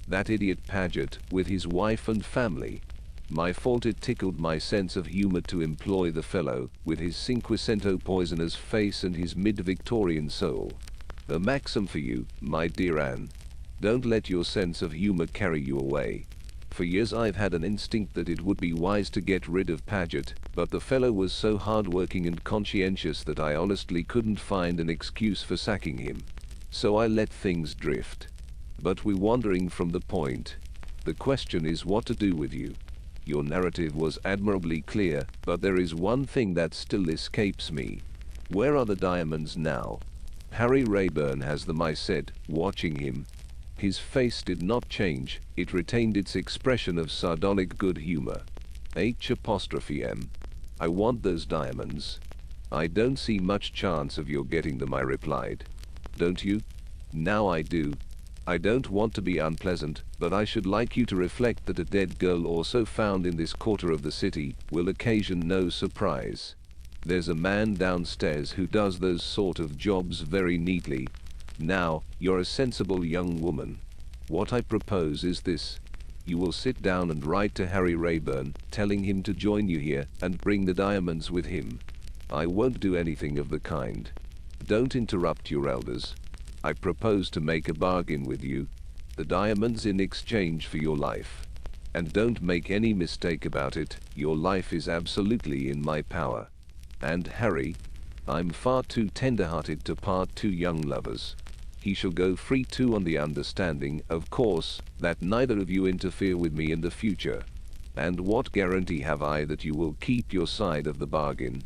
That idiot Paget, with his wife and family. My fault. It tickled my sense of humor to employ the fellow, with his cinquecento poisoner's face and his mid-Victorian soul. A maxim for you, my dear Anne. Don't let your sense of humor carry you away. For years I've had an instinct that it would be wise to get rid of Paget, but the fellow was so hard-working and conscientious that I honestly couldn't find an excuse for sacking him. So I let things drift. But we're wandering from the point. The question is what to do with you. Your narrative was admirably clear, but there is one thing that still escapes me. Where are the diamonds now? Harry Rayburn has them, I said, watching him. His face did not change, it retained its expression of sardonic good humor. H''M. I want those diamonds. I don't see much chance of your getting them, I replied. Don't you? Now I do. I don't want to be unpleasant, but I should like you to reflect that a dead girl also found in this quarter of the city will occasion no surprise. There's a man downstairs who does those sort of jobs very neatly. Now, you're a sensible young woman. What I propose is this. You will sit down and write to Harry Rayburn, telling him to join you here and bring the diamonds with him. I won't do anything of the kind. Don't interrupt your elders. I propose to make a bargain with you. The diamonds in exchange for your life. And don't make any mistake about it, your life is absolutely in my power. And Harry, I'm far too tender-hearted to part two young lovers. He shall go free too, on the understanding, of course, that neither of you interfere with me in the future. And what guarantee have I that you will keep your side of the bargain?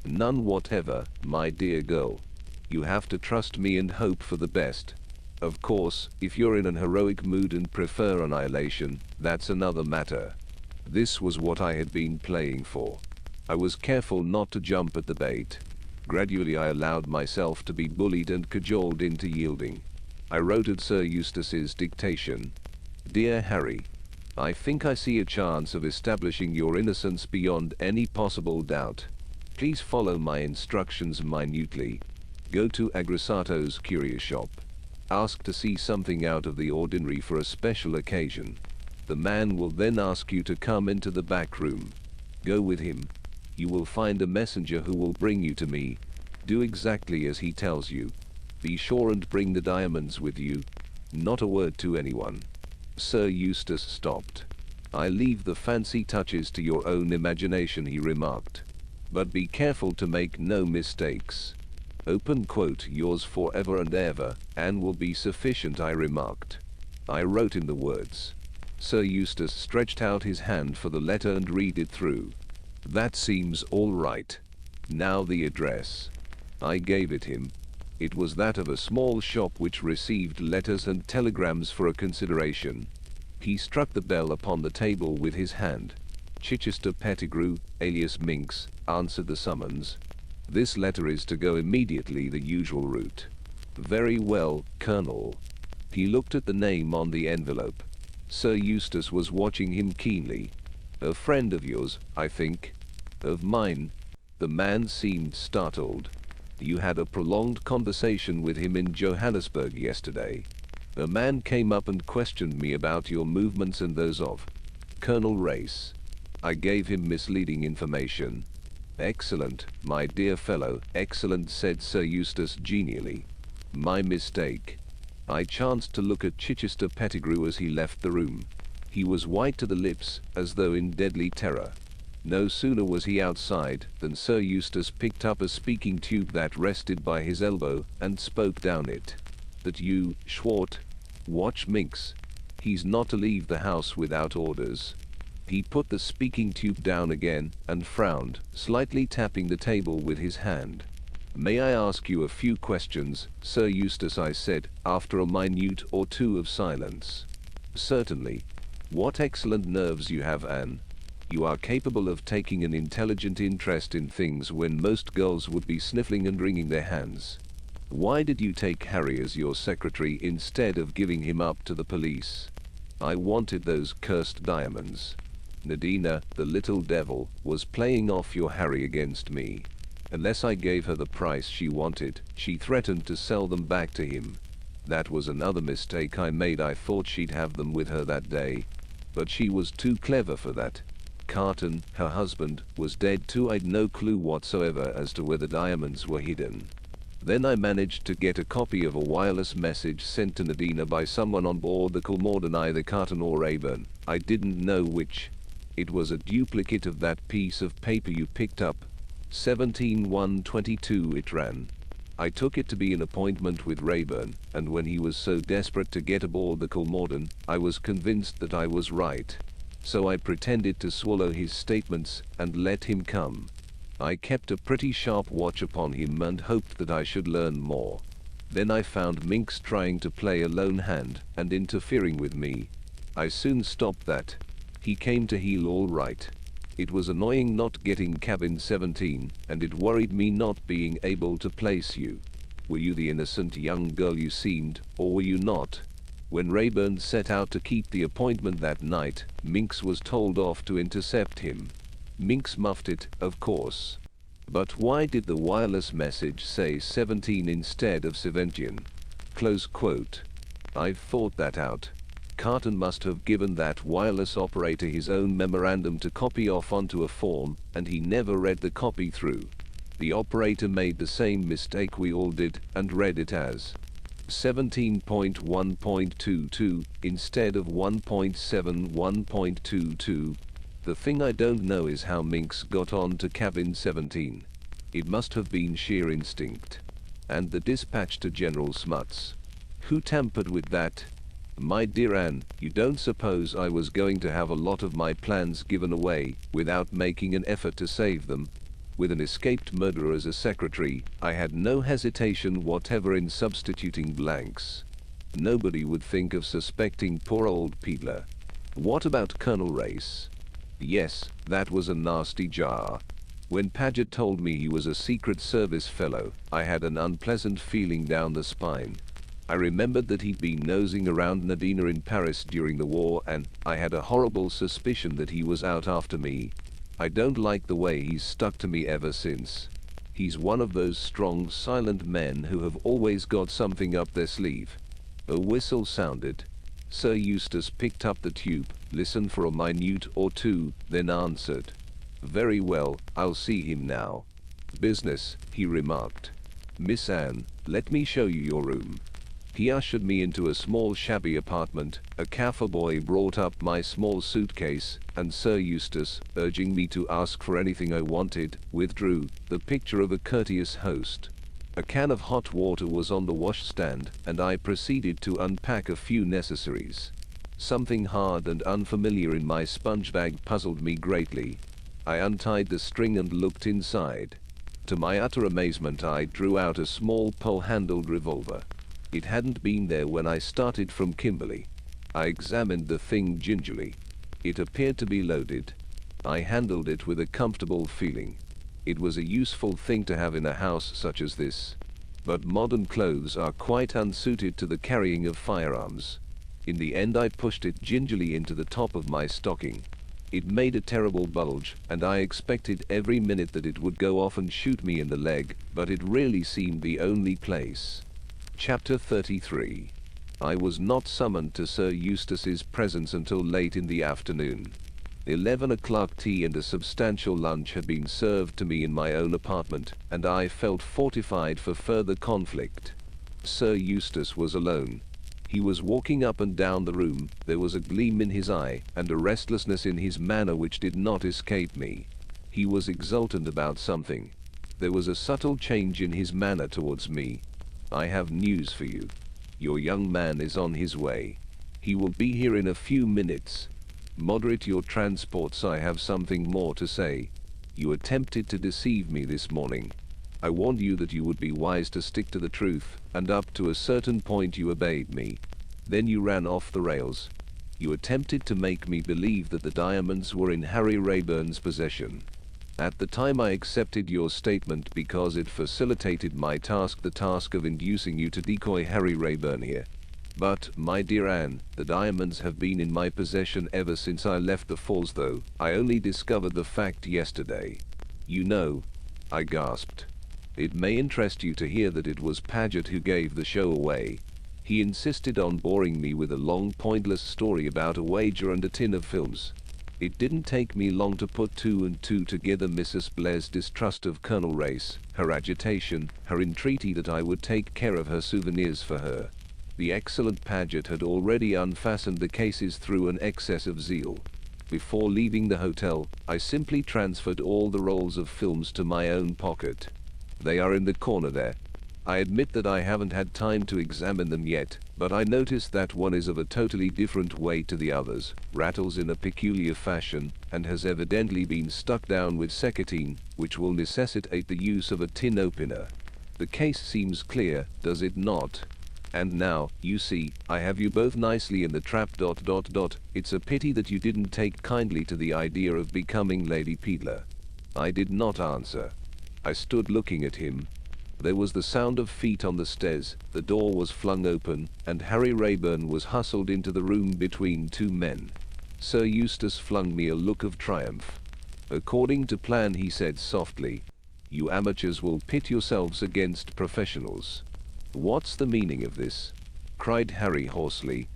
None whatever, my dear girl. You have to trust me and hope for the best. Of course, if you're in an heroic mood and prefer annihilation, that's another matter. This was what I had been playing for. I was careful not to jump at the bait. Gradually I allowed myself to be bullied and cajoled into yielding. I wrote at Sir Eustace's dictation. Dear Harry, I think I see a chance of establishing your innocence beyond any possible doubt. Please follow my instructions minutely. Go to Agrisato's curio shop. Ask to see something out of the ordinary for a special occasion. The man will then ask you to come into the back room. Go with him. You will find a messenger who will bring you to me. Do exactly as he tells you. Be sure and bring the diamonds with you. Not a word to anyone. Sir Eustace stopped. I leave the fancy touches to your own imagination, he remarked. But be careful to make no mistakes. Open quote, yours forever and ever, Anne will be sufficient, I remarked. I wrote in the words. Sir Eustace stretched out his hand for the letter and read it through. That seems all right. Now the address. I gave it him. It was that of a small shop which received letters and telegrams for a consideration. He struck the bell upon the table with his hand. Chichester Pettigrew, alias Minx, answered the summons. This letter is to go immediately the usual route. Very well, Colonel. He looked at the name on the envelope. Sir Eustace was watching him keenly. A friend of yours, I think. Of mine. The man seemed startled. You had a prolonged conversation with him in Johannesburg yesterday. A man came up and questioned me about your movements and those of Colonel Race. I gave him misleading information. Excellent, my dear fellow, excellent, said Sir Eustace genially. My mistake. I chanced to look at Chichester Pettigrew as he left the room. He was white to the lips, as though in deadly terror. No sooner was he outside than Sir Eustace picked up a speaking tube that rested by his elbow and spoke down it. That you, Schwart, watch Minx. He's not to leave the house without orders. He put the speaking tube down again and frowned, slightly tapping the table with his hand. May I ask you a few questions, Sir Eustace, I said, after a minute or two of silence. Certainly. What excellent nerves you have, Anne. You are capable of taking an intelligent interest in things when most girls would be sniffling and wringing their hands. Why did you take Harry as your secretary instead of giving him up to the police? I wanted those cursed diamonds. Nadina, the little devil, was playing off your Harry against me. Unless I gave her the price she wanted, she threatened to sell them back to him. That was another mistake I made. I thought she'd have them with her that day. But she was too clever for that. Carton, her husband, was dead too. I'd no clue whatsoever as to where the diamonds were hidden. Then I managed to get a copy of a wireless message sent to Nadina by someone on board the Colmorden, either Carton or Rayburn. I didn't know which. It was a duplicate of that piece of paper you picked up. 17/1/22 it ran. I took it to be an appointment with Rayburn, and when he was so desperate to get aboard the Colmorden, I was convinced that I was right. so I pretended to swallow his statements and let him come. I kept a pretty sharp watch upon him and hoped that I should learn more. Then I found Minx trying to play a lone hand and interfering with me. I soon stopped that. He came to heel all right. It was annoying not getting cabin 17, and it worried me not being able to place you. Were you the innocent young girl you seemed, or were you not? When Rayburn set out to keep the appointment that night, Minx was told off to intercept him. Minx muffed it, of course. But why did the wireless message say 17 instead of 17? Close quote. I've thought that out. Carton must have given that wireless operator his own memorandum to copy off onto a form, and he never read the copy through. The operator made the same mistake we all did and read it as 17.1.22 instead of 1.71.22. The thing I don't know is how Minx got on to cabin 17. It must have been sheer instinct. And the dispatch to General Smuts. Who tampered with that? My dear Anne, you don't suppose I was going to have a lot of my plans given away without making an effort to save them? With an escaped murderer as a secretary, I had no hesitation whatever in substituting blanks. Nobody would think of suspecting poor old Peedler. What about Colonel Race? Yes, that was a nasty jar. When Paget told me he was a Secret Service fellow, I had an unpleasant feeling down the spine. I remembered that he'd been nosing around Nadina in Paris during the war, and I had a horrible suspicion that he was out after me. I don't like the way he's stuck to me ever since. He's one of those strong, silent men who have always got something up their sleeve. A whistle sounded. Sir Eustace picked up the tube, listened for a minute or two, then answered. Very well, I'll see him now. Business, he remarked. Miss Anne, let me show you your room. He ushered me into a small shabby apartment. A Kaffir boy brought up my small suitcase, and Sir Eustace, urging me to ask for anything I wanted, withdrew, the picture of a courteous host. A can of hot water was on the washstand, and I proceeded to unpack a few necessaries. Something hard and unfamiliar in my sponge bag puzzled me greatly. I untied the string and looked inside. To my utter amazement, I drew out a small pole-handled revolver. It hadn't been there when I started from Kimberley. I examined the thing gingerly. It appeared to be loaded. I handled it with a comfortable feeling. It was a useful thing to have in a house such as this. But modern clothes are quite unsuited to the carrying of firearms. In the end, I pushed it gingerly into the top of my stocking. It made a terrible bulge, and I expected every minute that it would go off and shoot me in the leg, but it really seemed the only place. Chapter 33. I was not summoned to Sir Eustace's presence until late in the afternoon. 11 o'clock tea and a substantial lunch had been served to me in my own apartment, and I felt fortified for further conflict. Sir Eustace was alone. He was walking up and down the room. There was a gleam in his eye, and a restlessness in his manner which did not escape me. He was exultant about something. There was a subtle change in his manner towards me. I have news for you. Your young man is on his way. He will be here in a few minutes. Moderate your transports, I have something more to say. You attempted to deceive me this morning. I warned you that you would be wise to stick to the truth, and up to a certain point you obeyed me. Then you ran off the rails. You attempted to make me believe that the diamonds were in Harry Rayburn's possession. At the time I accepted your statement because it facilitated my task, the task of inducing you to decoy Harry Rayburn here. But, my dear Anne, the diamonds have been in my possession ever since I left the falls, though I only discovered the fact yesterday. You know, I gasped. It may interest you to hear that it was Paget who gave the show away. He insisted on boring me with a long, pointless story about a wager and a tin of films. It didn't take me long to put two and two together. Mrs. Blair's distrust of Colonel Race, her agitation, her entreaty that I would take care of her souvenirs for her. The excellent Paget had already unfastened the cases through an excess of zeal. Before leaving the hotel, I simply transferred all the rolls of films to my own pocket. They are in the corner there. I admit that I haven't had time to examine them yet, but I notice that one is of a totally different weight to the others, rattles in a peculiar fashion, and has evidently been stuck down with secatine, which will necessitate the use of a tin opener. The case seems clear, does it not? And now, you see, I have you both nicely in the trap. It's a pity that you didn't take kindly to the idea of becoming Lady Peedler. I did not answer. I stood looking at him. There was the sound of feet on the stairs, the door was flung open, and Harry Rayburn was hustled into the room between two men. Sir Eustace flung me a look of triumph. According to plan, he said softly, "You amateurs will pit yourselves against professionals." "What's the meaning of this?" cried Harry hoarsely.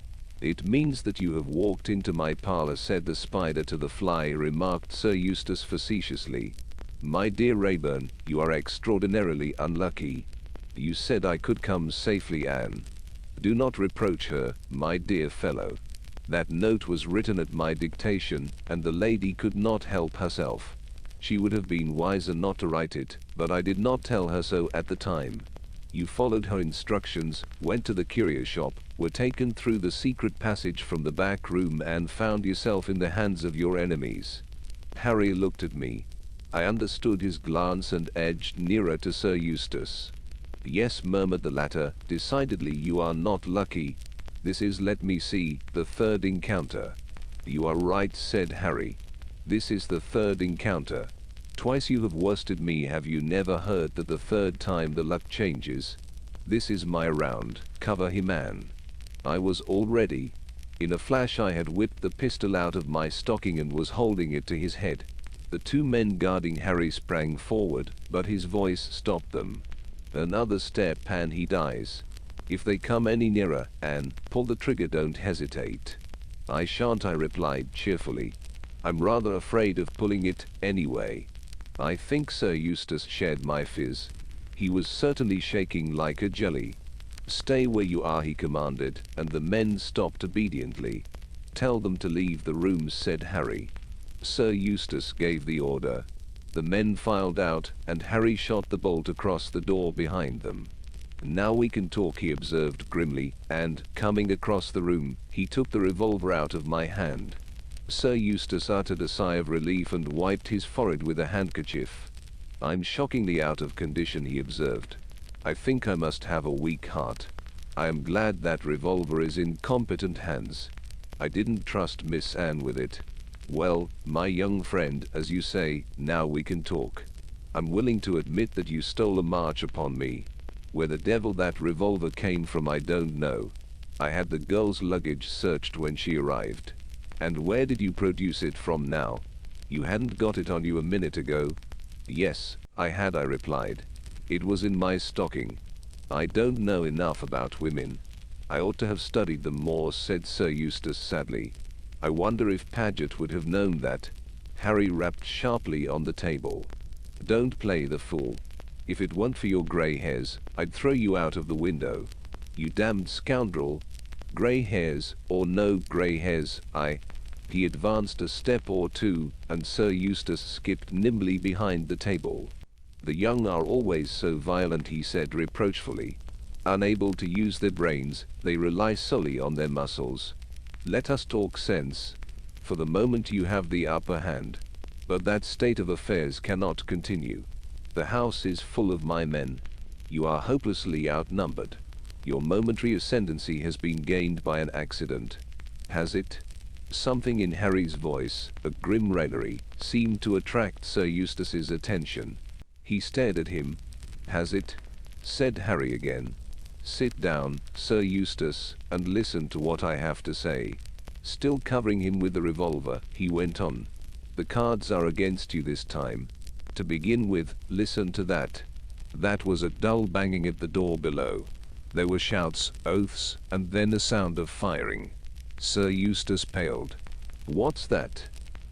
"It means that you have walked into my parlor," said the spider to the fly, remarked Sir Eustace facetiously. "My dear Rayburn, you are extraordinarily unlucky. You said I could come safely, Anne. Do not reproach her, my dear fellow. That note was written at my dictation, and the lady could not help herself. She would have been wiser not to write it, but I did not tell her so at the time. You followed her instructions, went to the curio shop, were taken through the secret passage from the back room, and found yourself in the hands of your enemies." Harry looked at me. I understood his glance and edged nearer to Sir Eustace. "Yes," murmured the latter, "decidedly you are not lucky. This is, let me see, the third encounter." "You are right," said Harry. "This is the third encounter. Twice you have worsted me. Have you never heard that the third time the luck changes? This is my round. Cover him, Anne." I was all ready. In a flash I had whipped the pistol out of my stocking and was holding it to his head. The two men guarding Harry sprang forward, but his voice stopped them. "Another step and he dies. If they come any nearer, Anne, pull the trigger, don't hesitate." "I shan't," I replied cheerfully. "I'm rather afraid of pulling it, anyway." I think Sir Eustace shared my fears. He was certainly shaking like a jelly. "Stay where you are," he commanded, and the men stopped obediently. "Tell them to leave the room," said Harry. Sir Eustace gave the order. The men filed out, and Harry shot the bolt across the door behind them. "Now we can talk," he observed grimly, and, coming across the room, he took the revolver out of my hand. Sir Eustace uttered a sigh of relief and wiped his forehead with a handkerchief. "I'm shockingly out of condition," he observed. "I think I must have a weak heart. I am glad that revolver is in competent hands. I didn't trust Miss Anne with it. Well, my young friend, as you say, now we can talk. I'm willing to admit that you stole a march upon me. Where the devil that revolver came from I don't know. I had the girl's luggage searched when she arrived. And where did you produce it from now? You hadn't got it on you a minute ago." "Yes, I had," I replied. "It was in my stocking. I don't know enough about women. I ought to have studied them more," said Sir Eustace sadly. "I wonder if Paget would have known that." Harry rapped sharply on the table. "Don't play the fool. If it weren't for your grey hairs, I'd throw you out of the window. You damned scoundrel. Grey hairs, or no grey hairs, He advanced a step or two, and Sir Eustace skipped nimbly behind the table. "The young are always so violent," he said reproachfully. "Unable to use their brains, they rely solely on their muscles. Let us talk sense. For the moment you have the upper hand. But that state of affairs cannot continue. The house is full of my men. You are hopelessly outnumbered. Your momentary ascendancy has been gained by an accident." "Has it?" Something in Harry's voice, a grim raillery, seemed to attract Sir Eustace's attention. He stared at him. "Has it?" said Harry again. "Sit down, Sir Eustace, and listen to what I have to say." Still covering him with the revolver, he went on. "The cards are against you this time. To begin with, listen to that." That was a dull banging at the door below. There were shouts, oaths, and then a sound of firing. Sir Eustace paled. "What's that?"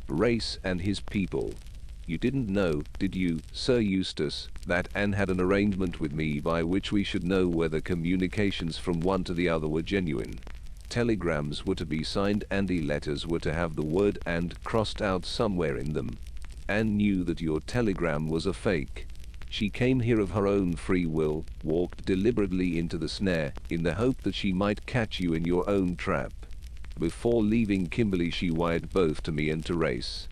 "Race and his people. You didn't know, did you, Sir Eustace, that Anne had an arrangement with me by which we should know whether communications from one to the other were genuine? Telegrams were to be signed and letters were to have the word 'and' crossed out somewhere in them. Anne knew that your telegram was a fake. She came here of her own free will, walked deliberately into the snare, in the hope that she might catch you in your own trap. Before leaving Kimberley she wired both to me and to Race.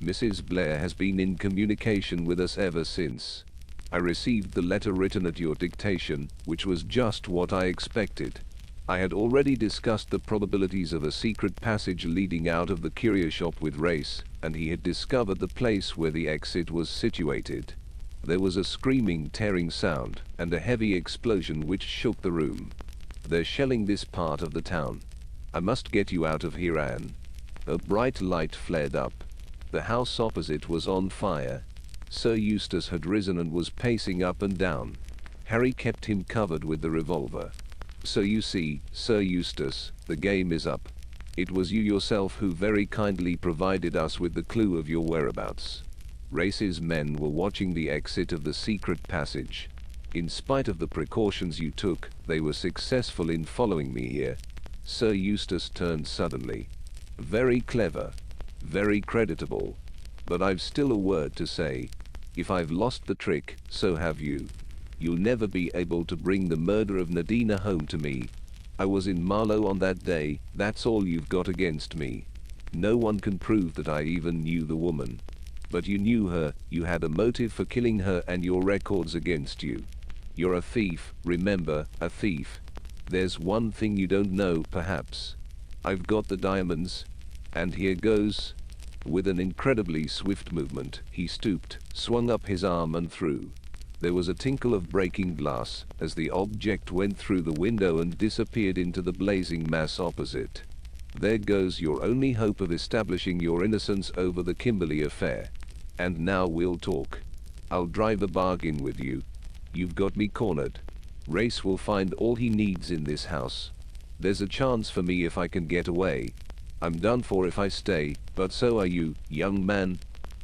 Mrs. Blair has been in communication with us ever since. I received the letter written at your dictation, which was just what I expected. I had already discussed the probabilities of a secret passage leading out of the curio shop with Race, and he had discovered the place where the exit was situated. There was a screaming, tearing sound, and a heavy explosion which shook the room. They're shelling this part of the town. I must get you out of here, Anne. A bright light flared up. The house opposite was on fire. Sir Eustace had risen and was pacing up and down. Harry kept him covered with the revolver. So you see, Sir Eustace, the game is up. It was you yourself who very kindly provided us with the clue of your whereabouts. Race's men were watching the exit of the secret passage. In spite of the precautions you took, they were successful in following me here. Sir Eustace turned suddenly. Very clever. Very creditable. But I've still a word to say. If I've lost the trick, so have you. You'll never be able to bring the murder of Nadina home to me. I was in Marlow on that day, that's all you've got against me. No one can prove that I even knew the woman. But you knew her, you had a motive for killing her, and your record's against you. You're a thief, remember, a thief. There's one thing you don't know, perhaps. I've got the diamonds. And here goes. With an incredibly swift movement, he stooped, swung up his arm and threw. There was a tinkle of breaking glass as the object went through the window and disappeared into the blazing mass opposite. There goes your only hope of establishing your innocence over the Kimberley affair. And now we'll talk. I'll drive a bargain with you. You've got me cornered. Race will find all he needs in this house. There's a chance for me if I can get away. I'm done for if I stay, but so are you, young man.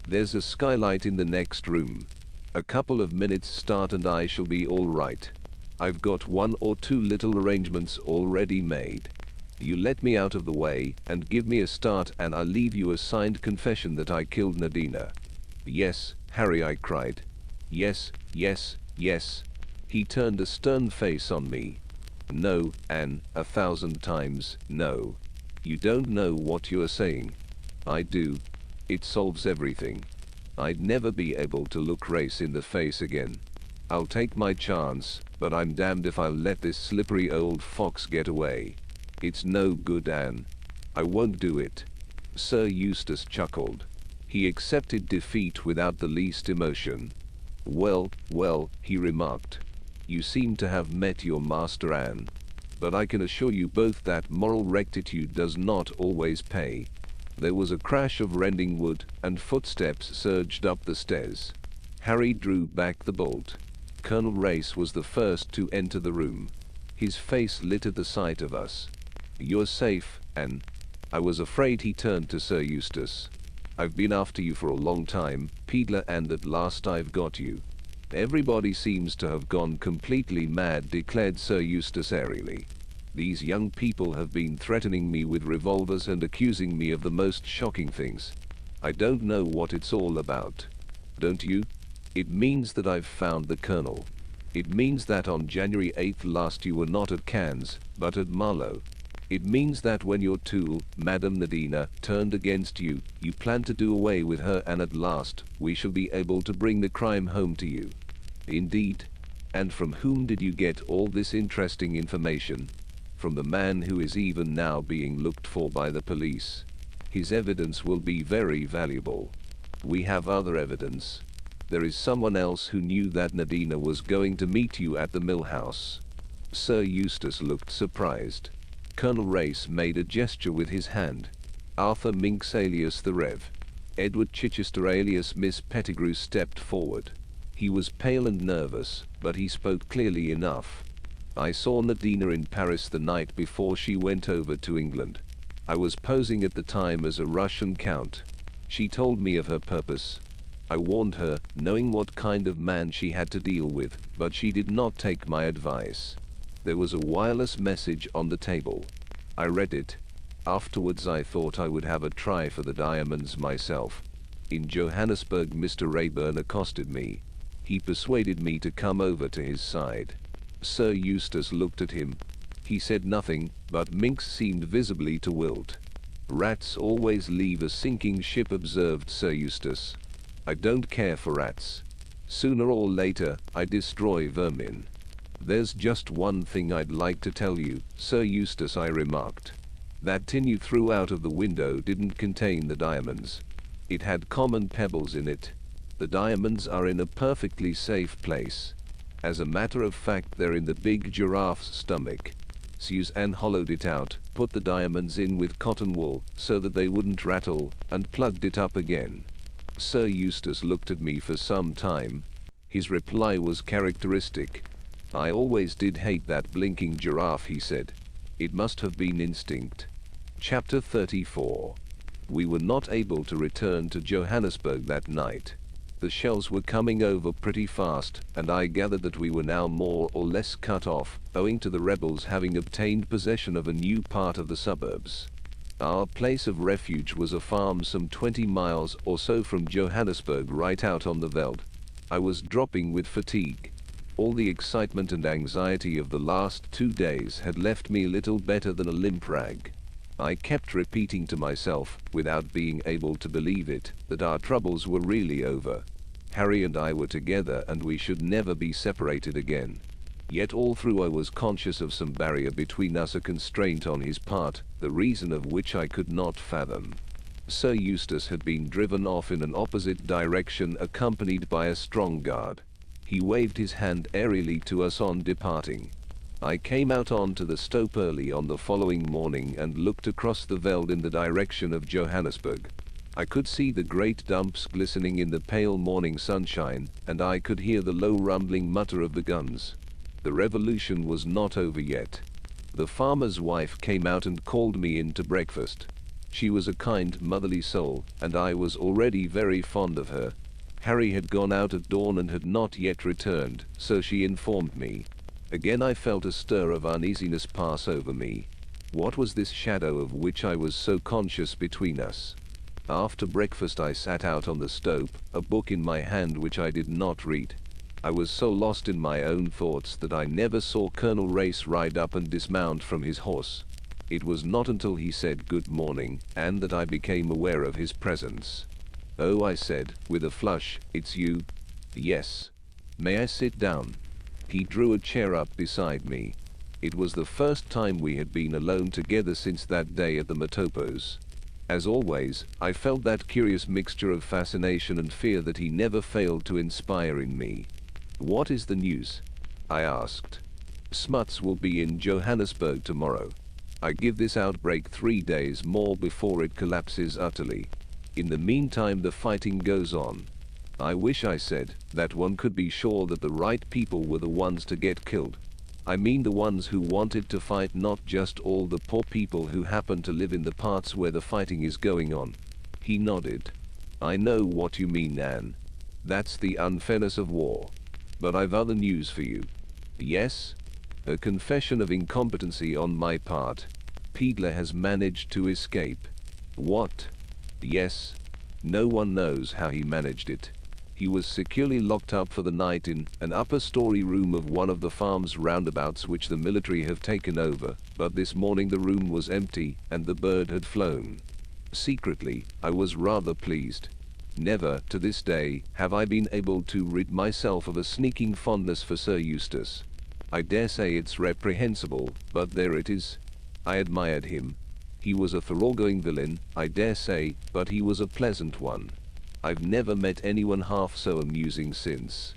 There's a skylight in the next room. A couple of minutes start and I shall be all right. I've got one or two little arrangements already made. You let me out of the way and give me a start and I'll leave you a signed confession that I killed Nadina. Yes, Harry, I cried. Yes, yes, yes. He turned a stern face on me. No, Anne, 1,000 times, no. You don't know what you're saying. I do. It solves everything. I'd never be able to look Race in the face again. I'll take my chance, but I'm damned if I'll let this slippery old fox get away. It's no good, Anne. I won't do it. Sir Eustace chuckled. He accepted defeat without the least emotion. Well, well, he remarked. You seem to have met your master, Anne. But I can assure you both that moral rectitude does not always pay. There was a crash of rending wood, and footsteps surged up the stairs. Harry drew back the bolt. Colonel Race was the first to enter the room. His face lit at the sight of us. You're safe, Anne. I was afraid. He turned to Sir Eustace. I've been after you for a long time, Peedler, and at last I've got you. Everybody seems to have gone completely mad, declared Sir Eustace airily. These young people have been threatening me with revolvers and accusing me of the most shocking things. I don't know what it's all about. Don't you? It means that I've found the Colonel. It means that on January 8th last you were not at Cannes, but at Marlow. It means that when your tool, Madame Nadina, turned against you, you planned to do away with her, and at last, we shall be able to bring the crime home to you. Indeed. And from whom did you get all this interesting information? From the man who is even now being looked for by the police. His evidence will be very valuable. We have other evidence. There is someone else who knew that Nadina was going to meet you at the mill house. Sir Eustace looked surprised. Colonel Race made a gesture with his hand. Arthur Minks alias the Rev. Edward Chichester alias Miss Pettigrew stepped forward. He was pale and nervous, but he spoke clearly enough. I saw Nadina in Paris the night before she went over to England. I was posing at the time as a Russian count. She told me of her purpose. I warned her, knowing what kind of man she had to deal with, but she did not take my advice. There was a wireless message on the table. I read it. Afterwards I thought I would have a try for the diamonds myself. In Johannesburg Mr. Rayburn accosted me. He persuaded me to come over to his side. Sir Eustace looked at him. He said nothing, but Minx seemed visibly to wilt. Rats always leave a sinking ship, observed Sir Eustace. I don't care for rats. Sooner or later, I destroy vermin. There's just one thing I'd like to tell you, Sir Eustace, I remarked. That tin you threw out of the window didn't contain the diamonds. It had common pebbles in it. The diamonds are in a perfectly safe place. As a matter of fact, they're in the big giraffe's stomach. Suzanne hollowed it out, put the diamonds in with cotton wool so that they wouldn't rattle, and plugged it up again. Sir Eustace looked at me for some time. His reply was characteristic. I always did hate that blinking giraffe, he said. It must have been instinct. Chapter 34. We were not able to return to Johannesburg that night. The shells were coming over pretty fast, and I gathered that we were now more or less cut off, owing to the rebels having obtained possession of a new part of the suburbs. Our place of refuge was a farm some 20 miles or so from Johannesburg, right out on the veld. I was dropping with fatigue. All the excitement and anxiety of the last 2 days had left me little better than a limp rag. I kept repeating to myself, without being able to believe it, that our troubles were really over. Harry and I were together, and we should never be separated again. Yet all through I was conscious of some barrier between us, a constraint on his part, the reason of which I could not fathom. Sir Eustace had been driven off in an opposite direction, accompanied by a strong guard. He waved his hand airily to us on departing. I came out onto the stoep early on the following morning and looked across the veld in the direction of Johannesburg. I could see the great dumps glistening in the pale morning sunshine, and I could hear the low rumbling mutter of the guns. The revolution was not over yet. The farmer's wife came out and called me in to breakfast. She was a kind, motherly soul, and I was already very fond of her. Harry had gone out at dawn and had not yet returned, so she informed me. Again I felt a stir of uneasiness pass over me. What was this shadow of which I was so conscious between us? After breakfast I sat out on the stoep, a book in my hand which I did not read. I was so lost in my own thoughts that I never saw Colonel Race ride up and dismount from his horse. It was not until he said good morning, and that I became aware of his presence. "Oh," I said, with a flush, "it's you?" "Yes." "May I sit down?" He drew a chair up beside me. It was the first time we had been alone together since that day at the Matopos. As always, I felt that curious mixture of fascination and fear that he never failed to inspire in me. "What is the news?" I asked. "Smuts will be in Johannesburg tomorrow. I give this outbreak 3 days more before it collapses utterly. In the meantime the fighting goes on. I wish," I said, "that one could be sure that the right people were the ones to get killed. I mean the ones who wanted to fight, not just all the poor people who happen to live in the parts where the fighting is going on." He nodded. "I know what you mean, Anne. That's the unfairness of war. But I've other news for you." "Yes?" "A confession of incompetency on my part. Peedler has managed to escape." "What?" "Yes. No one knows how he managed it. He was securely locked up for the night in an upper-story room of one of the farm's roundabouts which the military have taken over, but this morning the room was empty and the bird had flown. Secretly, I was rather pleased. Never, to this day, have I been able to rid myself of a sneaking fondness for Sir Eustace. I dare say it's reprehensible, but there it is. I admired him. He was a thoroughgoing villain, I dare say, but he was a pleasant one. I've never met anyone half so amusing since.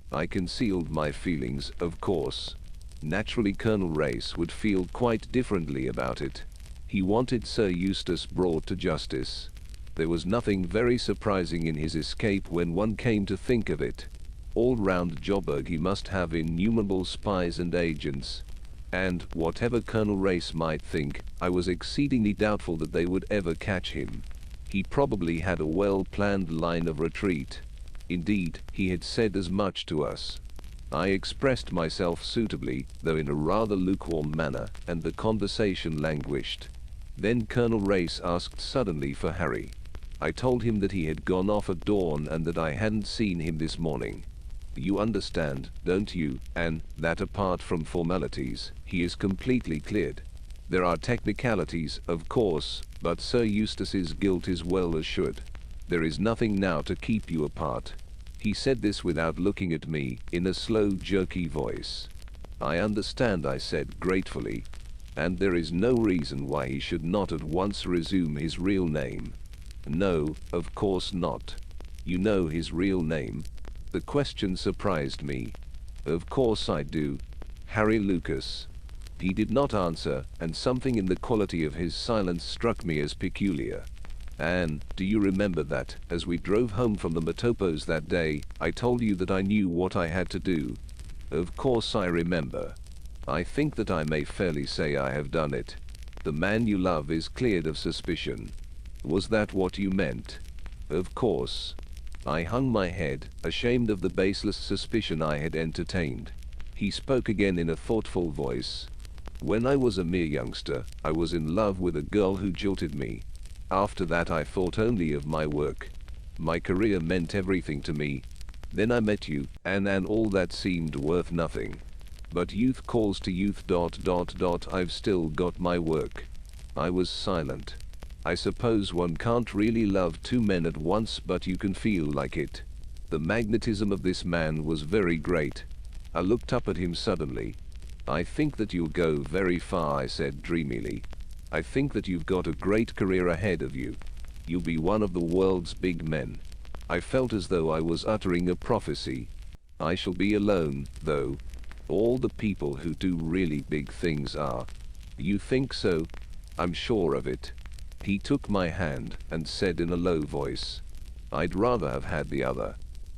I concealed my feelings, of course. Naturally Colonel Race would feel quite differently about it. He wanted Sir Eustace brought to justice. There was nothing very surprising in his escape when one came to think of it. All round Joburg he must have innumerable spies and agents. And, whatever Colonel Race might think, I was exceedingly doubtful that they would ever catch him. He probably had a well-planned line of retreat. Indeed, he had said as much to us. I expressed myself suitably, though in a rather lukewarm manner, and the conversation languished. Then Colonel Race asked suddenly for Harry. I told him that he had gone off at dawn and that I hadn't seen him this morning. You understand, don't you, Anne, that apart from formalities, he is completely cleared. There are technicalities, of course, but Sir Eustace's guilt is well assured. There is nothing now to keep you apart. He said this without looking at me, in a slow, jerky voice. I understand, I said gratefully. And there is no reason why he should not at once resume his real name. No, of course not. You know his real name? The question surprised me. Of course I do. Harry Lucas. He did not answer, and something in the quality of his silence struck me as peculiar. Anne, do you remember that, as we drove home from the Matopos that day, I told you that I knew what I had to do? Of course I remember. I think that I may fairly say I have done it. The man you love is cleared of suspicion. Was that what you meant? Of course. I hung my head, ashamed of the baseless suspicion I had entertained. He spoke again in a thoughtful voice. When I was a mere youngster, I was in love with a girl who jilted me. After that I thought only of my work. My career meant everything to me. Then I met you, and all that seemed worth nothing. But youth calls to youth ... I've still got my work. I was silent. I suppose one can't really love two men at once, but you can feel like it. The magnetism of this man was very great. I looked up at him suddenly. I think that you'll go very far, I said dreamily. I think that you've got a great career ahead of you. You'll be one of the world's big men. I felt as though I was uttering a prophecy. I shall be alone, though. All the people who do really big things are. You think so? I'm sure of it. He took my hand and said in a low voice, I'd rather have had the other.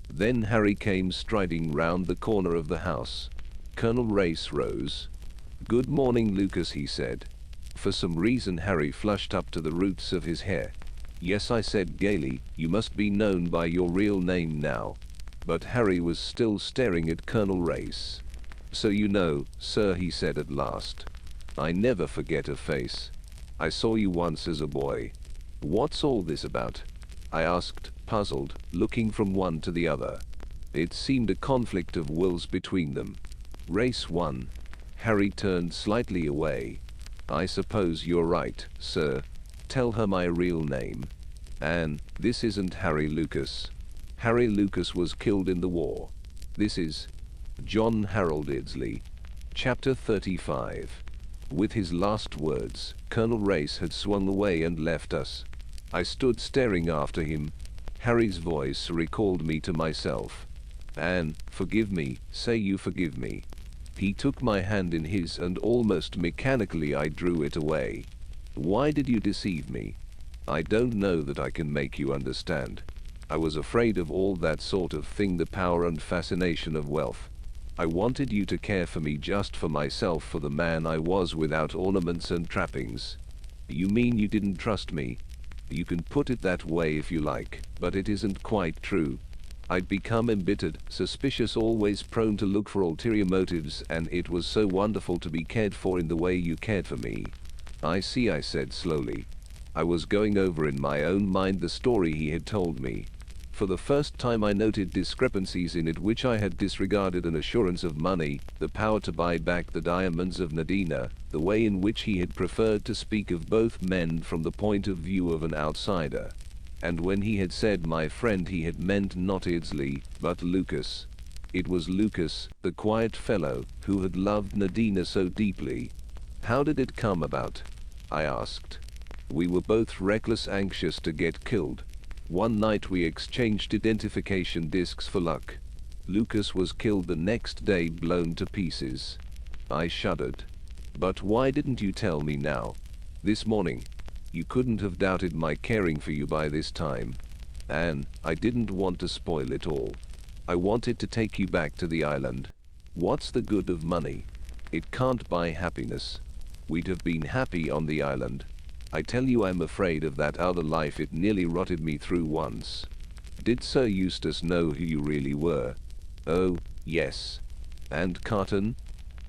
Then Harry came striding round the corner of the house. Colonel Race rose. Good morning, Lucas, he said. For some reason Harry flushed up to the roots of his hair. Yes, I said gaily, you must be known by your real name now. But Harry was still staring at Colonel Race. So you know, sir, he said at last. I never forget a face. I saw you once as a boy. What's all this about? I asked, puzzled, looking from one to the other. It seemed a conflict of wills between them. Race won. Harry turned slightly away. I suppose you're right, sir. Tell her my real name. Anne, this isn't Harry Lucas. Harry Lucas was killed in the war. This is John Harold Idsley. Chapter 35. With his last words, Colonel Race had swung away and left us. I stood staring after him. Harry's voice recalled me to myself. Anne, forgive me, say you forgive me. He took my hand in his and almost mechanically I drew it away. Why did you deceive me? I don't know that I can make you understand. I was afraid of all that sort of thing, the power and fascination of wealth. I wanted you to care for me just for myself, for the man I was without ornaments and trappings. You mean you didn't trust me? You can put it that way if you like, but it isn't quite true. I'd become embittered, suspicious, always prone to look for ulterior motives, and it was so wonderful to be cared for in the way you cared for me. I see, I said slowly. I was going over in my own mind the story he had told me. For the first time I noted discrepancies in it which I had disregarded: an assurance of money, the power to buy back the diamonds of Nadina, the way in which he had preferred to speak of both men from the point of view of an outsider. And when he had said my friend, he had meant not Idsley, but Lucas. It was Lucas, the quiet fellow, who had loved Nadina so deeply. How did it come about? I asked. We were both reckless, anxious to get killed. One night we exchanged identification discs for luck. Lucas was killed the next day, blown to pieces. I shuddered. But why didn't you tell me now? This morning. You couldn't have doubted my caring for you by this time. Anne, I didn't want to spoil it all. I wanted to take you back to the island. What's the good of money? It can't buy happiness. We'd have been happy on the island. I tell you, I'm afraid of that other life. It nearly rotted me through once. Did Sir Eustace know who you really were? Oh, yes. And Carton?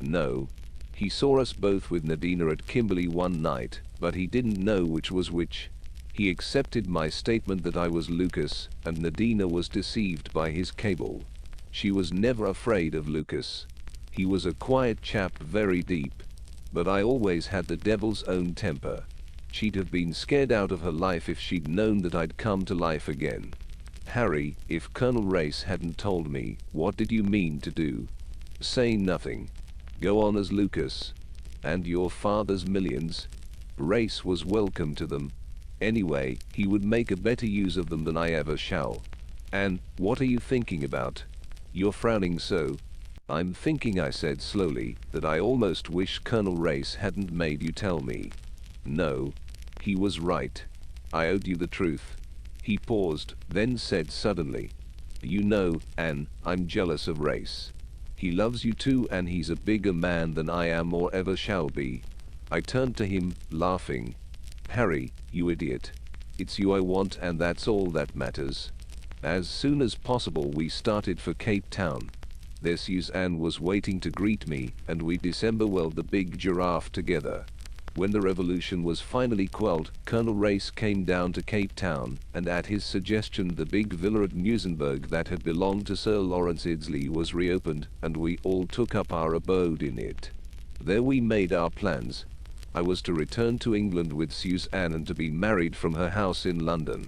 No. He saw us both with Nadina at Kimberley one night, but he didn't know which was which. He accepted my statement that I was Lucas, and Nadina was deceived by his cable. She was never afraid of Lucas. He was a quiet chap, very deep. But I always had the devil's own temper. She'd have been scared out of her life if she'd known that I'd come to life again. Harry, if Colonel Race hadn't told me, what did you mean to do? Say nothing. Go on as Lucas. And your father's millions? Race was welcome to them. Anyway, he would make a better use of them than I ever shall. Anne, what are you thinking about? You're frowning so. I'm thinking, I said slowly, that I almost wish Colonel Race hadn't made you tell me. No. He was right. I owed you the truth. He paused, then said suddenly, you know, Anne, I'm jealous of Race. He loves you too, and he's a bigger man than I am or ever shall be. I turned to him, laughing. Harry, you idiot. It's you I want, and that's all that matters. As soon as possible we started for Cape Town. There Suzanne was waiting to greet me, and we disemboweled the big giraffe together. When the revolution was finally quelled, Colonel Race came down to Cape Town, and at his suggestion the big villa at Muizenberg that had belonged to Sir Lawrence Iddesleigh was reopened, and we all took up our abode in it. There we made our plans. I was to return to England with Suzanne and to be married from her house in London.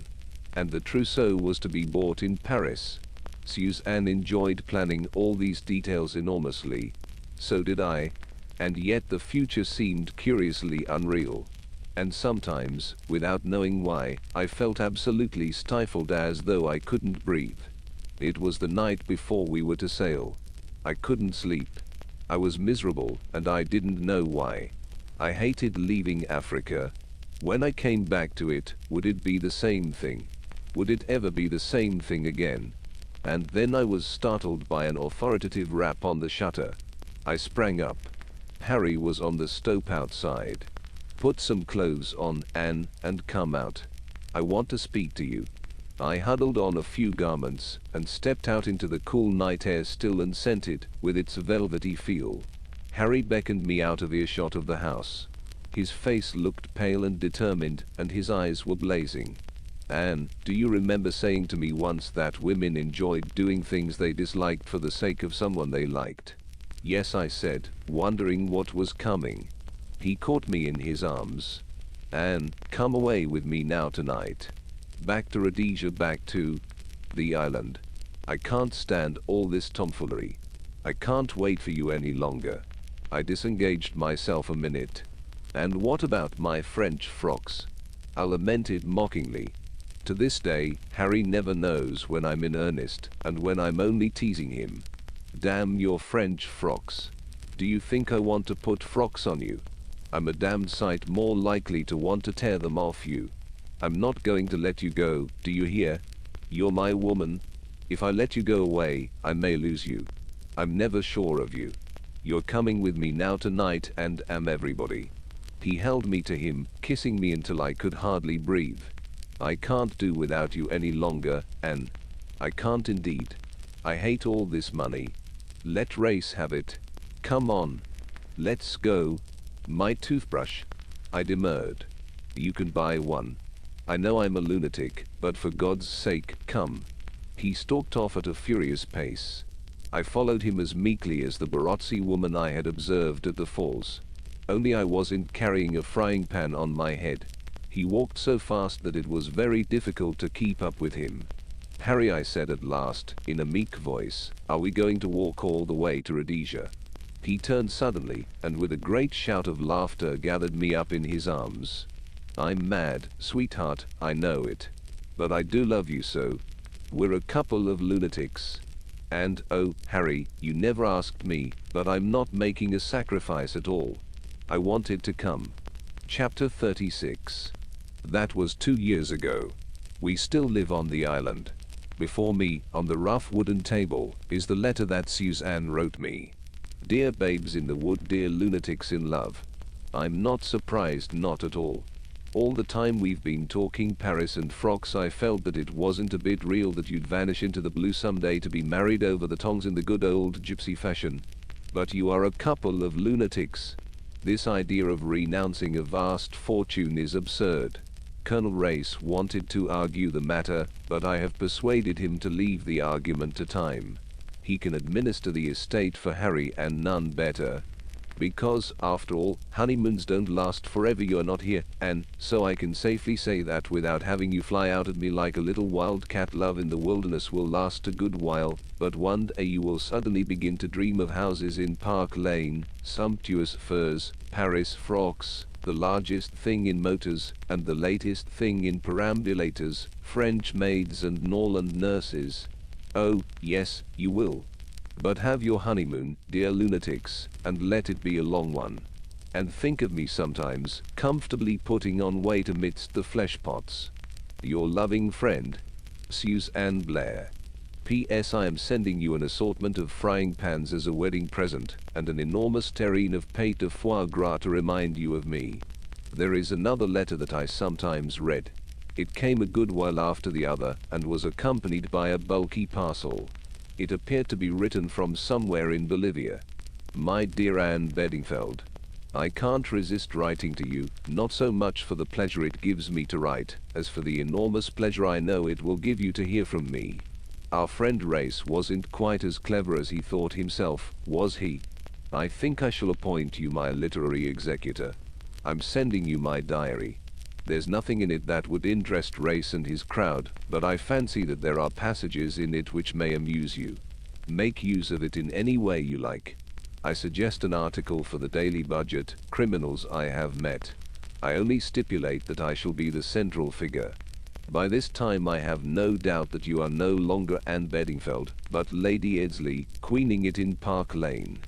And the trousseau was to be bought in Paris. Suzanne enjoyed planning all these details enormously. So did I. And yet the future seemed curiously unreal. And sometimes, without knowing why, I felt absolutely stifled, as though I couldn't breathe. It was the night before we were to sail. I couldn't sleep. I was miserable, and I didn't know why. I hated leaving Africa. When I came back to it, would it be the same thing? Would it ever be the same thing again? And then I was startled by an authoritative rap on the shutter. I sprang up. Harry was on the stoep outside. Put some clothes on, Anne, and come out. I want to speak to you. I huddled on a few garments, and stepped out into the cool night air, still and scented, with its velvety feel. Harry beckoned me out of earshot of the house. His face looked pale and determined, and his eyes were blazing. Anne, do you remember saying to me once that women enjoyed doing things they disliked for the sake of someone they liked? Yes, I said, wondering what was coming. He caught me in his arms. Anne, come away with me now tonight. Back to Rhodesia, back to the island. I can't stand all this tomfoolery. I can't wait for you any longer. I disengaged myself a minute. And what about my French frocks? I lamented mockingly. To this day, Harry never knows when I'm in earnest, and when I'm only teasing him. Damn your French frocks. Do you think I want to put frocks on you? I'm a damned sight more likely to want to tear them off you. I'm not going to let you go, do you hear? You're my woman. If I let you go away, I may lose you. I'm never sure of you. You're coming with me now tonight, and am everybody. He held me to him, kissing me until I could hardly breathe. I can't do without you any longer, Anne. I can't indeed. I hate all this money. Let Race have it. Come on. Let's go. My toothbrush. I demurred. You can buy one. I know I'm a lunatic, but for God's sake, come. He stalked off at a furious pace. I followed him as meekly as the Barotse woman I had observed at the falls. Only I wasn't carrying a frying pan on my head. He walked so fast that it was very difficult to keep up with him. Harry, I said at last, in a meek voice, are we going to walk all the way to Rhodesia? He turned suddenly, and with a great shout of laughter gathered me up in his arms. I'm mad, sweetheart, I know it. But I do love you so. We're a couple of lunatics. And, oh, Harry, you never asked me, but I'm not making a sacrifice at all. I wanted to come. Chapter 36. That was 2 years ago. We still live on the island. Before me, on the rough wooden table, is the letter that Suzanne wrote me. Dear babes in the wood, dear lunatics in love. I'm not surprised, not at all. All the time we've been talking Paris and frocks, I felt that it wasn't a bit real that you'd vanish into the blue someday to be married over the tongs in the good old gypsy fashion. But you are a couple of lunatics. This idea of renouncing a vast fortune is absurd. Colonel Race wanted to argue the matter, but I have persuaded him to leave the argument to time. he can administer the estate for Harry and none better. Because, after all, honeymoons don't last forever. You're not here, and so I can safely say that without having you fly out at me like a little wildcat. Love in the wilderness will last a good while, but one day you will suddenly begin to dream of houses in Park Lane, sumptuous furs, Paris frocks, the largest thing in motors, and the latest thing in perambulators, French maids and Norland nurses. Oh, yes, you will. But have your honeymoon, dear lunatics, and let it be a long one. And think of me sometimes, comfortably putting on weight amidst the flesh pots. Your loving friend, Suzanne Blair. P.S. I am sending you an assortment of frying pans as a wedding present, and an enormous terrine of pate de foie gras to remind you of me. There is another letter that I sometimes read. It came a good while after the other, and was accompanied by a bulky parcel. It appeared to be written from somewhere in Bolivia. My dear Anne Beddingfeld, I can't resist writing to you, not so much for the pleasure it gives me to write, as for the enormous pleasure I know it will give you to hear from me. Our friend Race wasn't quite as clever as he thought himself, was he? I think I shall appoint you my literary executor. I'm sending you my diary. There's nothing in it that would interest Race and his crowd, but I fancy that there are passages in it which may amuse you. Make use of it in any way you like. I suggest an article for the Daily Budget, Criminals I Have Met. I only stipulate that I shall be the central figure. By this time I have no doubt that you are no longer Anne Beddingfeld, but Lady Eardsley, queening it in Park Lane.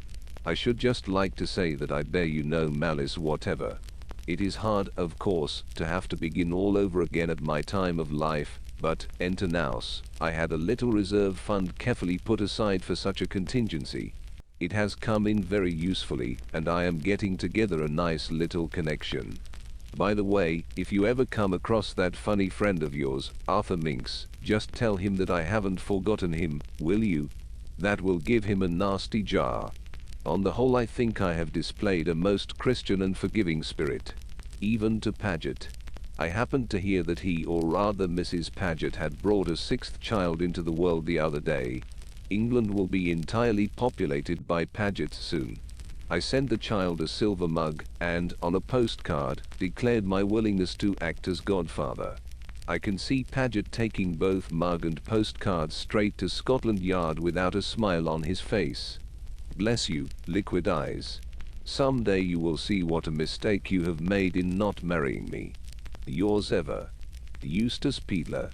I should just like to say that I bear you no malice whatever. It is hard, of course, to have to begin all over again at my time of life, but, enter nous, I had a little reserve fund carefully put aside for such a contingency. It has come in very usefully, and I am getting together a nice little connection. By the way, if you ever come across that funny friend of yours, Arthur Minks, just tell him that I haven't forgotten him, will you? That will give him a nasty jar. On the whole I think I have displayed a most Christian and forgiving spirit. Even to Paget. I happened to hear that he, or rather Mrs. Paget, had brought a sixth child into the world the other day. England will be entirely populated by Pagets soon. I sent the child a silver mug, and, on a postcard, declared my willingness to act as godfather. I can see Paget taking both mug and postcard straight to Scotland Yard without a smile on his face. Bless you, liquid eyes. Some day you will see what a mistake you have made in not marrying me. Yours ever, Eustace Peedler.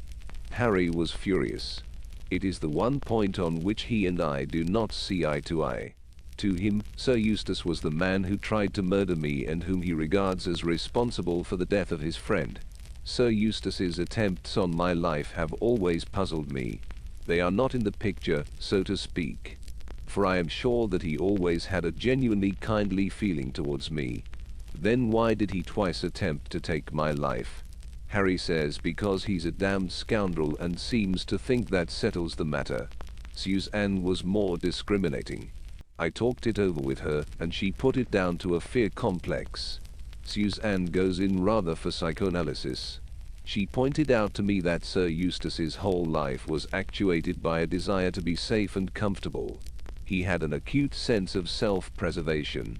Harry was furious. It is the one point on which he and I do not see eye to eye. To him, Sir Eustace was the man who tried to murder me and whom he regards as responsible for the death of his friend. Sir Eustace's attempts on my life have always puzzled me. They are not in the picture, so to speak. For I am sure that he always had a genuinely kindly feeling towards me. Then why did he twice attempt to take my life? Harry says because he's a damned scoundrel and seems to think that settles the matter. Suzanne was more discriminating. I talked it over with her, and she put it down to a fear complex. Suzanne goes in rather for psychoanalysis. She pointed out to me that Sir Eustace's whole life was actuated by a desire to be safe and comfortable. He had an acute sense of self-preservation,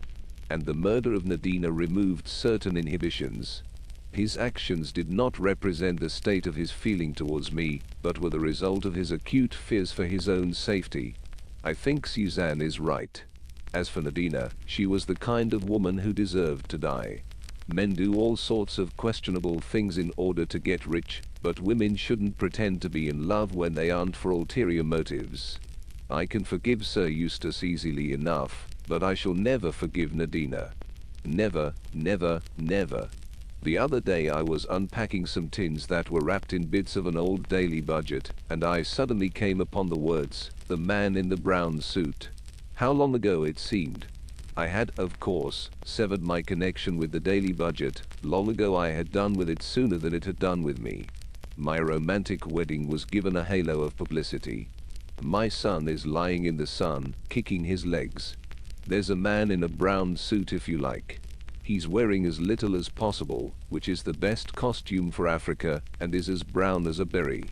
and the murder of Nadina removed certain inhibitions. His actions did not represent the state of his feeling towards me, but were the result of his acute fears for his own safety. I think Suzanne is right. As for Nadina, she was the kind of woman who deserved to die. Men do all sorts of questionable things in order to get rich, but women shouldn't pretend to be in love when they aren't for ulterior motives. I can forgive Sir Eustace easily enough, but I shall never forgive Nadina. Never, never, never. The other day I was unpacking some tins that were wrapped in bits of an old Daily Budget, and I suddenly came upon the words, "The Man in the Brown Suit." How long ago it seemed. I had, of course, severed my connection with the Daily Budget. Long ago I had done with it sooner than it had done with me. My romantic wedding was given a halo of publicity. My son is lying in the sun, kicking his legs. There's a man in a brown suit if you like. He's wearing as little as possible, which is the best costume for Africa, and is as brown as a berry.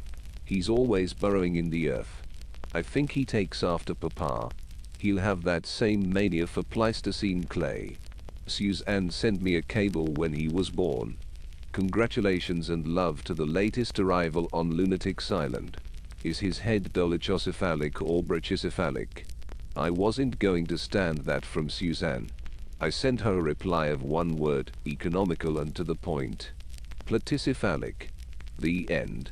He's always burrowing in the earth. I think he takes after Papa. He'll have that same mania for Pleistocene clay. Suzanne sent me a cable when he was born. Congratulations and love to the latest arrival on Lunatic's Island. Is his head dolichocephalic or brachycephalic? I wasn't going to stand that from Suzanne. I sent her a reply of one word, economical and to the point. Platycephalic. The end.